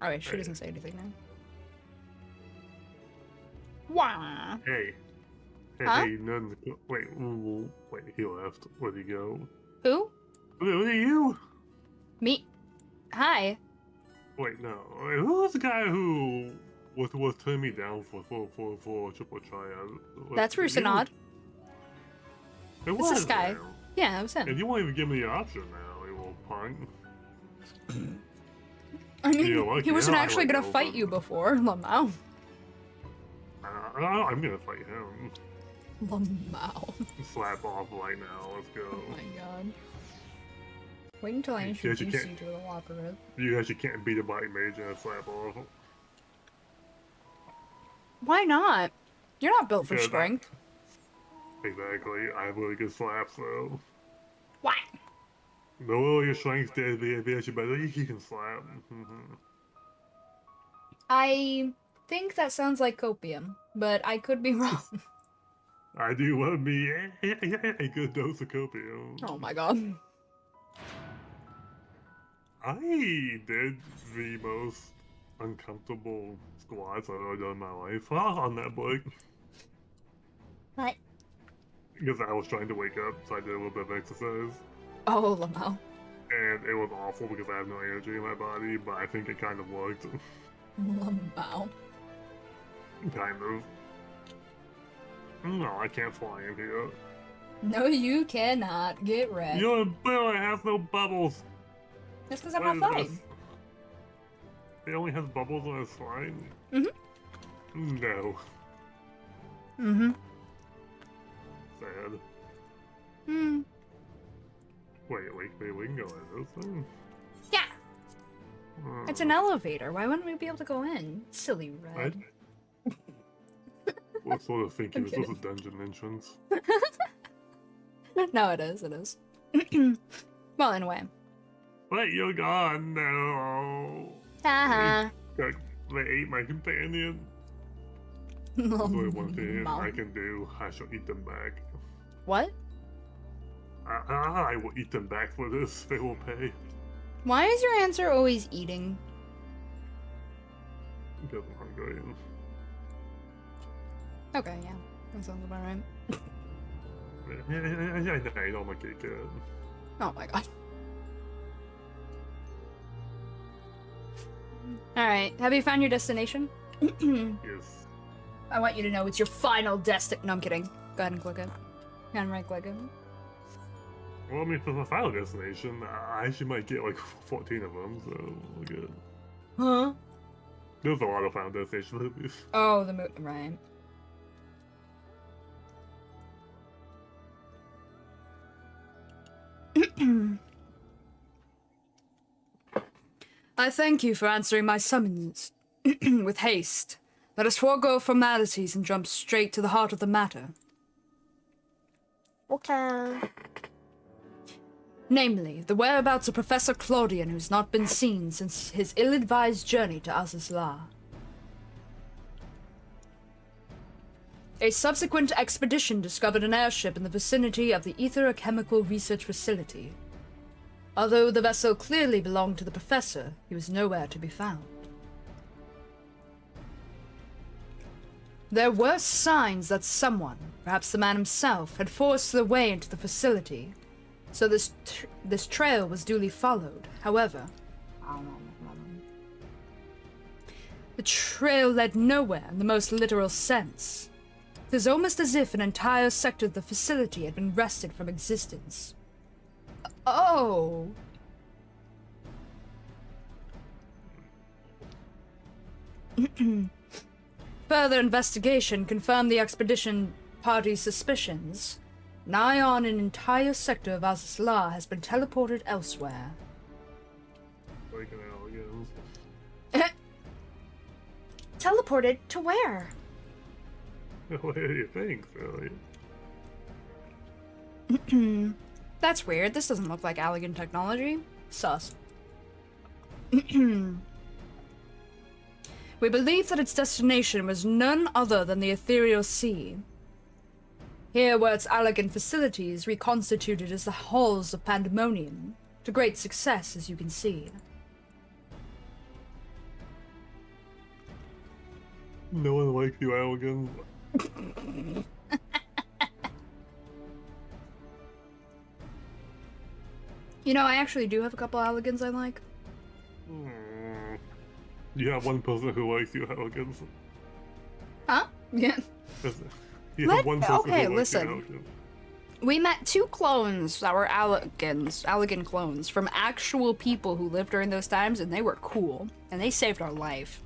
wait, she doesn't say anything now. Wah. Hey. Huh? Hey, none. Wait, he left. Where'd he go? Who? What are you? Me? Hi. Wait, no. Wait, who was the guy who was turning me down for triple triad? That's Rusinad. It It's was this guy. him. Yeah, that was And him. you won't even give me the option now, you little punk. I mean, You know what? he wasn't Yeah, I actually like gonna Nova. fight you before, Lamau. I'm gonna fight him. Lamau. Slap off right now. Let's go. Oh my god. Wait until I You introduce you can't- to the operative. You actually can't beat a body mage and a slap off. Why not? You're not built for Because strength. Exactly. I have really good slaps though. What? The lower your strength, the actually better you can slap. I think that sounds like copium, but I could be wrong. I do love me a good dose of copium. Oh my god. I did the most uncomfortable squats I've ever done in my life on that book. What? Because I was trying to wake up, so I did a little bit of exercise. Oh, Lamau. And it was awful because I have no energy in my body, but I think it kind of worked. Lamau. Kind of. No, I can't fly in here. No, you cannot. Get ready. Your bill has no bubbles. That's because I'm What not is flying. this? It only has bubbles on its slide? Mhm. No. Mm-hmm. Sad. Hmm. Wait, we can go in this thing? Yeah. It's an elevator. Why wouldn't we be able to go in? Silly I Red. was sort of thinking I'm this was a kidding. dungeon entrance. No, it is. It is. Well, anyway. But you're gone now. Haha. They ate my companion. There's only one thing I can do. I shall eat them back. What? I will eat them back for this. They will pay. Why is your answer always eating? Because I'm hungry. Okay, yeah. That sounds about right. I don't like it good. Oh my god. Alright, have you found your destination? Yes. I want you to know it's your final No, I'm kidding. Go ahead and click it. Go ahead and right click it. Well, I mean, for the final destination, I actually might get like 14 of them, so we're good. Huh? There's a lot of final destination movies. Oh, the right. I thank you for answering my summons with haste. Let us forego formalities and jump straight to the heart of the matter. Okay. Namely, the whereabouts of Professor Claudian, who's not been seen since his ill-advised journey to Azazla. A subsequent expedition discovered an airship in the vicinity of the Ether-Chemical Research Facility. Although the vessel clearly belonged to the professor, he was nowhere to be found. There were signs that someone, perhaps the man himself, had forced their way into the facility, So this trail was duly followed. However, the trail led nowhere in the most literal sense. It is almost as if an entire sector of the facility had been wrested from existence. Oh. Further investigation confirmed the expedition party's suspicions. Nigh on an entire sector of Azazla has been teleported elsewhere. Like an alligators. Teleported to where? What do you think, Sally? That's weird. This doesn't look like Allegan technology. Sus. We believe that its destination was none other than the ethereal sea. Here were its Allegan facilities reconstituted as the halls of Pandemonium, to great success, as you can see. No one likes you, Alligans. You know, I actually do have a couple Alligans I like. You have one person who likes you, Alligans. Huh? Yeah. You have one person okay, who likes you, listen. Alligans. We met two clones that were Allegan clones, from actual people who lived during those times, and they were cool. And they saved our life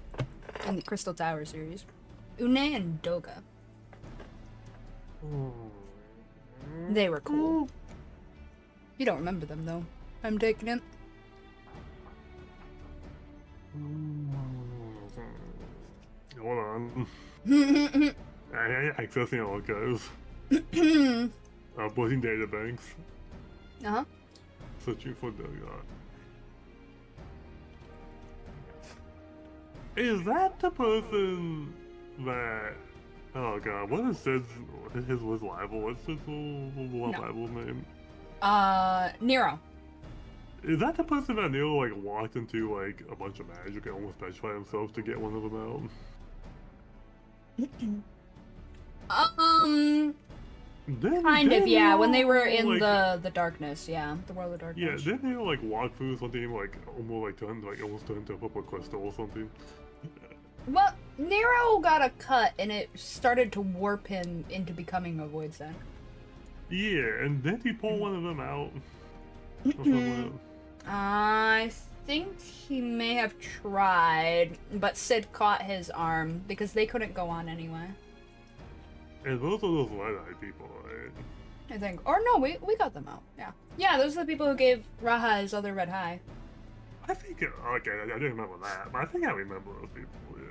in the Crystal Tower series. Une and Doga. They were cool. You don't remember them, though. I'm taking it. Hold on. I accessing archives. Uploading databanks. Uh-huh. Searching for the Is that the person that? Oh god, what is his was libel? What's his libel name? Nero. Is that the person that Nero like walked into like a bunch of magic and almost petrified himself to get one of them out? Kind of, yeah. When they were Nero, in like, the darkness, yeah, the world of darkness. Yeah, didn't Nero like walk through something like almost turned into a purple crystal or something? Well, Nero got a cut, and it started to warp him into becoming a void sen. Yeah, and then he pulled one of them out. I think he may have tried, but Sid caught his arm because they couldn't go on anyway. And those are those RedEye people, right? I think. Or no, we got them out. Yeah. Yeah, those are the people who gave Raha his other red high. I think, okay, I didn't remember that, but I think I remember those people, yeah.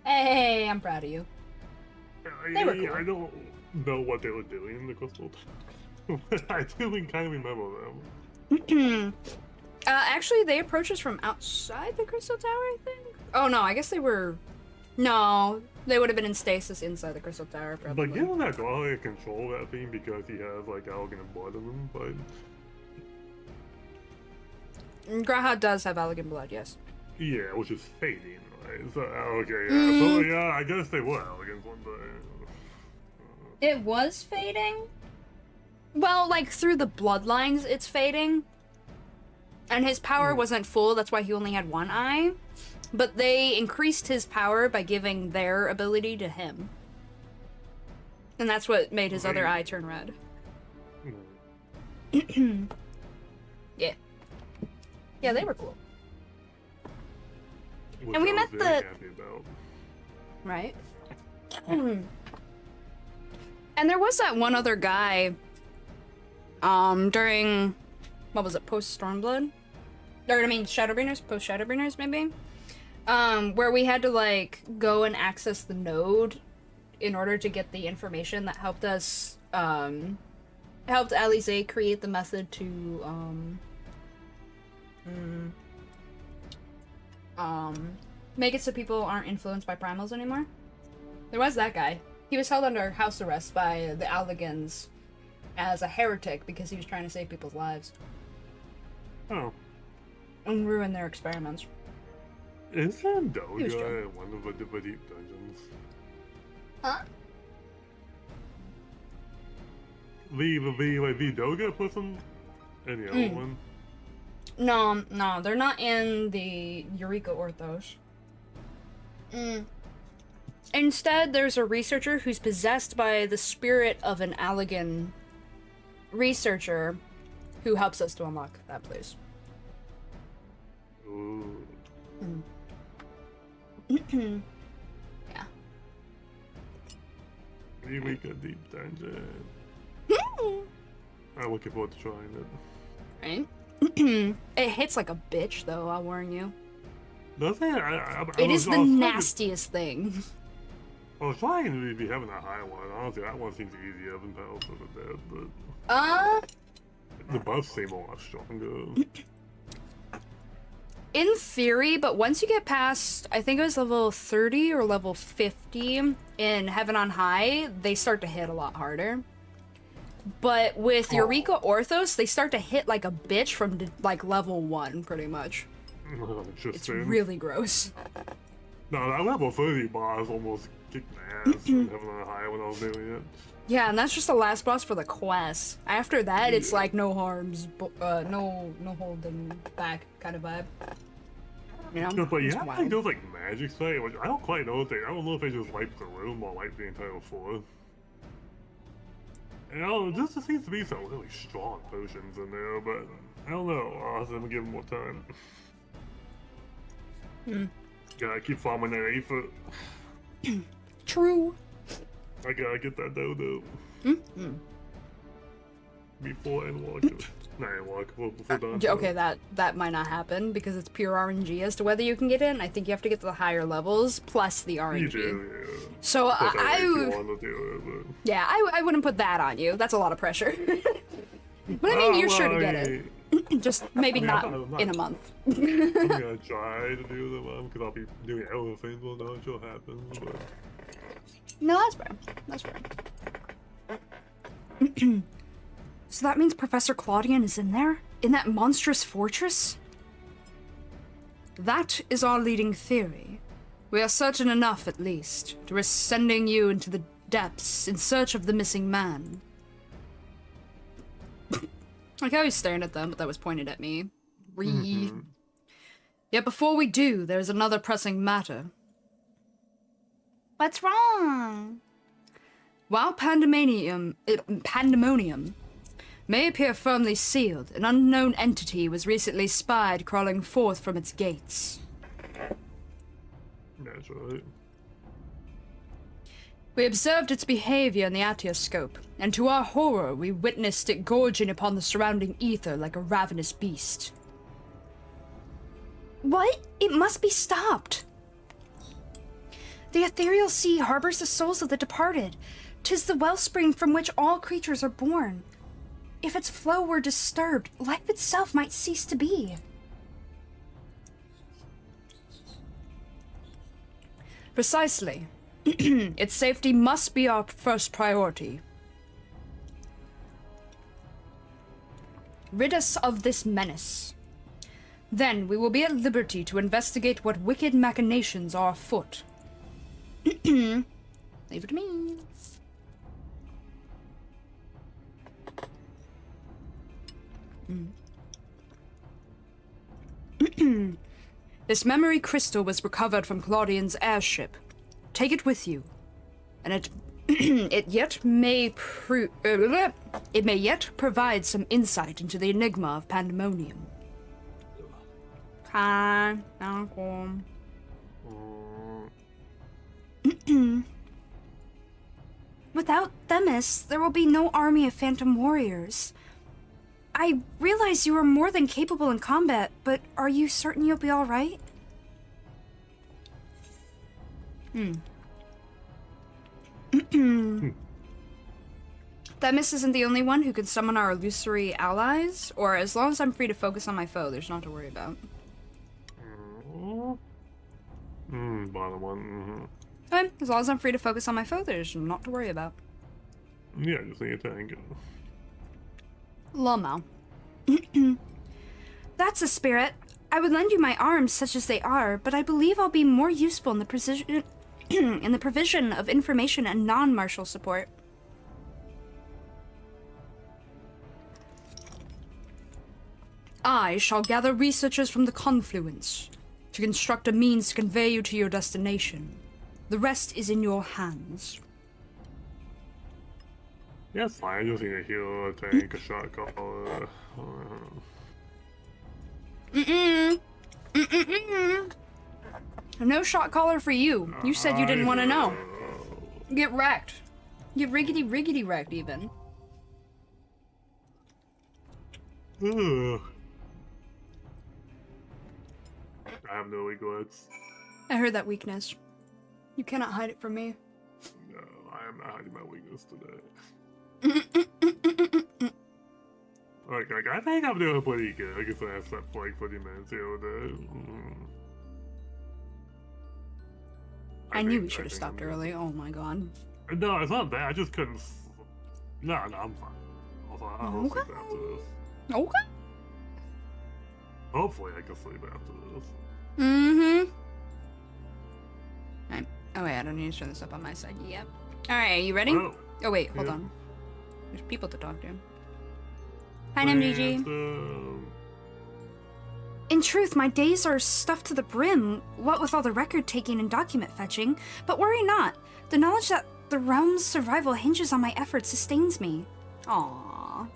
Hey, I'm proud of you. They were cool. I don't know what they were doing in the crystal. I do kind of remember them. Actually, they approached us from outside the Crystal Tower, I think? Oh, no, I guess they were... No, they would have been in stasis inside the Crystal Tower, probably. But given that Garlic can control that thing because he has, like, Allegan blood in him, but... Graha does have Allegan blood, yes. Yeah, which is fading, right? So, okay, yeah. So, yeah, I guess they were Allegans one day. It was fading? Well, like, through the bloodlines, it's fading. And his power wasn't full, that's why he only had one eye. But they increased his power by giving their ability to him. And that's what made his other eye turn red. Yeah. Yeah, they were cool. Which And we I met was very the... happy about. Right? And there was that one other guy, during, what was it, post-Stormblood? Or, I mean, Shadowbringers? Post-Shadowbringers, maybe? Where we had to, like, go and access the node in order to get the information that helped us, helped Alize create the method to, make it so people aren't influenced by primals anymore. There was that guy. He was held under house arrest by the Allegans as a heretic because he was trying to save people's lives. Oh. And ruin their experiments. Isn't He was Doga in one of the deep dungeons? Huh? The Doga person? Any other one? No, no, they're not in the Eureka Orthos. Instead, there's a researcher who's possessed by the spirit of an Allegan researcher who helps us to unlock that place. Ooh. Yeah. Eureka Deep Dungeon. I'm looking forward to trying it. Right? It hits like a bitch, though, I'll warn you. Does it? It is the trying nastiest thing. I was trying to be having a high one. Honestly, that one seems easier than Battle for the Dead, but the buffs seem a lot stronger. In theory, but once you get past, I think it was level 30 or level 50 in Heaven on High, they start to hit a lot harder. But with Eureka Orthos, they start to hit like a bitch from like level 1, pretty much. It's really gross. No, that level 30 boss almost kicked my ass in Heaven on High when I was doing it. Yeah, and that's just the last boss for the quest. After that, it's like no harms, no holding back kind of vibe. You know? But It's yeah, wild. like those like magic site, which I don't quite know if they. I don't know if they just wipe the room or wipe the entire floor. And I don't know, just seems to be some really strong potions in there, but I don't know. I'll have to give them more time. Gotta keep farming that 8 foot. True. I gotta get that dodo. Before Endwalker. Not Endwalker, before Dawn. Okay, that might not happen because it's pure RNG as to whether you can get in. I think you have to get to the higher levels plus the RNG. You do, yeah. So Plus, I I wouldn't put that on you. That's a lot of pressure. But I mean, you're sure to get it. Just maybe not in a month. I'm gonna try to do them because I'll be doing other things. We'll know what happens. But No, that's fair. That's fair. So that means Professor Claudian is in there? In that monstrous fortress? That is our leading theory. We are certain enough, at least, to risk sending you into the depths in search of the missing man. Like I was staring at them, but that was pointed at me. Yet before we do, there is another pressing matter. What's wrong? While pandemonium may appear firmly sealed, an unknown entity was recently spied crawling forth from its gates. that's right. We observed its behavior in the Atioscope, and to our horror, we witnessed it gorging upon the surrounding ether like a ravenous beast. What? It must be stopped. The ethereal sea harbors the souls of the departed. 'Tis the wellspring from which all creatures are born. If its flow were disturbed, life itself might cease to be. Precisely. Its safety must be our first priority. Rid us of this menace. Then we will be at liberty to investigate what wicked machinations are afoot. Leave it to me. This memory crystal was recovered from Claudian's airship. Take it with you, and it it may yet provide some insight into the enigma of pandemonium. Without Themis, there will be no army of phantom warriors. I realize you are more than capable in combat, but are you certain you'll be all right? Themis isn't the only one who can summon our illusory allies, or as long as I'm free to focus on my foe, there's nothing to worry about. Bottom one. Okay, as long as I'm free to focus on my foe, there's not to worry about. Yeah, just need a tank. Lama. That's a spirit. I would lend you my arms, such as they are, but I believe I'll be more useful in the provision of information and non-martial support. I shall gather researchers from the confluence to construct a means to convey you to your destination. The rest is in your hands. Yes, fine. I just need a healer, a tank, a shot caller. No shot caller for you. You said you didn't want to know. Get wrecked. Get riggedy wrecked even. Ugh. I have no regrets. I heard that weakness. You cannot hide it from me. No, I am not hiding my weakness today. Like, I think I'm doing pretty good. I guess I slept for like 40 minutes the other day. I knew we should have stopped early. Oh my god. No, it's not that. I just couldn't. No, I'm fine. I'll sleep after this. Okay. Hopefully, I can sleep after this. Mm-hmm. Right. Oh wait, I don't need to turn this up on my side. Yep. Alright, are you ready? Oh, Oh wait, hold yeah. on. There's people to talk to. Hi, NMGG. In truth, my days are stuffed to the brim, what with all the record taking and document fetching, but worry not. The knowledge that the realm's survival hinges on my efforts sustains me. Aww.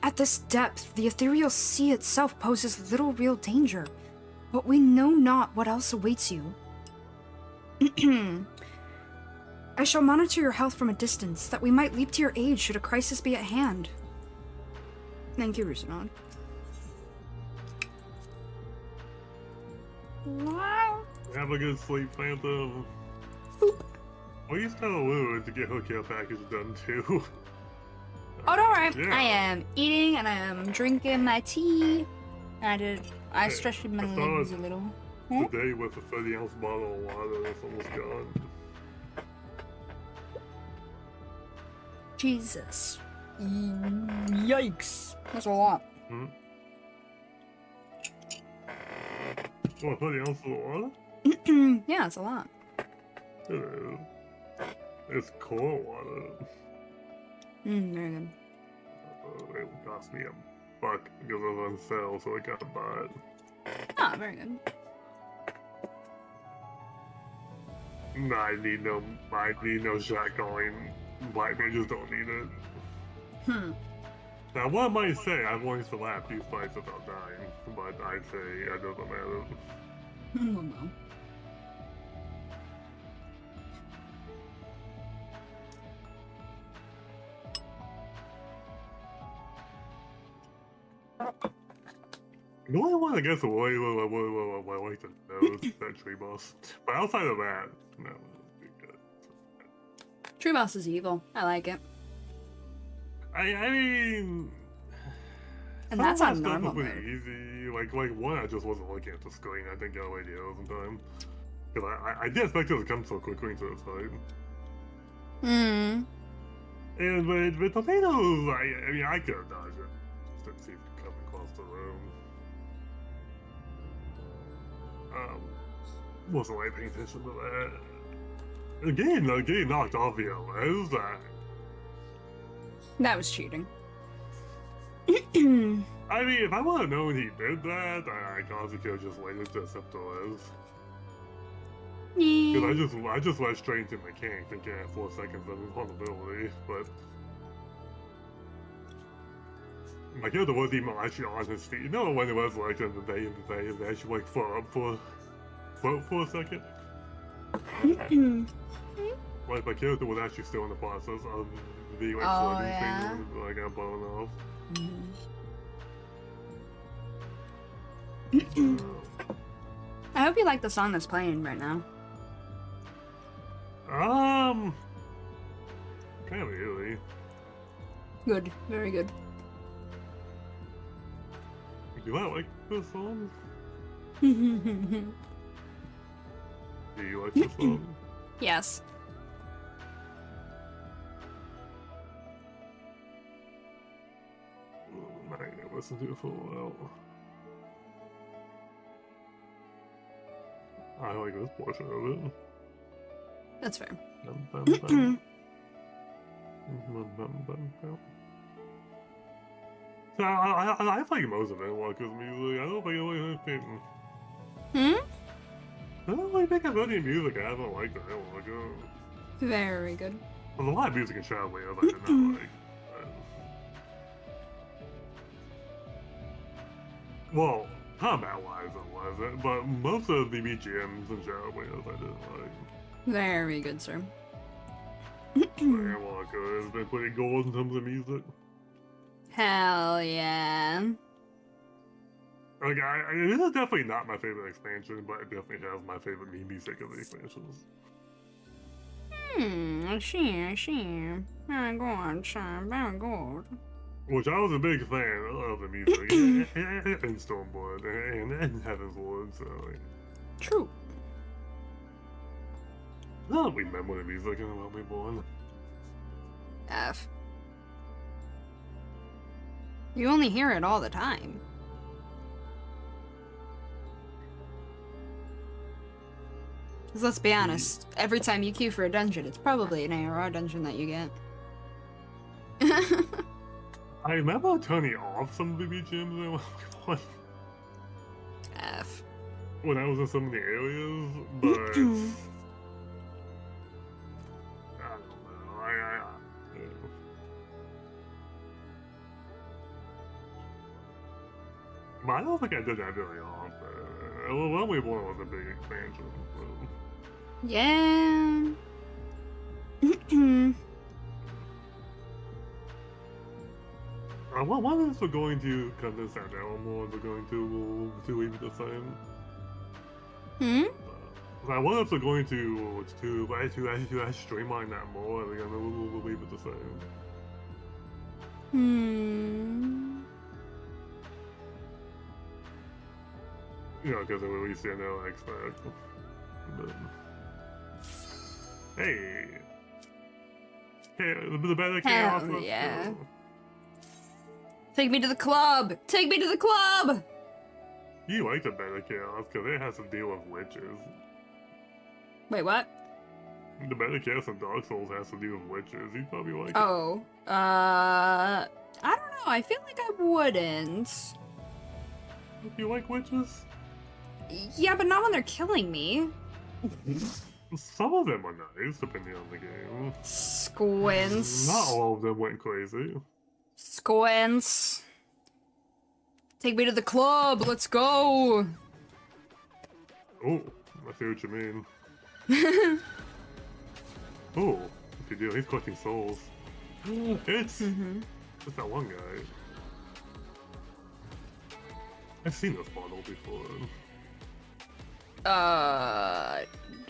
At this depth, the ethereal sea itself poses little real danger, but we know not what else awaits you. I shall monitor your health from a distance, that we might leap to your aid should a crisis be at hand. Thank you, Rusinon. Have a good sleep, Phantom. We used to have a Lulu to get her care package done too. Oh, don't worry. Yeah. I am eating and I am drinking my tea. I Hey, stretched my I legs a thought- little. Today with a 30-ounce bottle of water that's almost gone. Jesus. Yikes. That's a lot. Hmm? What, 30 ounces of water? Yeah, it's a lot. It is. It's cold water. Very good. It cost me $1 because it was on sale, so I got to buy it. Ah, very good. I need no shot calling. Black mages don't need it. Now, one might say I've only slapped these fights without dying, but I'd say it doesn't matter. Oh, no. The only one I guess I like to know is that tree boss. But outside of that, no, it'd be good. True Boss is evil. I like it. I mean, And some that's of on my stuff normal was pretty mode. easy. Like one, I just wasn't looking at the screen. I didn't get away the others in time. Because I did expect it to come so quickly into this fight. And with tornadoes, I mean, I could have dodged it. Just didn't see it come across the room. Wasn't really paying attention to that. Getting knocked off the LS, That was cheating. I mean, if I would have known he did that, I honestly could have just waited to accept the LS. Because I just went straight into mechanic thinking I had 4 seconds of invulnerability, but my character wasn't even actually on his feet. You know when it was like they actually like float up for a second? Like my character was actually still in the process of the like floating yeah. thing when I got blown off. I hope you like the song that's playing right now. Kind of really. Good. Very good. Do I like this song? Do you like this song? Yes. I ain't gonna listen to it for a while. I like this portion of it. That's fair. Bum, bum, bum. Bum, bum, bum, bum. So I like most of Endwalker's music. I don't think I don't really think of any music I haven't liked in Endwalker. Very good. There's a lot of music in Shadowlands I did not like. Well, combat-wise it wasn't, but most of the BGMs in Shadowlands I didn't like. Very good, sir. Endwalker has been pretty gold in terms of music. Hell yeah. Like, this is definitely not my favorite expansion, but it definitely has my favorite music of the expansions. I see. Very good, sir. Very good. Which I was a big fan of the music in Stormblood and Heaven's Ward, so like, True. I don't remember the music and about me born. F. You only hear it all the time. 'Cause let's be honest, every time you queue for a dungeon, it's probably an ARR dungeon that you get. I remember turning off some of the BGMs F. when I was in some of the areas, but I don't know. But I don't think I did that very often. Well, Only One was a big expansion. So. Yeah. One is we're going to condense that down more, we're going to leave it the same. I wonder if we're going to streamline that more, and then we'll leave it the same. You know, because we released the NLX back. But... Hey! The better chaos. Hell yeah. Take me to the club! Take me to the club! You like the better chaos because it has to deal with witches. Wait, what? The better chaos in Dark Souls has to deal with witches. You probably like it. Oh, I don't know. I feel like I wouldn't. Do you like witches? Yeah, but not when they're killing me. Some of them are nice, depending on the game. Squints. Not all of them went crazy. Squints. Take me to the club. Let's go. Oh, I see what you mean. Oh, good deal. He's collecting souls. It's that one guy. I've seen this bottle before.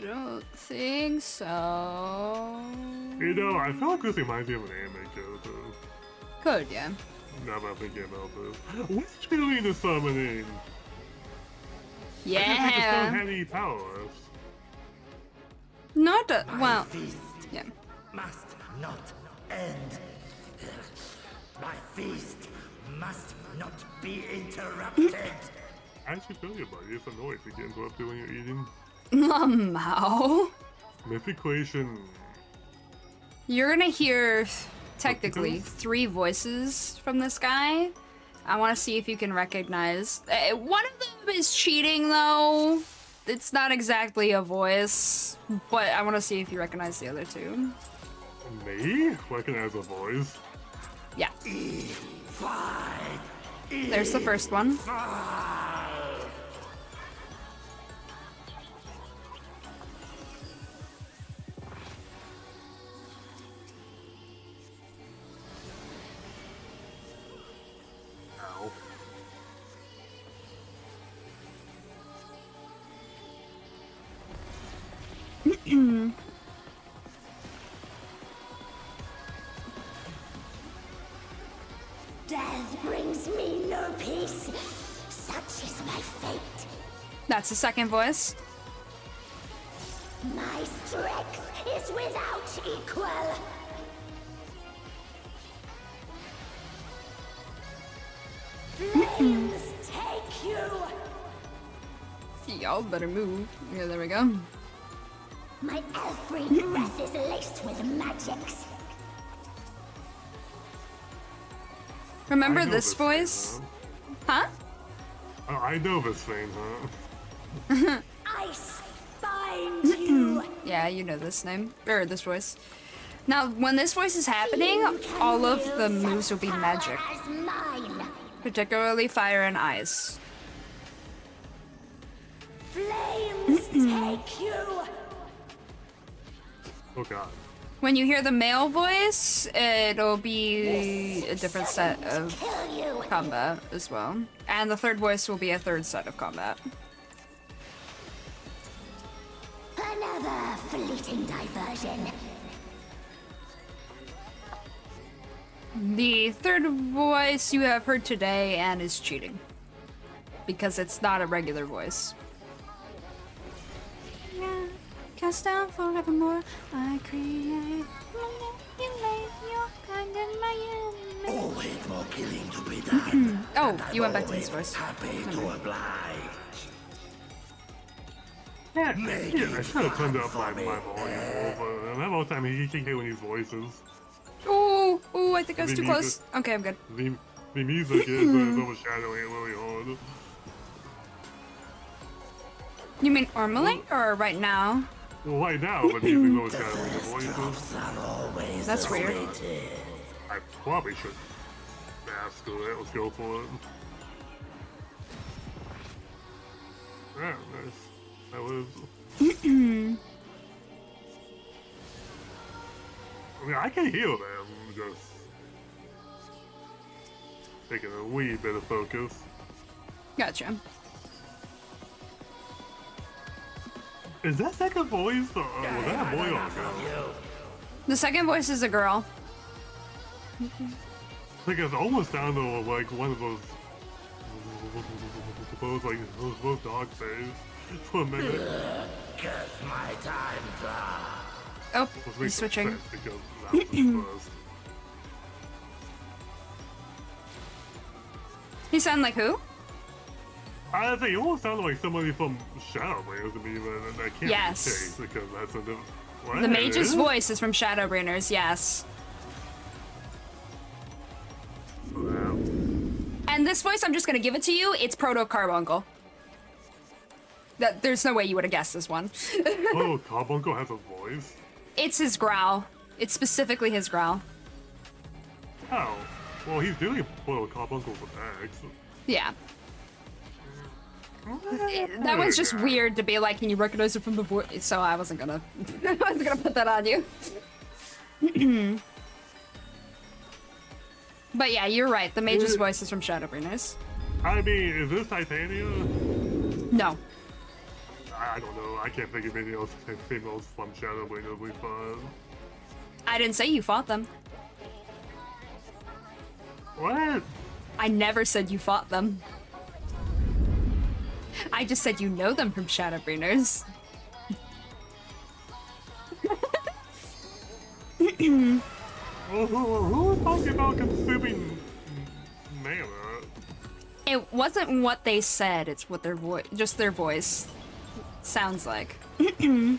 Don't think so. You know, I feel like this reminds me of an anime character. Could, yeah. Now that I'm thinking about this. What's doing the summoning? I didn't think the stone had any powers. Not well. Yeah. Must not end. My feast must not be interrupted. I actually feel you, buddy. It's annoying to get interrupted when you're eating. Mao. Mythic Creation. You're gonna hear, technically, 3 voices from this guy. I want to see if you can recognize. One of them is cheating, though. It's not exactly a voice, but I want to see if you recognize the other 2. Me? Recognize a voice? Yeah. There's the first one. Ow. Death brings me no peace. Such is my fate. That's the second voice. My strength is without equal. Flames take you. Y'all better move. Yeah, there we go. My every breath is laced with magics. Remember I know this thing, voice? Huh? I know this thing, huh? Ice bind you. Yeah, you know this name. Or this voice. Now, when this voice is happening, all of the moves will be magic. As mine. Particularly fire and ice. Flames take you. Oh god. When you hear the male voice, it'll be a different set of Kill you. combat as well. And the third voice will be a third set of combat. Another fleeting diversion. The third voice you have heard today and is cheating. Because it's not a regular voice. Yeah, cast down forevermore, I create, manipulate your kind and my enemy. Always more killing to be done. Oh, you went back to his voice. Happy to oblige. Yeah, I should have turned up my volume more, but that whole time he keep hearing these voices. Ooh, I think I was The too music- close. Okay, I'm good. The music is overshadowing it really hard. You mean normally or right now? Well, right now, the music's overshadowing the voices. Are always That's weird. awaited. I probably should ask her. Let's go for it. Yeah, nice. That was. I mean, I can hear them, just taking a wee bit of focus. Gotcha. Is that second voice? Was that a boy or a girl? The second voice is a girl. Like it almost sounded like one of those dog saves for a minute. Curse my time's up. Oh, Which he's makes switching. sense because that was the first. He sound like who? I think it almost sounded like somebody from Shadowbringers to me, but that can't Yes. be the case because that's a different. What? The mage's voice is from Shadowbringers, yes. Wow. And this voice, I'm just gonna give it to you, it's Proto Carbuncle. There's no way you would have guessed this one. Oh, Carbuncle has a voice? It's his growl. It's specifically his growl. Oh. Well, he's doing Carbuncle's attacks. Yeah. That one's just weird to be like, can you recognize it from the voice? So I wasn't gonna, I wasn't gonna put that on you. But yeah, you're right. The mage's voice is from Shadowbringers. I mean, is this Titania? No. I don't know. I can't think of any else females from Shadowbringers we fought. I didn't say you fought them. What? I never said you fought them. I just said you know them from Shadowbringers. Who was talking about consuming mana? It wasn't what they said, it's what their voice, just their voice sounds like. That's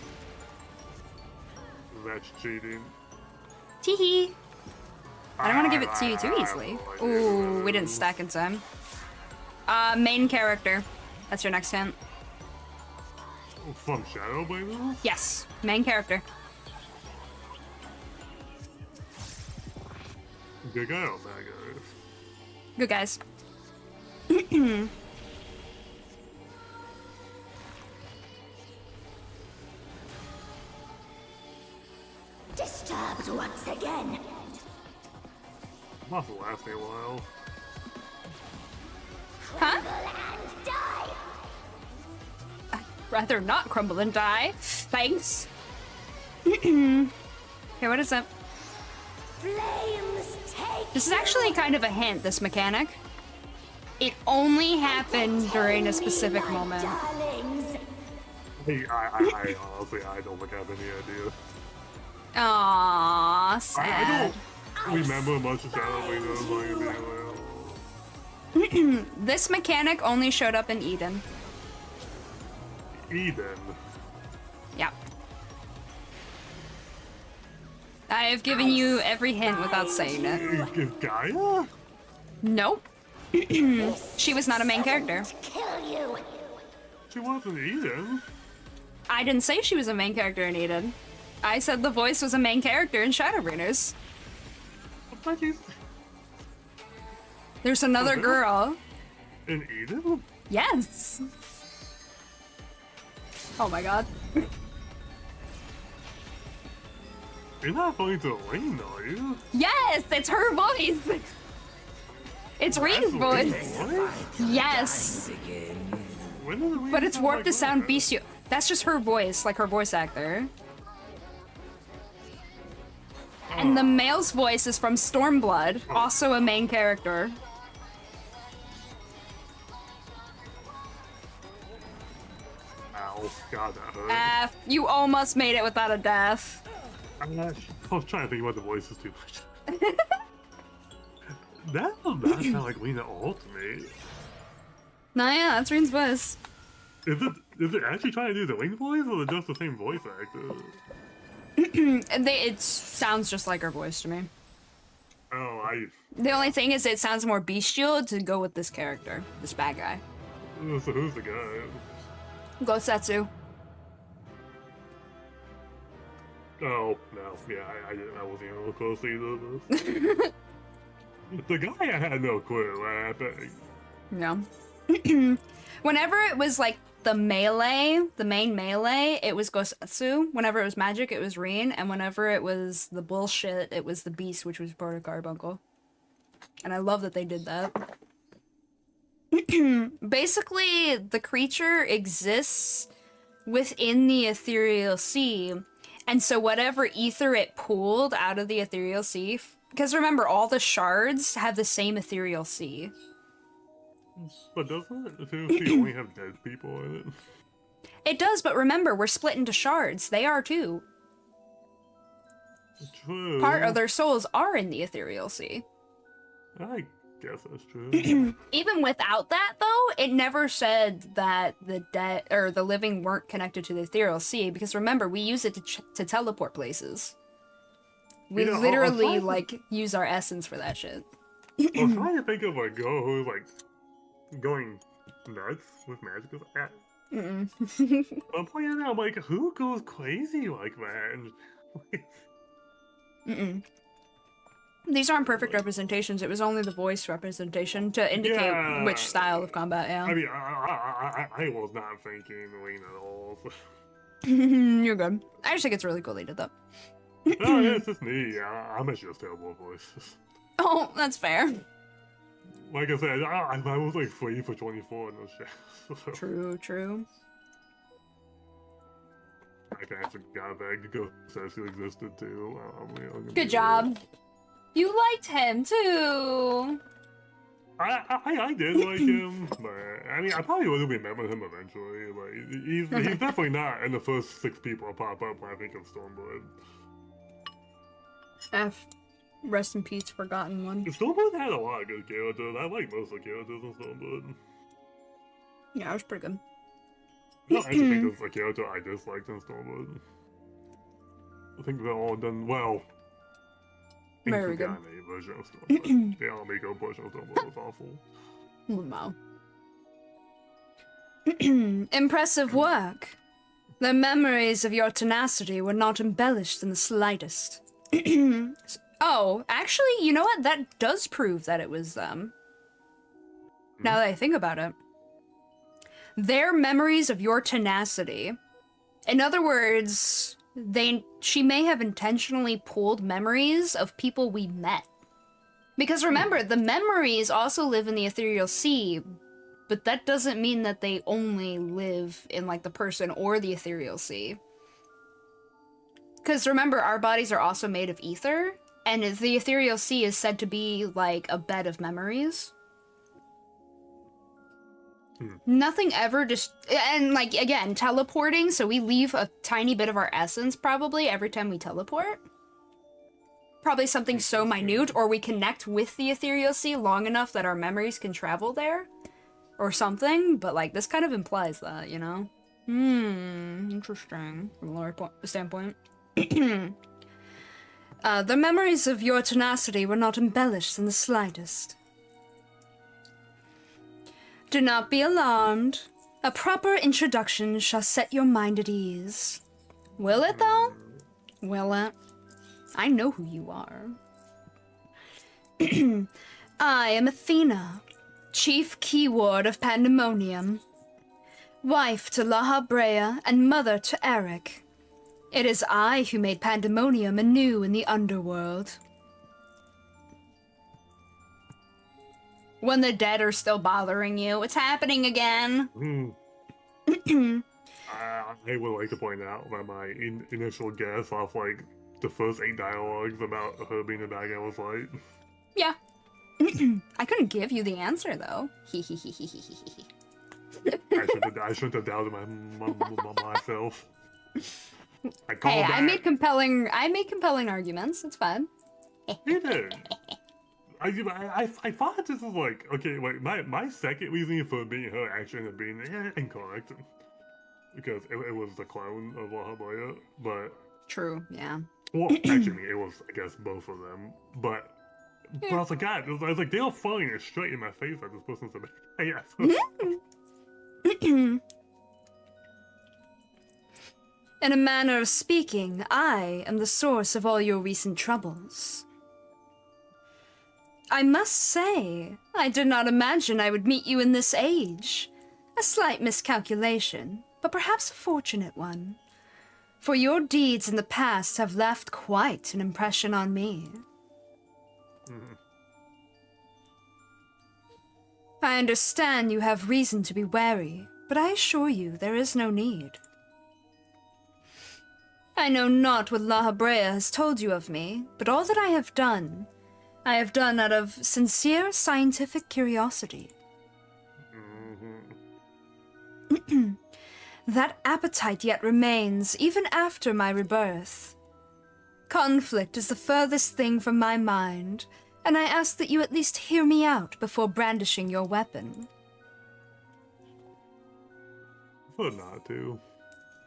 cheating. Teehee. I don't want to give it to you too easily. Ooh, we didn't stack in time. Main character. That's your next hint. From Shadowbringers? Yes, main character. Good guy or bad guy? Good guys. Disturbed once again. Must last me a while. Huh? And die. Rather not crumble and die. Thanks. Okay, what is it? Flames take This is actually kind of a hint, this mechanic. It only happened during a specific moment. darlings. I honestly, I don't think I have any idea. Aww, I sad. don't remember much of Shadowbringers, like, well. This mechanic only showed up in Eden. Eden. Yep. I have given you every hint without saying it. Is Gaia? Nope. She was not a main character. Kill you. She wasn't Eden. I didn't say she was a main character in Eden. I said the voice was a main character in Shadowbringers. But she's There's another Okay. girl. in Eden? Yes. Oh my god. You're not going to Lane, are you? Yes, it's her voice. It's Reen's voice. What? Yes. When did Lane But it's sound warped like to sound that? bestial. That's just her voice, like her voice actor. And the male's voice is from Stormblood, also a main character. Ow, God, that hurt. You almost made it without a death. I was trying to think about the voices too much. That does not sound like Lena at all to me. No, yeah, that's Reen's voice. Is it actually trying to do the Lane voice, or is it just the same voice actor? It sounds just like her voice to me. Oh, The only thing is it sounds more bestial to go with this character, this bad guy. so who's the guy? Gosetsu. Oh, no, yeah, I wasn't even real close to either. The guy I had no clue, I think. No. Whenever it was like the melee, the main melee, it was Gosetsu. Whenever it was magic, it was Reen. And whenever it was the bullshit, it was the beast, which was Porter Carbuncle. And I love that they did that. Basically, the creature exists within the ethereal sea. And so whatever ether it pulled out of the ethereal sea, because remember, all the shards have the same ethereal sea. But doesn't it? If only have dead people in it. It does, but remember, we're split into shards. They are too. True. Part of their souls are in the ethereal sea. I guess that's true. Even without that, though, it never said that the dead or the living weren't connected to the ethereal sea, because remember, we use it to teleport places. We Yeah, I'll literally, try to- like, use our essence for that shit. I was trying to think of a girl who's like going nuts with magic. But I'm playing it, I'm like, who goes crazy like that? These aren't perfect representations. It was only the voice representation to indicate Yeah. which style of combat, yeah. I mean, I was not thinking Lane at all. You're good. I just think it's really cool they did that. No, it's just me. I'm just terrible at voices. Oh, that's fair. Like I said, I was like 3 for 24 in those shows. True, true. I kind of forgot that Gosetsu existed too. Good job. You liked him too. I did like him, but I mean, I probably would have remembered him eventually. Like, he's definitely not in the first 6 people to pop up when I think of Stormblood. F. Rest in peace, forgotten one. Stormblood had a lot of good characters. I like most of the characters in Stormblood. Yeah, it was pretty good. I don't actually think there's a character I disliked in Stormblood. I think they're all done well. Very good. The version of Stormblood. The Amigo version of Stormblood was awful. Wow. Impressive work. The memories of your tenacity were not embellished in the slightest. Oh, actually, you know what? That does prove that it was them. Now that I think about it. Their memories of your tenacity. In other words, she may have intentionally pulled memories of people we met. Because remember, the memories also live in the ethereal sea, but that doesn't mean that they only live in, like, the person or the ethereal sea. Because remember, our bodies are also made of ether, and the ethereal sea is said to be, like, a bed of memories. Nothing ever just... And, like, again, teleporting, so we leave a tiny bit of our essence, probably, every time we teleport. Probably something so minute, or we connect with the ethereal sea long enough that our memories can travel there. Or something, but, like, this kind of implies that, you know? Interesting, from a lore standpoint. The memories of your tenacity were not embellished in the slightest. Do not be alarmed. A proper introduction shall set your mind at ease. Will it, though? Will it? I know who you are. I am Athena, chief keyword of Pandemonium, wife to La Brea and mother to Eric. It is I who made Pandemonium anew in the underworld. When the dead are still bothering you, it's happening again. I would like to point out that my initial guess off like the first 8 dialogues about her being a bad guy was like, Yeah. I couldn't give you the answer, though. I shouldn't have doubted myself. I called Hey, that. I made compelling arguments. It's fine. You did. I thought this was like, okay, wait, my second reasoning for being her actually ended up being incorrect. Because it was the clone of La Habaya, but... True, yeah. Well, actually, it was, I guess, both of them. But I was like, God, I was like, they were throwing it straight in my face like this person's a bad guy. In a manner of speaking, I am the source of all your recent troubles. I must say, I did not imagine I would meet you in this age. A slight miscalculation, but perhaps a fortunate one. For your deeds in the past have left quite an impression on me. I understand you have reason to be wary, but I assure you there is no need. I know not what La Habrea has told you of me, but all that I have done out of sincere scientific curiosity. That appetite yet remains, even after my rebirth. Conflict is the furthest thing from my mind, and I ask that you at least hear me out before brandishing your weapon. But not to.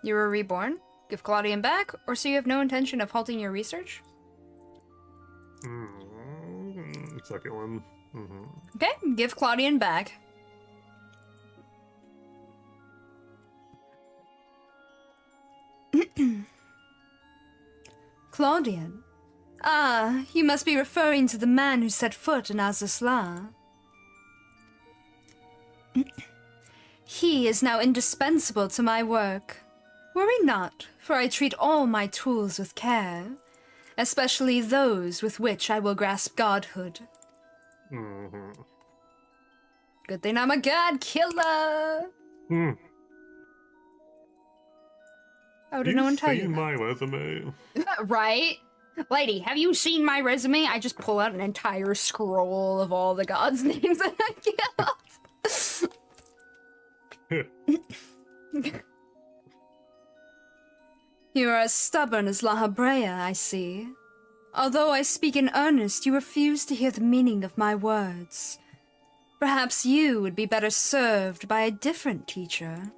You were reborn? Give Claudian back? Or so you have no intention of halting your research? Second one. Okay, give Claudian back. Claudian? Ah, you must be referring to the man who set foot in Azazla. He is now indispensable to my work. Worry not, for I treat all my tools with care, especially those with which I will grasp godhood. Good thing I'm a god killer! Oh, did no one tell you seen that? my resume? Right? Lady, have you seen my resume? I just pull out an entire scroll of all the gods' names that I killed. You are as stubborn as La Habrea, I see. Although I speak in earnest, you refuse to hear the meaning of my words. Perhaps you would be better served by a different teacher.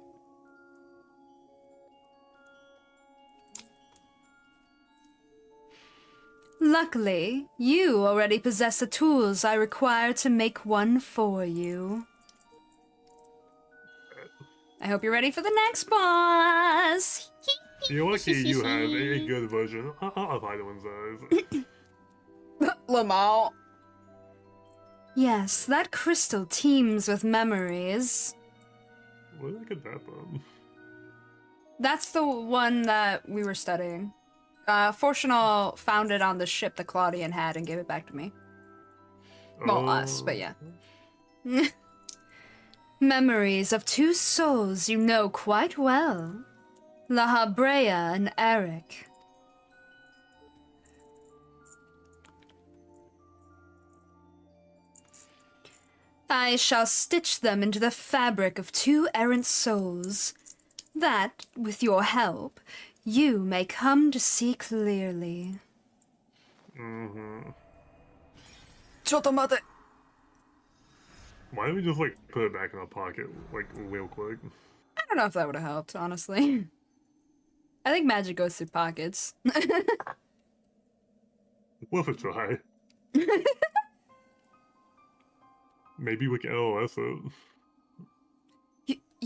Luckily, you already possess the tools I require to make one for you. I hope you're ready for the next boss! You're lucky you have a good version of Heidelman's eyes. Lamau. Yes, that crystal teems with memories. Where did I get that from? That's the one that we were studying. Fortunal found it on the ship that Claudian had and gave it back to me. Well, us, but yeah. Memories of two souls you know quite well. La Habrea and Eric. I shall stitch them into the fabric of two errant souls, that, with your help, you may come to see clearly. Chotomate! Why don't we just like put it back in our pocket like real quick? I don't know if that would have helped, honestly. I think magic goes through pockets. Worth a try. Maybe we can LOS it.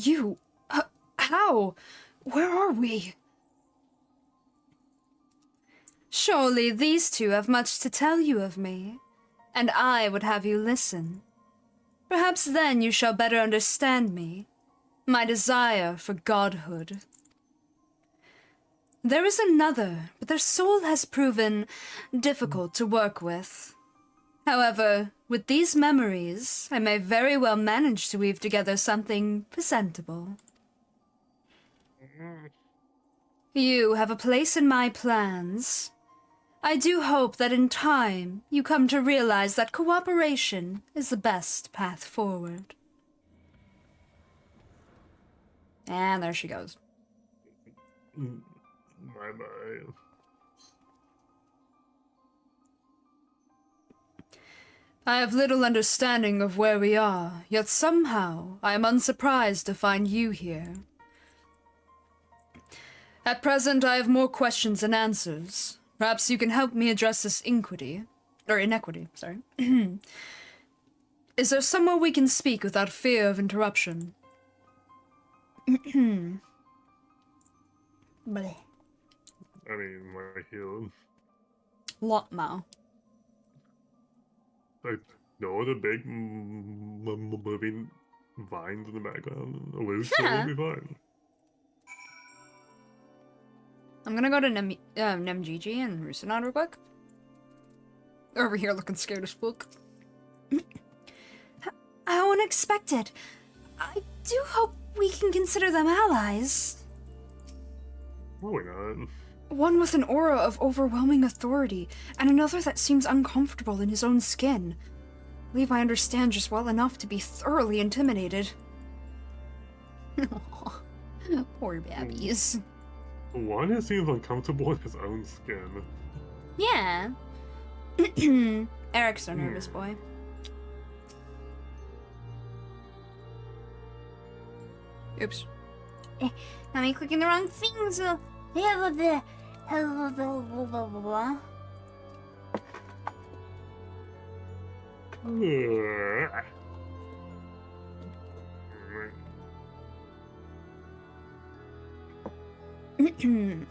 You? How? Where are we? Surely these two have much to tell you of me, and I would have you listen. Perhaps then you shall better understand me, my desire for godhood. There is another, but their soul has proven difficult to work with. However, with these memories, I may very well manage to weave together something presentable. You have a place in my plans. I do hope that in time you come to realize that cooperation is the best path forward. And there she goes. Bye-bye. I have little understanding of where we are, yet somehow I am unsurprised to find you here. At present, I have more questions than answers. Perhaps you can help me address this inequity. Sorry. Is there somewhere we can speak without fear of interruption? I mean, my heel. What now? Like, no, the big moving vines in the background. A loose will be fine. I'm gonna go to Nemgigi and Rusinod real quick. Over here looking scared as fuck. How unexpected. I do hope we can consider them allies. Probably not. One with an aura of overwhelming authority, and another that seems uncomfortable in his own skin. I believe I understand just well enough to be thoroughly intimidated. Poor babbies. One who seems uncomfortable in his own skin. Yeah. Eric's a nervous boy. Oops. I'm clicking the wrong things.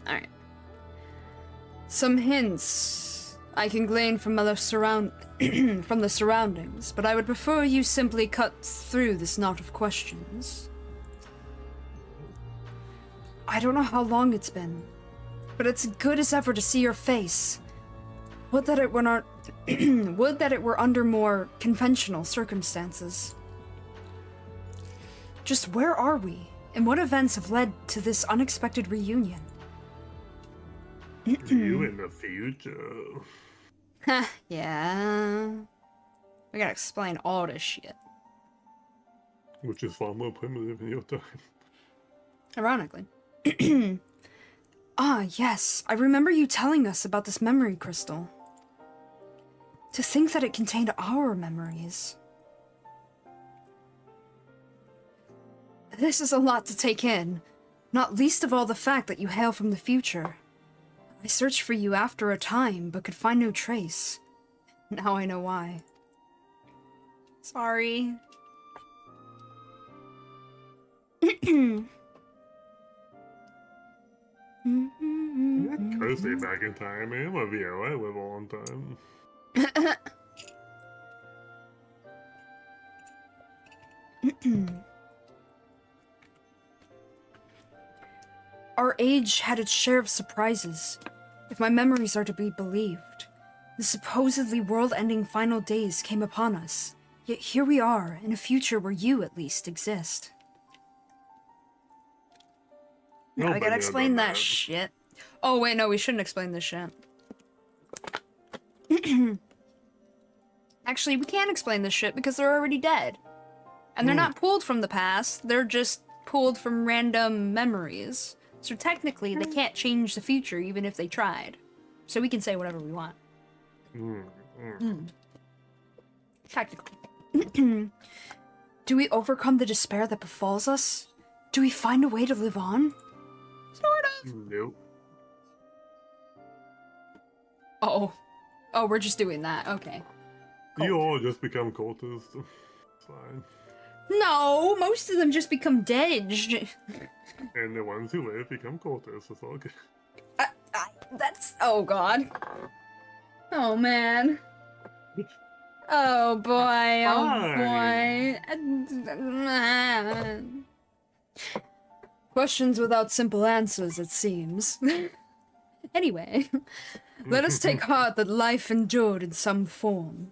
Alright. Some hints I can glean from the surroundings, but I would prefer you simply cut through this knot of questions. I don't know how long it's been, but it's good as ever to see your face. Would that it were not would that it were under more conventional circumstances. Just where are we? And what events have led to this unexpected reunion? You in the future. Yeah. We gotta explain all this shit. Which is far more primitive in your time. Ironically. Ah, yes. I remember you telling us about this memory crystal. To think that it contained our memories. This is a lot to take in, not least of all the fact that you hail from the future. I searched for you after a time, but could find no trace. Now I know why. Sorry. Cursey back in time, man. I'm a VO. I live a long time. Our age had its share of surprises, if my memories are to be believed. The supposedly world-ending final days came upon us, yet here we are, in a future where you, at least, exist. Now we gotta explain that shit. Oh wait, no, we shouldn't explain this shit. Actually, we can't explain this shit because they're already dead. And they're not pulled from the past, they're just pulled from random memories. So technically, they can't change the future even if they tried. So we can say whatever we want. Technically. Do we overcome the despair that befalls us? Do we find a way to live on? Sort of. Nope. Oh. Oh, we're just doing that. Okay. You all just become cultists. It's fine. No, most of them just become dead. And the ones who live become cultists. It's all good. That's... Oh, God. Oh, man. Oh, boy. Oh, boy. Questions without simple answers, it seems. Anyway, let us take heart that life endured in some form.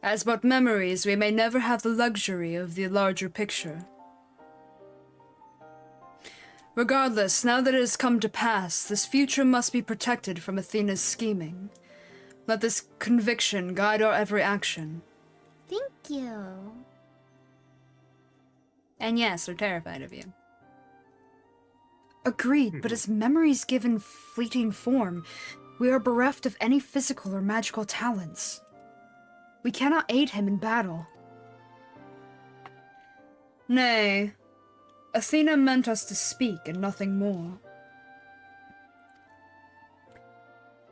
As but memories, we may never have the luxury of the larger picture. Regardless, now that it has come to pass, this future must be protected from Athena's scheming. Let this conviction guide our every action. Thank you. And yes, they're terrified of you. Agreed, but as memories given fleeting form, we are bereft of any physical or magical talents. We cannot aid him in battle. Nay, Athena meant us to speak and nothing more.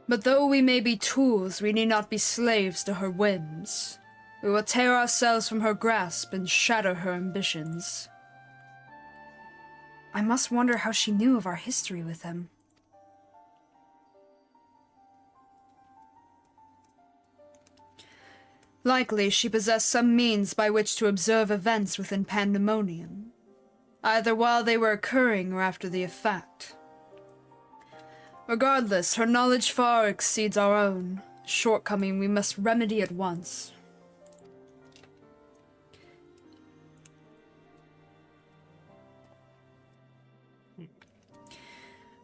But though we may be tools, we need not be slaves to her whims. We will tear ourselves from her grasp and shatter her ambitions. I must wonder how she knew of our history with him. Likely she possessed some means by which to observe events within Pandemonium, either while they were occurring or after the effect. Regardless, her knowledge far exceeds our own, a shortcoming we must remedy at once.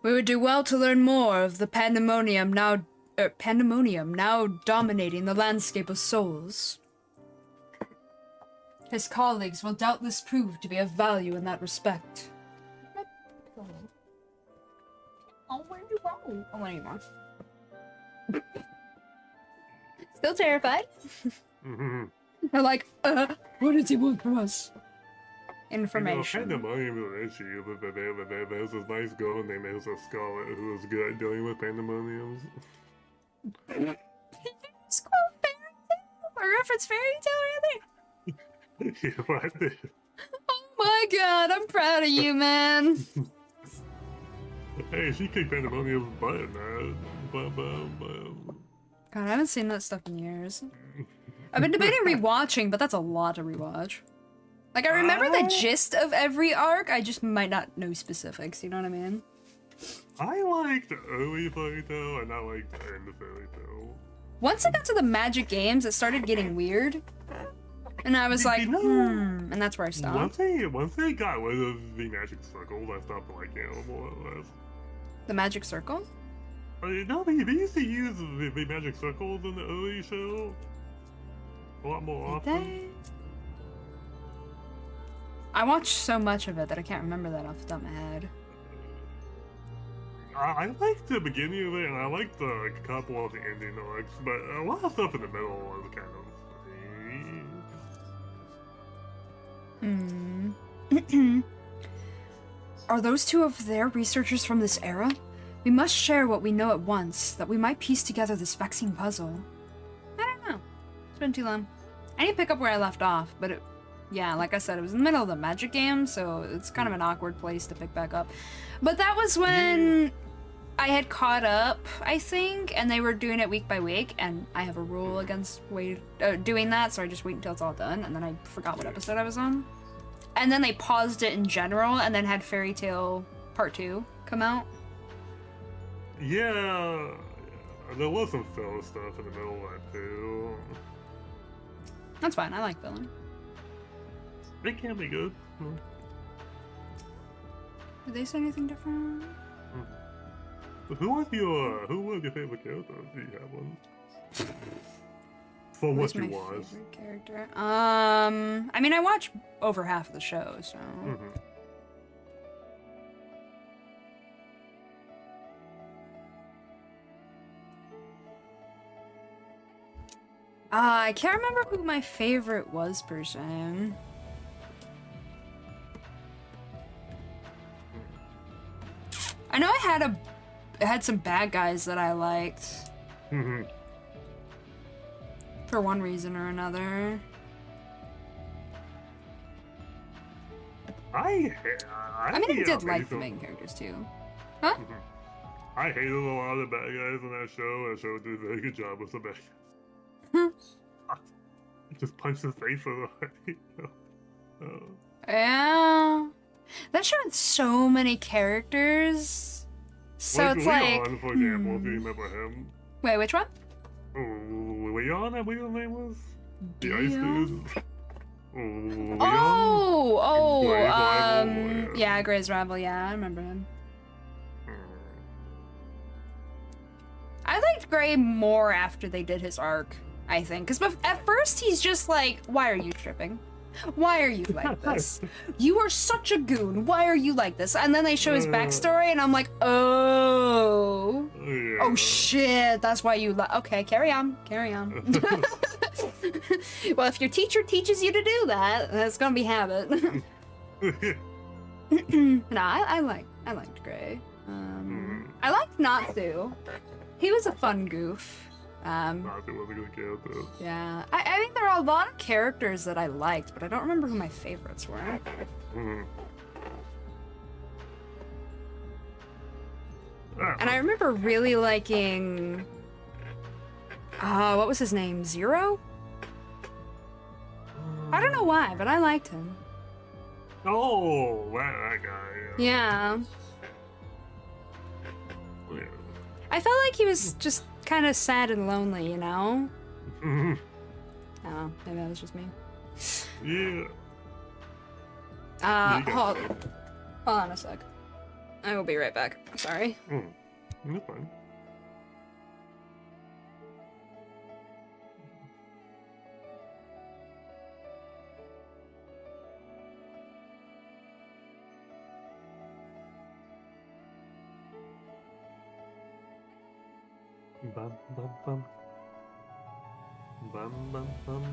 We would do well to learn more of the Pandemonium now dominating the landscape of souls. His colleagues will doubtless prove to be of value in that respect. Oh, where'd you go? Oh, anymore. Still terrified? They're like, what does he want from us? Information. You know, Pandemonium is an issue, but there's this nice girl named Elsa Scarlet who is good at dealing with Pandemoniums. Just quote fairy tale or reference fairy tale or anything? Yeah, but I did. Oh my god, I'm proud of you, man. Hey, she kicked Pandemonium's butt, man. God, I haven't seen that stuff in years. I've been debating rewatching, but that's a lot to rewatch. Like, I remember the gist of every arc, I just might not know specifics, you know what I mean? I liked the early Fairy Tail, and I liked the end of Fairy Tail. Once I got to the Magic games, it started getting weird. And I was like, and that's where I stopped. Once they got rid of the magic circles, I stopped liking it more or less. The Magic Circle? No, they used to use the magic circles in the early show a lot more often. I watched so much of it that I can't remember that off the top of my head. I liked the beginning of it, and I liked the couple of the ending arcs, but a lot of stuff in the middle was kind of... Are those two of their researchers from this era? We must share what we know at once, that we might piece together this vexing puzzle. I don't know. It's been too long. I need to pick up where I left off, but it, yeah, like I said, it was in the middle of the Magic game, so it's kind of an awkward place to pick back up. But that was when I had caught up, I think, and they were doing it week by week, and I have a rule against doing that, so I just wait until it's all done, and then I forgot what episode I was on. And then they paused it in general, and then had Fairy Tail Part 2 come out. Yeah, there was some filler stuff in the middle of that too. That's fine, I like filler. It can be good. Did they say anything different? Who was your favorite character? Do you have one? From what you watched. Favorite character? I mean, I watch over half of the show, so. I can't remember who my favorite was per se. I know I had some bad guys that I liked. For one reason or another. I mean, I did like the main characters too. Huh? I hated a lot of the bad guys in that show. That show did a very good job with the bad guys. Just punched his face away. Yeah. That show had so many characters. So it's like. Leon, for example, if you remember him. Wait, which one? Leon, I believe his name was? The ice dude. Leon? Yeah, Gray's rival, yeah, I remember him. I liked Gray more after they did his arc, I think. Because at first he's just like, why are you tripping? Why are you like this? You are such a goon. Why are you like this? And then they show his backstory, and I'm like, oh. Yeah. Oh shit, that's why you okay, carry on. Well, if your teacher teaches you to do that, that's gonna be habit. No, I liked Gray. I liked Natsu. He was a fun goof. Natsu was a good character. Yeah, I think there are a lot of characters that I liked, but I don't remember who my favorites were. And I remember really liking, what was his name? Zero? I don't know why, but I liked him. Oh, that guy. Yeah. Yeah. I felt like he was just kind of sad and lonely, you know? Oh, maybe that was just me. Yeah. Hold on a sec. I will be right back. Sorry. That's fine. Bum bum bum. Bum bum bum.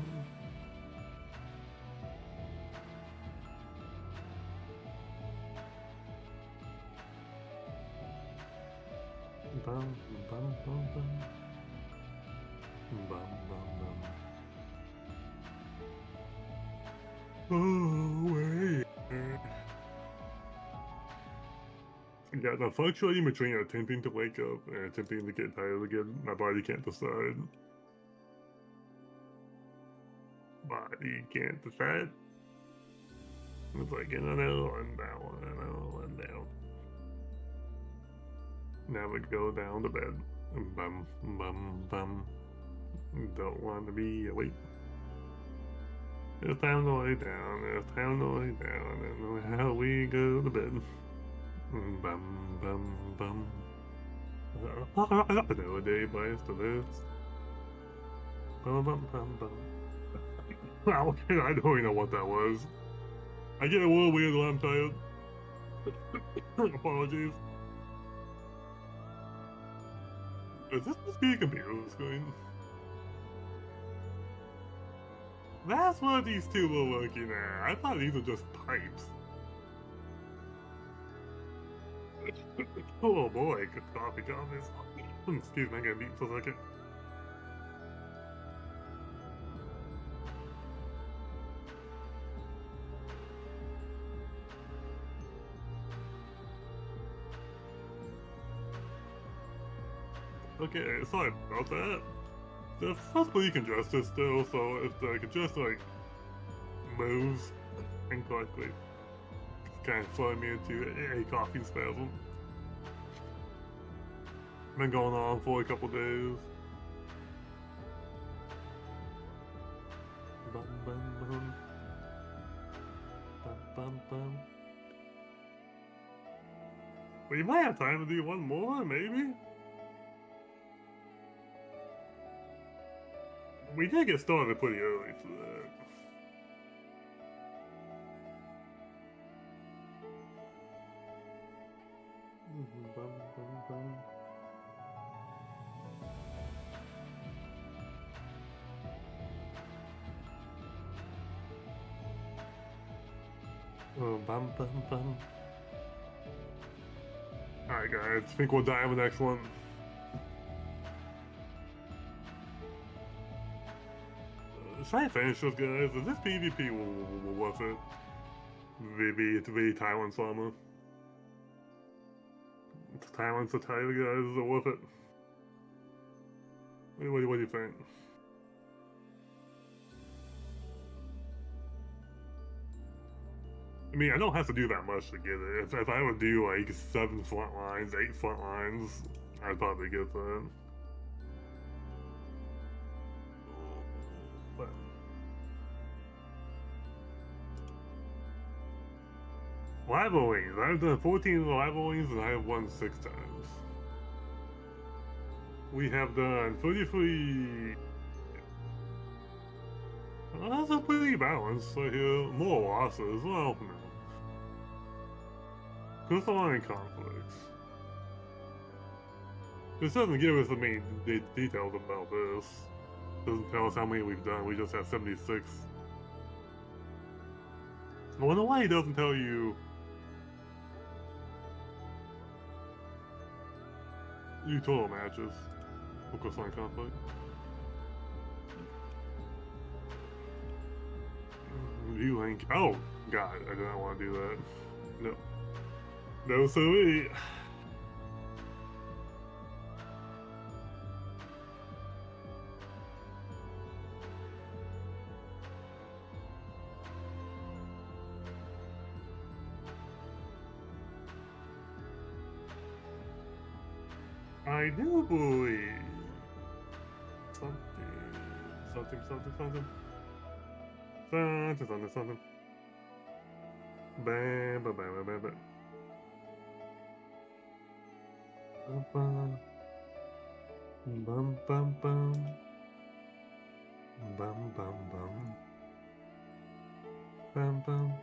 Bum bum bum bum. Bum bum bum. Oh wait. Yeah, the fluctuating between attempting to wake up and attempting to get tired again, my body can't decide. Body can't decide. It's like, I know, and down, I know, and down. Now we go down to bed. Bum, bum, bum. Don't want to be awake. It's time to lay down, it's time to lay down, and how we go to bed. Bum, bum, bum. I got to know a day by to this. Bum, bum, bum, bum. Wow, I don't even know what that was. I get a little weird when I'm tired. Apologies. Is this supposed to be a computer screen? That's what these two were looking at. I thought these were just pipes. Oh boy, good coffee. Excuse me, I gotta beat for a second. Okay, sorry about that. The first way you can adjust this still, so if the just like moves incorrectly, it's kind of throwing me into a coughing spasm. Been going on for a couple days. Bum bum bum. Bum bum bum. We might have time to do one more, maybe? We did get started pretty early for that. Bum, bum, bum. Oh, bum, bum, bum. Alright guys, I think we'll dive in the next one. Should I finish this, guys? Is this PvP worth it? the Taiwan Sama. Taiwan Satire guys, is it worth it? What do you think? I mean, I don't have to do that much to get it. If I would do like 7 front lines, 8 front lines, I'd probably get that. But rivalries. I've done 14 rivalries and I have won 6 times. We have done 33. Well, that's a pretty balanced right here. More losses. Well, no. Crystalline conflicts. This doesn't give us any details about this. Doesn't tell us how many we've done. We just have 76. Well, in a way, it doesn't tell you. You total matches. For Crystalline conflict. View link. Oh, God, I did not want to do that. No. No, siree. I do believe something. Bam, bam, bam, bam, bam. Bum, bum. Bum, bum, bum. Bum, bum, bum. Bum, bum.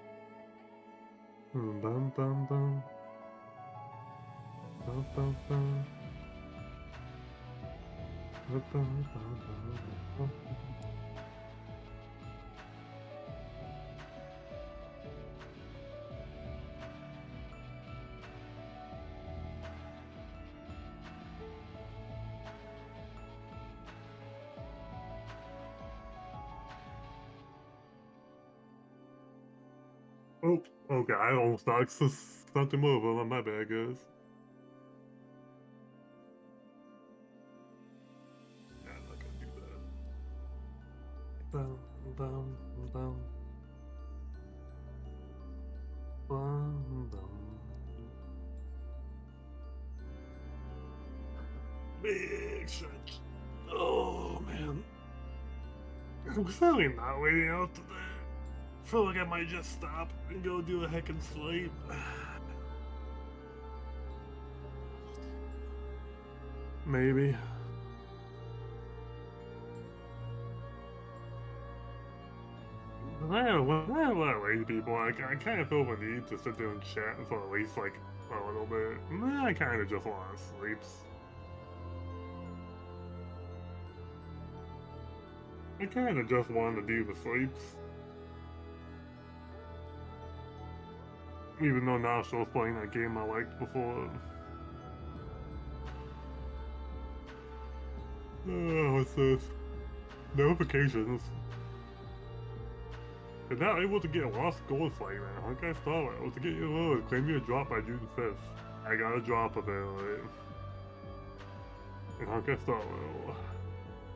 Bum, bum, bum. Bum, bum, bum. Bum, bum, bum, bum. Oh, okay, I almost knocked something over. My bad, guys. Nah, I'm not gonna do that. Bum, bum, bum. Bum, bum. Big stretch. Oh, man. I'm certainly not waiting out today. I feel like I might just stop and go do a heckin' sleep. Maybe. When I have a lot of lazy people, I kind of feel the need to sit there and chat for at least like a little bit. And then I kind of just want to sleep. I kind of just wanted to do the sleeps. Even though Nostril was playing that game I liked before. What's this? Notifications. You're not able to get a lost gold fight, man. Honkai Star Rail. To get your load, claim your drop by June 5th. I got a drop apparently. In Honkai Star Rail.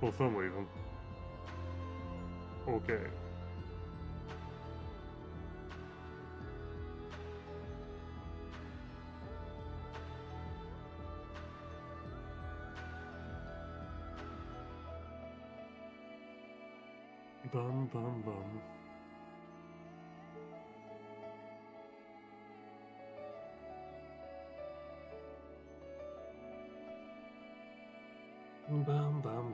For some reason. Okay. Bum bum bum. Bum bum bum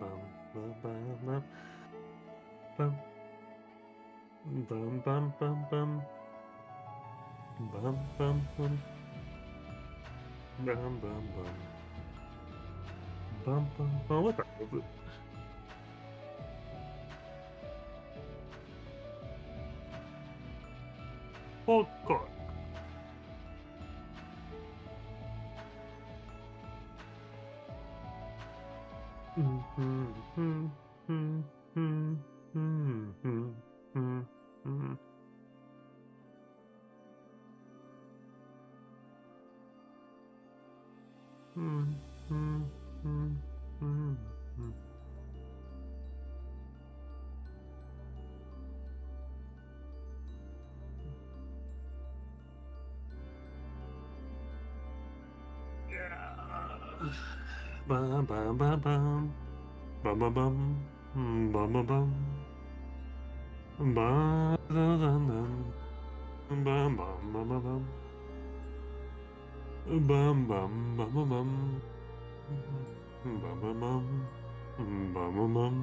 bum bum bum bum bum bum bum bum bum bum bum bum bum bum bum bum. What the hell is it? Oh God. Bum bum bum bum. Bum bum bum. Bum bum bum. Bum dun dun dun. Bum bum bum bum bum. Bum bum bum bum bum. Bum bum bum. Bum bum bum.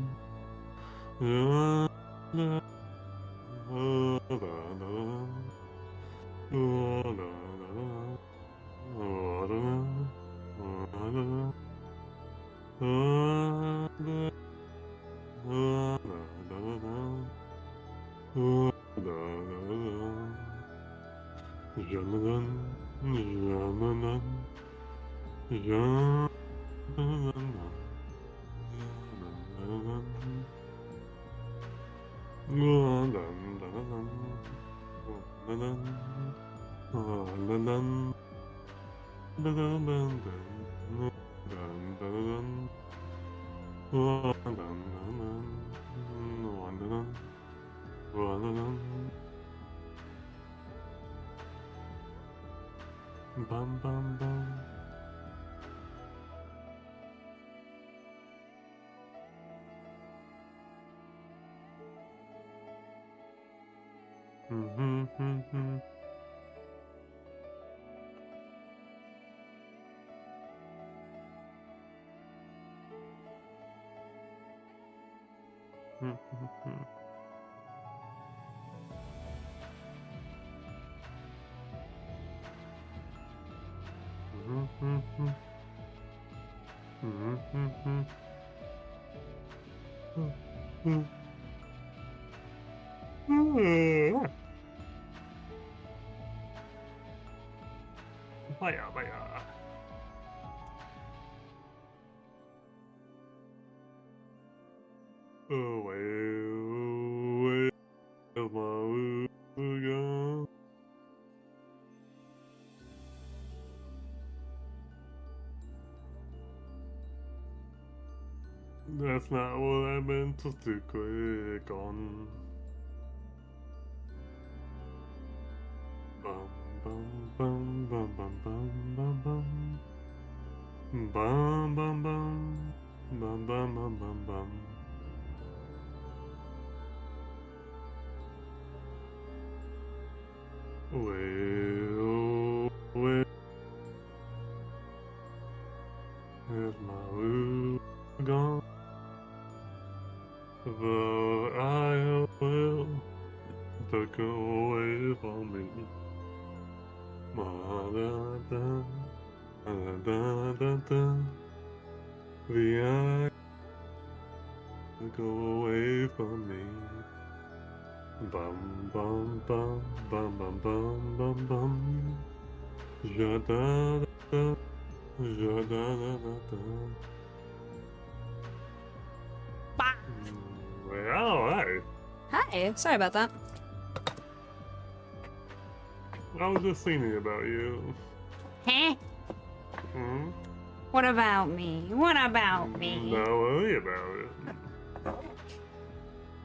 La la la la la. La la la. La la la. La la. La la la. Jamanan, jamanan, jamanan, bum bum bum. Vaya, vaya. Away, away, my That's not what I meant to click on. Bum bum bum bum bum bum bum bum. Bum bum bum. Bum bum bum bum bum. Well, well, is my Lou gone? The I will took away from me. Da da da da da da. The I took away from me. Bum bum bum bum bum bum bum bum. Ja da da ja da da da da. Well, hey. Hi, sorry about that. I was just thinking about you. Huh? Hmm? What about me? What about me? Not worry about it.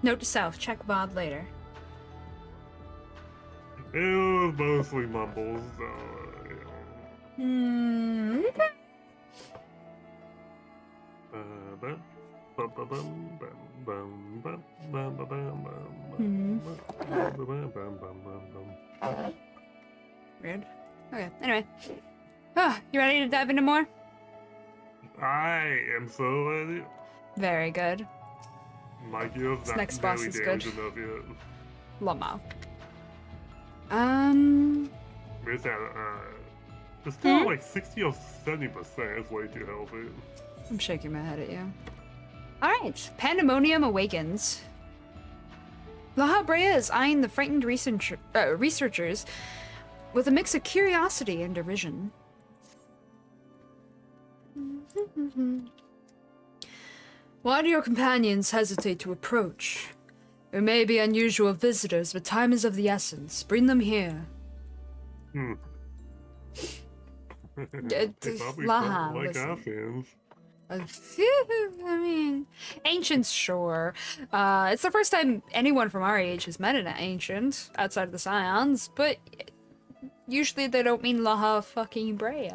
Note to self, check VOD later. It was mostly mumbles, so, you know. Okay. Bum, bum, bum, bum, bum, bum, bum, bum, bum, bum, bum, bum. Weird. Okay, anyway. Oh, you ready to dive into more? I am so ready. Very good. My gear's This not next boss nearly is good. damaged enough yet. Lama. It's at, it's still like 60 or 70%. It's way too healthy. I'm shaking my head at you. Alright, Pandemonium awakens. La Brea is eyeing the frightened researchers with a mix of curiosity and derision. Why do your companions hesitate to approach? There may be unusual visitors, but time is of the essence. Bring them here. They probably Laha, don't like listen. Afghans. I mean, ancients, sure. It's the first time anyone from our age has met an ancient outside of the Scions, but usually they don't mean Laha fucking Brea.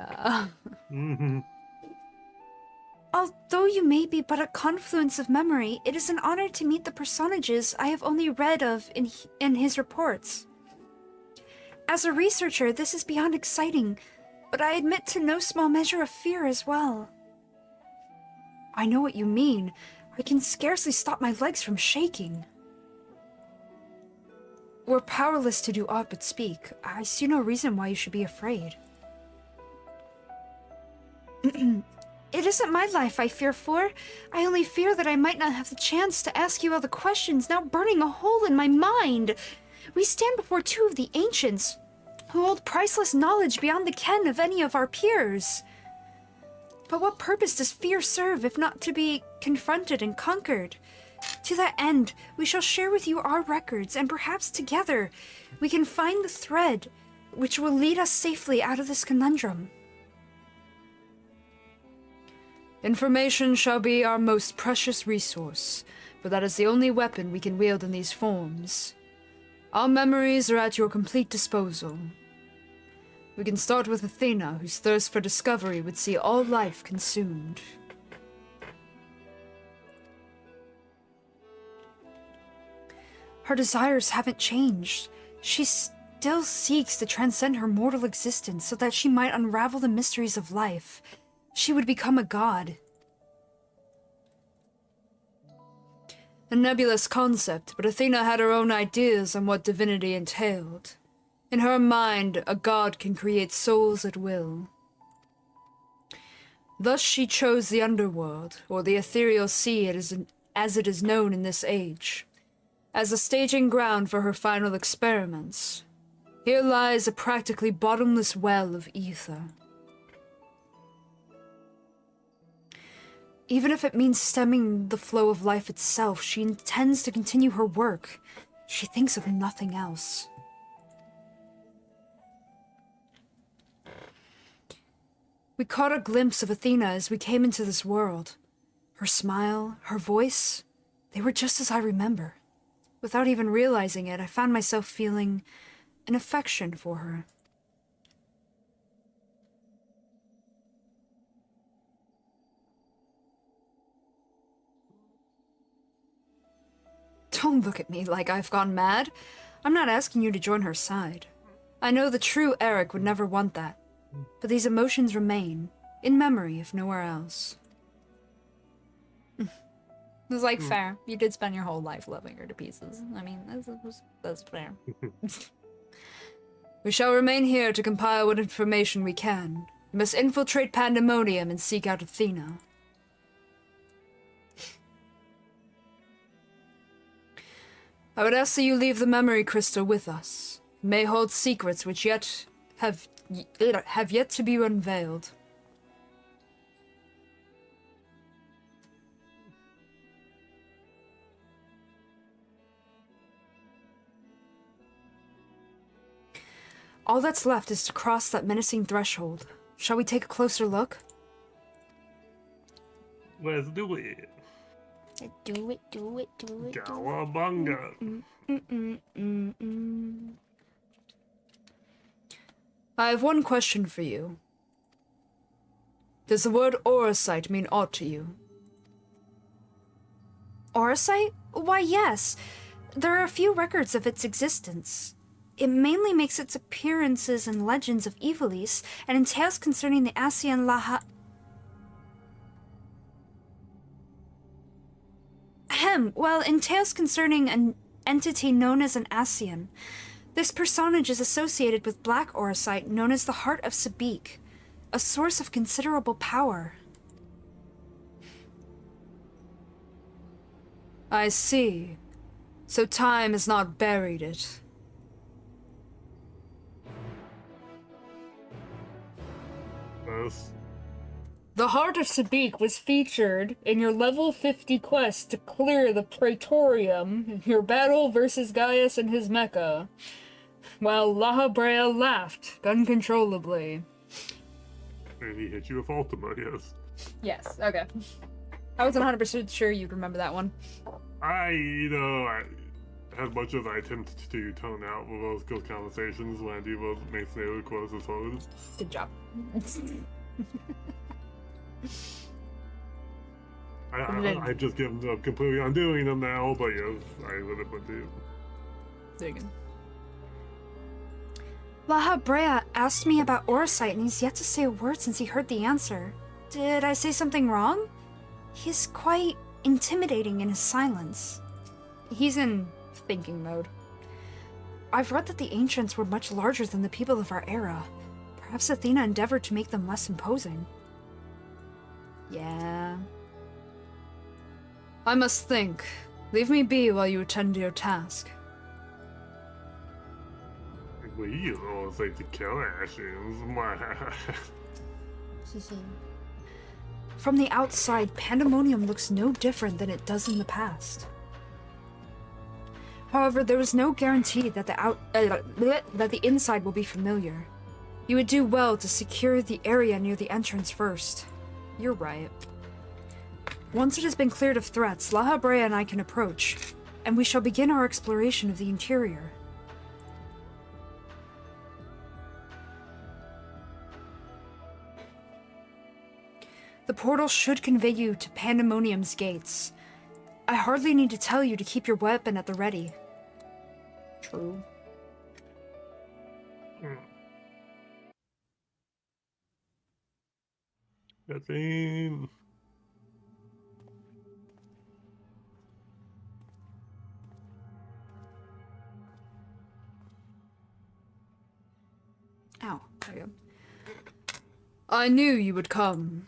Although you may be but a confluence of memory, it is an honor to meet the personages I have only read of in his reports. As a researcher, this is beyond exciting, but I admit to no small measure of fear as well. I know what you mean. I can scarcely stop my legs from shaking. We're powerless to do aught but speak. I see no reason why you should be afraid. It isn't my life I fear for. I only fear that I might not have the chance to ask you all the questions now burning a hole in my mind. We stand before two of the ancients, who hold priceless knowledge beyond the ken of any of our peers. But what purpose does fear serve if not to be confronted and conquered? To that end, we shall share with you our records, and perhaps together we can find the thread which will lead us safely out of this conundrum. Information shall be our most precious resource, for that is the only weapon we can wield in these forms. Our memories are at your complete disposal. We can start with Athena, whose thirst for discovery would see all life consumed. Her desires haven't changed. She still seeks to transcend her mortal existence so that she might unravel the mysteries of life. She would become a god. A nebulous concept, but Athena had her own ideas on what divinity entailed. In her mind, a god can create souls at will. Thus she chose the underworld, or the ethereal sea as it is known in this age, as a staging ground for her final experiments. Here lies a practically bottomless well of ether. Even if it means stemming the flow of life itself, she intends to continue her work. She thinks of nothing else. We caught a glimpse of Athena as we came into this world. Her smile, her voice, they were just as I remember. Without even realizing it, I found myself feeling an affection for her. Don't look at me like I've gone mad. I'm not asking you to join her side. I know the true Eric would never want that. But these emotions remain, in memory if nowhere else. It was like, fair. You did spend your whole life loving her to pieces. I mean, that's fair. We shall remain here to compile what information we can. We must infiltrate Pandemonium and seek out Athena. I would ask that you leave the memory crystal with us. It may hold secrets which have yet to be unveiled. All that's left is to cross that menacing threshold. Shall we take a closer look? Let's do it. Do it, do it, do it. Cowabunga. I have one question for you. Does the word Orosite mean aught to you? Orosite? Why, yes. There are a few records of its existence. It mainly makes its appearances in legends of Ivalice and in tales concerning the Asian in tales concerning an entity known as an Asian. This personage is associated with Black Orosite known as the Heart of Sabik, a source of considerable power. I see. So time has not buried it. Yes. The Heart of Sabik was featured in your level 50 quest to clear the Praetorium, your battle versus Gaius and his mecha, while Laha Brea laughed uncontrollably. And he hit you with Ultima, yes. Yes, okay. I wasn't 100% sure you'd remember that one. I as much as I attempt to tone out with those good conversations when I do those Masonry quotes as well. Good job. I've just given up completely undoing them now, but yes, I would have to. There you go. Laha Brea asked me about Orosite and he's yet to say a word since he heard the answer. Did I say something wrong? He's quite intimidating in his silence. He's in thinking mode. I've read that the ancients were much larger than the people of our era. Perhaps Athena endeavored to make them less imposing. Yeah. I must think. Leave me be while you attend to your task. We all say to kill Ashes. From the outside, Pandemonium looks no different than it does in the past. However, there is no guarantee that the inside will be familiar. You would do well to secure the area near the entrance first. You're right. Once it has been cleared of threats, Laha Brea and I can approach, and we shall begin our exploration of the interior. The portal should convey you to Pandemonium's gates. I hardly need to tell you to keep your weapon at the ready. True. Nothing. Ow. There you go. I knew you would come.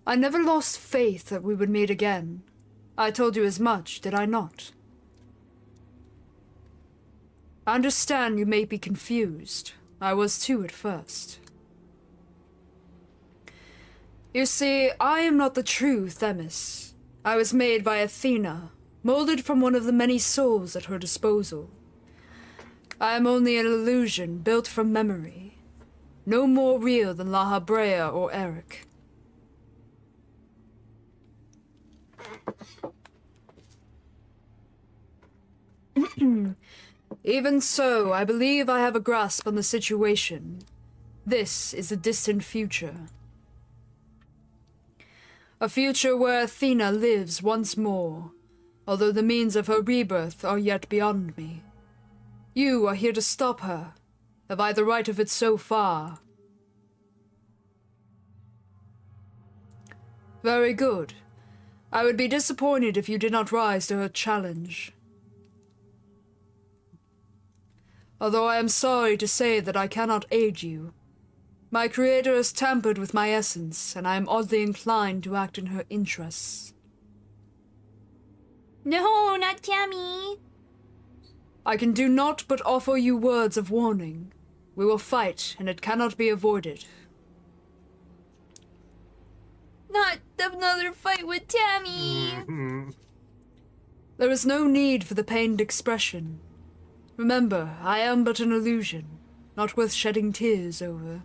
I never lost faith that we would meet again. I told you as much, did I not? I understand you may be confused. I was too at first. You see, I am not the true Themis. I was made by Athena, molded from one of the many souls at her disposal. I am only an illusion built from memory, no more real than Laha Brea or Eric. Even so, I believe I have a grasp on the situation. This is a distant future. A future where Athena lives once more, although the means of her rebirth are yet beyond me. You are here to stop her. Have I the right of it so far? Very good. I would be disappointed if you did not rise to her challenge. Although I am sorry to say that I cannot aid you. My creator has tampered with my essence, and I am oddly inclined to act in her interests. No, not Tammy! I can do naught but offer you words of warning. We will fight, and it cannot be avoided. Not another fight with Tammy! There is no need for the pained expression. Remember, I am but an illusion, not worth shedding tears over.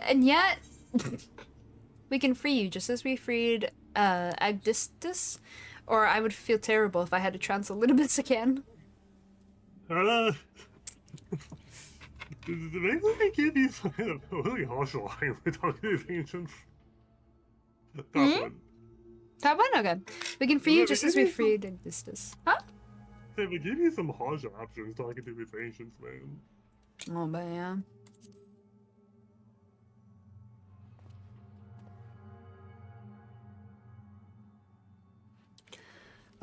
And yet, we can free you, just as we freed Agdistus. Or I would feel terrible if I had to translate a little bit again. Maybe I give you some really harsh line with talking to these ancients. That one. That one? Okay. We can free you just as we freed Agdistus. Huh? They would give you some harsh options talking to these ancients, man. Oh, man.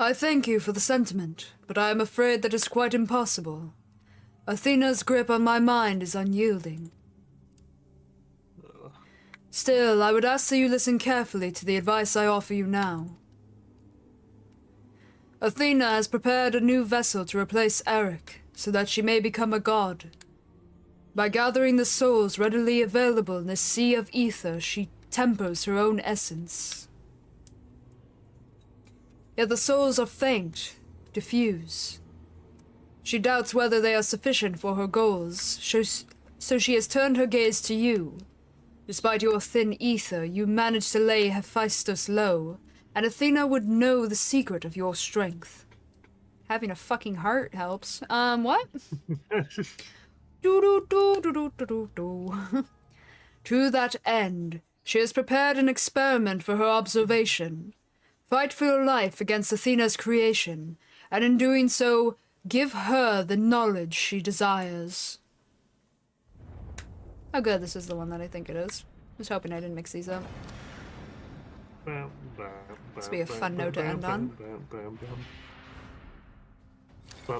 I thank you for the sentiment, but I am afraid that is quite impossible. Athena's grip on my mind is unyielding. Still, I would ask that you listen carefully to the advice I offer you now. Athena has prepared a new vessel to replace Eric, so that she may become a god. By gathering the souls readily available in this sea of ether, she tempers her own essence. Yet the souls are faint, diffuse. She doubts whether they are sufficient for her goals, so she has turned her gaze to you. Despite your thin ether, you managed to lay Hephaestus low, and Athena would know the secret of your strength. Having a fucking heart helps. What? To that end, she has prepared an experiment for her observation. Fight for your life against Athena's creation, and in doing so, give her the knowledge she desires. Oh good, this is the one that I think it is. Just hoping I didn't mix these up. This would be a fun note to end on. Dang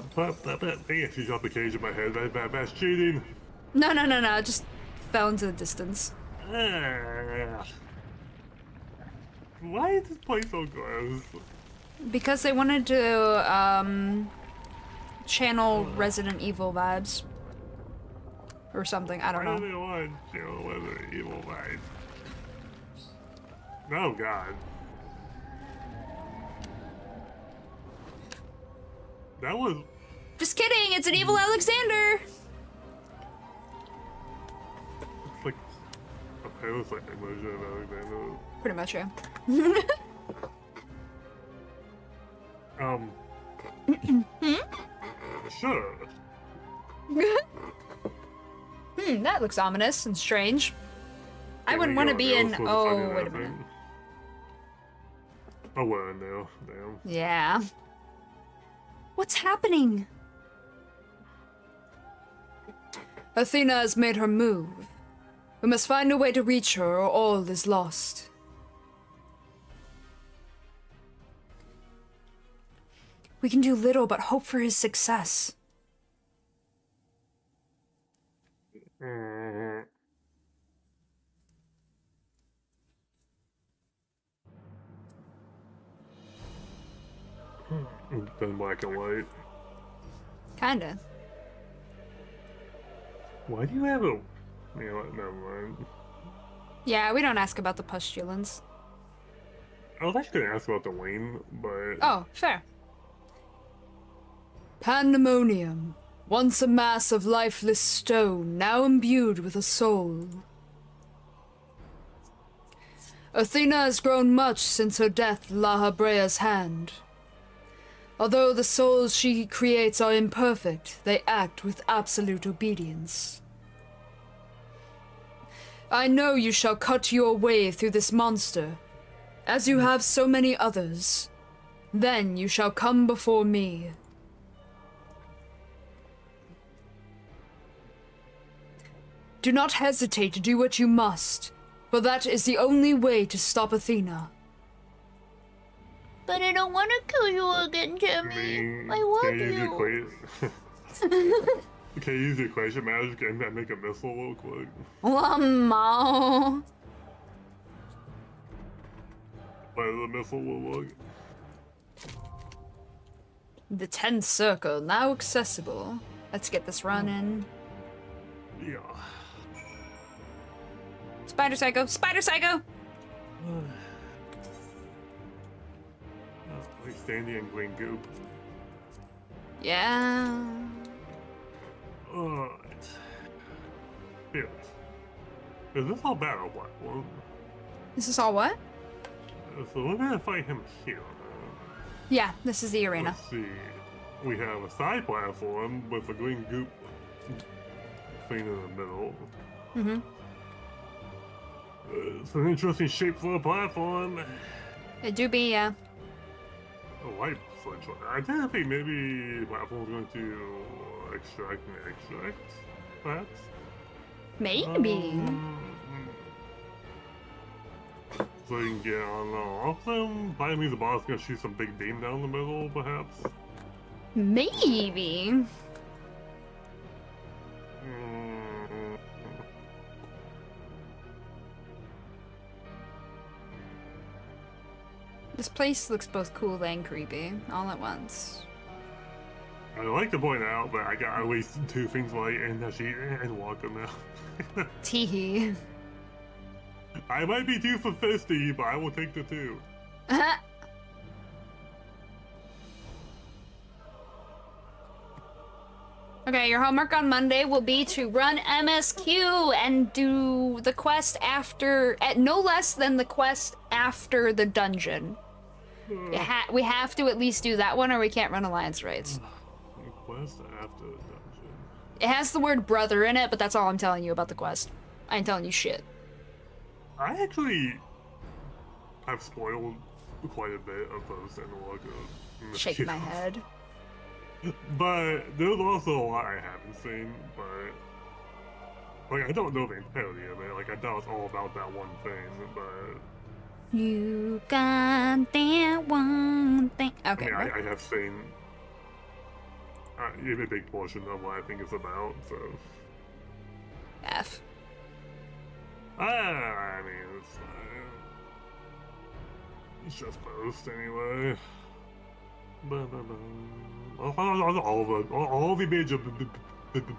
it, she dropped the cage in my head. That's cheating. No, it just fell into the distance. Why is this place so gross? Because they wanted to, channel Resident Evil vibes. Or something, I don't Why do know. they want channel Resident Evil vibes? Oh god. That was... Just kidding, it's an evil Alexander! It's like a parasite version of Alexander. Pretty much, yeah. Sure. That looks ominous and strange. I wouldn't want to be in... Oh, wait a minute. Oh, we're in now. Damn. Yeah. What's happening? Athena has made her move. We must find a way to reach her or all is lost. We can do little but hope for his success. Then black and white. Kinda. Why do you have a... You know what, never mind. Yeah, we don't ask about the pustulins. I was actually gonna ask about the wing, but... Oh, fair. Pandemonium. Once a mass of lifeless stone, now imbued with a soul. Athena has grown much since her death La Habrea's hand. Although the souls she creates are imperfect, they act with absolute obedience. I know you shall cut your way through this monster, as you have so many others. Then you shall come before me. Do not hesitate to do what you must, for that is the only way to stop Athena. But I don't want to kill you again, Jimmy. I love Can you use you. Can you use the equation magic and make a missile real quick? Lamau. Whether the missile will work? The 10th circle, now accessible. Let's get this running. Yeah. Spider Psycho! Spider Psycho! Like standing in green goop. Yeah. Alright. Yes. Is this all battle platform? This is all what? So we're gonna fight him here. Yeah, this is the arena. Let's see. We have a side platform with a green goop thing in the middle. Mm-hmm. It's an interesting shape for a platform. It do be, yeah. A light switch. I didn't think maybe the platform's going to extract and extract, perhaps? Maybe. So you can get on off them? That means the boss is going to shoot some big beam down the middle, perhaps? Maybe. This place looks both cool and creepy, all at once. I'd like to point out that I got at least two things like Nashi and Waka now. Teehee. I might be too sophisticated, but I will take the two. Okay, your homework on Monday will be to run MSQ and do the quest after, at no less than the quest after the dungeon. We have to at least do that one or we can't run Alliance raids. Quest after the dungeon. It has the word brother in it, but that's all I'm telling you about the quest. I ain't telling you shit. I actually have spoiled quite a bit of those in the Shake my head. But there's also a lot I haven't seen, but like I don't know the entirety of it. Like I thought it's all about that one thing, but You got that one thing. Okay. I mean, what? I have seen a big portion of what I think it's about, so. F. I mean, it's fine. It's just post anyway. All the major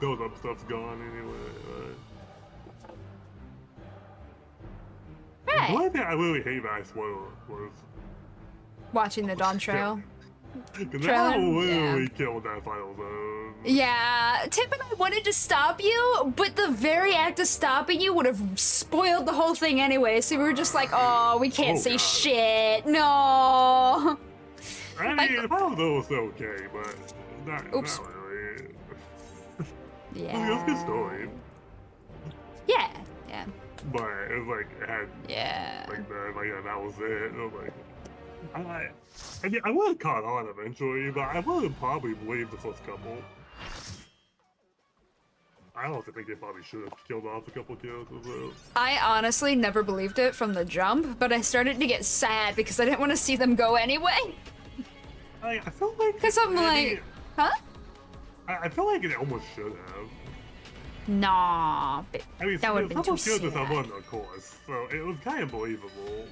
build-up stuff's gone anyway. Right. The only thing I really hate that I spoiled was Watching the Dawn Trail. because Trailer? I literally killed that final zone. Yeah, Tip and I wanted to stop you, but the very act of stopping you would have spoiled the whole thing anyway, so we were just like, oh, we can't say God. shit, no. I mean, Like- the final zone was okay, but not Oops. really. It was a Yeah. good story, Yeah, yeah, but it was like, it had yeah. like that was it. It was like, I mean, I would have caught on eventually, but I would have probably believed the first couple. I also think they probably should have killed off a couple kills as well. I honestly never believed it from the jump, but I started to get sad because I didn't want to see them go anyway. I feel like... Because I'm like, huh? I feel like it almost should have. Nah, but I mean, that would have been too someone killed sad. someone, of course, so it was kind of believable.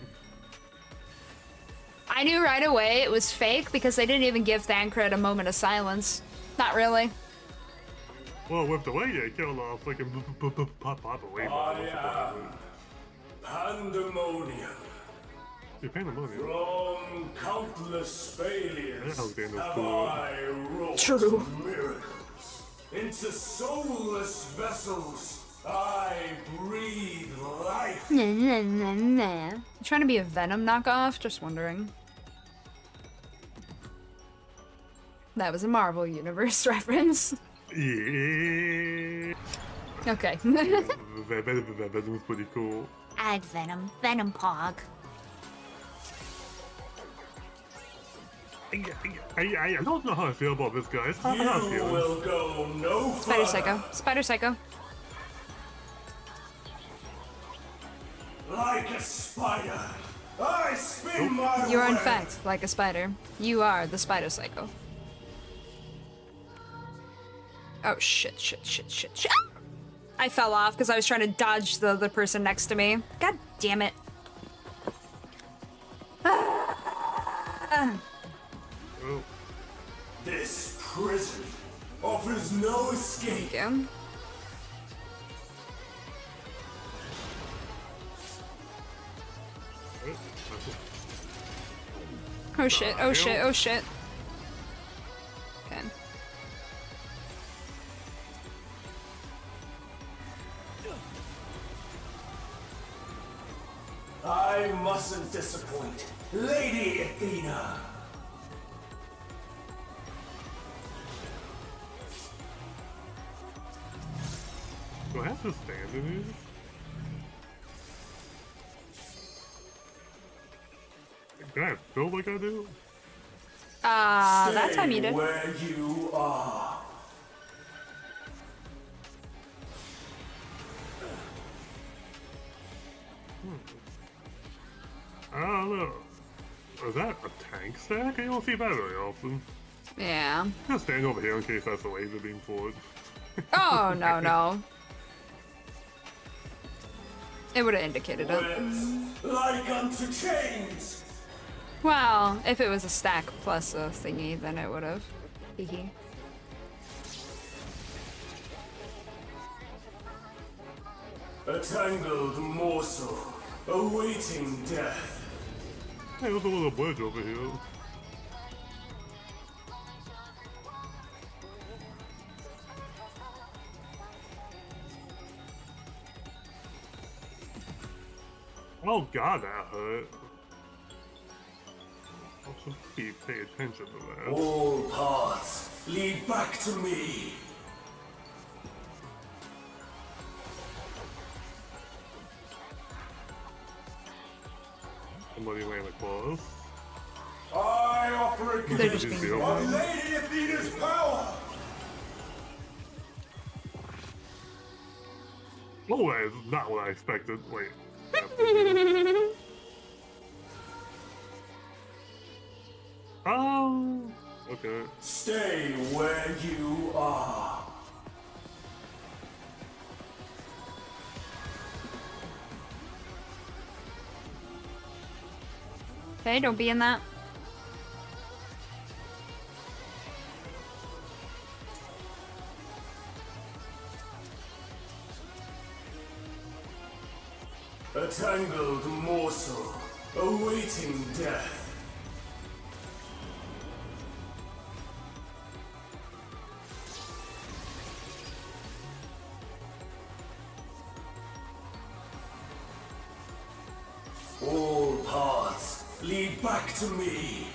I knew right away it was fake because they didn't even give Thancred a moment of silence. Not really. Well, with the way they killed off freaking Papa Pandemonium. You're pandemonium. From countless failures That was damn have cool. I wrought True. miracles. Into soulless vessels I breathe life. You trying to be a Venom knockoff? Just wondering. That was a Marvel Universe reference. Yeah. Okay. That was pretty cool. Ag Venom. Venom Pog. I don't know how I feel about this guy. It's not how I You feel. will go no Spider further. Psycho. Spider Psycho. Like a spider, I spin my You are in web. fact like a spider. You are the Spider Psycho. Oh shit, shit, shit, shit, shit. I fell off because I was trying to dodge the other person next to me. God damn it. Oh, This prison offers no escape. Yeah. Oh shit, oh shit, oh shit. Okay. I mustn't disappoint. Lady Athena. do I have to stand in these? Can I feel like I do? That time you Stay did. where you are. I don't know. Is that a tank stack? I don't see that very often. Yeah. Just stand over here in case that's a laser beam for it. Oh, no, no. It would have indicated it. Webs like unto chains. Well, if it was a stack plus a thingy, then it would have. Hee. A tangled morsel awaiting death. Hey, there's a little bridge over here. Oh god, that hurt. I should pay attention to that. All paths lead back to me. Somebody laying a claws. I offer a They're just Just being feel of it. Lady Athena's power! Oh, that is not what I expected. Wait. Oh, okay. Stay where you are. Okay, don't be in that. A tangled morsel, awaiting death. All paths lead back to me.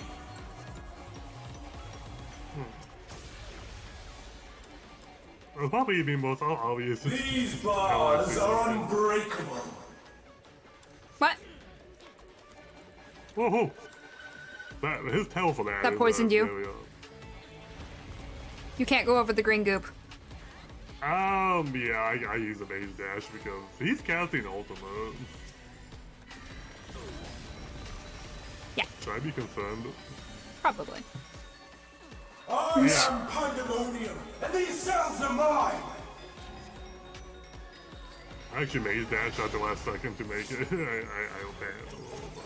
It'll probably be most obvious. These bars are unbreakable. What? Whoa, whoa. That, his tail for that. That is, poisoned you. really, You can't go over the green goop. yeah, I use a mage dash because he's casting ultimate. Yeah, Should I be concerned? probably. I am Pandemonium, and these cells are mine! I actually mage dash at the last second to make it. I obey it a little bit.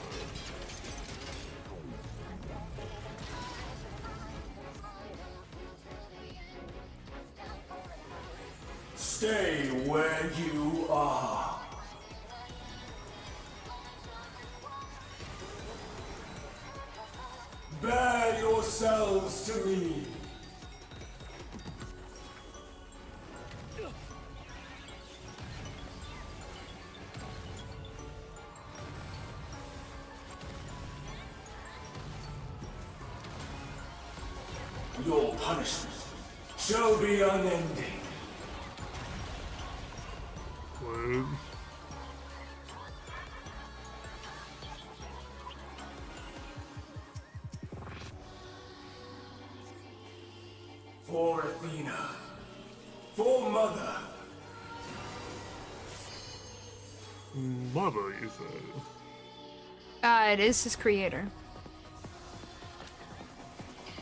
Stay where you are. Bear yourselves to me. Your punishment shall be unending. Wait. For Athena. For Mother. Mother, you said. It is his creator.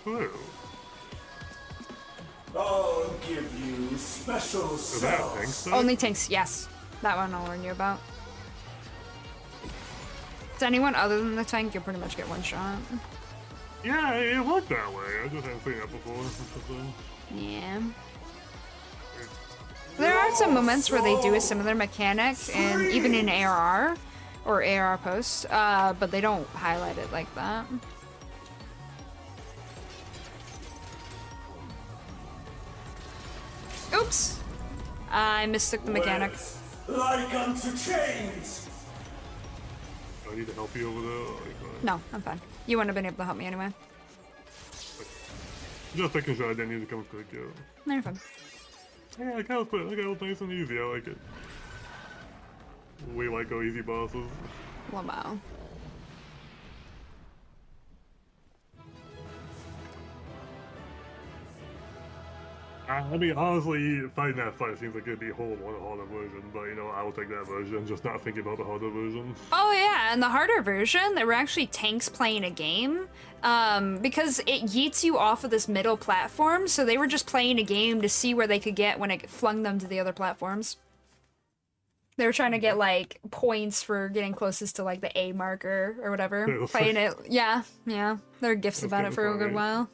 True. I'll give you special Is that a cells. tank set? Only tanks, yes. That one I'll warn you about. It's anyone other than the tank, you'll pretty much get one shot. Yeah, it looked that way. I just haven't seen that before. Yeah. There are some moments where they do a similar mechanic, and even in ARR, or ARR posts, but they don't highlight it like that. Oops! I mistook the mechanic. Like unto chains. I need to help you over there. Like, No, I'm fine. You wouldn't have been able to help me anyway. just making sure I didn't need to come quick. Yeah. No, you're fine. Yeah, I kind of put it nice and easy. I like it. We like go easy bosses. Wow. I mean, honestly, fighting that fight seems like it'd be horrible in a harder version, but you know, I will take that version, just not thinking about the harder version. Oh yeah, and the harder version, there were actually tanks playing a game, because it yeets you off of this middle platform, so they were just playing a game to see where they could get when it flung them to the other platforms. They were trying to get, like, points for getting closest to, like, the A marker or whatever. Playing it, yeah. There are gifs about it for a good while.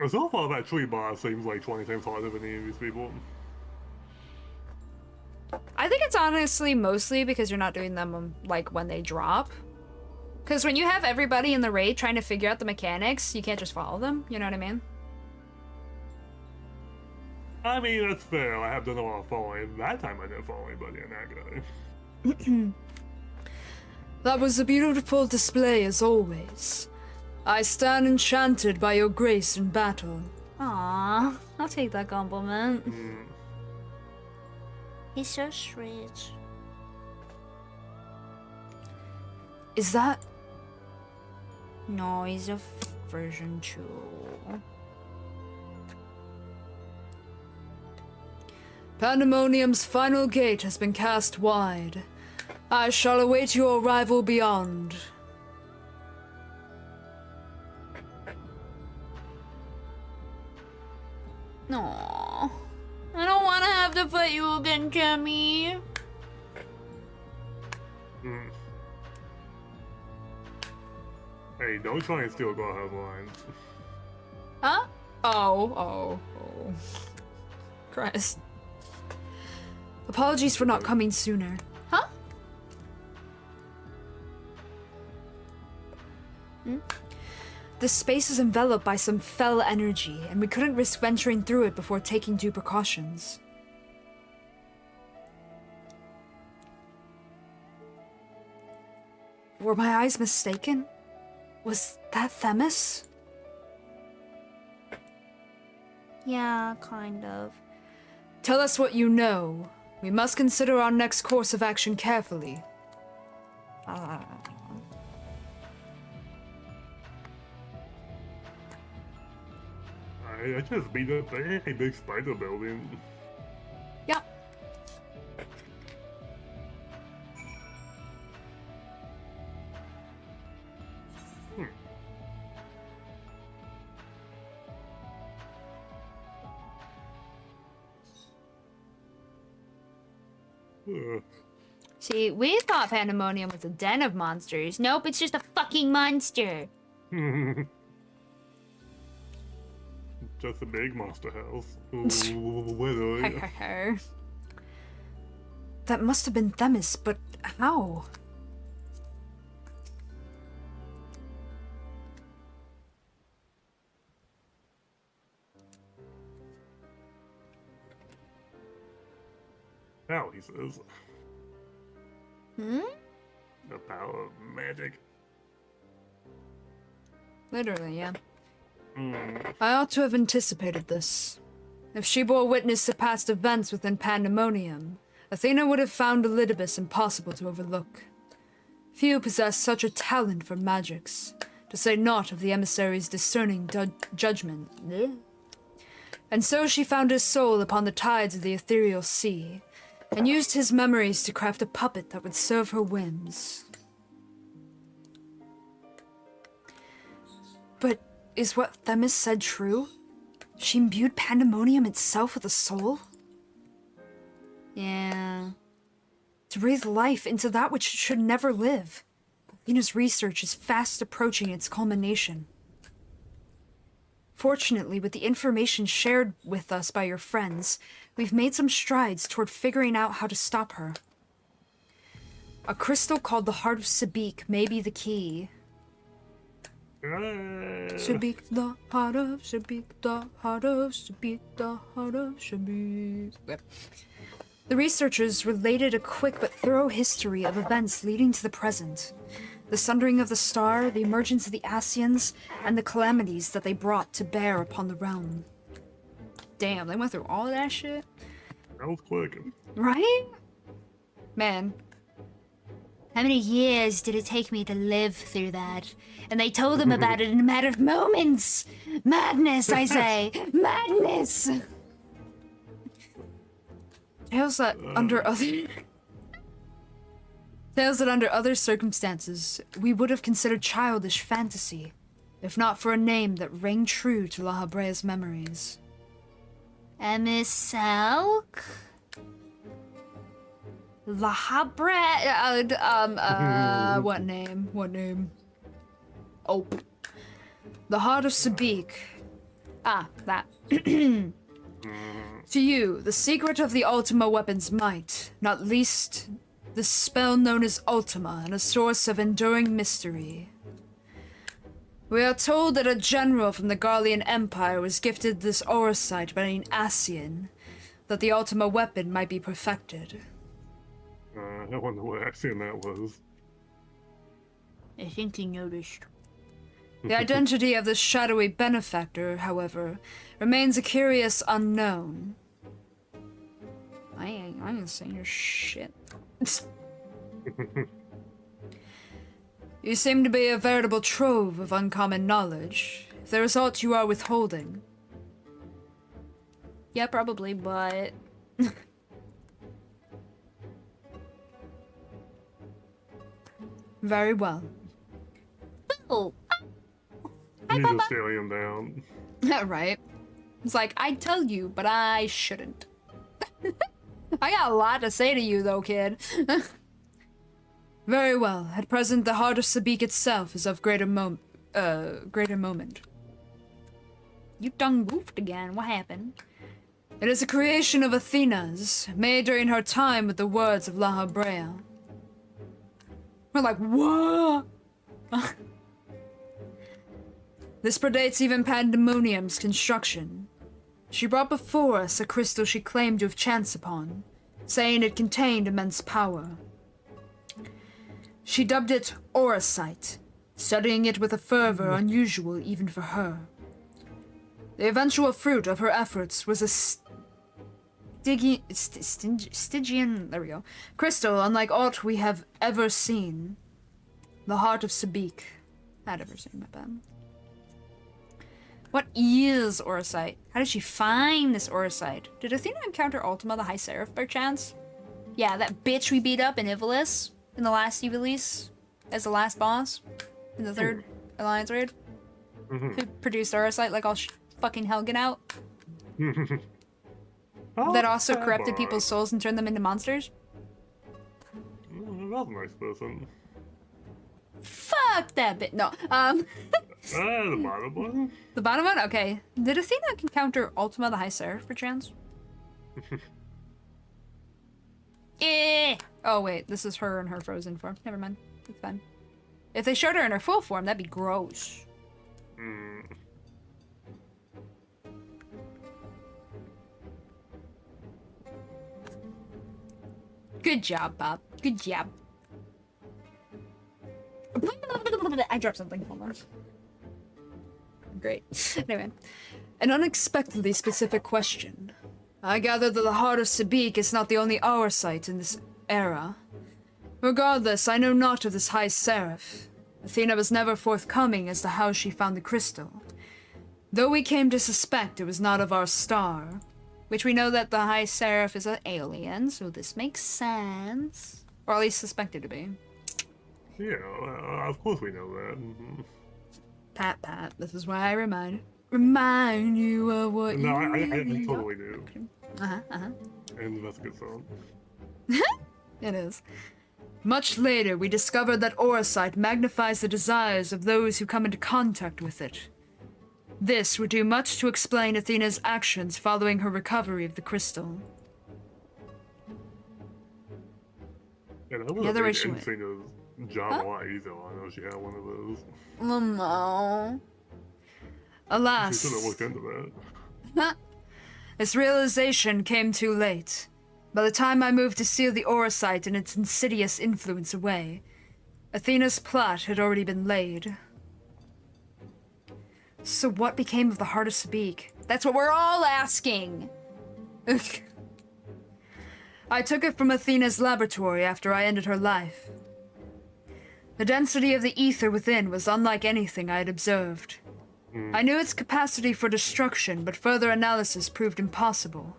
So far, that tree boss seems like 20 times harder than any of these people. I think it's honestly mostly because you're not doing them, like, when they drop. Because when you have everybody in the raid trying to figure out the mechanics, you can't just follow them, you know what I mean? I mean, that's fair. I have done a lot of following. That time I didn't follow anybody in that guy. That was a beautiful display as always. I stand enchanted by your grace in battle. Aww, I'll take that compliment. He's so sweet. Is that... No, he's a version 2. Pandemonium's final gate has been cast wide. I shall await your arrival beyond. No, I don't want to have to fight you again, Cammy. Mm. Hey, don't try and steal Garha's lines. Huh? Oh. Christ. Apologies for not coming sooner. Huh? This space is enveloped by some fell energy, and we couldn't risk venturing through it before taking due precautions. Were my eyes mistaken? Was that Themis? Yeah, kind of. Tell us what you know. We must consider our next course of action carefully. I just beat up a big spider building. Yeah. See, we thought Pandemonium was a den of monsters. Nope, it's just a fucking monster. Just a big monster house. Literally. That must have been Themis, but how? How, he says. Hmm? The power of magic. Literally, yeah. Mm. I ought to have anticipated this. If she bore witness to past events within Pandemonium, Athena would have found Elidibus impossible to overlook. Few possess such a talent for magics, to say naught of the emissary's discerning judgment. And so she found his soul upon the tides of the ethereal sea, and used his memories to craft a puppet that would serve her whims. But is what Themis said true? She imbued Pandemonium itself with a soul? Yeah. To breathe life into that which should never live. Athena's research is fast approaching its culmination. Fortunately, with the information shared with us by your friends, we've made some strides toward figuring out how to stop her. A crystal called the Heart of Sabik may be the key. Sabik, the heart of Sabik, the heart of Sabik, the heart of Sabik. The researchers related a quick but thorough history of events leading to the present. The sundering of the star, the emergence of the Asians, and the calamities that they brought to bear upon the realm. Damn, they went through all of that shit? That was quick. Right? Man. How many years did it take me to live through that? And they told them about it in a matter of moments! Madness, I say! Madness! Tales that under other circumstances, we would have considered childish fantasy, if not for a name that rang true to La Habrea's memories. Emisalk? La Habrea... what name? What name? Oh. The Heart of Sabik. Ah, that. To you, the secret of the Ultima weapon's might, not least the spell known as Ultima, and a source of enduring mystery. We are told that a general from the Garlean Empire was gifted this auracite by an Asian, that the Ultima weapon might be perfected. I wonder what accent that was. I think he noticed. The identity of this shadowy benefactor, however, remains a curious unknown. I ain't saying shit. You seem to be a veritable trove of uncommon knowledge. If there is aught you are withholding. Yeah, probably, but... Very well. Oh, You need to stare him down. Right. It's like, I'd tell you, but I shouldn't. I got a lot to say to you, though, kid. Very well. At present, the heart of Sabik itself is of greater moment. You tongue goofed again. What happened? It is a creation of Athena's, made during her time with the words of La Habrea. We're like, what? This predates even Pandemonium's construction. She brought before us a crystal she claimed to have chanced upon, saying it contained immense power. She dubbed it Auracite, studying it with a fervor unusual even for her. The eventual fruit of her efforts was a Stygian, there we go, crystal unlike aught we have ever seen. The heart of Sabik. Had ever seen, my bad. What is Auracite? How did she find this Auracite? Did Athena encounter Ultima the High Seraph by chance? Yeah, that bitch we beat up in Ivalice in the last Ivalice as the last boss in the third Alliance raid. Who produced Auracite like all fucking Helgen out. That also corrupted people's souls and turned them into monsters. That's a nice person. Fuck that bit. No. The bottom one? The bottom one? Okay. Did Athena encounter Ultima the High Seraph, perchance? Oh, wait. This is her in her frozen form. Never mind. It's fine. If they showed her in her full form, that'd be gross. Good job, Bob. Good job. I dropped something. Hold on. Great. Anyway, an unexpectedly specific question. I gather that the heart of Sabik is not the only Auracite in this era. Regardless, I know not of this High Seraph. Athena was never forthcoming as to how she found the crystal. Though we came to suspect it was not of our star, which we know that the High Seraph is an alien, so this makes sense. Or at least suspected to be. Yeah, of course we know that. Pat, this is why I remind you of what No, you I really totally do. Uh-huh. And that's a good song. It is. Much later, we discovered that Auracite magnifies the desires of those who come into contact with it. This would do much to explain Athena's actions following her recovery of the crystal. And I would The other have issue- made Athena's job a lot easier. I know she had one of those. No. She Alas, should have looked into that. this realization came too late. By the time I moved to seal the Auracite and its insidious influence away, Athena's plot had already been laid. So what became of the heart of Sabik? That's what we're all asking! I took it from Athena's laboratory after I ended her life. The density of the ether within was unlike anything I had observed. I knew its capacity for destruction, but further analysis proved impossible.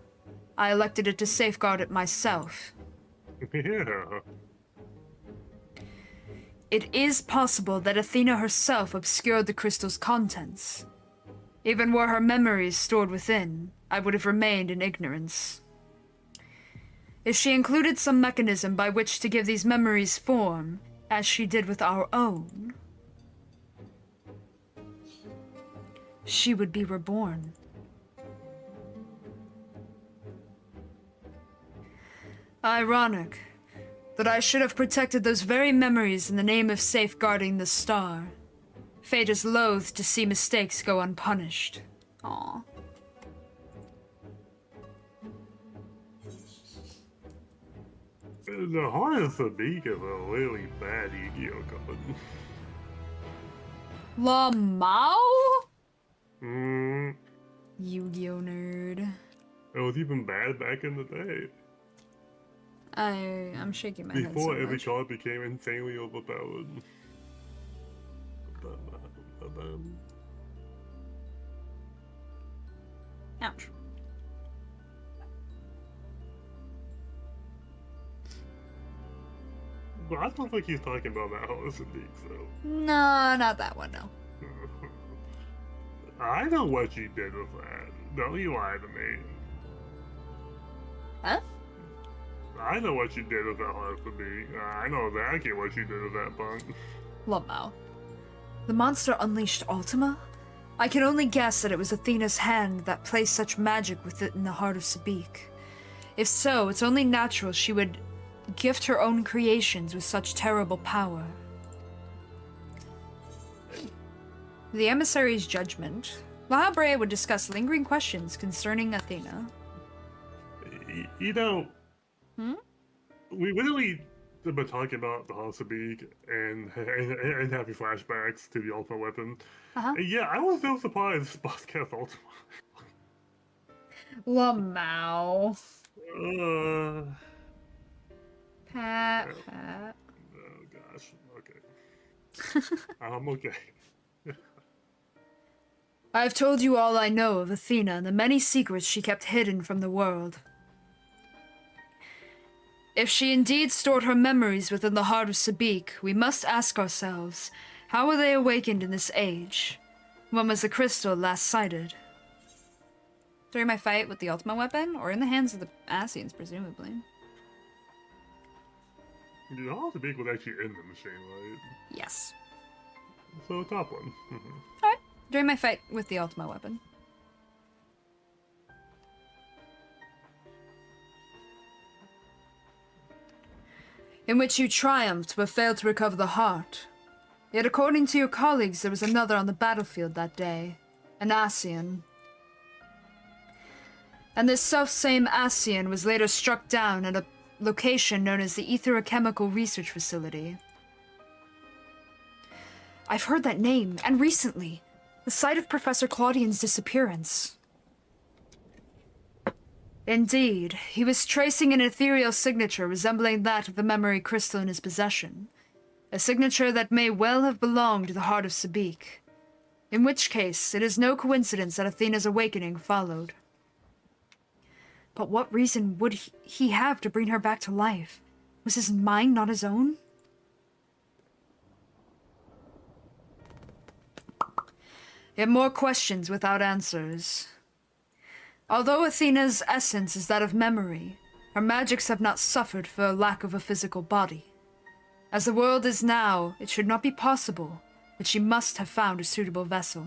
I elected it to safeguard it myself. Yeah. It is possible that Athena herself obscured the crystal's contents. Even were her memories stored within, I would have remained in ignorance. If she included some mechanism by which to give these memories form, as she did with our own, she would be reborn. Ironic that I should have protected those very memories in the name of safeguarding the star. Fate is loath to see mistakes go unpunished. Aww. The heart of Sabik is a really bad Yu-Gi-Oh card. La Mao? Mm, Yu-Gi-Oh nerd. it was even bad back in the day. I'm shaking my head so Before every much. card became insanely overpowered. Ouch. But I don't think he's talking about that harassing, so. No, not that one, no. I know what you did with that. Don't you lie to me. Huh? I know what you did with that harassing. I know exactly what you did with that punk. Lamau. The monster unleashed Ultima? I can only guess that it was Athena's hand that placed such magic within the heart of Sabik. If so, it's only natural she would gift her own creations with such terrible power. The emissary's judgment. La Habrea would discuss lingering questions concerning Athena. You know, we really have been talking about the Hasabik and having flashbacks to the Ultimate Weapon. And yeah, I was so surprised Boss cast Ultima. Lamau. Pat. Oh gosh, okay. I'm okay. I have told you all I know of Athena and the many secrets she kept hidden from the world. If she indeed stored her memories within the heart of Sabik, we must ask ourselves, how were they awakened in this age? When was the crystal last sighted? During my fight with the Ultima weapon, or in the hands of the Asians, presumably. The Hasabik was actually in the machine, right? Yes. So top one. Alright. During my fight with the Ultima weapon. In which you triumphed but failed to recover the heart. Yet according to your colleagues, there was another on the battlefield that day. An Asian. And this self-same Asian was later struck down at a location known as the Etherochemical Research Facility. I've heard that name, and recently, the site of Professor Claudian's disappearance. Indeed, he was tracing an ethereal signature resembling that of the memory crystal in his possession. A signature that may well have belonged to the heart of Sabik. In which case, it is no coincidence that Athena's awakening followed. But what reason would he have to bring her back to life? Was his mind not his own? Yet more questions without answers. Although Athena's essence is that of memory, her magics have not suffered for a lack of a physical body. As the world is now, it should not be possible, but she must have found a suitable vessel.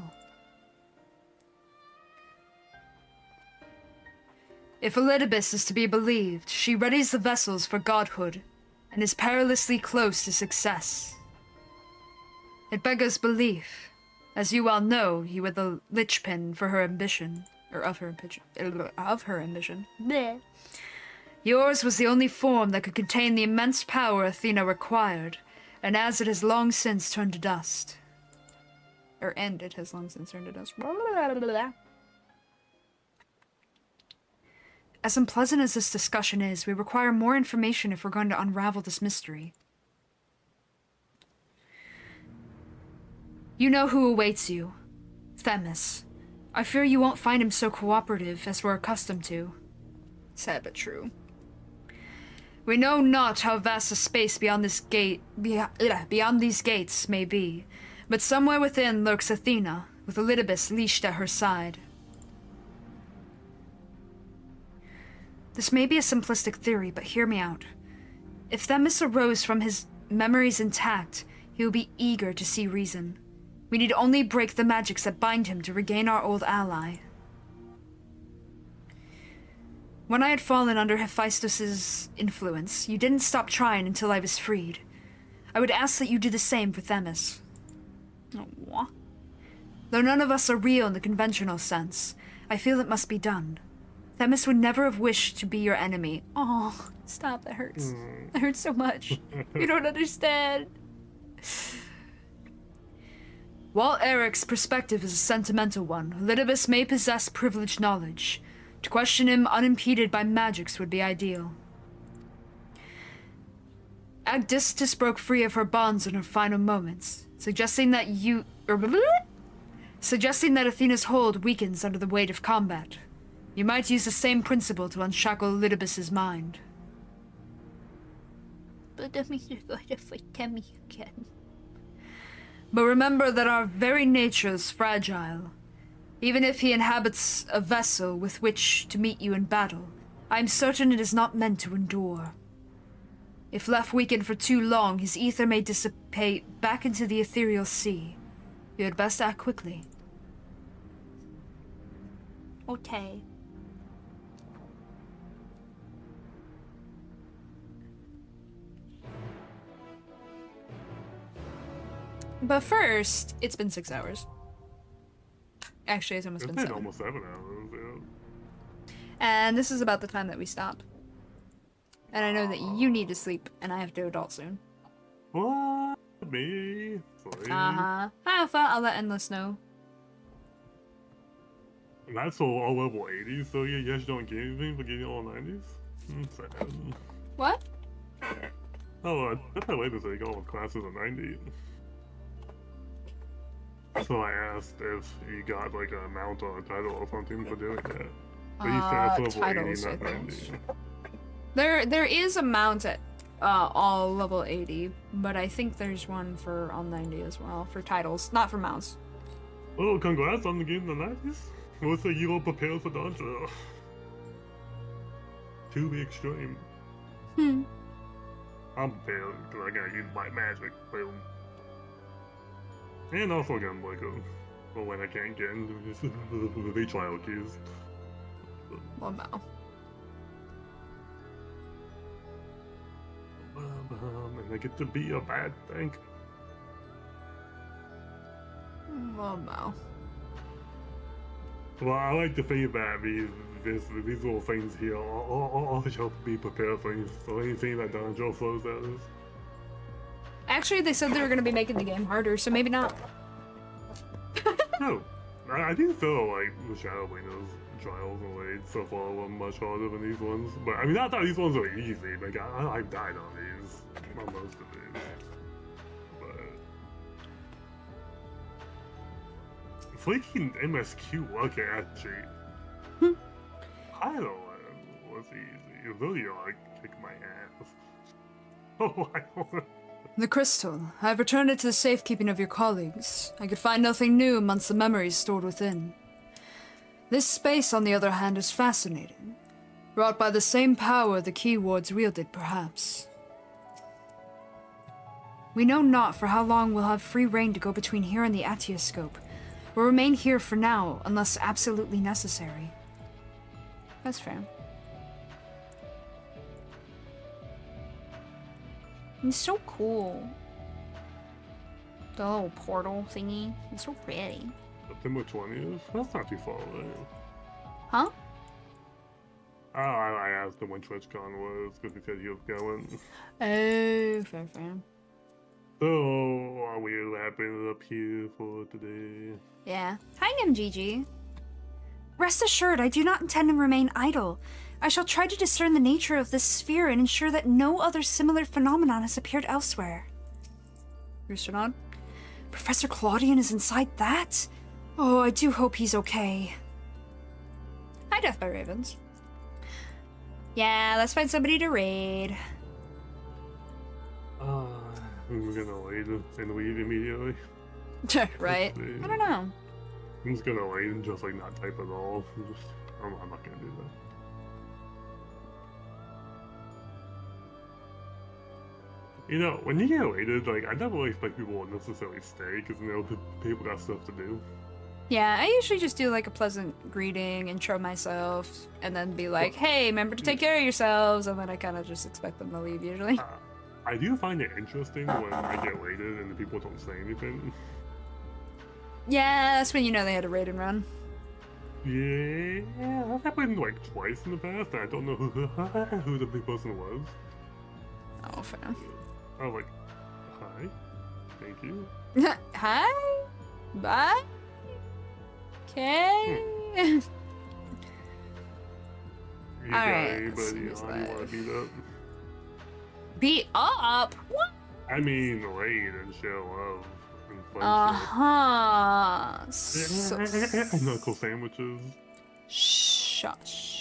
If Elidibus is to be believed, she readies the vessels for godhood, and is perilously close to success. It beggars belief. As you all know, you were the linchpin for her ambition, or of her ambition. Bleh. Yours was the only form that could contain the immense power Athena required, and as it has long since turned to dust. And it has long since turned to dust. As unpleasant as this discussion is, we require more information if we're going to unravel this mystery. You know who awaits you. Themis. I fear you won't find him so cooperative as we're accustomed to. Sad but true. We know not how vast a space beyond this beyond these gates may be, but somewhere within lurks Athena, with Elidibus leashed at her side. This may be a simplistic theory, but hear me out. If Themis arose from his memories intact, he will be eager to see reason. We need only break the magics that bind him to regain our old ally. When I had fallen under Hephaestus' influence, you didn't stop trying until I was freed. I would ask that you do the same for Themis. Aww. Though none of us are real in the conventional sense, I feel it must be done. Themis would never have wished to be your enemy. Oh, stop, that hurts. That hurts so much. You don't understand. While Eric's perspective is a sentimental one, Elidibus may possess privileged knowledge. To question him unimpeded by magics would be ideal. Agdistis broke free of her bonds in her final moments, suggesting that Athena's hold weakens under the weight of combat. You might use the same principle to unshackle Elidibus's mind. But that means you're going to forget me again. But remember that our very nature is fragile. Even if he inhabits a vessel with which to meet you in battle, I am certain it is not meant to endure. If left weakened for too long, his ether may dissipate back into the ethereal sea. You had best act quickly. Okay. But first, it's been 6 hours. Actually, it's almost It's been been 7. almost 7 hours, yeah. And this is about the time that we stop. And I know that you need to sleep, and I have to adult soon. What? Me? Sleep? Hi, Alpha. I'll let Endless know. That's all level 80, so yeah, you guys don't get anything for getting all 90s? Sad. What? Oh, that's my latest thing, all classes are 90. So I asked if you got like a mount or a title or something for doing that. But you said it's level titles, 80, I not think. 90. There is a mount at all level 80, but I think there's one for all 90 as well, for titles, not for mounts. Oh, congrats on the game in the 90s. Looks like you all prepared for Dontra. To the extreme. I'm prepared because I gotta use my magic. Boom. And also again, like, well, when I can't get into the trial keys. Well, no. And I get to be a bad thing. Well, no. Well, I like to think that these little things here all help me prepare for anything that Donjo throws at us. Actually, they said they were going to be making the game harder, so maybe not. No, I think so. Like the Shadowbringers trials and raids so far were much harder than these ones. But I mean, I thought these ones were easy. Like I've died on these, on most of these. But flaking MSQ, okay, actually, Hilo was easy. It really like kicked my ass. Oh, I don't. The crystal. I have returned it to the safekeeping of your colleagues. I could find nothing new amongst the memories stored within. This space, on the other hand, is fascinating. Wrought by the same power the key wards wielded, perhaps. We know not for how long we'll have free reign to go between here and the Atioscope. We'll remain here for now, unless absolutely necessary. That's fair. It's so cool. The little portal thingy. It's so pretty. September 20th? That's not too far away. Huh? Oh, I asked him when TwitchCon was because he said he was going. Oh, fair, fair. So, are we wrapping it up here for today? Yeah. Hi, NMGG. Rest assured, I do not intend to remain idle. I shall try to discern the nature of this sphere and ensure that no other similar phenomenon has appeared elsewhere. Roosternaut? Professor Claudian is inside that? Oh, I do hope he's okay. Hi, Death by Ravens. Yeah, let's find somebody to raid. I'm gonna wait and leave immediately. Right? I don't know. I'm just gonna wait and just like not type at all. I'm not gonna do that. You know, when you get raided, like, I never really expect people to necessarily stay, because, you know, people got stuff to do. Yeah, I usually just do like a pleasant greeting, intro myself, and then be like, hey, remember to take care of yourselves, and then I kind of just expect them to leave usually. I do find it interesting when I get raided and the people don't say anything. Yeah, that's when you know they had a raid and run. Yeah, that's happened like twice in the past, and I don't know who the big person was. Oh, fair. I was like, hi, thank you. Hi? Bye? Okay. You got Alright, anybody let's see on you want to beat up? Beat up? What? I mean, raid and show love and friendship. Uh-huh. Knuckle sandwiches. Shush.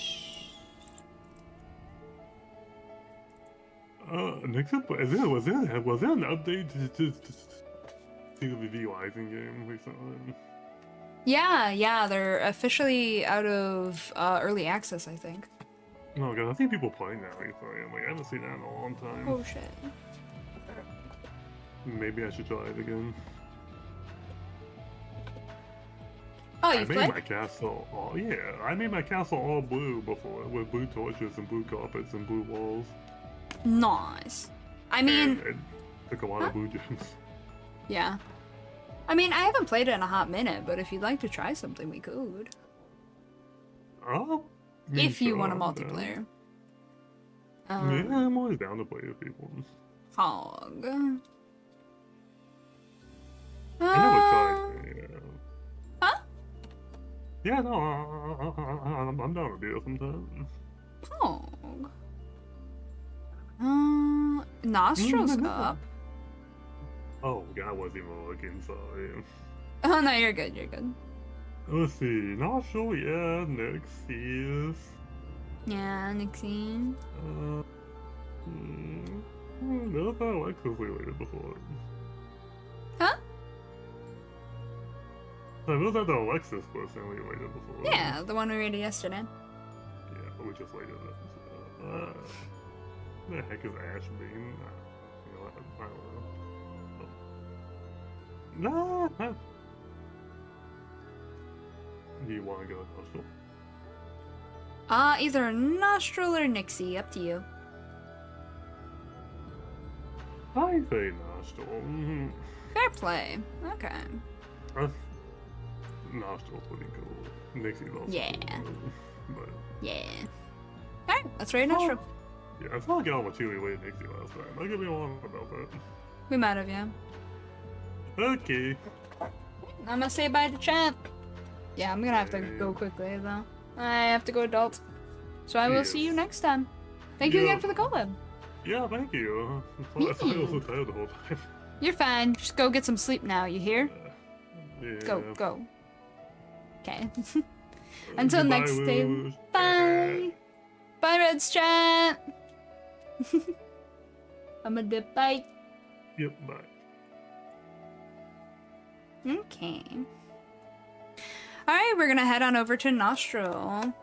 Next up, was there an update to the Rising game recently? Yeah, they're officially out of early access, I think. No, because I think people playing that recently. I'm like, I haven't seen that in a long time. Oh shit. Maybe I should try it again. Oh, I you've made played? my castle all, yeah, I made my castle all blue before, with blue torches and blue carpets and blue walls. Nice. I mean, And it took a lot of blue gems. yeah. I mean, I haven't played it in a hot minute, but if you'd like to try something, we could. If you want a multiplayer. Yeah, I'm always down to play with people. Hog. I never tried. Yeah. Huh? Yeah, no, I'm down to do it sometime. Hog. Nostrils up. Oh, God, I wasn't even looking, sorry. Oh no, you're good, you're good. Let's see, nostril, yeah, next is... Yeah, Nixie. No, I thought Alexis related before. Huh? I know that the Alexis person we rated before. Yeah, the one we rated yesterday. Yeah, but we just rated it. The heck is Ashbean? You know, I don't know. Nah. Do you want to go nostril? Either Nostril or Nixie, up to you. I say nostril. Fair play. Okay. Nostril's pretty cool. Nixie's also Yeah. cool. But Yeah. Alright, let's rate Nostril. yeah, I felt like I almost really rated Nixie last time. I could be wrong about that. We might have, yeah. Okay. I'm gonna say bye to chat. Yeah, I'm gonna have to go quickly though. I have to go adult. So I will see you next time. Thank you again for the collab. Yeah, thank you. I thought I was so tired the whole time. You're fine. Just go get some sleep now, you hear? Yeah. Go. Okay. Until Goodbye, next time. Woo. Bye. Bye, Reds chat. I'm a dip. Bye. Yep, bye. Okay. Alright, we're gonna head on over to Nostril.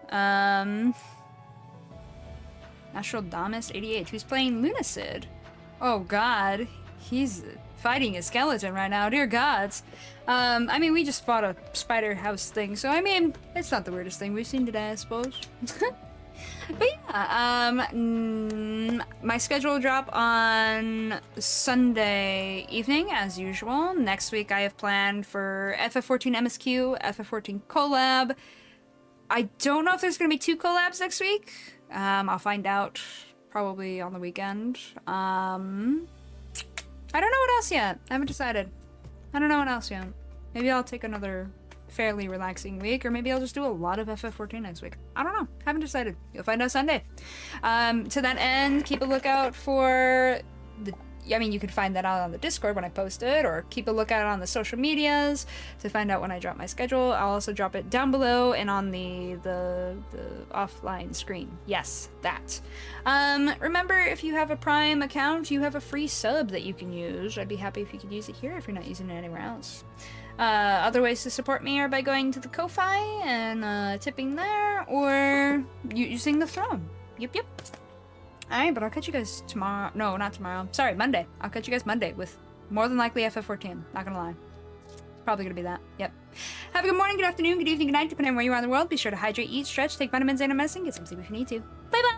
Nostril Damas 88, who's playing Lunacid. Oh god. He's fighting a skeleton right now, dear gods. I mean, we just fought a spider house thing, so I mean, it's not the weirdest thing we've seen today, I suppose. But yeah, my schedule will drop on Sunday evening, as usual. Next week I have planned for FF14 MSQ, FF14 collab. I don't know if there's going to be 2 collabs next week. I'll find out probably on the weekend. I don't know what else yet. I haven't decided. I don't know what else yet. Maybe I'll take another fairly relaxing week, or maybe I'll just do a lot of FF14 next week. I don't know. Haven't decided. You'll find out Sunday. To that end, keep a lookout for the... I mean, you can find that out on the Discord when I post it, or keep a lookout on the social medias to find out when I drop my schedule. I'll also drop it down below and on the offline screen. Yes, that. Remember, if you have a Prime account, you have a free sub that you can use. I'd be happy if you could use it here if you're not using it anywhere else. Other ways to support me are by going to the Ko-Fi and tipping there, or using the Throne. Yep. Alright, but I'll catch you guys tomorrow. No, not tomorrow. Sorry, Monday. I'll catch you guys Monday with more than likely FF14. Not gonna lie. Probably gonna be that. Yep. Have a good morning, good afternoon, good evening, good night, depending on where you are in the world. Be sure to hydrate, eat, stretch, take vitamins and a medicine, get some sleep if you need to. Bye bye!